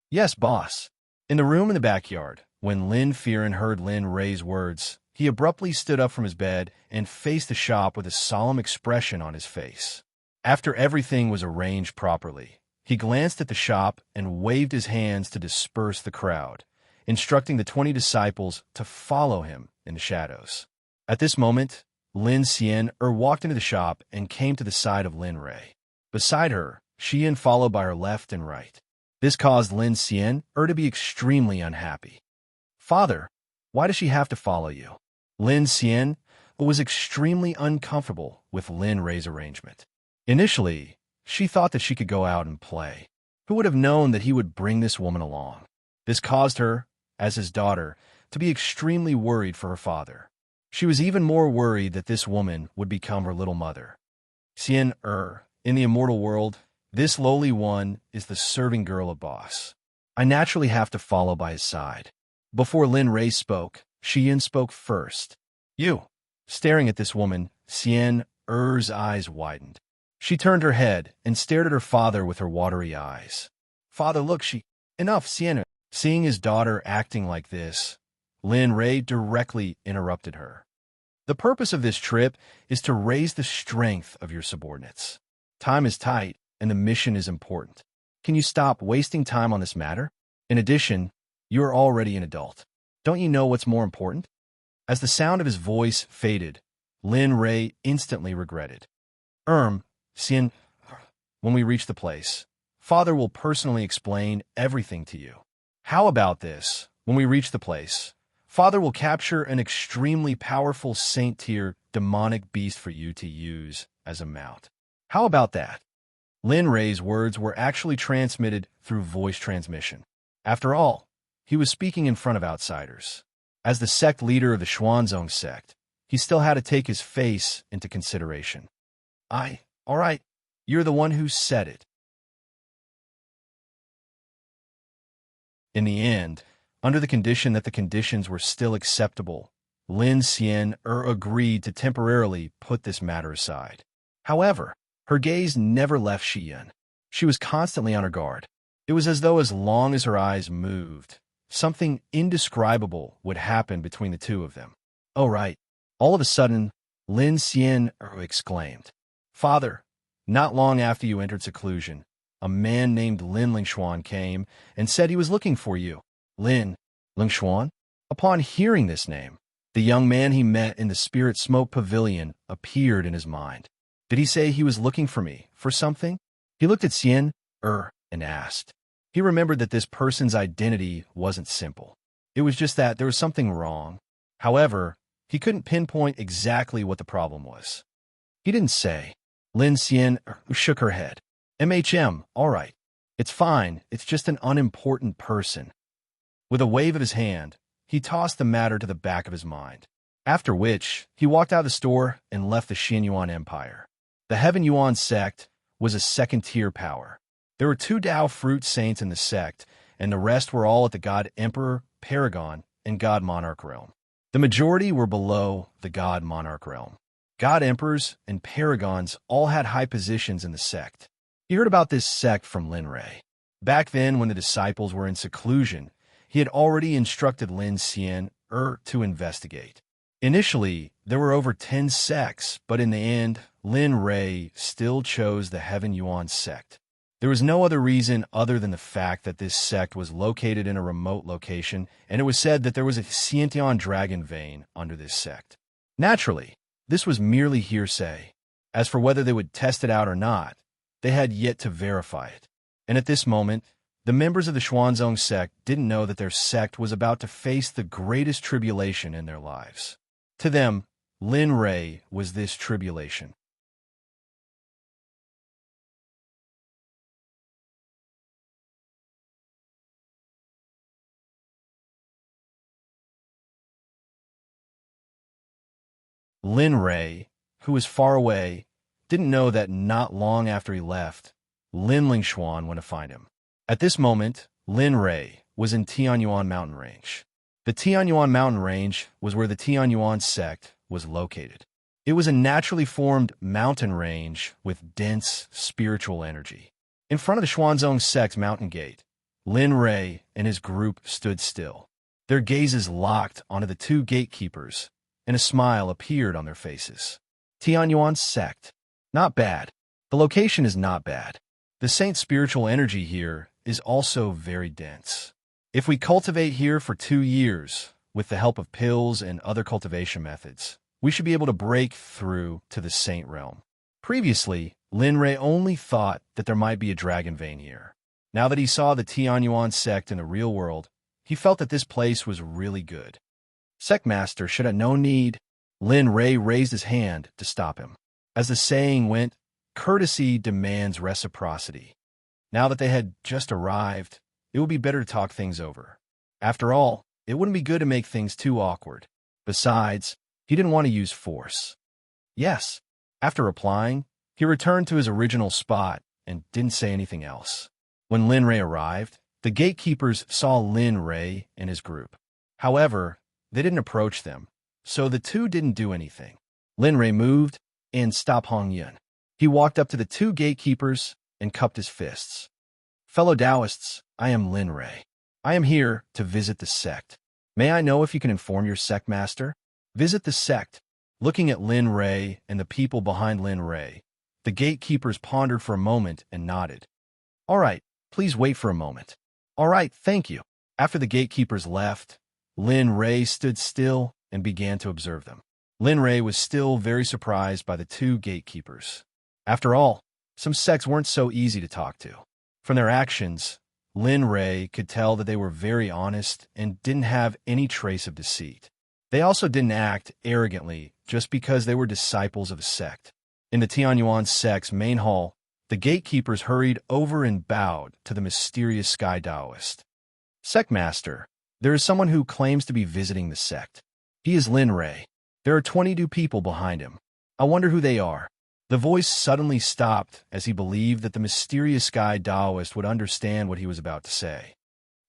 "Yes, boss." In the room in the backyard, when Lin Firen heard Lin Ray's words, he abruptly stood up from his bed and faced the shop with a solemn expression on his face. After everything was arranged properly, he glanced at the shop and waved his hands to disperse the crowd, instructing the 20 disciples to follow him in the shadows. At this moment, Lin Xian walked into the shop and came to the side of Lin Ray. Beside her, Xian followed by her left and right. This caused Lin Xian to be extremely unhappy. "Father, why does she have to follow you?" Lin Xian was extremely uncomfortable with Lin Ray's arrangement. Initially, she thought that she could go out and play. Who would have known that he would bring this woman along? This caused her, as his daughter, to be extremely worried for her father. She was even more worried that this woman would become her little mother. Xian in the immortal world, this lowly one is the serving girl of boss. I naturally have to follow by his side. Before Lin Ray spoke, Xian spoke first. "You." Staring at this woman, Xian eyes widened. She turned her head and stared at her father with her watery eyes. "Father, look, Enough, Xian." Seeing his daughter acting like this, Lin Ray directly interrupted her. "The purpose of this trip is to raise the strength of your subordinates. Time is tight, and the mission is important. Can you stop wasting time on this matter? In addition, you are already an adult. Don't you know what's more important?" As the sound of his voice faded, Lin Ray instantly regretted. Xian, when we reach the place, Father will personally explain everything to you." "How about this? When we reach the place, Father will capture an extremely powerful saint-tier demonic beast for you to use as a mount. How about that?" Lin Ray's words were actually transmitted through voice transmission. After all, he was speaking in front of outsiders. As the sect leader of the Xuanzong sect, he still had to take his face into consideration. All right, you're the one who said it." In the end, under the condition that the conditions were still acceptable, Lin Xian agreed to temporarily put this matter aside. However, her gaze never left Xian. She was constantly on her guard. It was as though as long as her eyes moved, something indescribable would happen between the two of them. "Oh, right." All of a sudden, Lin Xian exclaimed, "Father, not long after you entered seclusion, a man named Lin Lingshuan came and said he was looking for you." "Lin Lingshuan?" Upon hearing this name, the young man he met in the Spirit Smoke Pavilion appeared in his mind. Did he say he was looking for me, for something? He looked at Xian and asked. He remembered that this person's identity wasn't simple. It was just that there was something wrong. However, he couldn't pinpoint exactly what the problem was. He didn't say. Lin Xian shook her head. All right. It's fine. It's just an unimportant person." With a wave of his hand, he tossed the matter to the back of his mind. After which, he walked out of the store and left the Xianyuan Empire. The Heaven Yuan sect was a second-tier power. There were 2 Dao fruit saints in the sect, and the rest were all at the God Emperor, Paragon, and God Monarch realm. The majority were below the God Monarch realm. God Emperors and Paragons all had high positions in the sect. He heard about this sect from Lin Ray. Back then, when the disciples were in seclusion, he had already instructed Lin Xian to investigate. Initially, there were over 10 sects, but in the end, Lin Ray still chose the Heaven Yuan sect. There was no other reason other than the fact that this sect was located in a remote location, and it was said that there was a Xiantian dragon vein under this sect. Naturally, this was merely hearsay. As for whether they would test it out or not, they had yet to verify it. And at this moment, the members of the Xuanzong sect didn't know that their sect was about to face the greatest tribulation in their lives. To them, Lin Ray was this tribulation. Lin Rei, who was far away, didn't know that not long after he left, Lin Lingxuan went to find him. At this moment, Lin Rei was in Tianyuan mountain range. The Tianyuan mountain range was where the Tianyuan sect was located. It was a naturally formed mountain range with dense spiritual energy. In front of the Xuanzong sect's mountain gate, Lin Rei and his group stood still. Their gazes locked onto the two gatekeepers, and a smile appeared on their faces. Tianyuan sect. Not bad. The location is not bad. The saint's spiritual energy here is also very dense. If we cultivate here for 2 years, with the help of pills and other cultivation methods, we should be able to break through to the saint realm. Previously, Lin Rei only thought that there might be a dragon vein here. Now that he saw the Tianyuan sect in the real world, he felt that this place was really good. Sect Master should have no need. Lin Rei raised his hand to stop him. As the saying went, courtesy demands reciprocity. Now that they had just arrived, it would be better to talk things over. After all, it wouldn't be good to make things too awkward. Besides, he didn't want to use force. Yes. After replying, he returned to his original spot and didn't say anything else. When Lin Rei arrived, the gatekeepers saw Lin Rei and his group. However, they didn't approach them, so the two didn't do anything. Lin Rei moved and stopped Hong Yun. He walked up to the two gatekeepers and cupped his fists. Fellow Taoists, I am Lin Rei. I am here to visit the sect. May I know if you can inform your sect master? Visit the sect. Looking at Lin Rei and the people behind Lin Rei, the gatekeepers pondered for a moment and nodded. All right, please wait for a moment. All right, thank you. After the gatekeepers left, Lin Rei stood still and began to observe them. Lin Rei was still very surprised by the two gatekeepers. After all, some sects weren't so easy to talk to. From their actions, Lin Rei could tell that they were very honest and didn't have any trace of deceit. They also didn't act arrogantly just because they were disciples of a sect. In the Tianyuan sect's main hall, the gatekeepers hurried over and bowed to the mysterious sky Taoist. Sect Master, there is someone who claims to be visiting the sect. He is Lin Rei. There are 22 people behind him. I wonder who they are. The voice suddenly stopped as he believed that the mysterious sky Taoist would understand what he was about to say.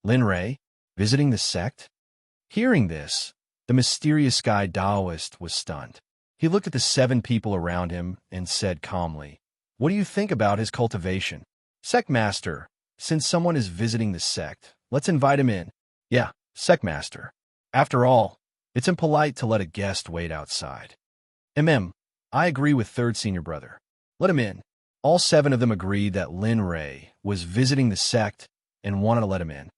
Lin Rei, visiting the sect? Hearing this, the mysterious sky Taoist was stunned. He looked at the 7 people around him and said calmly, "What do you think about his cultivation?" Sect Master, since someone is visiting the sect, let's invite him in. Yeah, Sect Master. After all, it's impolite to let a guest wait outside. I agree with third senior brother. Let him in. All 7 of them agreed that Lin Rei was visiting the sect and wanted to let him in.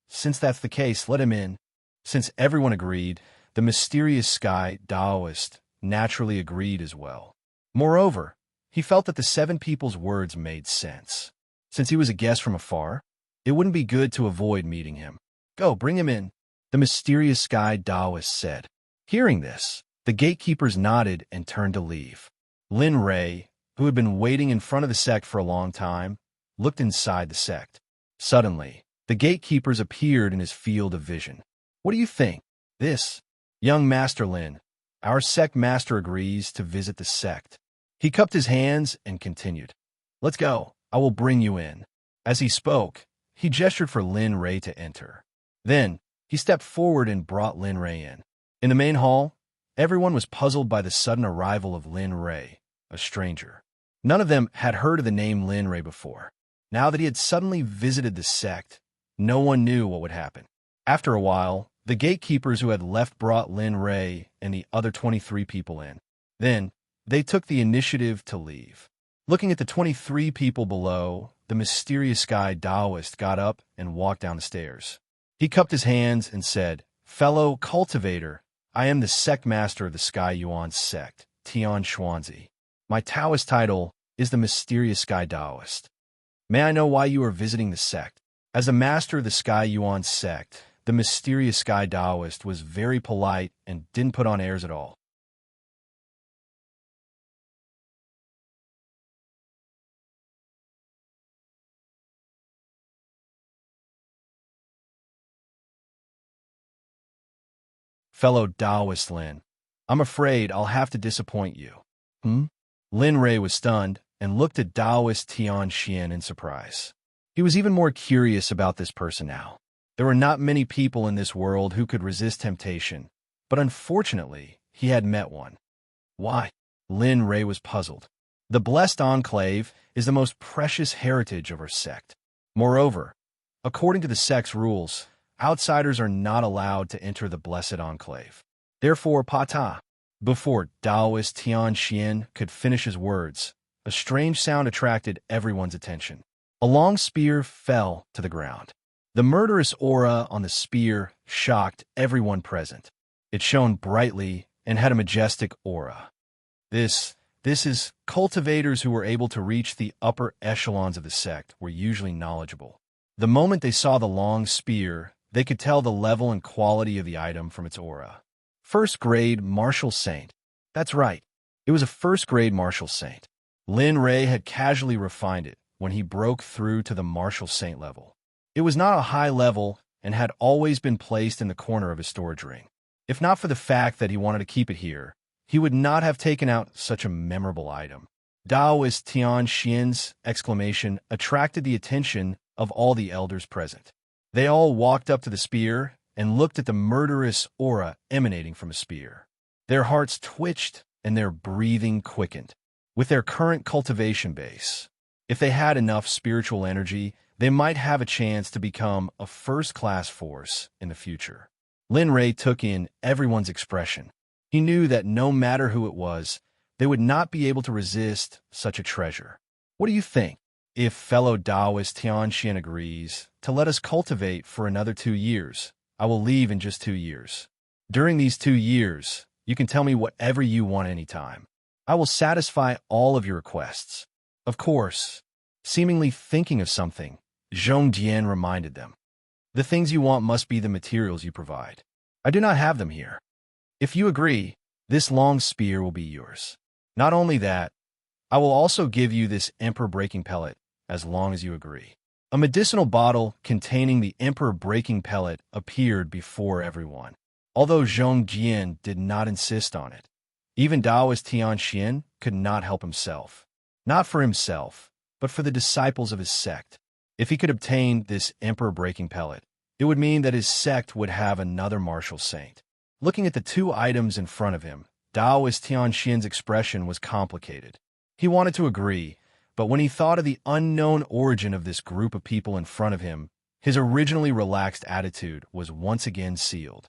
Since that's the case, let him in. Since everyone agreed, the mysterious sky Taoist naturally agreed as well. Moreover, he felt that the 7 people's words made sense. Since he was a guest from afar, it wouldn't be good to avoid meeting him. Go, bring him in, the mysterious sky Taoist said. Hearing this, the gatekeepers nodded and turned to leave. Lin Rei, who had been waiting in front of the sect for a long time, looked inside the sect. Suddenly, the gatekeepers appeared in his field of vision. What do you think? This, young Master Lin, our sect master agrees to visit the sect. He cupped his hands and continued. Let's go, I will bring you in. As he spoke, he gestured for Lin Rei to enter. Then, he stepped forward and brought Lin Rei in. In the main hall, everyone was puzzled by the sudden arrival of Lin Rei, a stranger. None of them had heard of the name Lin Rei before. Now that he had suddenly visited the sect, no one knew what would happen. After a while, the gatekeepers who had left brought Lin Rei and the other 23 people in. Then, they took the initiative to leave. Looking at the 23 people below, the mysterious sky Taoist got up and walked down the stairs. He cupped his hands and said, "Fellow cultivator, I am the sect master of the Sky Yuan sect, Tian Xuanzi. My Taoist title is the mysterious sky Taoist. May I know why you are visiting the sect?" As a master of the Sky Yuan sect, the mysterious sky Taoist was very polite and didn't put on airs at all. Fellow Taoist Lin, I'm afraid I'll have to disappoint you. Hmm? Lin Rei was stunned and looked at Taoist Tian Xian in surprise. He was even more curious about this person now. There were not many people in this world who could resist temptation, but unfortunately, he had met one. Why? Lin Rei was puzzled. The Blessed Enclave is the most precious heritage of our sect. Moreover, according to the sect's rules, outsiders are not allowed to enter the Blessed Enclave. Therefore, Pata. Before Taoist Tian Xian could finish his words, a strange sound attracted everyone's attention. A long spear fell to the ground. The murderous aura on the spear shocked everyone present. It shone brightly and had a majestic aura. This is cultivators who were able to reach the upper echelons of the sect were usually knowledgeable. The moment they saw the long spear, they could tell the level and quality of the item from its aura. First-grade martial saint. That's right. It was a first-grade martial saint. Lin Rei had casually refined it when he broke through to the martial saint level. It was not a high level and had always been placed in the corner of his storage ring. If not for the fact that he wanted to keep it here, he would not have taken out such a memorable item. Taoist Tian Xian's exclamation attracted the attention of all the elders present. They all walked up to the spear and looked at the murderous aura emanating from a spear. Their hearts twitched and their breathing quickened. With their current cultivation base, if they had enough spiritual energy, they might have a chance to become a first-class force in the future. Lin Rei took in everyone's expression. He knew that no matter who it was, they would not be able to resist such a treasure. What do you think? If fellow Taoist Tian Xian agrees to let us cultivate for another 2 years, I will leave in just 2 years. During these 2 years, you can tell me whatever you want anytime. I will satisfy all of your requests. Of course, seemingly thinking of something, Zhong Jian reminded them. The things you want must be the materials you provide. I do not have them here. If you agree, this long spear will be yours. Not only that, I will also give you this emperor-breaking pellet as long as you agree. A medicinal bottle containing the emperor-breaking pellet appeared before everyone. Although Zhong Jian did not insist on it, even Taoist Tian Xian could not help himself. Not for himself, but for the disciples of his sect. If he could obtain this emperor-breaking pellet, it would mean that his sect would have another martial saint. Looking at the 2 items in front of him, Taoist Tian Xian's expression was complicated. He wanted to agree, but when he thought of the unknown origin of this group of people in front of him, his originally relaxed attitude was once again sealed.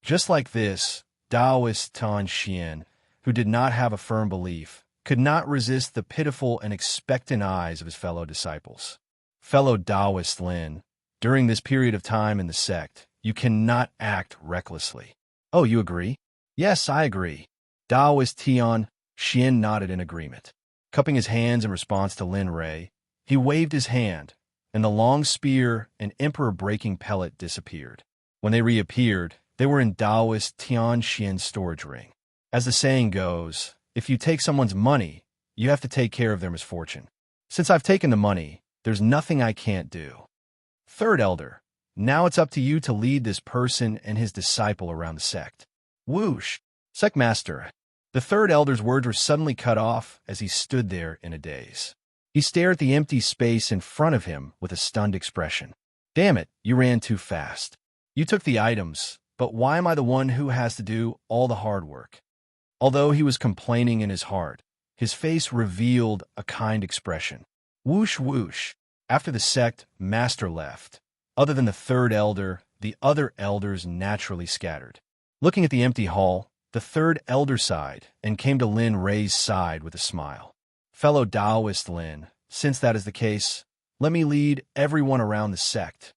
Just like this, Taoist Tian Xian, who did not have a firm belief, could not resist the pitiful and expectant eyes of his fellow disciples. Fellow Taoist Lin, during this period of time in the sect, you cannot act recklessly. Oh, you agree? Yes, I agree. Taoist Tian Xian nodded in agreement. Cupping his hands in response to Lin Rei, he waved his hand, and the long spear and emperor-breaking pellet disappeared. When they reappeared, they were in Taoist Tian Xian's storage ring. As the saying goes, if you take someone's money, you have to take care of their misfortune. Since I've taken the money, there's nothing I can't do. Third Elder, now it's up to you to lead this person and his disciple around the sect. Whoosh! Sect Master. The Third Elder's words were suddenly cut off as he stood there in a daze. He stared at the empty space in front of him with a stunned expression. Damn it, you ran too fast. You took the items, but why am I the one who has to do all the hard work? Although he was complaining in his heart, his face revealed a kind expression. Whoosh whoosh. After the sect master left, other than the Third Elder, the other elders naturally scattered. Looking at the empty hall, the Third Elder sighed and came to Lin Rei's side with a smile. Fellow Taoist Lin, since that is the case, let me lead everyone around the sect.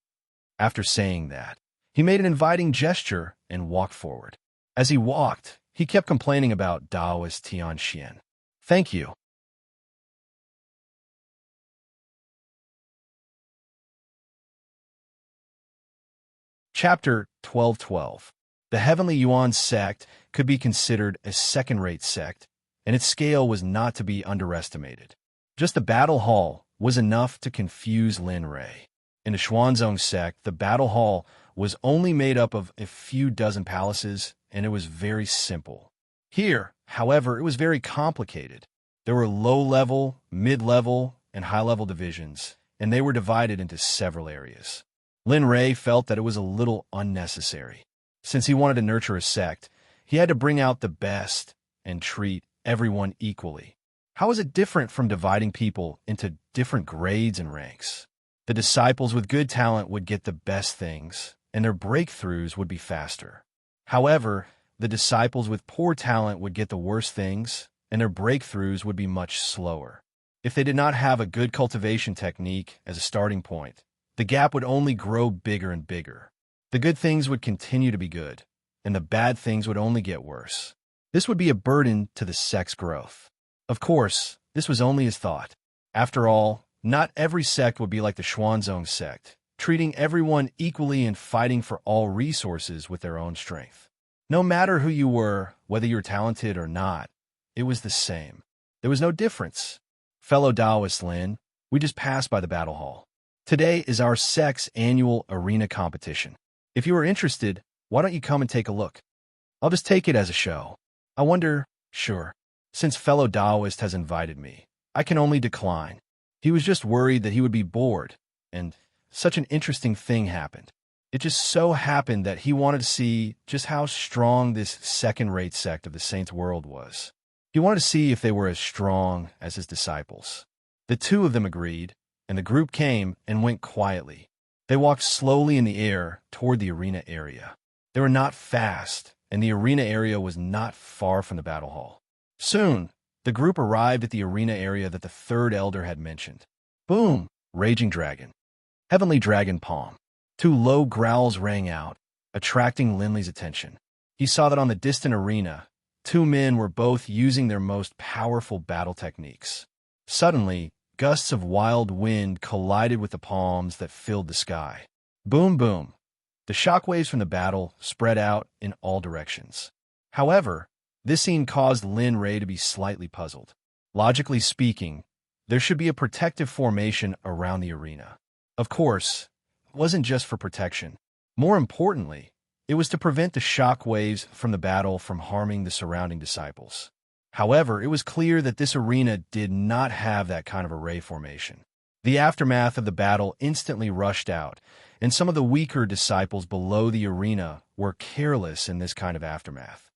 After saying that, he made an inviting gesture and walked forward. As he walked, he kept complaining about Taoist Tian Xian. Thank you. Chapter 1212. The Heavenly Yuan sect could be considered a second-rate sect, and its scale was not to be underestimated. Just the battle hall was enough to confuse Lin Rei. In the Xuanzong sect, the battle hall was only made up of a few dozen palaces, and it was very simple. Here, however, it was very complicated. There were low-level, mid-level, and high-level divisions, and they were divided into several areas. Lin Rei felt that it was a little unnecessary. Since he wanted to nurture a sect, he had to bring out the best and treat everyone equally. How is it different from dividing people into different grades and ranks? The disciples with good talent would get the best things, and their breakthroughs would be faster. However, the disciples with poor talent would get the worst things, and their breakthroughs would be much slower. If they did not have a good cultivation technique as a starting point, the gap would only grow bigger and bigger. The good things would continue to be good, and the bad things would only get worse. This would be a burden to the sect's growth. Of course, this was only his thought. After all, not every sect would be like the Xuanzong sect, treating everyone equally and fighting for all resources with their own strength. No matter who you were, whether you were talented or not, it was the same. There was no difference. Fellow Taoist Lin, we just passed by the battle hall. Today is our sect's annual arena competition. If you are interested, why don't you come and take a look? I'll just take it as a show. I wonder, sure, since fellow Taoist has invited me, I can only decline. He was just worried that he would be bored, and such an interesting thing happened. It just so happened that he wanted to see just how strong this second-rate sect of the Saints' world was. He wanted to see if they were as strong as his disciples. The two of them agreed, and the group came and went quietly. They walked slowly in the air toward the arena area. They were not fast, and the arena area was not far from the battle hall. Soon, the group arrived at the arena area that the third elder had mentioned. Boom! Raging dragon. Heavenly dragon palm. Two low growls rang out, attracting Linley's attention. He saw that on the distant arena, two men were both using their most powerful battle techniques. Suddenly, gusts of wild wind collided with the palms that filled the sky. Boom, boom. The shockwaves from the battle spread out in all directions. However, this scene caused Lin Rei to be slightly puzzled. Logically speaking, there should be a protective formation around the arena. Of course, it wasn't just for protection. More importantly, it was to prevent the shock waves from the battle from harming the surrounding disciples. However, it was clear that this arena did not have that kind of array formation. The aftermath of the battle instantly rushed out, and some of the weaker disciples below the arena were careless in this kind of aftermath.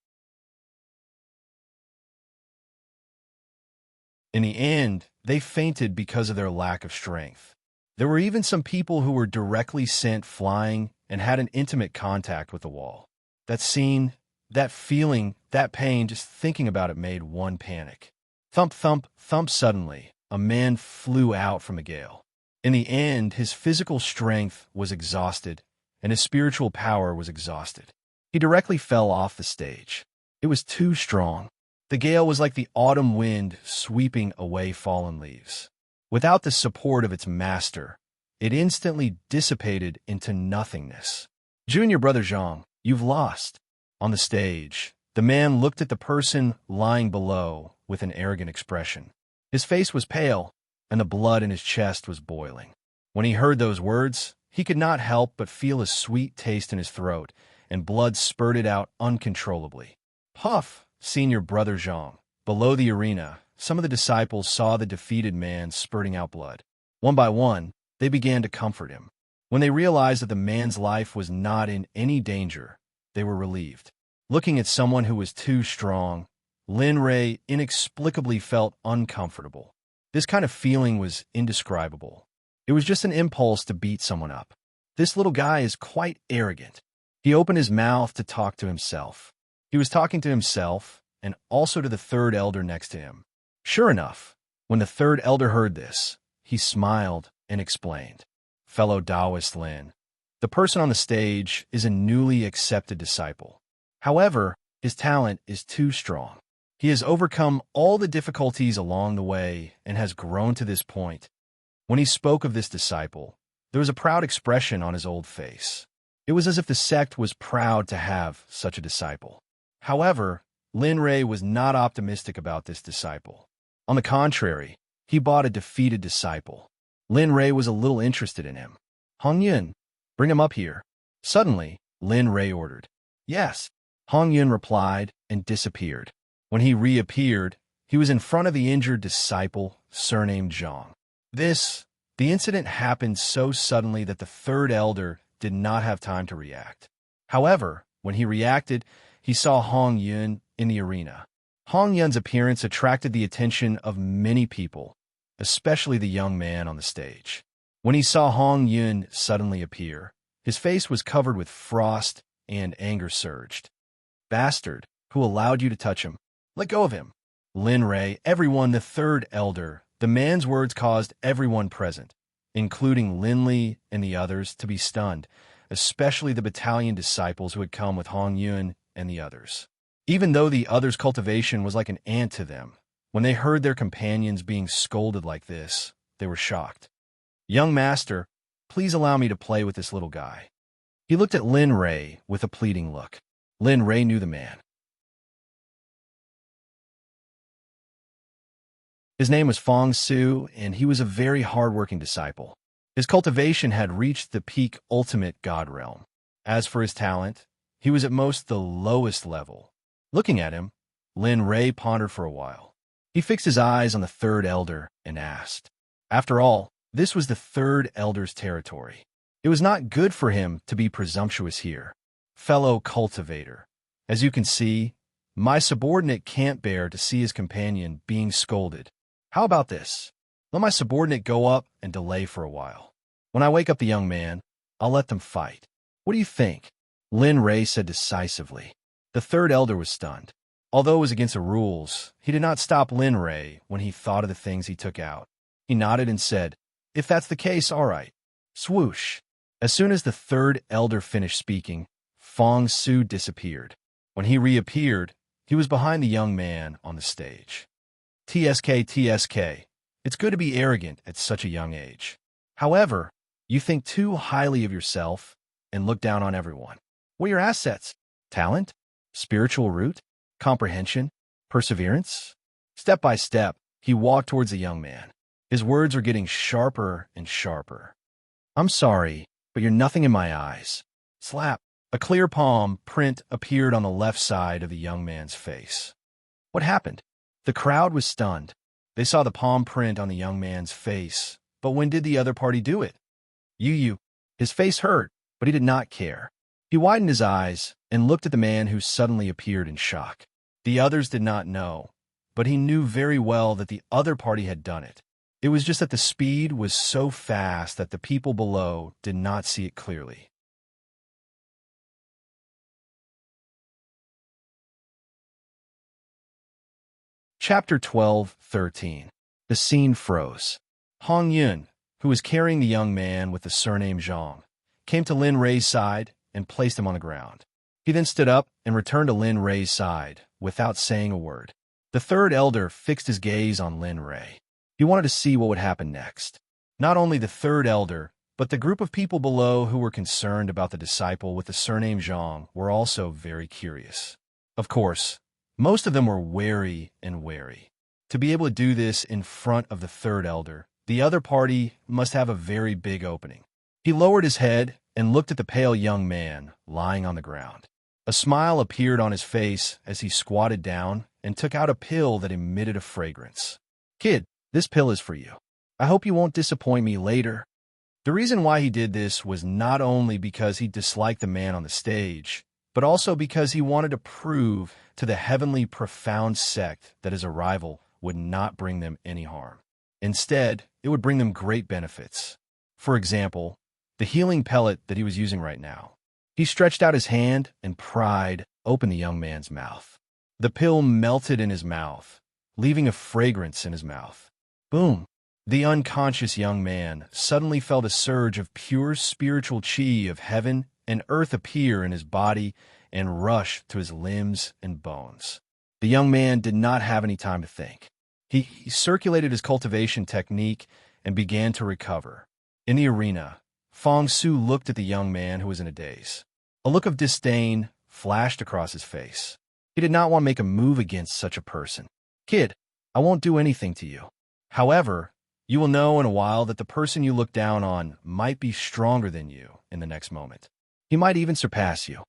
In the end, they fainted because of their lack of strength. There were even some people who were directly sent flying and had an intimate contact with the wall. That scene, that feeling, that pain, just thinking about it made one panic. Thump, thump, thump. Suddenly, a man flew out from the gale. In the end, his physical strength was exhausted, and his spiritual power was exhausted. He directly fell off the stage. It was too strong. The gale was like the autumn wind sweeping away fallen leaves. Without the support of its master, it instantly dissipated into nothingness. Junior Brother Zhang, you've lost. On the stage, the man looked at the person lying below with an arrogant expression. His face was pale, and the blood in his chest was boiling. When he heard those words, he could not help but feel a sweet taste in his throat, and blood spurted out uncontrollably. Puff! Senior Brother Zhang. Below the arena, some of the disciples saw the defeated man spurting out blood. One by one, they began to comfort him. When they realized that the man's life was not in any danger, they were relieved. Looking at someone who was too strong, Lin Rei inexplicably felt uncomfortable. This kind of feeling was indescribable. It was just an impulse to beat someone up. This little guy is quite arrogant. He opened his mouth to talk to himself. He was talking to himself and also to the third elder next to him. Sure enough, when the third elder heard this, he smiled and explained. Fellow Taoist Lin, the person on the stage is a newly accepted disciple. However, his talent is too strong. He has overcome all the difficulties along the way and has grown to this point. When he spoke of this disciple, there was a proud expression on his old face. It was as if the sect was proud to have such a disciple. However, Lin Rei was not optimistic about this disciple. On the contrary, he bought a defeated disciple. Lin Rei was a little interested in him. Hong Yun, bring him up here. Suddenly, Lin Rei ordered. Yes. Hong Yun replied and disappeared. When he reappeared, he was in front of the injured disciple, surnamed Zhang. The incident happened so suddenly that the third elder did not have time to react. However, when he reacted, he saw Hong Yun in the arena. Hong Yun's appearance attracted the attention of many people, especially the young man on the stage. When he saw Hong Yun suddenly appear, his face was covered with frost and anger surged. Bastard, who allowed you to touch him? Let go of him. Lin Rei, everyone, the third elder. The man's words caused everyone present, including Lin Li and the others, to be stunned, especially the battalion disciples who had come with Hong Yun and the others. Even though the others' cultivation was like an ant to them, when they heard their companions being scolded like this, they were shocked. Young master, please allow me to play with this little guy. He looked at Lin Rei with a pleading look. Lin Rei knew the man. His name was Fong Su, and he was a very hard-working disciple. His cultivation had reached the peak ultimate god realm. As for his talent, he was at most the lowest level. Looking at him, Lin Rei pondered for a while. He fixed his eyes on the third elder and asked. After all, this was the third elder's territory. It was not good for him to be presumptuous here. Fellow cultivator, as you can see, my subordinate can't bear to see his companion being scolded. How about this? Let my subordinate go up and delay for a while. When I wake up the young man, I'll let them fight. What do you think? Lin Rei said decisively. The third elder was stunned. Although it was against the rules, he did not stop Lin Rei when he thought of the things he took out. He nodded and said, if that's the case, all right. Swoosh. As soon as the third elder finished speaking, Fong Su disappeared. When he reappeared, he was behind the young man on the stage. TSK. It's good to be arrogant at such a young age. However, you think too highly of yourself and look down on everyone. What are your assets? Talent? Spiritual root? Comprehension? Perseverance? Step by step, he walked towards the young man. His words were getting sharper and sharper. I'm sorry, but you're nothing in my eyes. Slap. A clear palm print appeared on the left side of the young man's face. What happened? The crowd was stunned. They saw the palm print on the young man's face, but when did the other party do it? You. His face hurt, but he did not care. He widened his eyes and looked at the man who suddenly appeared in shock. The others did not know, but he knew very well that the other party had done it. It was just that the speed was so fast that the people below did not see it clearly. Chapter 12:13. The scene froze. Hong Yun, who was carrying the young man with the surname Zhang, came to Lin Rei's side and placed him on the ground. He then stood up and returned to Lin Rei's side without saying a word. The third elder fixed his gaze on Lin Rei. He wanted to see what would happen next. Not only the third elder, but the group of people below who were concerned about the disciple with the surname Zhang were also very curious. Of course, most of them were wary. To be able to do this in front of the third elder, the other party must have a very big opening. He lowered his head and looked at the pale young man lying on the ground. A smile appeared on his face as he squatted down and took out a pill that emitted a fragrance. Kid, this pill is for you. I hope you won't disappoint me later. The reason why he did this was not only because he disliked the man on the stage, but also because he wanted to prove to the heavenly profound sect that his arrival would not bring them any harm. Instead, it would bring them great benefits. For example, the healing pellet that he was using right now. He stretched out his hand and pried open the young man's mouth. The pill melted in his mouth, leaving a fragrance in his mouth. Boom! The unconscious young man suddenly felt a surge of pure spiritual chi of heaven and earth appear in his body and rush to his limbs and bones. The young man did not have any time to think. He circulated his cultivation technique and began to recover. In the arena, Fong Su looked at the young man who was in a daze. A look of disdain flashed across his face. He did not want to make a move against such a person. Kid, I won't do anything to you. However, You will know in a while that the person you look down on might be stronger than you in the next moment. He might even surpass you.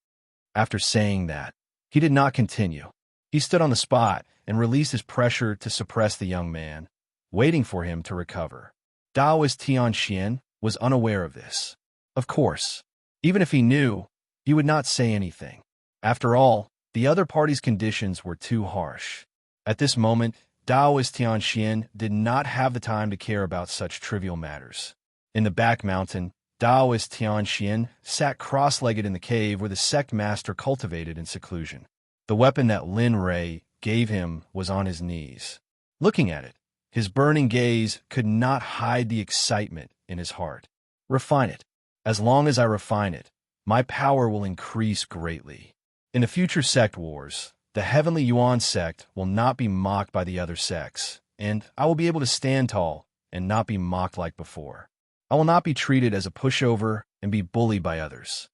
After saying that, he did not continue. He stood on the spot and released his pressure to suppress the young man, waiting for him to recover. Daoist Tian Xian was unaware of this. Of course, even if he knew, he would not say anything. After all, the other party's conditions were too harsh. At this moment, Daoist Tian Xian did not have the time to care about such trivial matters. In the back mountain, Daoist Tian Xian sat cross-legged in the cave where the sect master cultivated in seclusion. The weapon that Lin Rei gave him was on his knees. Looking at it, his burning gaze could not hide the excitement in his heart. Refine it. As long as I refine it, my power will increase greatly. In the future sect wars, the Heavenly Yuan sect will not be mocked by the other sects, and I will be able to stand tall and not be mocked like before. I will not be treated as a pushover and be bullied by others.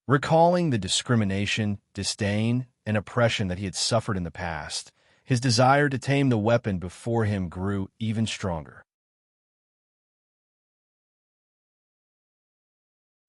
Recalling the discrimination, disdain, and oppression that he had suffered in the past, his desire to tame the weapon before him grew even stronger.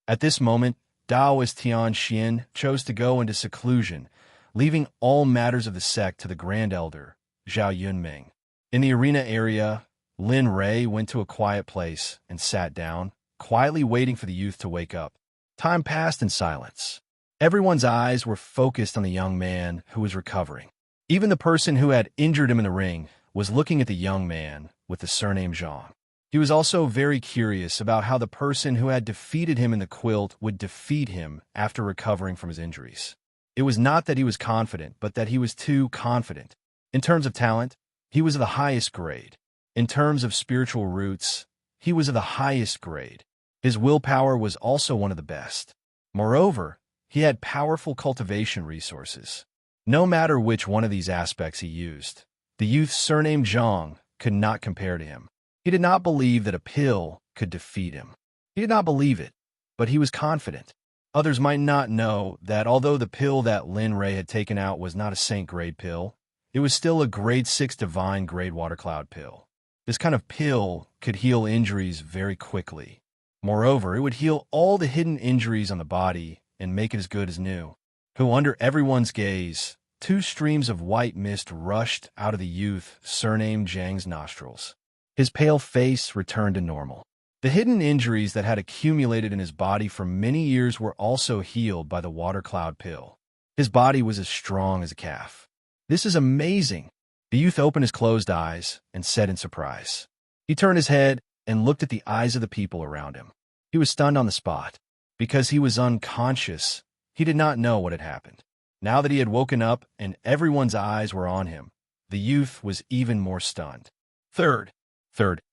At this moment, Daoist Tian Xian chose to go into seclusion, leaving all matters of the sect to the Grand Elder, Zhao Yunming. In the arena area, Lin Rei went to a quiet place and sat down, quietly waiting for the youth to wake up. Time passed in silence. Everyone's eyes were focused on the young man who was recovering. Even the person who had injured him in the ring was looking at the young man with the surname Zhang. He was also very curious about how the person who had defeated him in the quilt would defeat him after recovering from his injuries. It was not that he was confident, but that he was too confident. In terms of talent, he was of the highest grade. In terms of spiritual roots, he was of the highest grade. His willpower was also one of the best. Moreover, he had powerful cultivation resources. No matter which one of these aspects he used, the youth's surname Zhang could not compare to him. He did not believe that a pill could defeat him. He did not believe it, but he was confident. Others might not know that although the pill that Lin Rei had taken out was not a saint-grade pill, it was still a grade 6 divine-grade water cloud pill. This kind of pill could heal injuries very quickly. Moreover, it would heal all the hidden injuries on the body and make it as good as new. Who, under everyone's gaze, 2 streams of white mist rushed out of the youth surnamed Zhang's nostrils. His pale face returned to normal. The hidden injuries that had accumulated in his body for many years were also healed by the water cloud pill. His body was as strong as a calf. This is amazing. The youth opened his closed eyes and said in surprise. He turned his head and looked at the eyes of the people around him. He was stunned on the spot. Because he was unconscious, he did not know what had happened. Now that he had woken up and everyone's eyes were on him, the youth was even more stunned. Third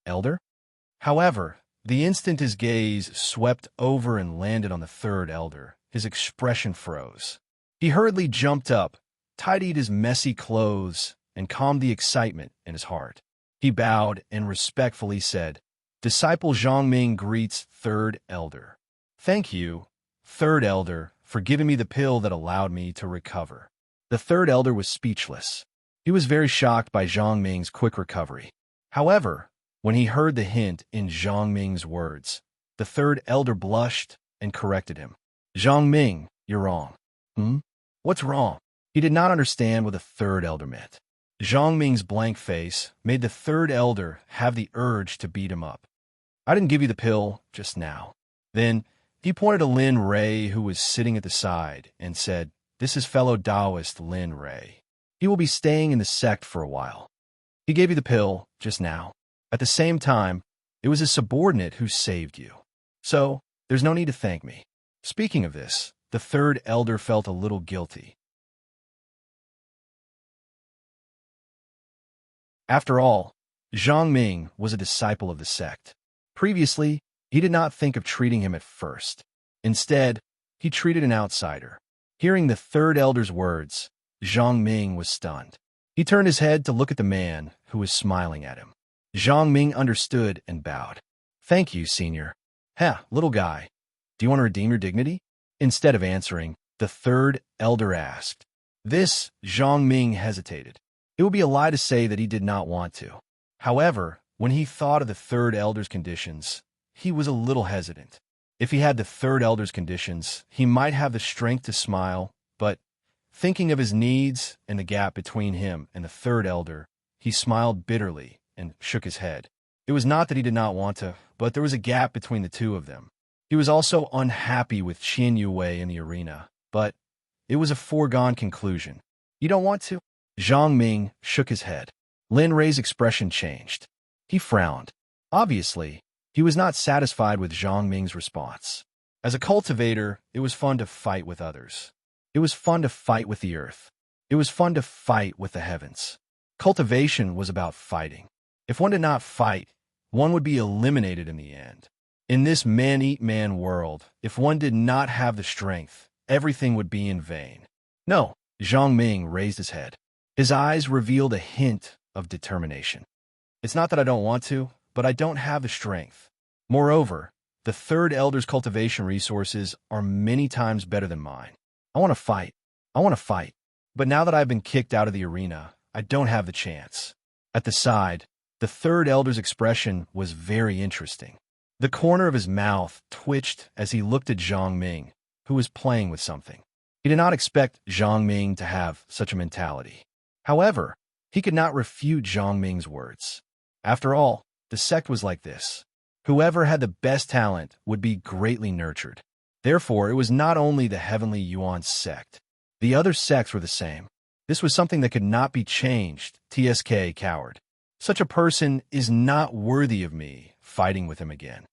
elder? However, the instant his gaze swept over and landed on the third elder, his expression froze. He hurriedly jumped up, tidied his messy clothes, and calmed the excitement in his heart. He bowed and respectfully said, "Disciple Zhangming greets third elder. Thank you, third elder, for giving me the pill that allowed me to recover." The third elder was speechless. He was very shocked by Zhang Ming's quick recovery. However, when he heard the hint in Zhang Ming's words, the third elder blushed and corrected him. "Zhang Ming, you're wrong." What's wrong? He did not understand what the third elder meant. Zhang Ming's blank face made the third elder have the urge to beat him up. "I didn't give you the pill just now." Then he pointed to Lin Rei, who was sitting at the side, and said, "This is fellow Taoist Lin Rei. He will be staying in the sect for a while. He gave you the pill just now. At the same time, it was a subordinate who saved you. So, there's no need to thank me." Speaking of this, the third elder felt a little guilty. After all, Zhang Ming was a disciple of the sect. Previously, he did not think of treating him at first. Instead, he treated an outsider. Hearing the third elder's words, Zhang Ming was stunned. He turned his head to look at the man who was smiling at him. Zhang Ming understood and bowed. "Thank you, senior." Little guy, do you want to redeem your dignity?" Instead of answering, the third elder asked. This, Zhang Ming hesitated. It would be a lie to say that he did not want to. However, When he thought of the third elder's conditions, he was a little hesitant. If he had the third elder's conditions, he might have the strength to smile, but thinking of his needs and the gap between him and the third elder, he smiled bitterly and shook his head. It was not that he did not want to, but there was a gap between the two of them. He was also unhappy with Qian Yue in the arena, but it was a foregone conclusion. You don't want to? Zhang Ming shook his head. Lin Rei's expression changed. He frowned. Obviously, he was not satisfied with Zhang Ming's response. As a cultivator, it was fun to fight with others. It was fun to fight with the earth. It was fun to fight with the heavens. Cultivation was about fighting. If one did not fight, one would be eliminated in the end. In this man-eat-man world, if one did not have the strength, everything would be in vain. No, Zhang Ming raised his head. His eyes revealed a hint of determination. It's not that I don't want to, but I don't have the strength. Moreover, the third elder's cultivation resources are many times better than mine. I want to fight. I want to fight. But now that I've been kicked out of the arena, I don't have the chance. At the side, the third elder's expression was very interesting. The corner of his mouth twitched as he looked at Zhang Ming, who was playing with something. He did not expect Zhang Ming to have such a mentality. However, he could not refute Zhang Ming's words. After all, the sect was like this. Whoever had the best talent would be greatly nurtured. Therefore, it was not only the Heavenly Yuan sect. The other sects were the same. This was something that could not be changed. TSK coward. Such a person is not worthy of me fighting with him again.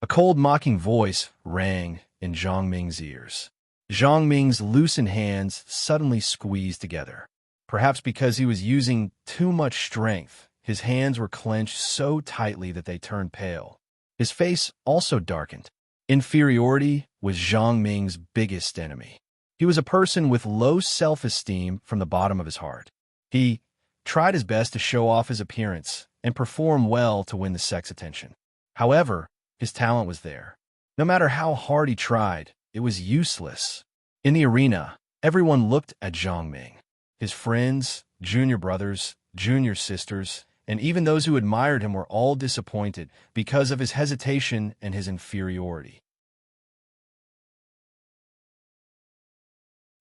A cold mocking voice rang in Zhang Ming's ears. Zhang Ming's loosened hands suddenly squeezed together. Perhaps because he was using too much strength, his hands were clenched so tightly that they turned pale. His face also darkened. Inferiority was Zhang Ming's biggest enemy. He was a person with low self-esteem from the bottom of his heart. He tried his best to show off his appearance and perform well to win the sect's attention. However, his talent was there. No matter how hard he tried, it was useless. In the arena, everyone looked at Zhang Ming. His friends, junior brothers, junior sisters, and even those who admired him were all disappointed because of his hesitation and his inferiority.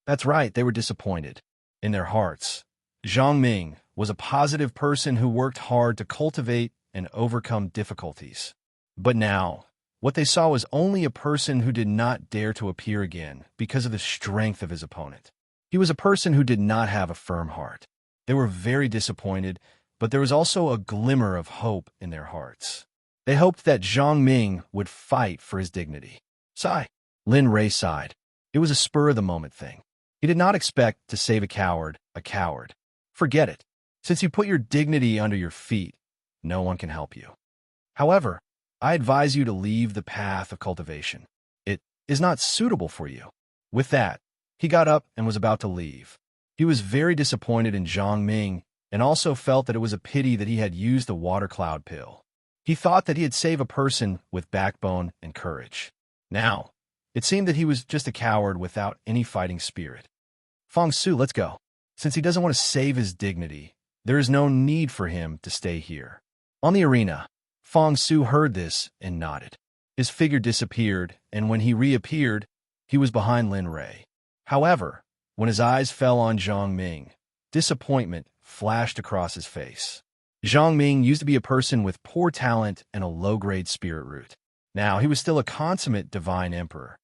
That's right, they were disappointed. In their hearts, Zhang Ming was a positive person who worked hard to cultivate and overcome difficulties. But now, what they saw was only a person who did not dare to appear again because of the strength of his opponent. He was a person who did not have a firm heart. They were very disappointed, but there was also a glimmer of hope in their hearts. They hoped that Zhang Ming would fight for his dignity. Sigh. Lin Rei sighed. It was a spur-of-the-moment thing. He did not expect to save a coward. Forget it. Since you put your dignity under your feet, no one can help you. However, I advise you to leave the path of cultivation. It is not suitable for you. With that, he got up and was about to leave. He was very disappointed in Zhang Ming and also felt that it was a pity that he had used the water cloud pill. He thought that he had saved a person with backbone and courage. Now, it seemed that he was just a coward without any fighting spirit. Fang Su, let's go. Since he doesn't want to save his dignity, there is no need for him to stay here. On the arena, Fang Su heard this and nodded. His figure disappeared, and when he reappeared, he was behind Lin Rei. However, when his eyes fell on Zhang Ming, disappointment flashed across his face. Zhang Ming used to be a person with poor talent and a low-grade spirit root. Now he was still a consummate divine emperor.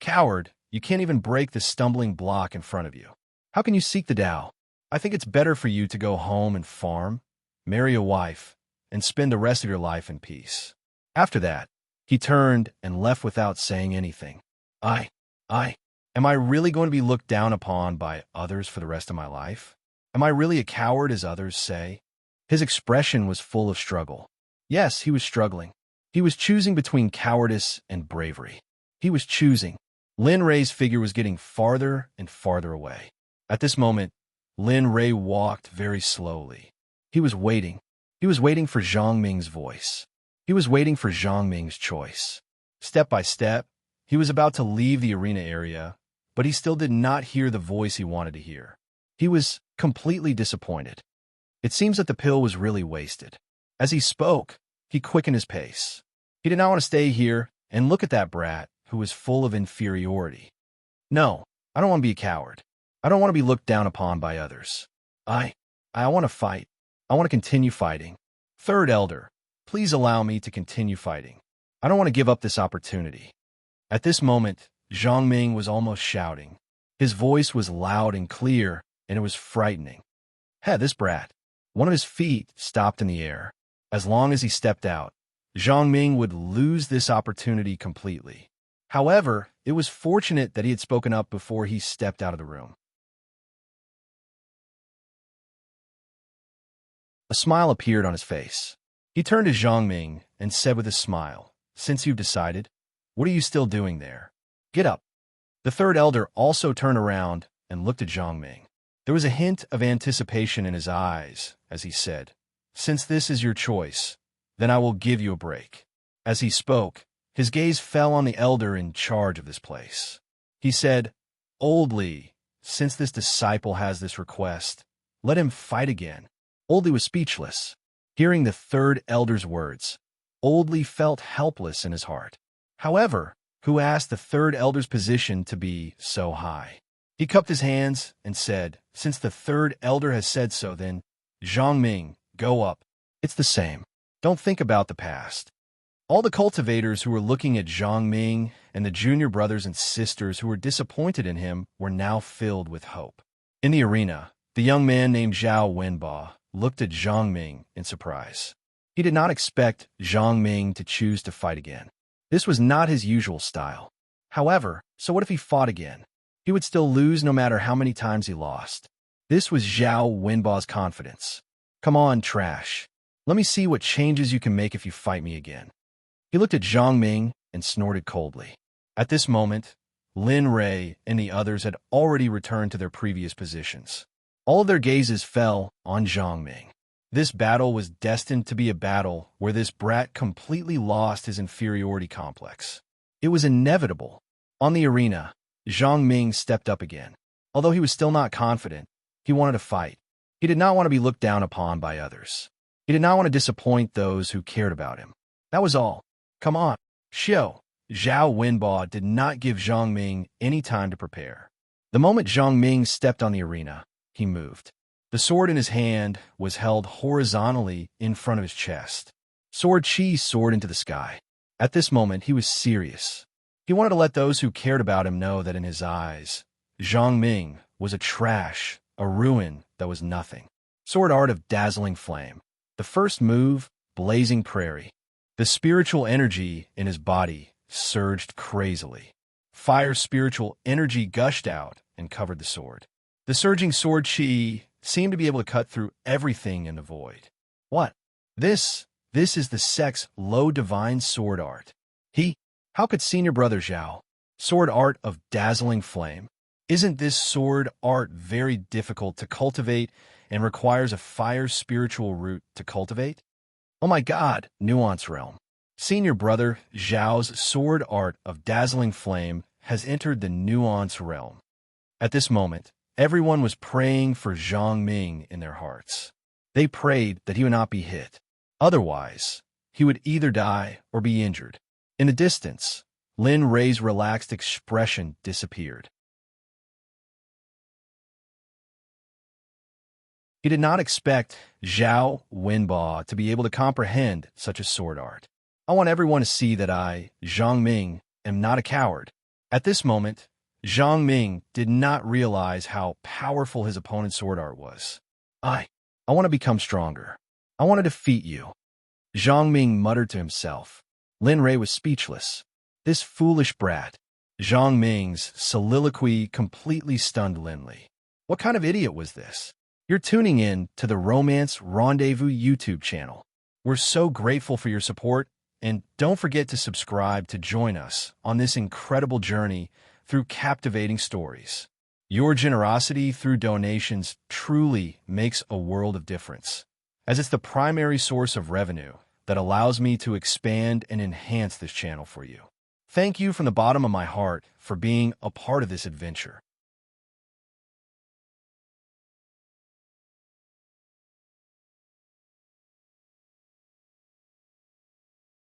Coward, you can't even break the stumbling block in front of you. How can you seek the Tao? I think it's better for you to go home and farm, marry a wife, and spend the rest of your life in peace. After that, he turned and left without saying anything. Am I really going to be looked down upon by others for the rest of my life? Am I really a coward as others say? His expression was full of struggle. Yes, he was struggling. He was choosing between cowardice and bravery. He was choosing. Lin Rei's figure was getting farther and farther away. At this moment, Lin Rei walked very slowly. He was waiting. He was waiting for Zhang Ming's voice. He was waiting for Zhang Ming's choice. Step by step, he was about to leave the arena area, but he still did not hear the voice he wanted to hear. He was completely disappointed. It seems that the pill was really wasted. As he spoke, he quickened his pace. He did not want to stay here and look at that brat who was full of inferiority. No, I don't want to be a coward. I don't want to be looked down upon by others. I want to fight. I want to continue fighting. Third Elder, please allow me to continue fighting. I don't want to give up this opportunity. At this moment, Zhang Ming was almost shouting. His voice was loud and clear, and it was frightening. This brat. One of his feet stopped in the air. As long as he stepped out, Zhang Ming would lose this opportunity completely. However, it was fortunate that he had spoken up before he stepped out of the room. A smile appeared on his face. He turned to Zhang Ming and said with a smile, "Since you've decided, what are you still doing there? Get up." The third elder also turned around and looked at Zhang Ming. There was a hint of anticipation in his eyes as he said, "Since this is your choice, then I will give you a break." As he spoke, his gaze fell on the elder in charge of this place. He said, "Old Li, since this disciple has this request, let him fight again." Old Li was speechless. Hearing the third elder's words, Old Li felt helpless in his heart. However, who asked the third elder's position to be so high? He cupped his hands and said, "Since the third elder has said so, then, Zhang Ming, go up. It's the same. Don't think about the past." All the cultivators who were looking at Zhang Ming and the junior brothers and sisters who were disappointed in him were now filled with hope. In the arena, the young man named Zhao Wenba looked at Zhang Ming in surprise. He did not expect Zhang Ming to choose to fight again. This was not his usual style. However, so what if he fought again? He would still lose no matter how many times he lost. This was Zhao Wenba's confidence. "Come on, trash. Let me see what changes you can make if you fight me again." He looked at Zhang Ming and snorted coldly. At this moment, Lin Rei and the others had already returned to their previous positions. All of their gazes fell on Zhang Ming. This battle was destined to be a battle where this brat completely lost his inferiority complex. It was inevitable. On the arena, Zhang Ming stepped up again. Although he was still not confident, he wanted to fight. He did not want to be looked down upon by others. He did not want to disappoint those who cared about him. That was all. "Come on, show." Zhao Wenba did not give Zhang Ming any time to prepare. The moment Zhang Ming stepped on the arena, he moved. The sword in his hand was held horizontally in front of his chest. Sword Chi soared into the sky. At this moment, he was serious. He wanted to let those who cared about him know that in his eyes, Zhang Ming was a trash, a ruin that was nothing. Sword art of dazzling flame. The first move, blazing prairie. The spiritual energy in his body surged crazily. Fire spiritual energy gushed out and covered the sword. The surging sword chi seemed to be able to cut through everything in the void. What? This is the Sect's low divine sword art. How could senior brother Zhao? Sword art of dazzling flame. Isn't this sword art very difficult to cultivate and requires a fire spiritual root to cultivate? Oh my God, Nuance Realm. Senior brother Zhao's sword art of dazzling flame has entered the Nuance Realm. At this moment, everyone was praying for Zhang Ming in their hearts. They prayed that he would not be hit. Otherwise, he would either die or be injured. In the distance, Lin Rei's relaxed expression disappeared. He did not expect Zhao Wenba to be able to comprehend such a sword art. "I want everyone to see that I, Zhang Ming, am not a coward." At this moment, Zhang Ming did not realize how powerful his opponent's sword art was. I want to become stronger. I want to defeat you." Zhang Ming muttered to himself. Lin Rei was speechless. This foolish brat. Zhang Ming's soliloquy completely stunned Lin Li. What kind of idiot was this? You're tuning in to the Romance Rendezvous YouTube channel. We're so grateful for your support, and don't forget to subscribe to join us on this incredible journey through captivating stories. Your generosity through donations truly makes a world of difference, as it's the primary source of revenue that allows me to expand and enhance this channel for you. Thank you from the bottom of my heart for being a part of this adventure.